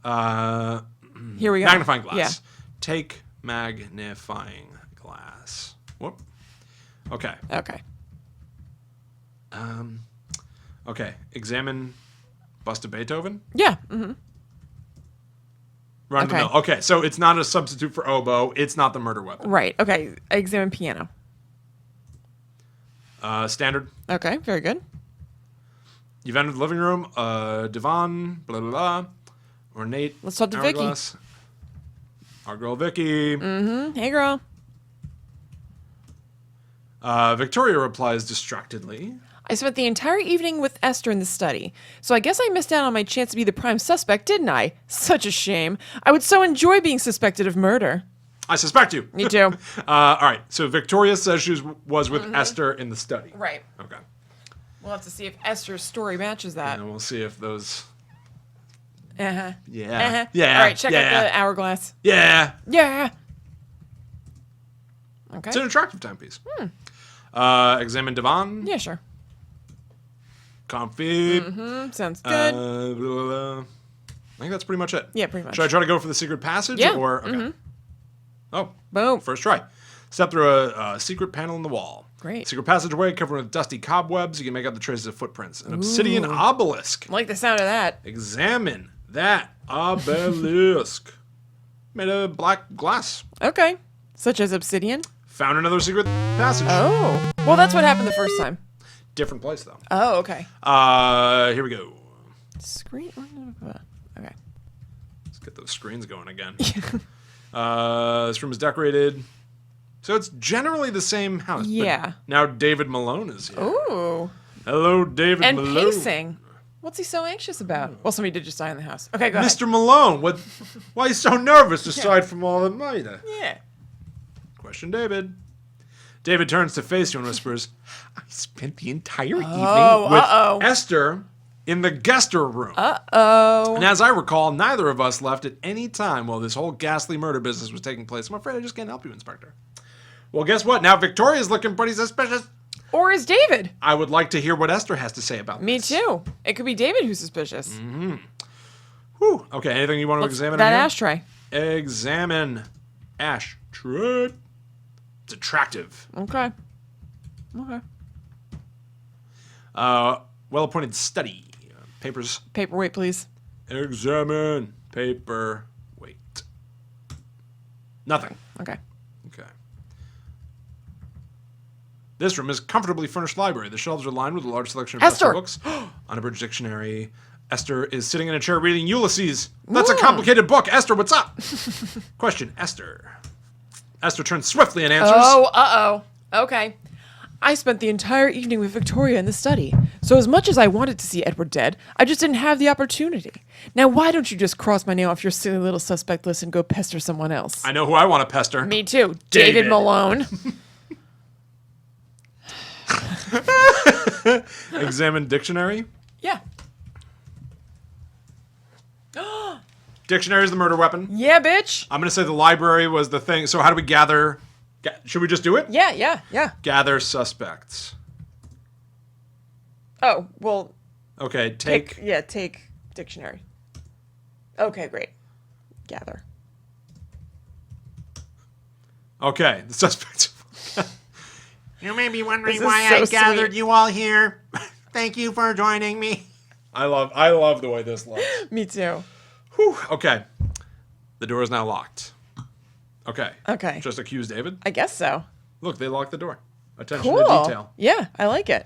[SPEAKER 2] Here we go.
[SPEAKER 1] Magnifying glass.
[SPEAKER 2] Yeah.
[SPEAKER 1] Take magnifying glass. Whoop. Okay.
[SPEAKER 2] Okay.
[SPEAKER 1] Okay. Examine bust of Beethoven.
[SPEAKER 2] Yeah. Mm-hmm.
[SPEAKER 1] Run of the
[SPEAKER 2] Okay.
[SPEAKER 1] mill. Okay, so it's not a substitute for oboe. It's not the murder weapon.
[SPEAKER 2] Right. Okay. Examine piano.
[SPEAKER 1] Standard.
[SPEAKER 2] Okay. Very good.
[SPEAKER 1] You've entered the living room. Divan. Blah blah blah. Ornate.
[SPEAKER 2] Let's talk to Vicky.
[SPEAKER 1] hourglass. Our girl Vicky.
[SPEAKER 2] Mm-hmm. Hey, girl.
[SPEAKER 1] Victoria replies distractedly.
[SPEAKER 2] I spent the entire evening with Esther in the study, so I guess I missed out on my chance to be the prime suspect, didn't I? Such a shame. I would so enjoy being suspected of murder.
[SPEAKER 1] I suspect you.
[SPEAKER 2] Me too.
[SPEAKER 1] All right. So Victoria says she was with Esther in the study.
[SPEAKER 2] Right.
[SPEAKER 1] Okay.
[SPEAKER 2] We'll have to see if Esther's story matches that.
[SPEAKER 1] And we'll see if those.
[SPEAKER 2] Uh-huh.
[SPEAKER 1] Yeah.
[SPEAKER 2] Uh-huh.
[SPEAKER 1] Yeah.
[SPEAKER 2] All right, check
[SPEAKER 1] yeah.
[SPEAKER 2] out the hourglass.
[SPEAKER 1] Yeah.
[SPEAKER 2] Yeah. Okay.
[SPEAKER 1] It's an attractive timepiece. Examine divan.
[SPEAKER 2] Yeah, sure.
[SPEAKER 1] Comfy.
[SPEAKER 2] Sounds good.
[SPEAKER 1] Blah, blah, blah. I think that's pretty much it.
[SPEAKER 2] Yeah, pretty much.
[SPEAKER 1] Should I try to go for the secret passage?
[SPEAKER 2] Yeah.
[SPEAKER 1] Or okay. Oh,
[SPEAKER 2] Boom.
[SPEAKER 1] first try. Step through a secret panel in the wall.
[SPEAKER 2] Great.
[SPEAKER 1] Secret passageway covered with dusty cobwebs. You can make out the traces of footprints. An obsidian obelisk.
[SPEAKER 2] I like the sound of that.
[SPEAKER 1] Examine that obelisk. Made of black glass.
[SPEAKER 2] Okay. Such as obsidian?
[SPEAKER 1] Found another secret passage.
[SPEAKER 2] Oh. Well, that's what happened the first time.
[SPEAKER 1] Different place, though.
[SPEAKER 2] Oh, okay.
[SPEAKER 1] Here we go.
[SPEAKER 2] Screen. Okay.
[SPEAKER 1] Let's get those screens going again. This room is decorated. So it's generally the same house. but
[SPEAKER 2] Yeah.
[SPEAKER 1] now David Malone is here.
[SPEAKER 2] Ooh.
[SPEAKER 1] Hello, David
[SPEAKER 2] And
[SPEAKER 1] Malone.
[SPEAKER 2] pacing. What's he so anxious about? Well, somebody did just die in the house. Okay, go ahead.
[SPEAKER 1] Mr. Malone, why are you so nervous aside from all the money?
[SPEAKER 2] Yeah.
[SPEAKER 1] Question David. David turns to face you and whispers, I spent the entire evening with Esther in the guester room.
[SPEAKER 2] Uh-oh.
[SPEAKER 1] And as I recall, neither of us left at any time while this whole ghastly murder business was taking place. I'm afraid I just can't help you, Inspector. Well, guess what? Now Victoria's looking pretty suspicious.
[SPEAKER 2] Or is David?
[SPEAKER 1] I would like to hear what Esther has to say about
[SPEAKER 2] Me
[SPEAKER 1] this.
[SPEAKER 2] too. It could be David who's suspicious.
[SPEAKER 1] Whew. Okay, anything you want to examine
[SPEAKER 2] That
[SPEAKER 1] in here?
[SPEAKER 2] ashtray.
[SPEAKER 1] Examine ashtray. It's attractive.
[SPEAKER 2] Okay.
[SPEAKER 1] Well-appointed study. Papers.
[SPEAKER 2] Paperweight, please.
[SPEAKER 1] Examine paperweight. Nothing.
[SPEAKER 2] Okay.
[SPEAKER 1] Okay. This room is a comfortably furnished library. The shelves are lined with a large selection of
[SPEAKER 2] Esther!
[SPEAKER 1] books. Unabridged dictionary. Esther is sitting in a chair reading Ulysses. That's a
[SPEAKER 2] Ooh.
[SPEAKER 1] complicated book. Esther, what's up? Question, Esther. Esther turns swiftly and answers.
[SPEAKER 2] Oh, uh-oh. Okay. I spent the entire evening with Victoria in the study. So as much as I wanted to see Edward dead, I just didn't have the opportunity. Now why don't you just cross my name off your silly little suspect list and go pester someone else?
[SPEAKER 1] I know who I want to pester.
[SPEAKER 2] Me too.
[SPEAKER 1] David.
[SPEAKER 2] David Malone.
[SPEAKER 1] Examine dictionary.
[SPEAKER 2] Yeah.
[SPEAKER 1] Dictionary is the murder weapon.
[SPEAKER 2] Yeah, bitch.
[SPEAKER 1] I'm going to say the library was the thing. So how do we gather? Should we just do it?
[SPEAKER 2] Yeah.
[SPEAKER 1] Gather suspects.
[SPEAKER 2] Oh, well,
[SPEAKER 1] Okay, take.
[SPEAKER 2] take dictionary. Okay, great. Gather.
[SPEAKER 1] Okay, the suspects.
[SPEAKER 3] You may be wondering
[SPEAKER 2] This is
[SPEAKER 3] why
[SPEAKER 2] so
[SPEAKER 3] I gathered
[SPEAKER 2] sweet.
[SPEAKER 3] you all here. Thank you for joining me.
[SPEAKER 1] I love the way this looks.
[SPEAKER 2] Me too.
[SPEAKER 1] Whew. Okay, the door is now locked. Okay.
[SPEAKER 2] Okay.
[SPEAKER 1] Just accuse David.
[SPEAKER 2] I guess so.
[SPEAKER 1] Look, they locked the door. Attention
[SPEAKER 2] Cool.
[SPEAKER 1] to detail.
[SPEAKER 2] Yeah, I like it.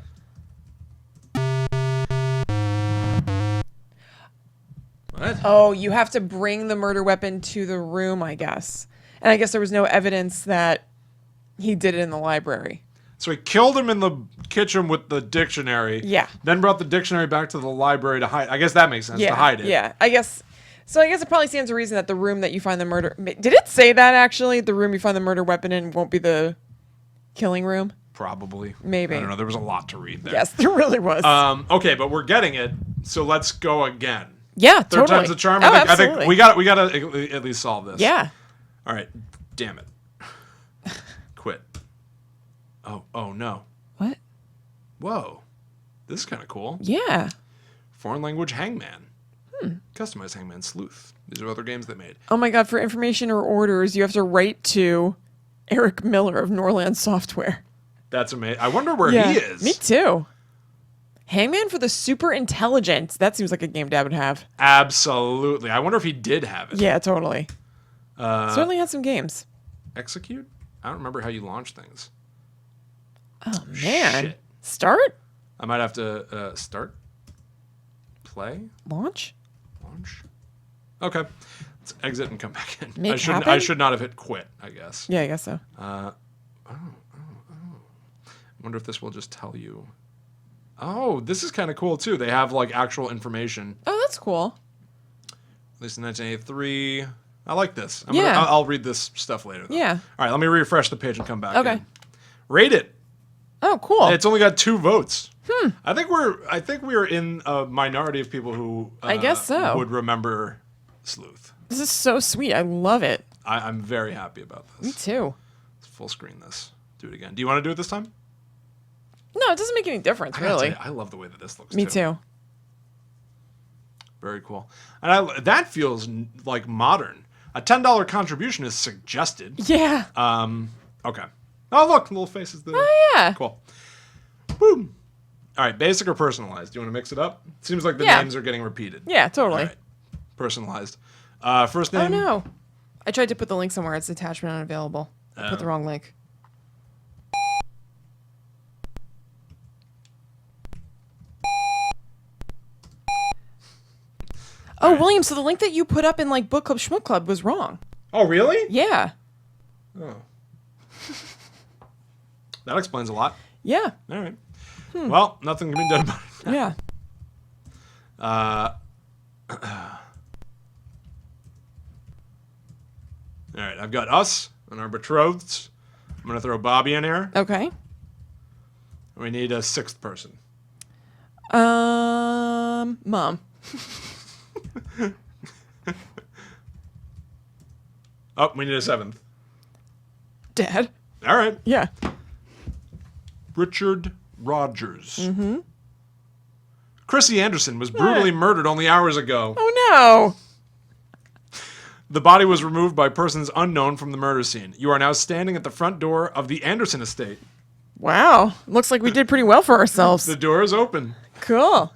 [SPEAKER 1] What?
[SPEAKER 2] Oh, you have to bring the murder weapon to the room, I guess. And I guess there was no evidence that he did it in the library.
[SPEAKER 1] So he killed him in the kitchen with the dictionary.
[SPEAKER 2] Yeah.
[SPEAKER 1] Then brought the dictionary back to the library to hide. I guess that makes sense, to hide it.
[SPEAKER 2] Yeah, I guess. So I guess it probably stands to reason that the room that you find the murder... Did it say that, actually? The room you find the murder weapon in won't be the killing room?
[SPEAKER 1] Probably.
[SPEAKER 2] Maybe.
[SPEAKER 1] I don't know. There was a lot to read there.
[SPEAKER 2] Yes, there really was.
[SPEAKER 1] Okay, but we're getting it. So let's go again.
[SPEAKER 2] yeah,
[SPEAKER 1] Third
[SPEAKER 2] totally.
[SPEAKER 1] time's a charm.
[SPEAKER 2] Oh,
[SPEAKER 1] I think
[SPEAKER 2] absolutely.
[SPEAKER 1] we got to at least solve this.
[SPEAKER 2] Yeah.
[SPEAKER 1] All right. Damn it. Quit. Oh no.
[SPEAKER 2] What?
[SPEAKER 1] Whoa. This is kind of cool.
[SPEAKER 2] Yeah.
[SPEAKER 1] Foreign language hangman. Customized hangman sleuth. These are other games they made.
[SPEAKER 2] Oh my god, for information or orders, you have to write to Eric Miller of Norland Software.
[SPEAKER 1] That's amazing. I wonder where he is.
[SPEAKER 2] Me too. Hangman for the Super Intelligent. That seems like a game Dad would have.
[SPEAKER 1] Absolutely. I wonder if he did have it.
[SPEAKER 2] Yeah, totally. Certainly had some games.
[SPEAKER 1] Execute? I don't remember how you launch things.
[SPEAKER 2] Oh man.
[SPEAKER 1] Shit.
[SPEAKER 2] Start?
[SPEAKER 1] I might have to start. Play?
[SPEAKER 2] Launch?
[SPEAKER 1] Launch? Okay. Let's exit and come back in.
[SPEAKER 2] Make
[SPEAKER 1] I
[SPEAKER 2] happen?
[SPEAKER 1] should not have hit quit, I guess.
[SPEAKER 2] Yeah, I guess so.
[SPEAKER 1] I wonder if this will just tell you. Oh, this is kind of cool too. They have like actual information.
[SPEAKER 2] Oh, that's cool.
[SPEAKER 1] At least in 1983. I like this.
[SPEAKER 2] Yeah.
[SPEAKER 1] I'll read this stuff later. Though.
[SPEAKER 2] Yeah.
[SPEAKER 1] All right, let me refresh the page and come back.
[SPEAKER 2] Okay.
[SPEAKER 1] In. Rate it.
[SPEAKER 2] Oh, cool.
[SPEAKER 1] It's only got 2 votes. I think we're in a minority of people who
[SPEAKER 2] I guess so.
[SPEAKER 1] would remember Sleuth.
[SPEAKER 2] This is so sweet. I love it.
[SPEAKER 1] I'm very happy about this.
[SPEAKER 2] Me too.
[SPEAKER 1] Let's full screen this. Do it again. Do you want to do it this time?
[SPEAKER 2] No, it doesn't make any difference,
[SPEAKER 1] I gotta
[SPEAKER 2] really.
[SPEAKER 1] tell you, I love the way that this looks.
[SPEAKER 2] Me too.
[SPEAKER 1] Very cool. And that feels like modern. A $10 contribution is suggested.
[SPEAKER 2] Yeah.
[SPEAKER 1] Okay. Oh, look, little faces there.
[SPEAKER 2] Oh, yeah.
[SPEAKER 1] Cool. Boom. All right, basic or personalized? Do you want to mix it up? Seems like the
[SPEAKER 2] Yeah.
[SPEAKER 1] names are getting repeated.
[SPEAKER 2] Yeah, totally.
[SPEAKER 1] All right. Personalized. First name.
[SPEAKER 2] Oh, no. I tried to put the link somewhere. It's attachment unavailable. I put the wrong link. Oh,
[SPEAKER 1] right.
[SPEAKER 2] William, so the link that you put up in like Book Club Schmook Club was wrong.
[SPEAKER 1] Oh, really?
[SPEAKER 2] Yeah.
[SPEAKER 1] Oh. That explains a lot.
[SPEAKER 2] Yeah.
[SPEAKER 1] All right. Well, nothing can be done about it.
[SPEAKER 2] Yeah.
[SPEAKER 1] All right, I've got us and our betrothed. I'm going to throw Bobby in here.
[SPEAKER 2] Okay.
[SPEAKER 1] We need a 6th person.
[SPEAKER 2] Mom.
[SPEAKER 1] Oh, we need a 7th.
[SPEAKER 2] Dad.
[SPEAKER 1] All right.
[SPEAKER 2] Yeah.
[SPEAKER 1] Richard Rogers. Mm-hmm. Chrissy Anderson was brutally murdered only hours ago.
[SPEAKER 2] Oh, no.
[SPEAKER 1] The body was removed by persons unknown from the murder scene. You are now standing at the front door of the Anderson estate.
[SPEAKER 2] Wow. Looks like we did pretty well for ourselves.
[SPEAKER 1] The door is open.
[SPEAKER 2] Cool.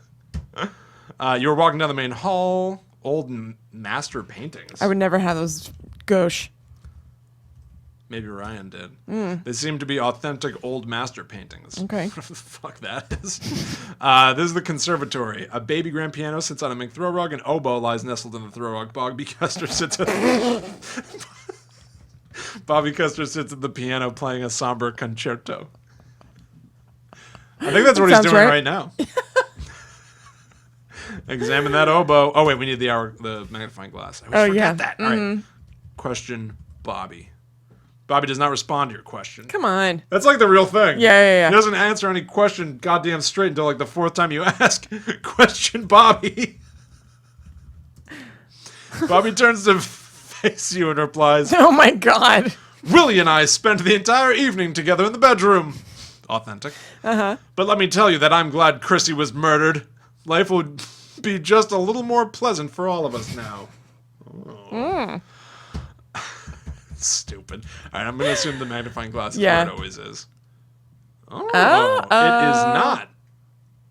[SPEAKER 1] You were walking down the main hall. Old master paintings.
[SPEAKER 2] I would never have those gauche.
[SPEAKER 1] Maybe Ryan did. They seem to be authentic old master paintings.
[SPEAKER 2] Okay.
[SPEAKER 1] Whatever the fuck that is. This is the conservatory. A baby grand piano sits on a mink throw rug. An oboe lies nestled in the throw rug. Bobby Custer sits at Bobby Custer sits at the piano playing a somber concerto. I think that's what he's
[SPEAKER 2] Sounds
[SPEAKER 1] doing
[SPEAKER 2] right.
[SPEAKER 1] right now. Examine that oboe. Oh wait, we need the magnifying glass. I always forget that. All right. Question Bobby. Bobby does not respond to your question.
[SPEAKER 2] Come on.
[SPEAKER 1] That's like the real thing.
[SPEAKER 2] Yeah.
[SPEAKER 1] He doesn't answer any question goddamn straight until like the 4th time you ask. Question Bobby. Bobby turns to face you and replies,
[SPEAKER 2] Oh, my God.
[SPEAKER 1] Willie and I spent the entire evening together in the bedroom. Authentic. Uh-huh. But let me tell you that I'm glad Chrissy was murdered. Life would be just a little more pleasant for all of us now. Oh. Stupid. All right, I'm going to assume the magnifying glass is where it always is. Oh, it is not.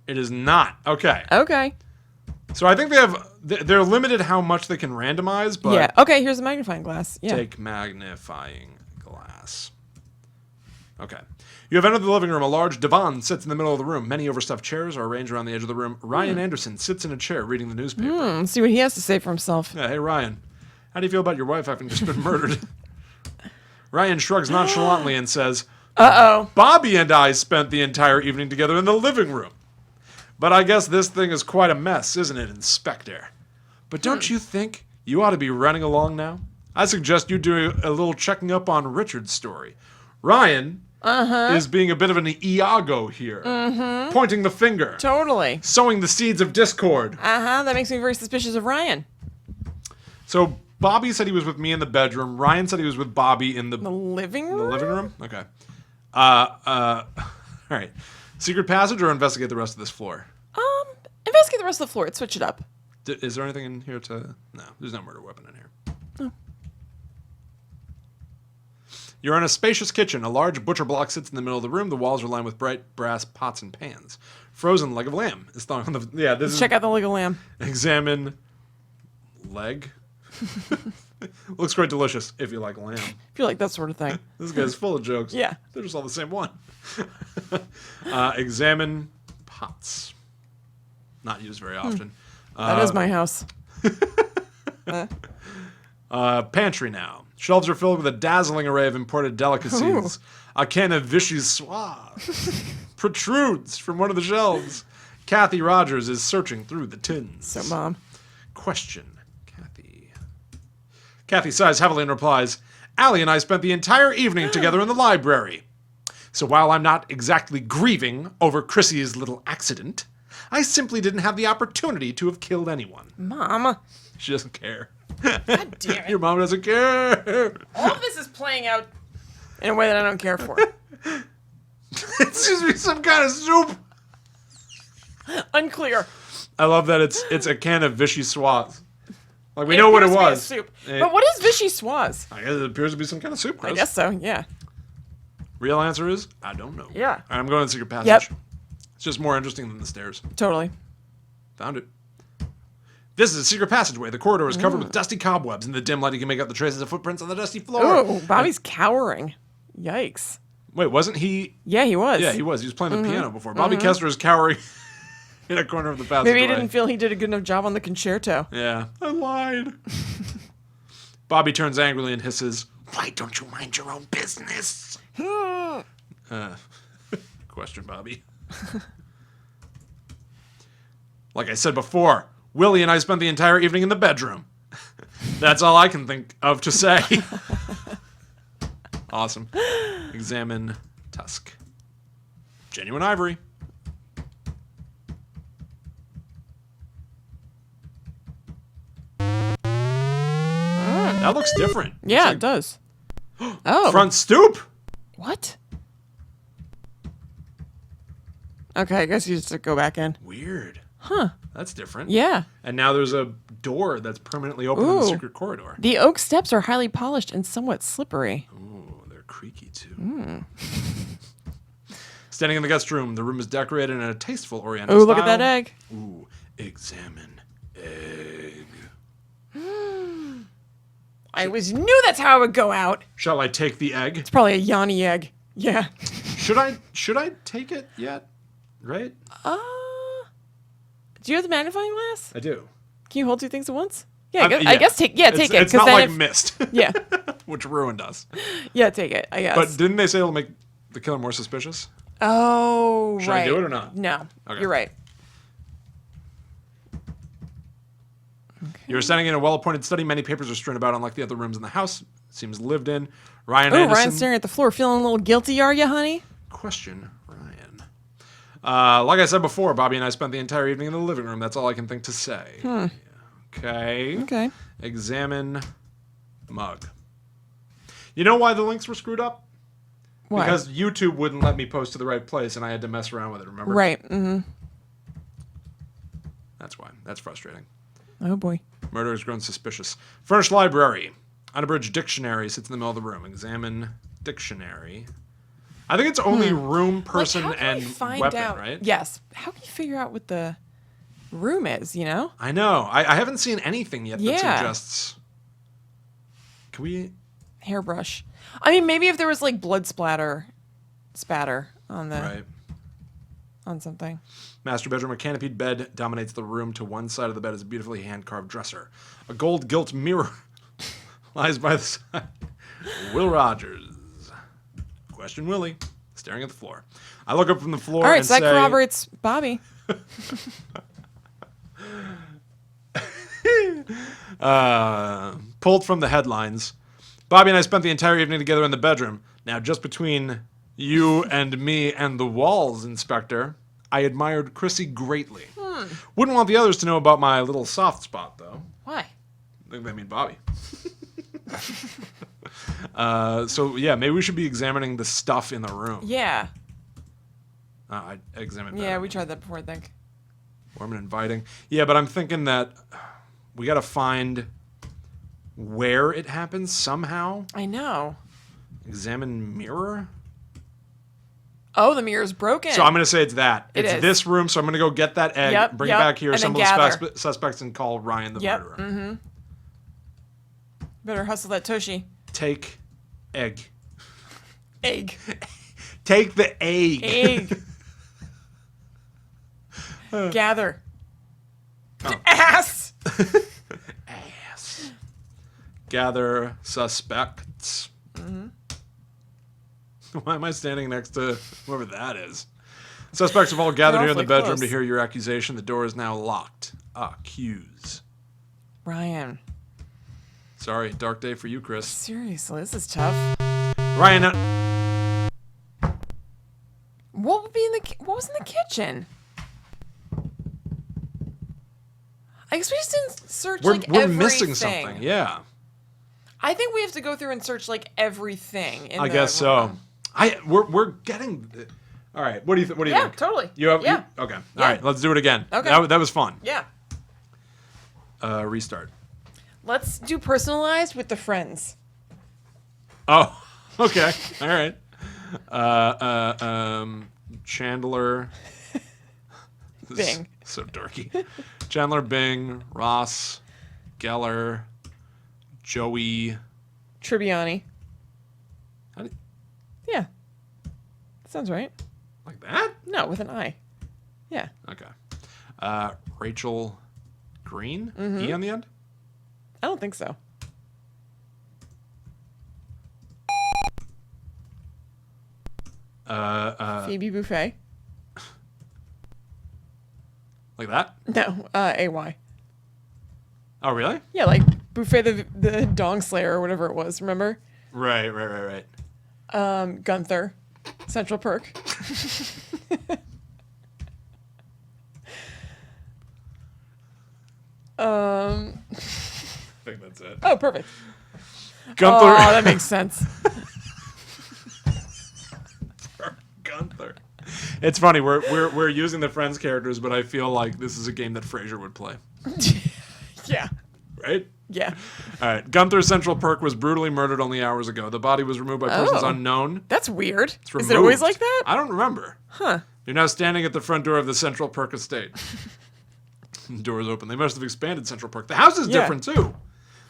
[SPEAKER 1] It is not. Okay.
[SPEAKER 2] Okay.
[SPEAKER 1] So I think they're limited how much they can randomize, but
[SPEAKER 2] Yeah. Okay, here's the magnifying glass. Yeah.
[SPEAKER 1] take magnifying glass. Okay. You have entered the living room. A large divan sits in the middle of the room. Many overstuffed chairs are arranged around the edge of the room. Ryan Anderson sits in a chair reading the newspaper.
[SPEAKER 2] Let's see what he has to say for himself.
[SPEAKER 1] Yeah, hey, Ryan. How do you feel about your wife having just been murdered? Ryan shrugs nonchalantly and says,
[SPEAKER 2] Uh-oh.
[SPEAKER 1] Bobby and I spent the entire evening together in the living room. But I guess this thing is quite a mess, isn't it, Inspector? But don't you think you ought to be running along now? I suggest you do a little checking up on Richard's story. Ryan is being a bit of an Iago here, pointing the finger,
[SPEAKER 2] Totally.
[SPEAKER 1] sowing the seeds of discord.
[SPEAKER 2] That makes me very suspicious of Ryan.
[SPEAKER 1] So Bobby said he was with me in the bedroom. Ryan said he was with Bobby in the
[SPEAKER 2] living room.
[SPEAKER 1] the living room. Okay. All right. Secret passage or investigate the rest of this floor?
[SPEAKER 2] Investigate the rest of the floor. Let's switch it up.
[SPEAKER 1] Is there anything in here to? No, there's no murder weapon in here.
[SPEAKER 2] No.
[SPEAKER 1] You're in a spacious kitchen. A large butcher block sits in the middle of the room. The walls are lined with bright brass pots and pans. Frozen leg of lamb is thrown on the. Yeah, this is.
[SPEAKER 2] Check out the leg of lamb.
[SPEAKER 1] Examine leg. Looks quite delicious if you like lamb.
[SPEAKER 2] If you like that sort of thing.
[SPEAKER 1] This guy's full of jokes.
[SPEAKER 2] Yeah.
[SPEAKER 1] They're just all the same one. Examine pots. Not used very often.
[SPEAKER 2] That is my house.
[SPEAKER 1] Pantry now. Shelves are filled with a dazzling array of imported delicacies.
[SPEAKER 2] Ooh.
[SPEAKER 1] A can of Vichy Soise protrudes from one of the shelves. Kathy Rogers is searching through the tins.
[SPEAKER 2] So, Mom.
[SPEAKER 1] Question. Kathy sighs heavily and replies, Allie and I spent the entire evening together in the library. So while I'm not exactly grieving over Chrissy's little accident, I simply didn't have the opportunity to have killed anyone.
[SPEAKER 2] Mom.
[SPEAKER 1] She doesn't care.
[SPEAKER 2] God damn it.
[SPEAKER 1] Your mom doesn't care.
[SPEAKER 2] All of this is playing out in a way that I don't care for.
[SPEAKER 1] It's just be some kind of soup.
[SPEAKER 2] Unclear.
[SPEAKER 1] I love that it's a can of Vichy Soise. Like, we know what it
[SPEAKER 2] appears
[SPEAKER 1] was.
[SPEAKER 2] to be a soup. But what is Vichy Soise?
[SPEAKER 1] I guess it appears to be some kind of soup, Chris.
[SPEAKER 2] I guess so, yeah.
[SPEAKER 1] Real answer is, I don't know.
[SPEAKER 2] Yeah.
[SPEAKER 1] All right, I'm going to the secret passage.
[SPEAKER 2] Yep.
[SPEAKER 1] It's just more interesting than the stairs.
[SPEAKER 2] Totally.
[SPEAKER 1] Found it. This is a secret passageway. The corridor is covered with dusty cobwebs. In the dim light, you can make out the traces of footprints on the dusty floor.
[SPEAKER 2] Oh, Bobby's cowering. Yikes.
[SPEAKER 1] Wait, wasn't he?
[SPEAKER 2] Yeah, he was.
[SPEAKER 1] Yeah, he was. He was playing the piano before. Bobby Kessler is cowering in a corner of the passageway.
[SPEAKER 2] Maybe he didn't feel he did a good enough job on the concerto.
[SPEAKER 1] Yeah. I lied. Bobby turns angrily and hisses,
[SPEAKER 3] Why don't you mind your own business?
[SPEAKER 1] Question, Bobby. Like I said before, Willie and I spent the entire evening in the bedroom. That's all I can think of to say. Awesome. Examine tusk. Genuine ivory. That looks different.
[SPEAKER 2] Yeah,
[SPEAKER 1] It's
[SPEAKER 2] it does.
[SPEAKER 1] like
[SPEAKER 2] Oh.
[SPEAKER 1] front stoop.
[SPEAKER 2] What? Okay, I guess you just have to go back in.
[SPEAKER 1] Weird.
[SPEAKER 2] Huh.
[SPEAKER 1] That's different.
[SPEAKER 2] Yeah.
[SPEAKER 1] And now there's a door that's permanently open in the
[SPEAKER 2] Ooh.
[SPEAKER 1] secret corridor.
[SPEAKER 2] The oak steps are highly polished and somewhat slippery.
[SPEAKER 1] Ooh, they're creaky too. Standing in the guest room, the room is decorated in a tasteful Oriental
[SPEAKER 2] Ooh,
[SPEAKER 1] style.
[SPEAKER 2] look at that egg.
[SPEAKER 1] Ooh, examine egg.
[SPEAKER 2] I always knew that's how it would go out.
[SPEAKER 1] Shall I take the egg?
[SPEAKER 2] It's probably a Yanni egg. Yeah.
[SPEAKER 1] Should I take it yet? Right?
[SPEAKER 2] Do you have the magnifying glass?
[SPEAKER 1] I do.
[SPEAKER 2] Can you hold two things at once? Yeah, I
[SPEAKER 1] Yeah.
[SPEAKER 2] guess take it.
[SPEAKER 1] It's not
[SPEAKER 2] then
[SPEAKER 1] like
[SPEAKER 2] if-
[SPEAKER 1] Mist,
[SPEAKER 2] Yeah.
[SPEAKER 1] which ruined us.
[SPEAKER 2] Yeah, take it, I guess.
[SPEAKER 1] But didn't they say it'll make the killer more suspicious?
[SPEAKER 2] Oh,
[SPEAKER 1] Should
[SPEAKER 2] right.
[SPEAKER 1] I do it or not?
[SPEAKER 2] No,
[SPEAKER 1] Okay.
[SPEAKER 2] you're right.
[SPEAKER 1] You're standing in a well-appointed study. Many papers are strewn about, unlike the other rooms in the house. Seems lived in. Ryan
[SPEAKER 2] Oh,
[SPEAKER 1] Anderson.
[SPEAKER 2] Ryan's staring at the floor. Feeling a little guilty, are you, honey?
[SPEAKER 1] Question, Ryan. Like I said before, Bobby and I spent the entire evening in the living room. That's all I can think to say. Okay.
[SPEAKER 2] Okay.
[SPEAKER 1] Examine mug. You know why the links were screwed up?
[SPEAKER 2] Why?
[SPEAKER 1] Because YouTube wouldn't let me post to the right place, and I had to mess around with it, remember?
[SPEAKER 2] Right. Mm-hmm.
[SPEAKER 1] That's why. That's frustrating.
[SPEAKER 2] Oh, boy.
[SPEAKER 1] Murder has grown suspicious. Furnished library. Unabridged dictionary sits in the middle of the room. Examine dictionary. I think it's only room, person,
[SPEAKER 2] Like, how can
[SPEAKER 1] and
[SPEAKER 2] we find
[SPEAKER 1] weapon,
[SPEAKER 2] out?
[SPEAKER 1] right?
[SPEAKER 2] Yes. How can you figure out what the room is, you know?
[SPEAKER 1] I know. I haven't seen anything yet that
[SPEAKER 2] Yeah.
[SPEAKER 1] suggests... Can we...
[SPEAKER 2] Hairbrush. I mean, maybe if there was, like, blood spatter on the
[SPEAKER 1] Right.
[SPEAKER 2] on something.
[SPEAKER 1] Master bedroom, a canopied bed dominates the room. To one side of the bed is a beautifully hand-carved dresser. A gold gilt mirror lies by the side. Will Rogers. Question Willie. Staring at the floor. I look up from the floor
[SPEAKER 2] All right,
[SPEAKER 1] and
[SPEAKER 2] so that
[SPEAKER 1] say...
[SPEAKER 2] corroborates Bobby.
[SPEAKER 1] Pulled from the headlines. Bobby and I spent the entire evening together in the bedroom. Now, just between you and me and the walls, Inspector, I admired Chrissy greatly. Wouldn't want the others to know about my little soft spot, though.
[SPEAKER 2] Why?
[SPEAKER 1] I think they mean Bobby. So yeah, maybe we should be examining the stuff in the room.
[SPEAKER 2] Yeah.
[SPEAKER 1] I examined.
[SPEAKER 2] Yeah, we tried that before, I think.
[SPEAKER 1] Warm and inviting. Yeah, but I'm thinking that we got to find where it happens somehow.
[SPEAKER 2] I know.
[SPEAKER 1] Examine mirror.
[SPEAKER 2] Oh, the mirror's broken.
[SPEAKER 1] So I'm going to say it's that.
[SPEAKER 2] It
[SPEAKER 1] It's
[SPEAKER 2] is.
[SPEAKER 1] this room, so I'm going to go get that egg, bring it back here,
[SPEAKER 2] and then
[SPEAKER 1] assemble the
[SPEAKER 2] gather.
[SPEAKER 1] suspects, and call Ryan the murderer.
[SPEAKER 2] Mm-hmm. Better hustle that Toshi.
[SPEAKER 1] Take egg.
[SPEAKER 2] Egg.
[SPEAKER 1] Take the egg.
[SPEAKER 2] Egg. Gather. Ass.
[SPEAKER 1] Ass. Gather suspects. Why am I standing next to whoever that is? Suspects have all gathered here in the
[SPEAKER 2] awfully
[SPEAKER 1] bedroom
[SPEAKER 2] close.
[SPEAKER 1] to hear your accusation. The door is now locked. Accuse.
[SPEAKER 2] Ryan.
[SPEAKER 1] Sorry, dark day for you, Chris.
[SPEAKER 2] Seriously, this is tough.
[SPEAKER 1] Ryan,
[SPEAKER 2] What would be in the? What was in the kitchen? I guess we just didn't search
[SPEAKER 1] we're
[SPEAKER 2] everything.
[SPEAKER 1] missing something. Yeah,
[SPEAKER 2] I think we have to go through and search everything. In
[SPEAKER 1] I
[SPEAKER 2] the
[SPEAKER 1] guess so.
[SPEAKER 2] room.
[SPEAKER 1] We're getting. All right, what do you think? What do you
[SPEAKER 2] Yeah,
[SPEAKER 1] think?
[SPEAKER 2] totally.
[SPEAKER 1] You have
[SPEAKER 2] Yeah.
[SPEAKER 1] okay. All
[SPEAKER 2] Yeah.
[SPEAKER 1] right, let's do it again.
[SPEAKER 2] Okay.
[SPEAKER 1] That was fun.
[SPEAKER 2] Yeah.
[SPEAKER 1] Restart.
[SPEAKER 2] Let's do personalized with the friends.
[SPEAKER 1] Oh, okay. All right. Chandler. This is
[SPEAKER 2] Bing.
[SPEAKER 1] so dorky. Chandler, Bing, Ross, Geller, Joey.
[SPEAKER 2] Tribbiani.
[SPEAKER 1] How do,
[SPEAKER 2] Yeah. Sounds right.
[SPEAKER 1] like that?
[SPEAKER 2] No, with an I. Yeah.
[SPEAKER 1] Okay. Rachel Green. E on the end.
[SPEAKER 2] I don't think so. Phoebe Buffet.
[SPEAKER 1] Like that?
[SPEAKER 2] No, AY.
[SPEAKER 1] Oh, really?
[SPEAKER 2] Yeah, like Buffet the Dong Slayer or whatever it was, remember?
[SPEAKER 1] Right.
[SPEAKER 2] Gunther. Central Perk.
[SPEAKER 1] I think that's it.
[SPEAKER 2] Oh, perfect.
[SPEAKER 1] Gunther.
[SPEAKER 2] Oh, that makes sense.
[SPEAKER 1] Gunther. It's funny. We're using the Friends characters, but I feel like this is a game that Frasier would play.
[SPEAKER 2] Yeah.
[SPEAKER 1] Right?
[SPEAKER 2] Yeah.
[SPEAKER 1] All right. Gunther Central Perk was brutally murdered only hours ago. The body was removed by persons
[SPEAKER 2] Oh.
[SPEAKER 1] unknown.
[SPEAKER 2] That's weird.
[SPEAKER 1] It's
[SPEAKER 2] Is it always
[SPEAKER 1] removed.
[SPEAKER 2] like that?
[SPEAKER 1] I don't remember.
[SPEAKER 2] Huh.
[SPEAKER 1] You're now standing at the front door of the Central Perk estate. The door is open. They must have expanded Central Perk. The house is
[SPEAKER 2] Yeah.
[SPEAKER 1] different too.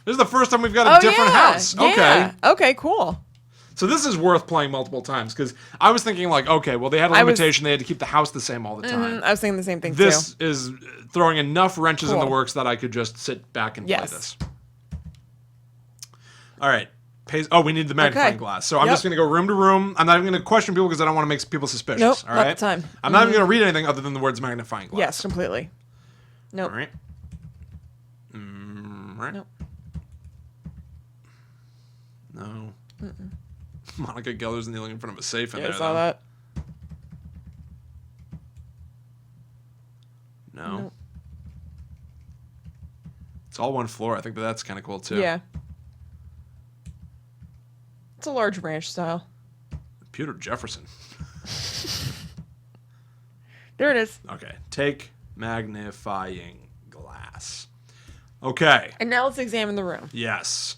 [SPEAKER 1] This is the first time we've got a different house.
[SPEAKER 2] Yeah.
[SPEAKER 1] Okay.
[SPEAKER 2] Okay, cool.
[SPEAKER 1] So this is worth playing multiple times because I was thinking like, okay, well they had a
[SPEAKER 2] I was-
[SPEAKER 1] limitation. They had to keep the house the same all the time.
[SPEAKER 2] I was thinking the same thing
[SPEAKER 1] This
[SPEAKER 2] too.
[SPEAKER 1] is throwing enough wrenches in the
[SPEAKER 2] Cool.
[SPEAKER 1] works that I could just sit back and
[SPEAKER 2] Yes.
[SPEAKER 1] play this. All right. Oh, we need the magnifying
[SPEAKER 2] Okay.
[SPEAKER 1] glass. So I'm
[SPEAKER 2] Yep.
[SPEAKER 1] just going to go room to room. I'm not even going to question people because I don't want to make people suspicious.
[SPEAKER 2] Nope,
[SPEAKER 1] all
[SPEAKER 2] not
[SPEAKER 1] right.
[SPEAKER 2] the time.
[SPEAKER 1] I'm not even going to read anything other than the words magnifying glass.
[SPEAKER 2] Yes, completely. Nope.
[SPEAKER 1] All right. Right.
[SPEAKER 2] Nope.
[SPEAKER 1] No. Monica Geller's kneeling in front of a safe in
[SPEAKER 2] Yeah, I
[SPEAKER 1] there.
[SPEAKER 2] saw
[SPEAKER 1] though.
[SPEAKER 2] that.
[SPEAKER 1] No.
[SPEAKER 2] Nope.
[SPEAKER 1] It's all one floor. I think that's kind of cool too.
[SPEAKER 2] Yeah. It's a large ranch style.
[SPEAKER 1] Peter Jefferson.
[SPEAKER 2] There it is.
[SPEAKER 1] Okay. Take magnifying glass. Okay.
[SPEAKER 2] And now let's examine the room.
[SPEAKER 1] Yes.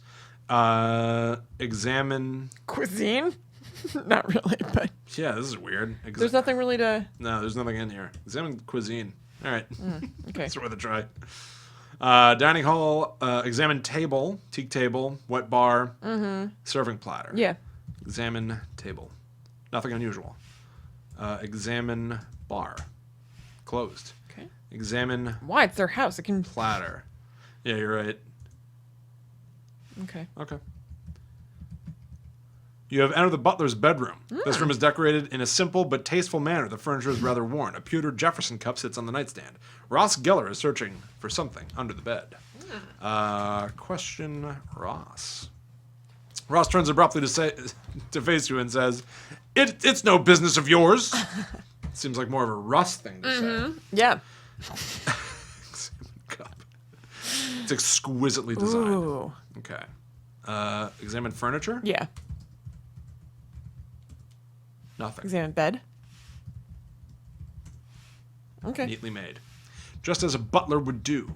[SPEAKER 1] Examine.
[SPEAKER 2] Cuisine? Not really, but
[SPEAKER 1] Yeah, this is weird.
[SPEAKER 2] there's nothing really to...
[SPEAKER 1] No, there's nothing in here. Examine cuisine. All right.
[SPEAKER 2] Okay.
[SPEAKER 1] It's worth a try. Dining hall. Examine table. Teak table. Wet bar. Serving platter.
[SPEAKER 2] Yeah.
[SPEAKER 1] Examine table. Nothing unusual. Examine bar. Closed.
[SPEAKER 2] Okay.
[SPEAKER 1] Examine
[SPEAKER 2] Why? It's their house. It can...
[SPEAKER 1] platter. Yeah, you're right.
[SPEAKER 2] Okay.
[SPEAKER 1] Okay. You have entered the butler's bedroom. This room is decorated in a simple but tasteful manner. The furniture is rather worn. A pewter Jefferson cup sits on the nightstand. Ross Geller is searching for something under the bed. Question Ross. Ross turns abruptly to face you and says, It's no business of yours. Seems like more of a Russ thing to say.
[SPEAKER 2] Yeah.
[SPEAKER 1] Cup. It's exquisitely designed.
[SPEAKER 2] Ooh.
[SPEAKER 1] Okay. Examine furniture?
[SPEAKER 2] Yeah.
[SPEAKER 1] Nothing.
[SPEAKER 2] Examine bed. Okay.
[SPEAKER 1] Neatly made. Just as a butler would do.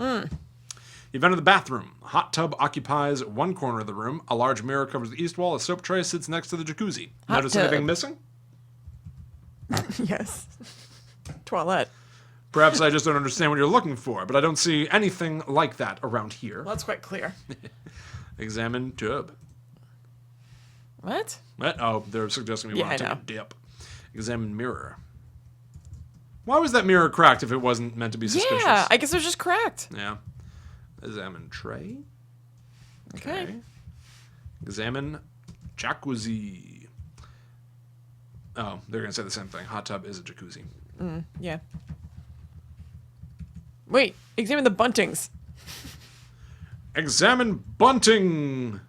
[SPEAKER 1] You've entered the bathroom. A hot tub occupies one corner of the room. A large mirror covers the east wall. A soap tray sits next to the jacuzzi.
[SPEAKER 2] Hot
[SPEAKER 1] Notice
[SPEAKER 2] tub.
[SPEAKER 1] anything missing?
[SPEAKER 2] Yes. Toilet.
[SPEAKER 1] Perhaps I just don't understand what you're looking for, but I don't see anything like that around here.
[SPEAKER 2] Well, that's quite clear.
[SPEAKER 1] Examine tub.
[SPEAKER 2] What?
[SPEAKER 1] What? Oh, they're suggesting we
[SPEAKER 2] Yeah,
[SPEAKER 1] want to
[SPEAKER 2] I
[SPEAKER 1] take
[SPEAKER 2] know.
[SPEAKER 1] a dip. Examine mirror. Why was that mirror cracked if it wasn't meant to be suspicious?
[SPEAKER 2] Yeah, I guess it was just cracked.
[SPEAKER 1] Yeah. Examine tray.
[SPEAKER 2] Okay.
[SPEAKER 1] Examine jacuzzi. Oh, they're going to say the same thing. Hot tub is a jacuzzi.
[SPEAKER 2] Yeah. Wait, examine the buntings.
[SPEAKER 1] Examine bunting.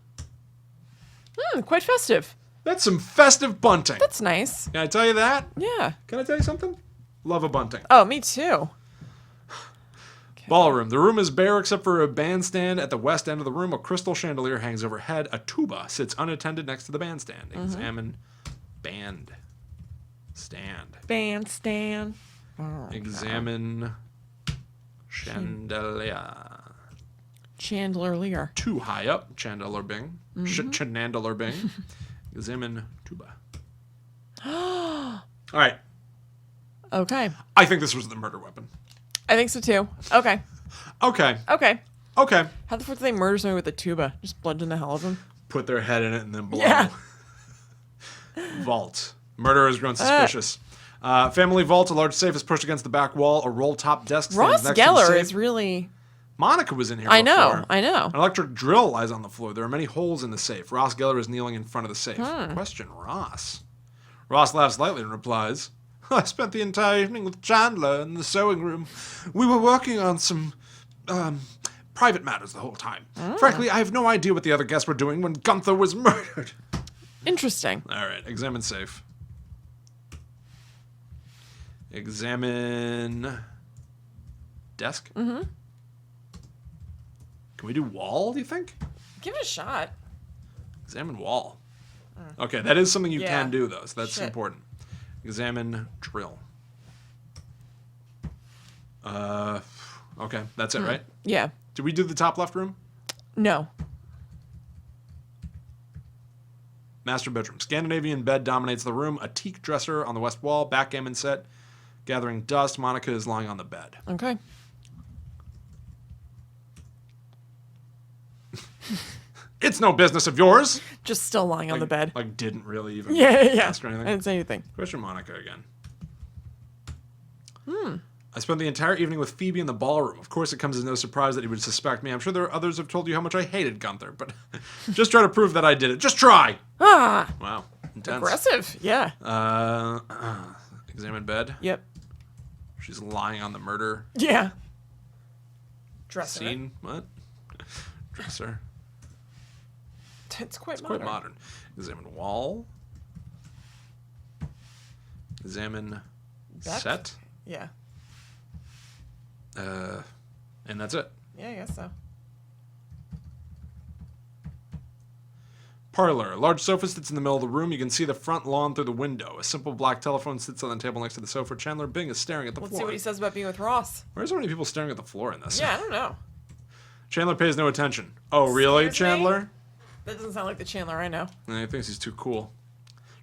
[SPEAKER 2] Quite festive.
[SPEAKER 1] That's some festive bunting.
[SPEAKER 2] That's nice.
[SPEAKER 1] Can I tell you that?
[SPEAKER 2] Yeah.
[SPEAKER 1] Can I tell you something? Love a bunting.
[SPEAKER 2] Oh, me too.
[SPEAKER 1] Ballroom. The room is bare except for a bandstand at the west end of the room. A crystal chandelier hangs overhead. A tuba sits unattended next to the bandstand. Examine band stand.
[SPEAKER 2] Bandstand.
[SPEAKER 1] Examine chandelier.
[SPEAKER 2] Chandelier.
[SPEAKER 1] Too high up. Chandelier bing. Chandelier bing. Examine tuba. All right.
[SPEAKER 2] Okay.
[SPEAKER 1] I think this was the murder weapon.
[SPEAKER 2] I think so too. Okay.
[SPEAKER 1] Okay.
[SPEAKER 2] Okay.
[SPEAKER 1] Okay.
[SPEAKER 2] How the fuck do they murder somebody with a tuba? Just bludgeon the hell of them?
[SPEAKER 1] Put their head in it and then blow.
[SPEAKER 2] Yeah.
[SPEAKER 1] Vault. Murder has grown suspicious. Family vault. A large safe is pushed against the back wall. A roll-top desk stands
[SPEAKER 2] Ross
[SPEAKER 1] next to the
[SPEAKER 2] Geller
[SPEAKER 1] safe.
[SPEAKER 2] is really...
[SPEAKER 1] Monica was in here
[SPEAKER 2] I
[SPEAKER 1] before.
[SPEAKER 2] know. I know.
[SPEAKER 1] An electric drill lies on the floor. There are many holes in the safe. Ross Geller is kneeling in front of the safe. Question Ross. Ross laughs lightly and replies, I spent the entire evening with Chandler in the sewing room. We were working on some private matters the whole time. Frankly, I have no idea what the other guests were doing when Gunther was murdered.
[SPEAKER 2] Interesting.
[SPEAKER 1] All right, examine safe. Examine desk. Can we do wall, do you think?
[SPEAKER 2] Give it a shot.
[SPEAKER 1] Examine wall. Okay, that is something you
[SPEAKER 2] Yeah.
[SPEAKER 1] can do, though, so that's
[SPEAKER 2] Shit.
[SPEAKER 1] important. Examine drill. Okay, that's it, right?
[SPEAKER 2] Yeah.
[SPEAKER 1] Did we do the top left room?
[SPEAKER 2] No.
[SPEAKER 1] Master bedroom. Scandinavian bed dominates the room. A teak dresser on the west wall. Backgammon set. Gathering dust. Monica is lying on the bed.
[SPEAKER 2] Okay.
[SPEAKER 1] It's no business of yours.
[SPEAKER 2] Just still lying on the bed.
[SPEAKER 1] Like, didn't really even
[SPEAKER 2] Yeah.
[SPEAKER 1] ask her
[SPEAKER 2] I
[SPEAKER 1] anything.
[SPEAKER 2] didn't say anything.
[SPEAKER 1] Question Monica again. I spent the entire evening with Phoebe in the ballroom. Of course, it comes as no surprise that he would suspect me. I'm sure there are others who have told you how much I hated Gunther, but just try to prove that I did it. Just try.
[SPEAKER 2] Ah.
[SPEAKER 1] Wow. Intense.
[SPEAKER 2] Aggressive. Yeah.
[SPEAKER 1] Examine bed.
[SPEAKER 2] Yep.
[SPEAKER 1] She's lying on the murder
[SPEAKER 2] Yeah. Dresser.
[SPEAKER 1] scene. What? Dresser.
[SPEAKER 2] It's quite
[SPEAKER 1] Quite modern. Examine wall. Examine
[SPEAKER 2] Back?
[SPEAKER 1] set.
[SPEAKER 2] Yeah.
[SPEAKER 1] And that's it.
[SPEAKER 2] Yeah, I guess so.
[SPEAKER 1] Parlor. A large sofa sits in the middle of the room. You can see the front lawn through the window. A simple black telephone sits on the table next to the sofa. Chandler Bing is staring at the
[SPEAKER 2] Let's
[SPEAKER 1] floor.
[SPEAKER 2] see what he says about being with Ross.
[SPEAKER 1] Why are so many people staring at the floor in this?
[SPEAKER 2] Yeah, I don't know.
[SPEAKER 1] Chandler pays no attention. Oh, really,
[SPEAKER 2] Excuse me?
[SPEAKER 1] Chandler?
[SPEAKER 2] That doesn't sound like the Chandler I know.
[SPEAKER 1] He thinks he's too cool.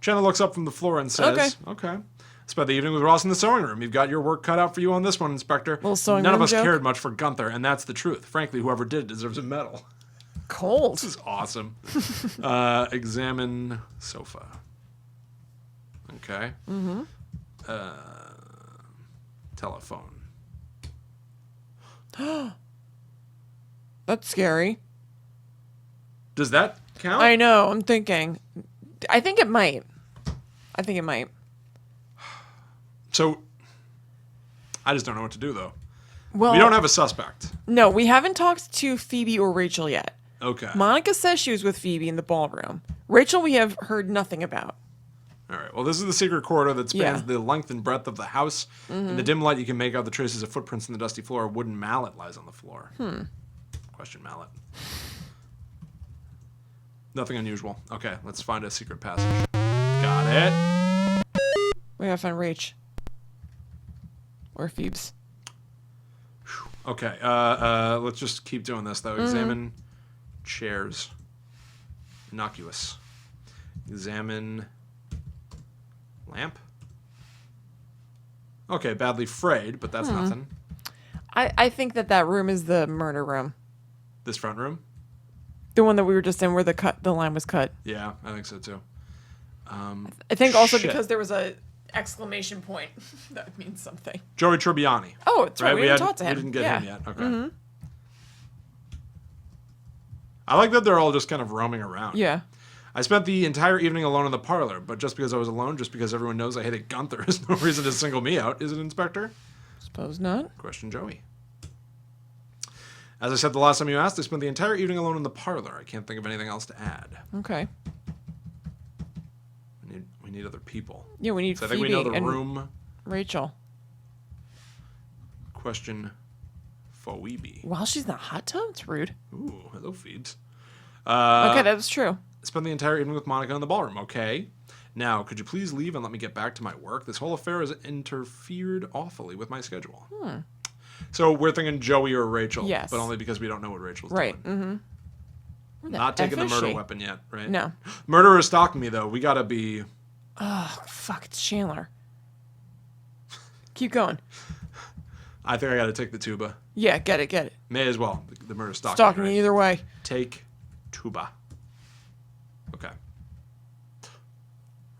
[SPEAKER 1] Chandler looks up from the floor and says, Okay. Spent the evening with Ross in the sewing room. You've got your work cut out for you on this one, Inspector.
[SPEAKER 2] Little sewing
[SPEAKER 1] None of
[SPEAKER 2] room
[SPEAKER 1] us
[SPEAKER 2] joke?
[SPEAKER 1] cared much for Gunther, and that's the truth. Frankly, whoever did it deserves a medal.
[SPEAKER 2] Cold.
[SPEAKER 1] This is awesome. Examine sofa. Okay. Telephone.
[SPEAKER 2] That's scary.
[SPEAKER 1] Does that count?
[SPEAKER 2] I know. I'm thinking. I think it might.
[SPEAKER 1] So, I just don't know what to do, though.
[SPEAKER 2] Well,
[SPEAKER 1] We don't have a suspect.
[SPEAKER 2] No, we haven't talked to Phoebe or Rachel yet.
[SPEAKER 1] Okay.
[SPEAKER 2] Monica says she was with Phoebe in the ballroom. Rachel, we have heard nothing about.
[SPEAKER 1] All right. Well, this is the secret corridor that spans
[SPEAKER 2] Yeah.
[SPEAKER 1] the length and breadth of the house. In the dim light, you can make out the traces of footprints in the dusty floor. A wooden mallet lies on the floor. Question mallet. Nothing unusual. Okay, let's find a secret passage. Got it.
[SPEAKER 2] We gotta find Rach. Or Phoebes.
[SPEAKER 1] Okay, let's just keep doing this, though. Examine chairs. Innocuous. Examine lamp. Okay, badly frayed, but that's nothing.
[SPEAKER 2] I think that room is the murder room.
[SPEAKER 1] This front room?
[SPEAKER 2] The one that we were just in where the line was cut.
[SPEAKER 1] Yeah, I think so, too.
[SPEAKER 2] I think also
[SPEAKER 1] Shit.
[SPEAKER 2] because there was a exclamation point. That means something.
[SPEAKER 1] Joey Tribbiani.
[SPEAKER 2] Oh, it's right. We didn't
[SPEAKER 1] had-
[SPEAKER 2] talk to him.
[SPEAKER 1] We didn't get
[SPEAKER 2] Yeah.
[SPEAKER 1] him yet. Okay. I like that they're all just kind of roaming around.
[SPEAKER 2] Yeah.
[SPEAKER 1] I spent the entire evening alone in the parlor, but just because I was alone, just because everyone knows I hated Gunther, is no reason to single me out, is it, Inspector?
[SPEAKER 2] Suppose not.
[SPEAKER 1] Question Joey. As I said the last time you asked, I spent the entire evening alone in the parlor. I can't think of anything else to add.
[SPEAKER 2] Okay.
[SPEAKER 1] We need other people.
[SPEAKER 2] Yeah, we need
[SPEAKER 1] So I
[SPEAKER 2] Phoebe
[SPEAKER 1] think we know the
[SPEAKER 2] and
[SPEAKER 1] room.
[SPEAKER 2] Rachel.
[SPEAKER 1] Question Phoebe.
[SPEAKER 2] While she's in the hot tub? It's rude.
[SPEAKER 1] Ooh, hello, feeds.
[SPEAKER 2] Okay, that's true.
[SPEAKER 1] Spent the entire evening with Monica in the ballroom. Okay. Now, could you please leave and let me get back to my work? This whole affair has interfered awfully with my schedule. So we're thinking Joey or Rachel.
[SPEAKER 2] Yes.
[SPEAKER 1] But only because we don't know what Rachel's
[SPEAKER 2] Right.
[SPEAKER 1] doing.
[SPEAKER 2] Where
[SPEAKER 1] Not taking the
[SPEAKER 2] F is
[SPEAKER 1] murder
[SPEAKER 2] she?
[SPEAKER 1] weapon yet, right?
[SPEAKER 2] No.
[SPEAKER 1] Murderer is stalking me, though. We gotta be...
[SPEAKER 2] Oh, fuck. It's Chandler. Keep going.
[SPEAKER 1] I think I gotta take the tuba.
[SPEAKER 2] Yeah, get it.
[SPEAKER 1] May as well. The murder's stalking
[SPEAKER 2] Stalking
[SPEAKER 1] me, right?
[SPEAKER 2] either way.
[SPEAKER 1] Take tuba. Okay.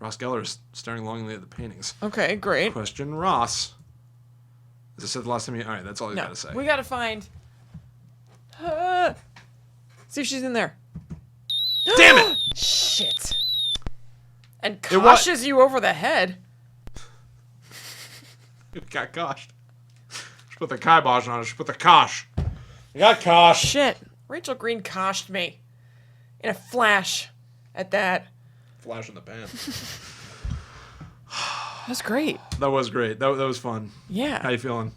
[SPEAKER 1] Ross Geller is staring longingly at the paintings.
[SPEAKER 2] Okay, great.
[SPEAKER 1] Question Ross. As I said the last time you... All right, that's all you
[SPEAKER 2] No,
[SPEAKER 1] gotta say.
[SPEAKER 2] we gotta find... see if she's in there.
[SPEAKER 1] Damn it!
[SPEAKER 2] Shit. And
[SPEAKER 1] It wa-
[SPEAKER 2] coshes you over the head.
[SPEAKER 1] You got coshed. She put the kibosh on it. She put the kosh. You got kosh.
[SPEAKER 2] Shit. Rachel Green coshed me. In a flash. At that.
[SPEAKER 1] Flash in the pan.
[SPEAKER 2] That's great.
[SPEAKER 1] That was great. That was fun. How
[SPEAKER 2] Yeah.
[SPEAKER 1] you feeling?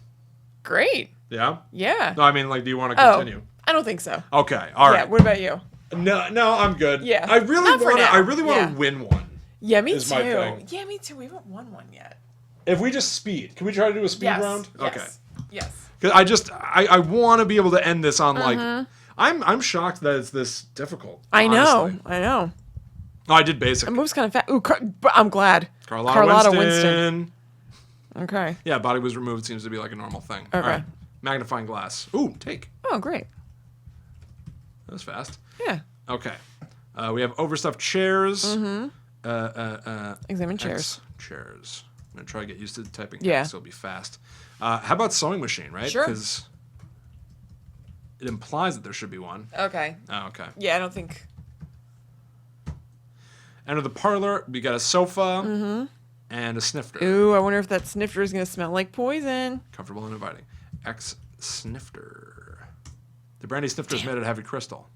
[SPEAKER 2] Great.
[SPEAKER 1] Yeah?
[SPEAKER 2] Yeah.
[SPEAKER 1] No, I mean, like, do you want to
[SPEAKER 2] Oh,
[SPEAKER 1] continue?
[SPEAKER 2] I don't think so.
[SPEAKER 1] Okay. All
[SPEAKER 2] Yeah,
[SPEAKER 1] right.
[SPEAKER 2] what about you?
[SPEAKER 1] No, I'm good.
[SPEAKER 2] Yeah.
[SPEAKER 1] I really
[SPEAKER 2] Not for
[SPEAKER 1] want to.
[SPEAKER 2] now.
[SPEAKER 1] I really want
[SPEAKER 2] Yeah.
[SPEAKER 1] to win one.
[SPEAKER 2] Yeah, me
[SPEAKER 1] Is
[SPEAKER 2] too.
[SPEAKER 1] my thing.
[SPEAKER 2] Yeah, me too. We haven't won one yet.
[SPEAKER 1] If we just speed, can we try to do a speed
[SPEAKER 2] Yes.
[SPEAKER 1] round?
[SPEAKER 2] Yes.
[SPEAKER 1] Okay.
[SPEAKER 2] Yes.
[SPEAKER 1] Because I want to be able to end this on like. I'm shocked that it's this difficult.
[SPEAKER 2] I know.
[SPEAKER 1] honestly.
[SPEAKER 2] I know.
[SPEAKER 1] Oh, I did basic.
[SPEAKER 2] It moves kind of fast. Ooh, but I'm glad.
[SPEAKER 1] Carlotta Winston.
[SPEAKER 2] Okay.
[SPEAKER 1] Yeah, body was removed. Seems to be like a normal thing.
[SPEAKER 2] Okay.
[SPEAKER 1] All right. Magnifying glass. Ooh, take.
[SPEAKER 2] Oh, great.
[SPEAKER 1] That was fast.
[SPEAKER 2] Yeah.
[SPEAKER 1] Okay. We have overstuffed chairs.
[SPEAKER 2] Examine
[SPEAKER 1] X
[SPEAKER 2] chairs.
[SPEAKER 1] chairs. I'm gonna try to get used to typing.
[SPEAKER 2] Yeah.
[SPEAKER 1] X, so it'll be fast. How about sewing machine? Right.
[SPEAKER 2] Sure.
[SPEAKER 1] Because it implies that there should be one.
[SPEAKER 2] Okay.
[SPEAKER 1] Oh, okay.
[SPEAKER 2] Yeah, I don't think.
[SPEAKER 1] Enter the parlor. We got a sofa and a snifter.
[SPEAKER 2] Ooh, I wonder if that snifter is going to smell like poison.
[SPEAKER 1] Comfortable and inviting. X snifter. The brandy snifter is made out of heavy crystal.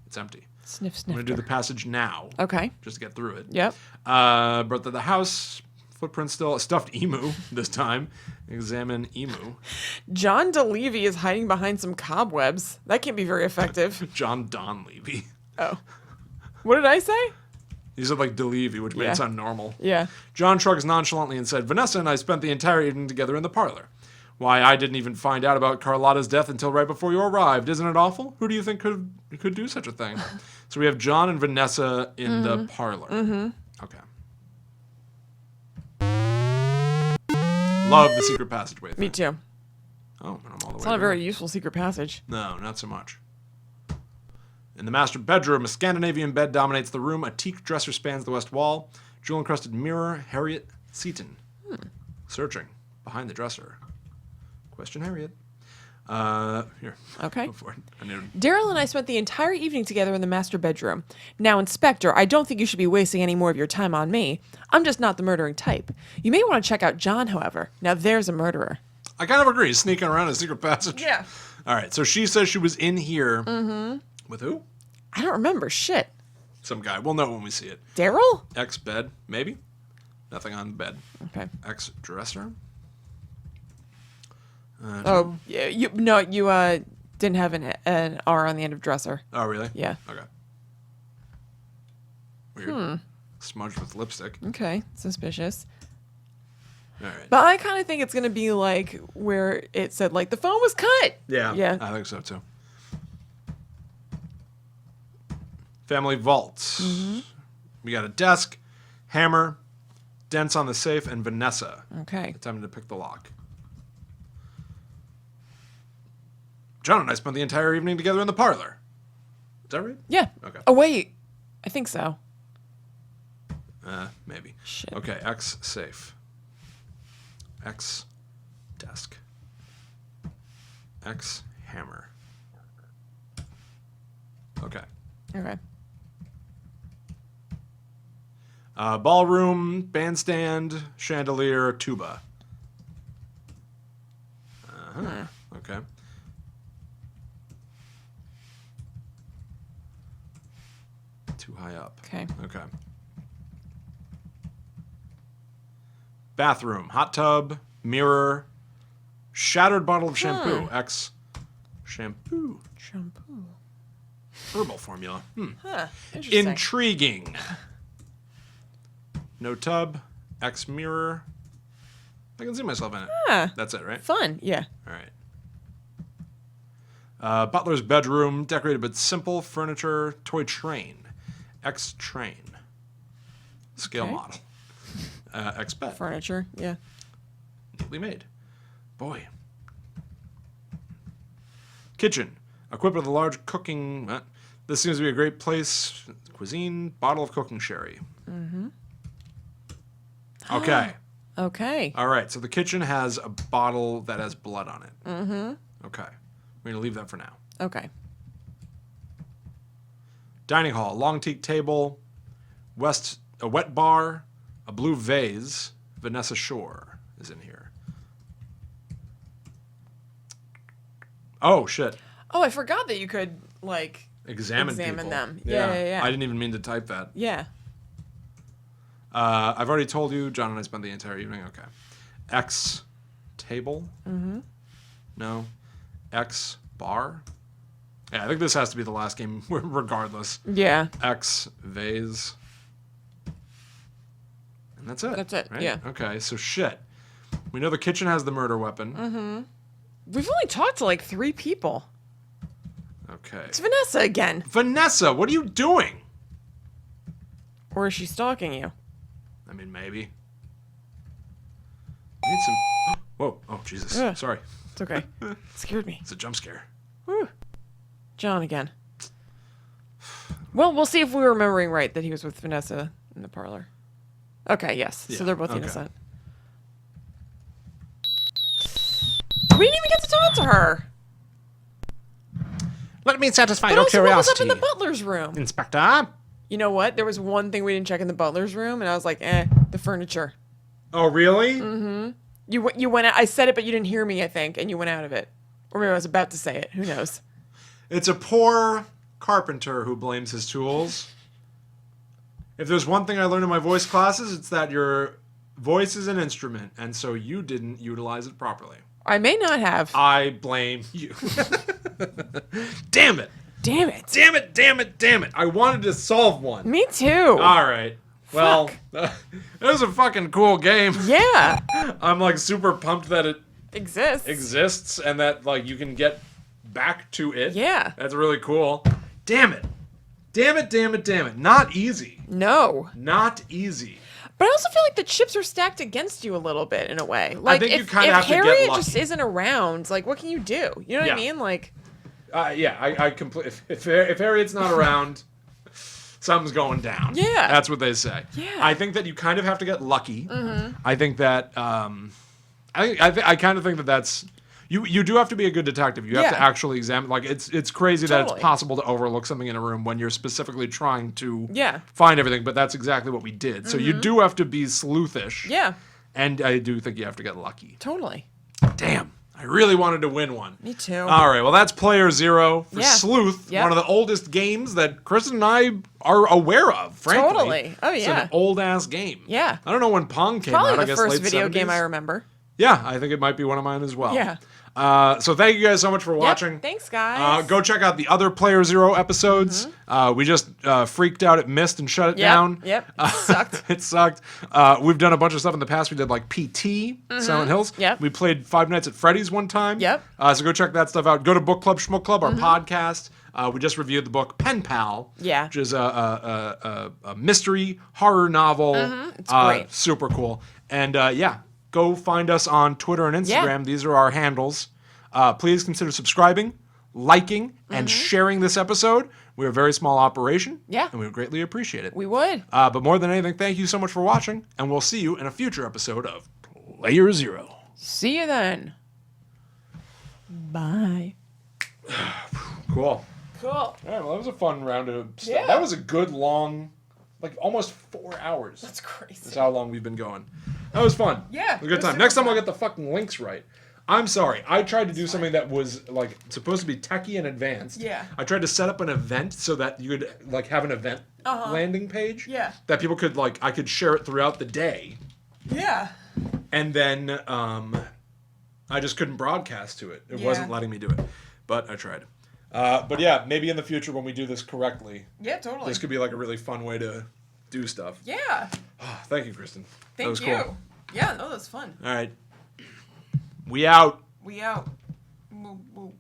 [SPEAKER 1] It's empty.
[SPEAKER 2] Sniff,
[SPEAKER 1] I'm
[SPEAKER 2] snifter.
[SPEAKER 1] going to do the passage now.
[SPEAKER 2] Okay.
[SPEAKER 1] Just to get through it.
[SPEAKER 2] Yep.
[SPEAKER 1] Brought to the house. Footprint still. A stuffed emu this time. Examine emu.
[SPEAKER 2] John DeLevy is hiding behind some cobwebs. That can't be very effective.
[SPEAKER 1] John Don Levy.
[SPEAKER 2] Oh. What did I say?
[SPEAKER 1] He said like DeLevy, which made
[SPEAKER 2] Yeah.
[SPEAKER 1] it sound normal.
[SPEAKER 2] Yeah.
[SPEAKER 1] John shrugs nonchalantly and said, Vanessa and I spent the entire evening together in the parlor. Why, I didn't even find out about Carlotta's death until right before you arrived. Isn't it awful? Who do you think could do such a thing? So we have John and Vanessa in the parlor. Okay. Love the secret passageway thing.
[SPEAKER 2] Me too.
[SPEAKER 1] Oh, and I'm all the way
[SPEAKER 2] It's not a
[SPEAKER 1] there.
[SPEAKER 2] very useful secret passage.
[SPEAKER 1] No, not so much. In the master bedroom, a Scandinavian bed dominates the room. A teak dresser spans the west wall. Jewel-encrusted mirror. Harriet Seaton. Searching behind the dresser. Question Harriet. Here.
[SPEAKER 2] Okay.
[SPEAKER 1] Go for it. I knew.
[SPEAKER 2] Daryl and I spent the entire evening together in the master bedroom. Now, Inspector, I don't think you should be wasting any more of your time on me. I'm just not the murdering type. You may want to check out John, however. Now, there's a murderer.
[SPEAKER 1] I kind of agree. Sneaking around a secret passage.
[SPEAKER 2] Yeah.
[SPEAKER 1] All right. So she says she was in here. With who?
[SPEAKER 2] I don't remember. Shit.
[SPEAKER 1] Some guy. We'll know when we see it.
[SPEAKER 2] Daryl?
[SPEAKER 1] X bed. Maybe. Nothing on bed.
[SPEAKER 2] Okay.
[SPEAKER 1] X dresser.
[SPEAKER 2] Oh, yeah. You Didn't have an R on the end of dresser.
[SPEAKER 1] Oh, really?
[SPEAKER 2] Yeah.
[SPEAKER 1] Okay. Weird. Smudged with lipstick.
[SPEAKER 2] Okay, suspicious.
[SPEAKER 1] All right.
[SPEAKER 2] But I kind of think it's going to be like where it said, like, the phone was cut.
[SPEAKER 1] Yeah.
[SPEAKER 2] Yeah.
[SPEAKER 1] I think so, too. Family vaults. We got a desk, hammer, dents on the safe, and Vanessa.
[SPEAKER 2] Okay.
[SPEAKER 1] Time to pick the lock. John and I spent the entire evening together in the parlor. Is that right?
[SPEAKER 2] Yeah.
[SPEAKER 1] Okay.
[SPEAKER 2] Oh, wait. I think so.
[SPEAKER 1] Maybe.
[SPEAKER 2] Shit.
[SPEAKER 1] Okay, X safe. X desk. X hammer. Okay.
[SPEAKER 2] Okay.
[SPEAKER 1] Ballroom, bandstand, chandelier, tuba. Okay. Too high up.
[SPEAKER 2] Okay.
[SPEAKER 1] Okay. Bathroom, hot tub, mirror, shattered bottle of shampoo. X shampoo.
[SPEAKER 2] Shampoo.
[SPEAKER 1] Herbal formula.
[SPEAKER 2] Huh. Interesting.
[SPEAKER 1] Intriguing. No tub. X mirror. I can see myself in it.
[SPEAKER 2] Huh.
[SPEAKER 1] That's it, right?
[SPEAKER 2] Fun. Yeah.
[SPEAKER 1] All right. Butler's bedroom, decorated but simple. Furniture, toy train. X train. Scale
[SPEAKER 2] Okay.
[SPEAKER 1] model. X bed.
[SPEAKER 2] Furniture. Yeah.
[SPEAKER 1] Neatly made. Boy. Kitchen. Equipped with a large cooking... this seems to be a great place. Cuisine. Bottle of cooking sherry. Okay.
[SPEAKER 2] Okay.
[SPEAKER 1] All right. So the kitchen has a bottle that has blood on it. Okay. We're going to leave that for now.
[SPEAKER 2] Okay.
[SPEAKER 1] Dining hall. Long teak table. A wet bar. A blue vase. Vanessa Shore is in here. Oh, shit.
[SPEAKER 2] Oh, I forgot that you could, like,
[SPEAKER 1] Examine people.
[SPEAKER 2] them. Yeah.
[SPEAKER 1] I didn't even mean to type that.
[SPEAKER 2] Yeah.
[SPEAKER 1] I've already told you, John and I spent the entire evening. Okay. X table? No. X bar? Yeah, I think this has to be the last game regardless.
[SPEAKER 2] Yeah.
[SPEAKER 1] X vase. And that's it.
[SPEAKER 2] That's it,
[SPEAKER 1] right?
[SPEAKER 2] yeah.
[SPEAKER 1] Okay, so shit. We know the kitchen has the murder weapon.
[SPEAKER 2] We've only talked to, like, 3 people.
[SPEAKER 1] Okay.
[SPEAKER 2] It's Vanessa again.
[SPEAKER 1] Vanessa, what are you doing?
[SPEAKER 2] Or is she stalking you?
[SPEAKER 1] I mean, maybe. I need some... Whoa. Oh, Jesus.
[SPEAKER 2] Ugh.
[SPEAKER 1] Sorry.
[SPEAKER 2] It's okay. It scared me.
[SPEAKER 1] It's a jump scare.
[SPEAKER 2] Whew. John again. Well, we'll see if we were remembering right that he was with Vanessa in the parlor. Okay, yes.
[SPEAKER 1] Yeah,
[SPEAKER 2] So they're both
[SPEAKER 1] okay.
[SPEAKER 2] innocent. We didn't even get to talk to her.
[SPEAKER 3] Let me satisfy
[SPEAKER 2] But
[SPEAKER 3] your
[SPEAKER 2] also, what was up
[SPEAKER 3] curiosity.
[SPEAKER 2] in the butler's room?
[SPEAKER 3] Inspector?
[SPEAKER 2] You know what? There was one thing we didn't check in the butler's room, and I was like, the furniture.
[SPEAKER 1] Oh, really?
[SPEAKER 2] You went out. I said it, but you didn't hear me, I think, and you went out of it. Or maybe I was about to say it. Who knows?
[SPEAKER 1] It's a poor carpenter who blames his tools. If there's one thing I learned in my voice classes, it's that your voice is an instrument, and so you didn't utilize it properly.
[SPEAKER 2] I may not have.
[SPEAKER 1] I blame you. Damn it.
[SPEAKER 2] Damn it.
[SPEAKER 1] Damn it, damn it, damn it. I wanted to solve one.
[SPEAKER 2] Me too.
[SPEAKER 1] All right. Well, it was a fucking cool game.
[SPEAKER 2] Yeah.
[SPEAKER 1] I'm like super pumped that it
[SPEAKER 2] Exists.
[SPEAKER 1] and that like you can get back to it.
[SPEAKER 2] Yeah.
[SPEAKER 1] That's really cool. Damn it. Damn it, damn it, damn it. Not easy.
[SPEAKER 2] No.
[SPEAKER 1] Not easy.
[SPEAKER 2] But I also feel like the chips are stacked against you a little bit in a way. Like
[SPEAKER 1] think you
[SPEAKER 2] if
[SPEAKER 1] kinda have to get
[SPEAKER 2] Harriet
[SPEAKER 1] lucky.
[SPEAKER 2] just isn't around, like what can you do? You know what I
[SPEAKER 1] Yeah.
[SPEAKER 2] mean? Like
[SPEAKER 1] Yeah, I completely. If Harriet's not around, something's going down.
[SPEAKER 2] Yeah.
[SPEAKER 1] That's what they say.
[SPEAKER 2] Yeah.
[SPEAKER 1] I think that you kind of have to get lucky. I think that. I kind of think that that's. You do have to be a good detective. You have to
[SPEAKER 2] Yeah.
[SPEAKER 1] actually examine. Like it's crazy that
[SPEAKER 2] Totally.
[SPEAKER 1] it's possible to overlook something in a room when you're specifically trying to
[SPEAKER 2] Yeah.
[SPEAKER 1] find everything. But that's exactly what we did. So you do have to be sleuthish.
[SPEAKER 2] yeah,
[SPEAKER 1] And I do think you have to get lucky.
[SPEAKER 2] totally.
[SPEAKER 1] Damn. I really wanted to win one.
[SPEAKER 2] Me too.
[SPEAKER 1] All right, well, that's Player Zero for
[SPEAKER 2] Yeah.
[SPEAKER 1] Sleuth,
[SPEAKER 2] Yep.
[SPEAKER 1] one of the oldest games that Kristen and I are aware of, frankly.
[SPEAKER 2] Totally. Oh,
[SPEAKER 1] It's
[SPEAKER 2] yeah.
[SPEAKER 1] an old-ass game.
[SPEAKER 2] Yeah.
[SPEAKER 1] I don't know when Pong came
[SPEAKER 2] Probably
[SPEAKER 1] out, I
[SPEAKER 2] the
[SPEAKER 1] guess
[SPEAKER 2] first
[SPEAKER 1] late
[SPEAKER 2] video game
[SPEAKER 1] 70s?
[SPEAKER 2] I remember.
[SPEAKER 1] yeah, I think it might be one of mine as well.
[SPEAKER 2] Yeah.
[SPEAKER 1] So thank you guys so much for watching.
[SPEAKER 2] Yep. Thanks, guys.
[SPEAKER 1] Go check out the other Player Zero episodes. We just freaked out at MYST and shut it down.
[SPEAKER 2] Yep. It sucked.
[SPEAKER 1] It sucked. We've done a bunch of stuff in the past. We did like PT, Silent Hills.
[SPEAKER 2] Yep.
[SPEAKER 1] We played Five Nights at Freddy's one time.
[SPEAKER 2] Yep.
[SPEAKER 1] So go check that stuff out. Go to Book Club Schmook Club, our podcast. We just reviewed the book Pen Pal.
[SPEAKER 2] Yeah.
[SPEAKER 1] Which is a mystery horror novel.
[SPEAKER 2] It's great.
[SPEAKER 1] Super cool. And yeah, go find us on Twitter and Instagram.
[SPEAKER 2] Yeah.
[SPEAKER 1] These are our handles. Please consider subscribing, liking, and sharing this episode. We're a very small operation.
[SPEAKER 2] Yeah.
[SPEAKER 1] And we would greatly appreciate it.
[SPEAKER 2] We would.
[SPEAKER 1] But more than anything, thank you so much for watching, and we'll see you in a future episode of Player Zero.
[SPEAKER 2] See you then. Bye.
[SPEAKER 1] Cool.
[SPEAKER 2] Cool.
[SPEAKER 1] All right, well, that was a fun round of stuff.
[SPEAKER 2] Yeah.
[SPEAKER 1] That was a good long, like almost 4 hours.
[SPEAKER 2] That's crazy.
[SPEAKER 1] That's how long we've been going. That was fun.
[SPEAKER 2] Yeah,
[SPEAKER 1] It was a
[SPEAKER 2] it
[SPEAKER 1] good
[SPEAKER 2] was
[SPEAKER 1] time.
[SPEAKER 2] super
[SPEAKER 1] Next time
[SPEAKER 2] fun.
[SPEAKER 1] I'll get the fucking links right. I'm sorry. I tried to do something that was like supposed to be techie and advanced.
[SPEAKER 2] Yeah.
[SPEAKER 1] I tried to set up an event so that you could like have an event landing page.
[SPEAKER 2] Yeah.
[SPEAKER 1] That people could like I could share it throughout the day.
[SPEAKER 2] Yeah.
[SPEAKER 1] And then I just couldn't broadcast to it. It wasn't letting me do it. But I tried. But yeah, maybe in the future when we do this correctly,
[SPEAKER 2] Yeah, totally.
[SPEAKER 1] this could be like a really fun way to do stuff.
[SPEAKER 2] Yeah.
[SPEAKER 1] Thank you, Kristen. That
[SPEAKER 2] Thank
[SPEAKER 1] was
[SPEAKER 2] you.
[SPEAKER 1] cool.
[SPEAKER 2] Yeah, no, that's fun.
[SPEAKER 1] All right. We out.
[SPEAKER 2] We out. Woo, woo.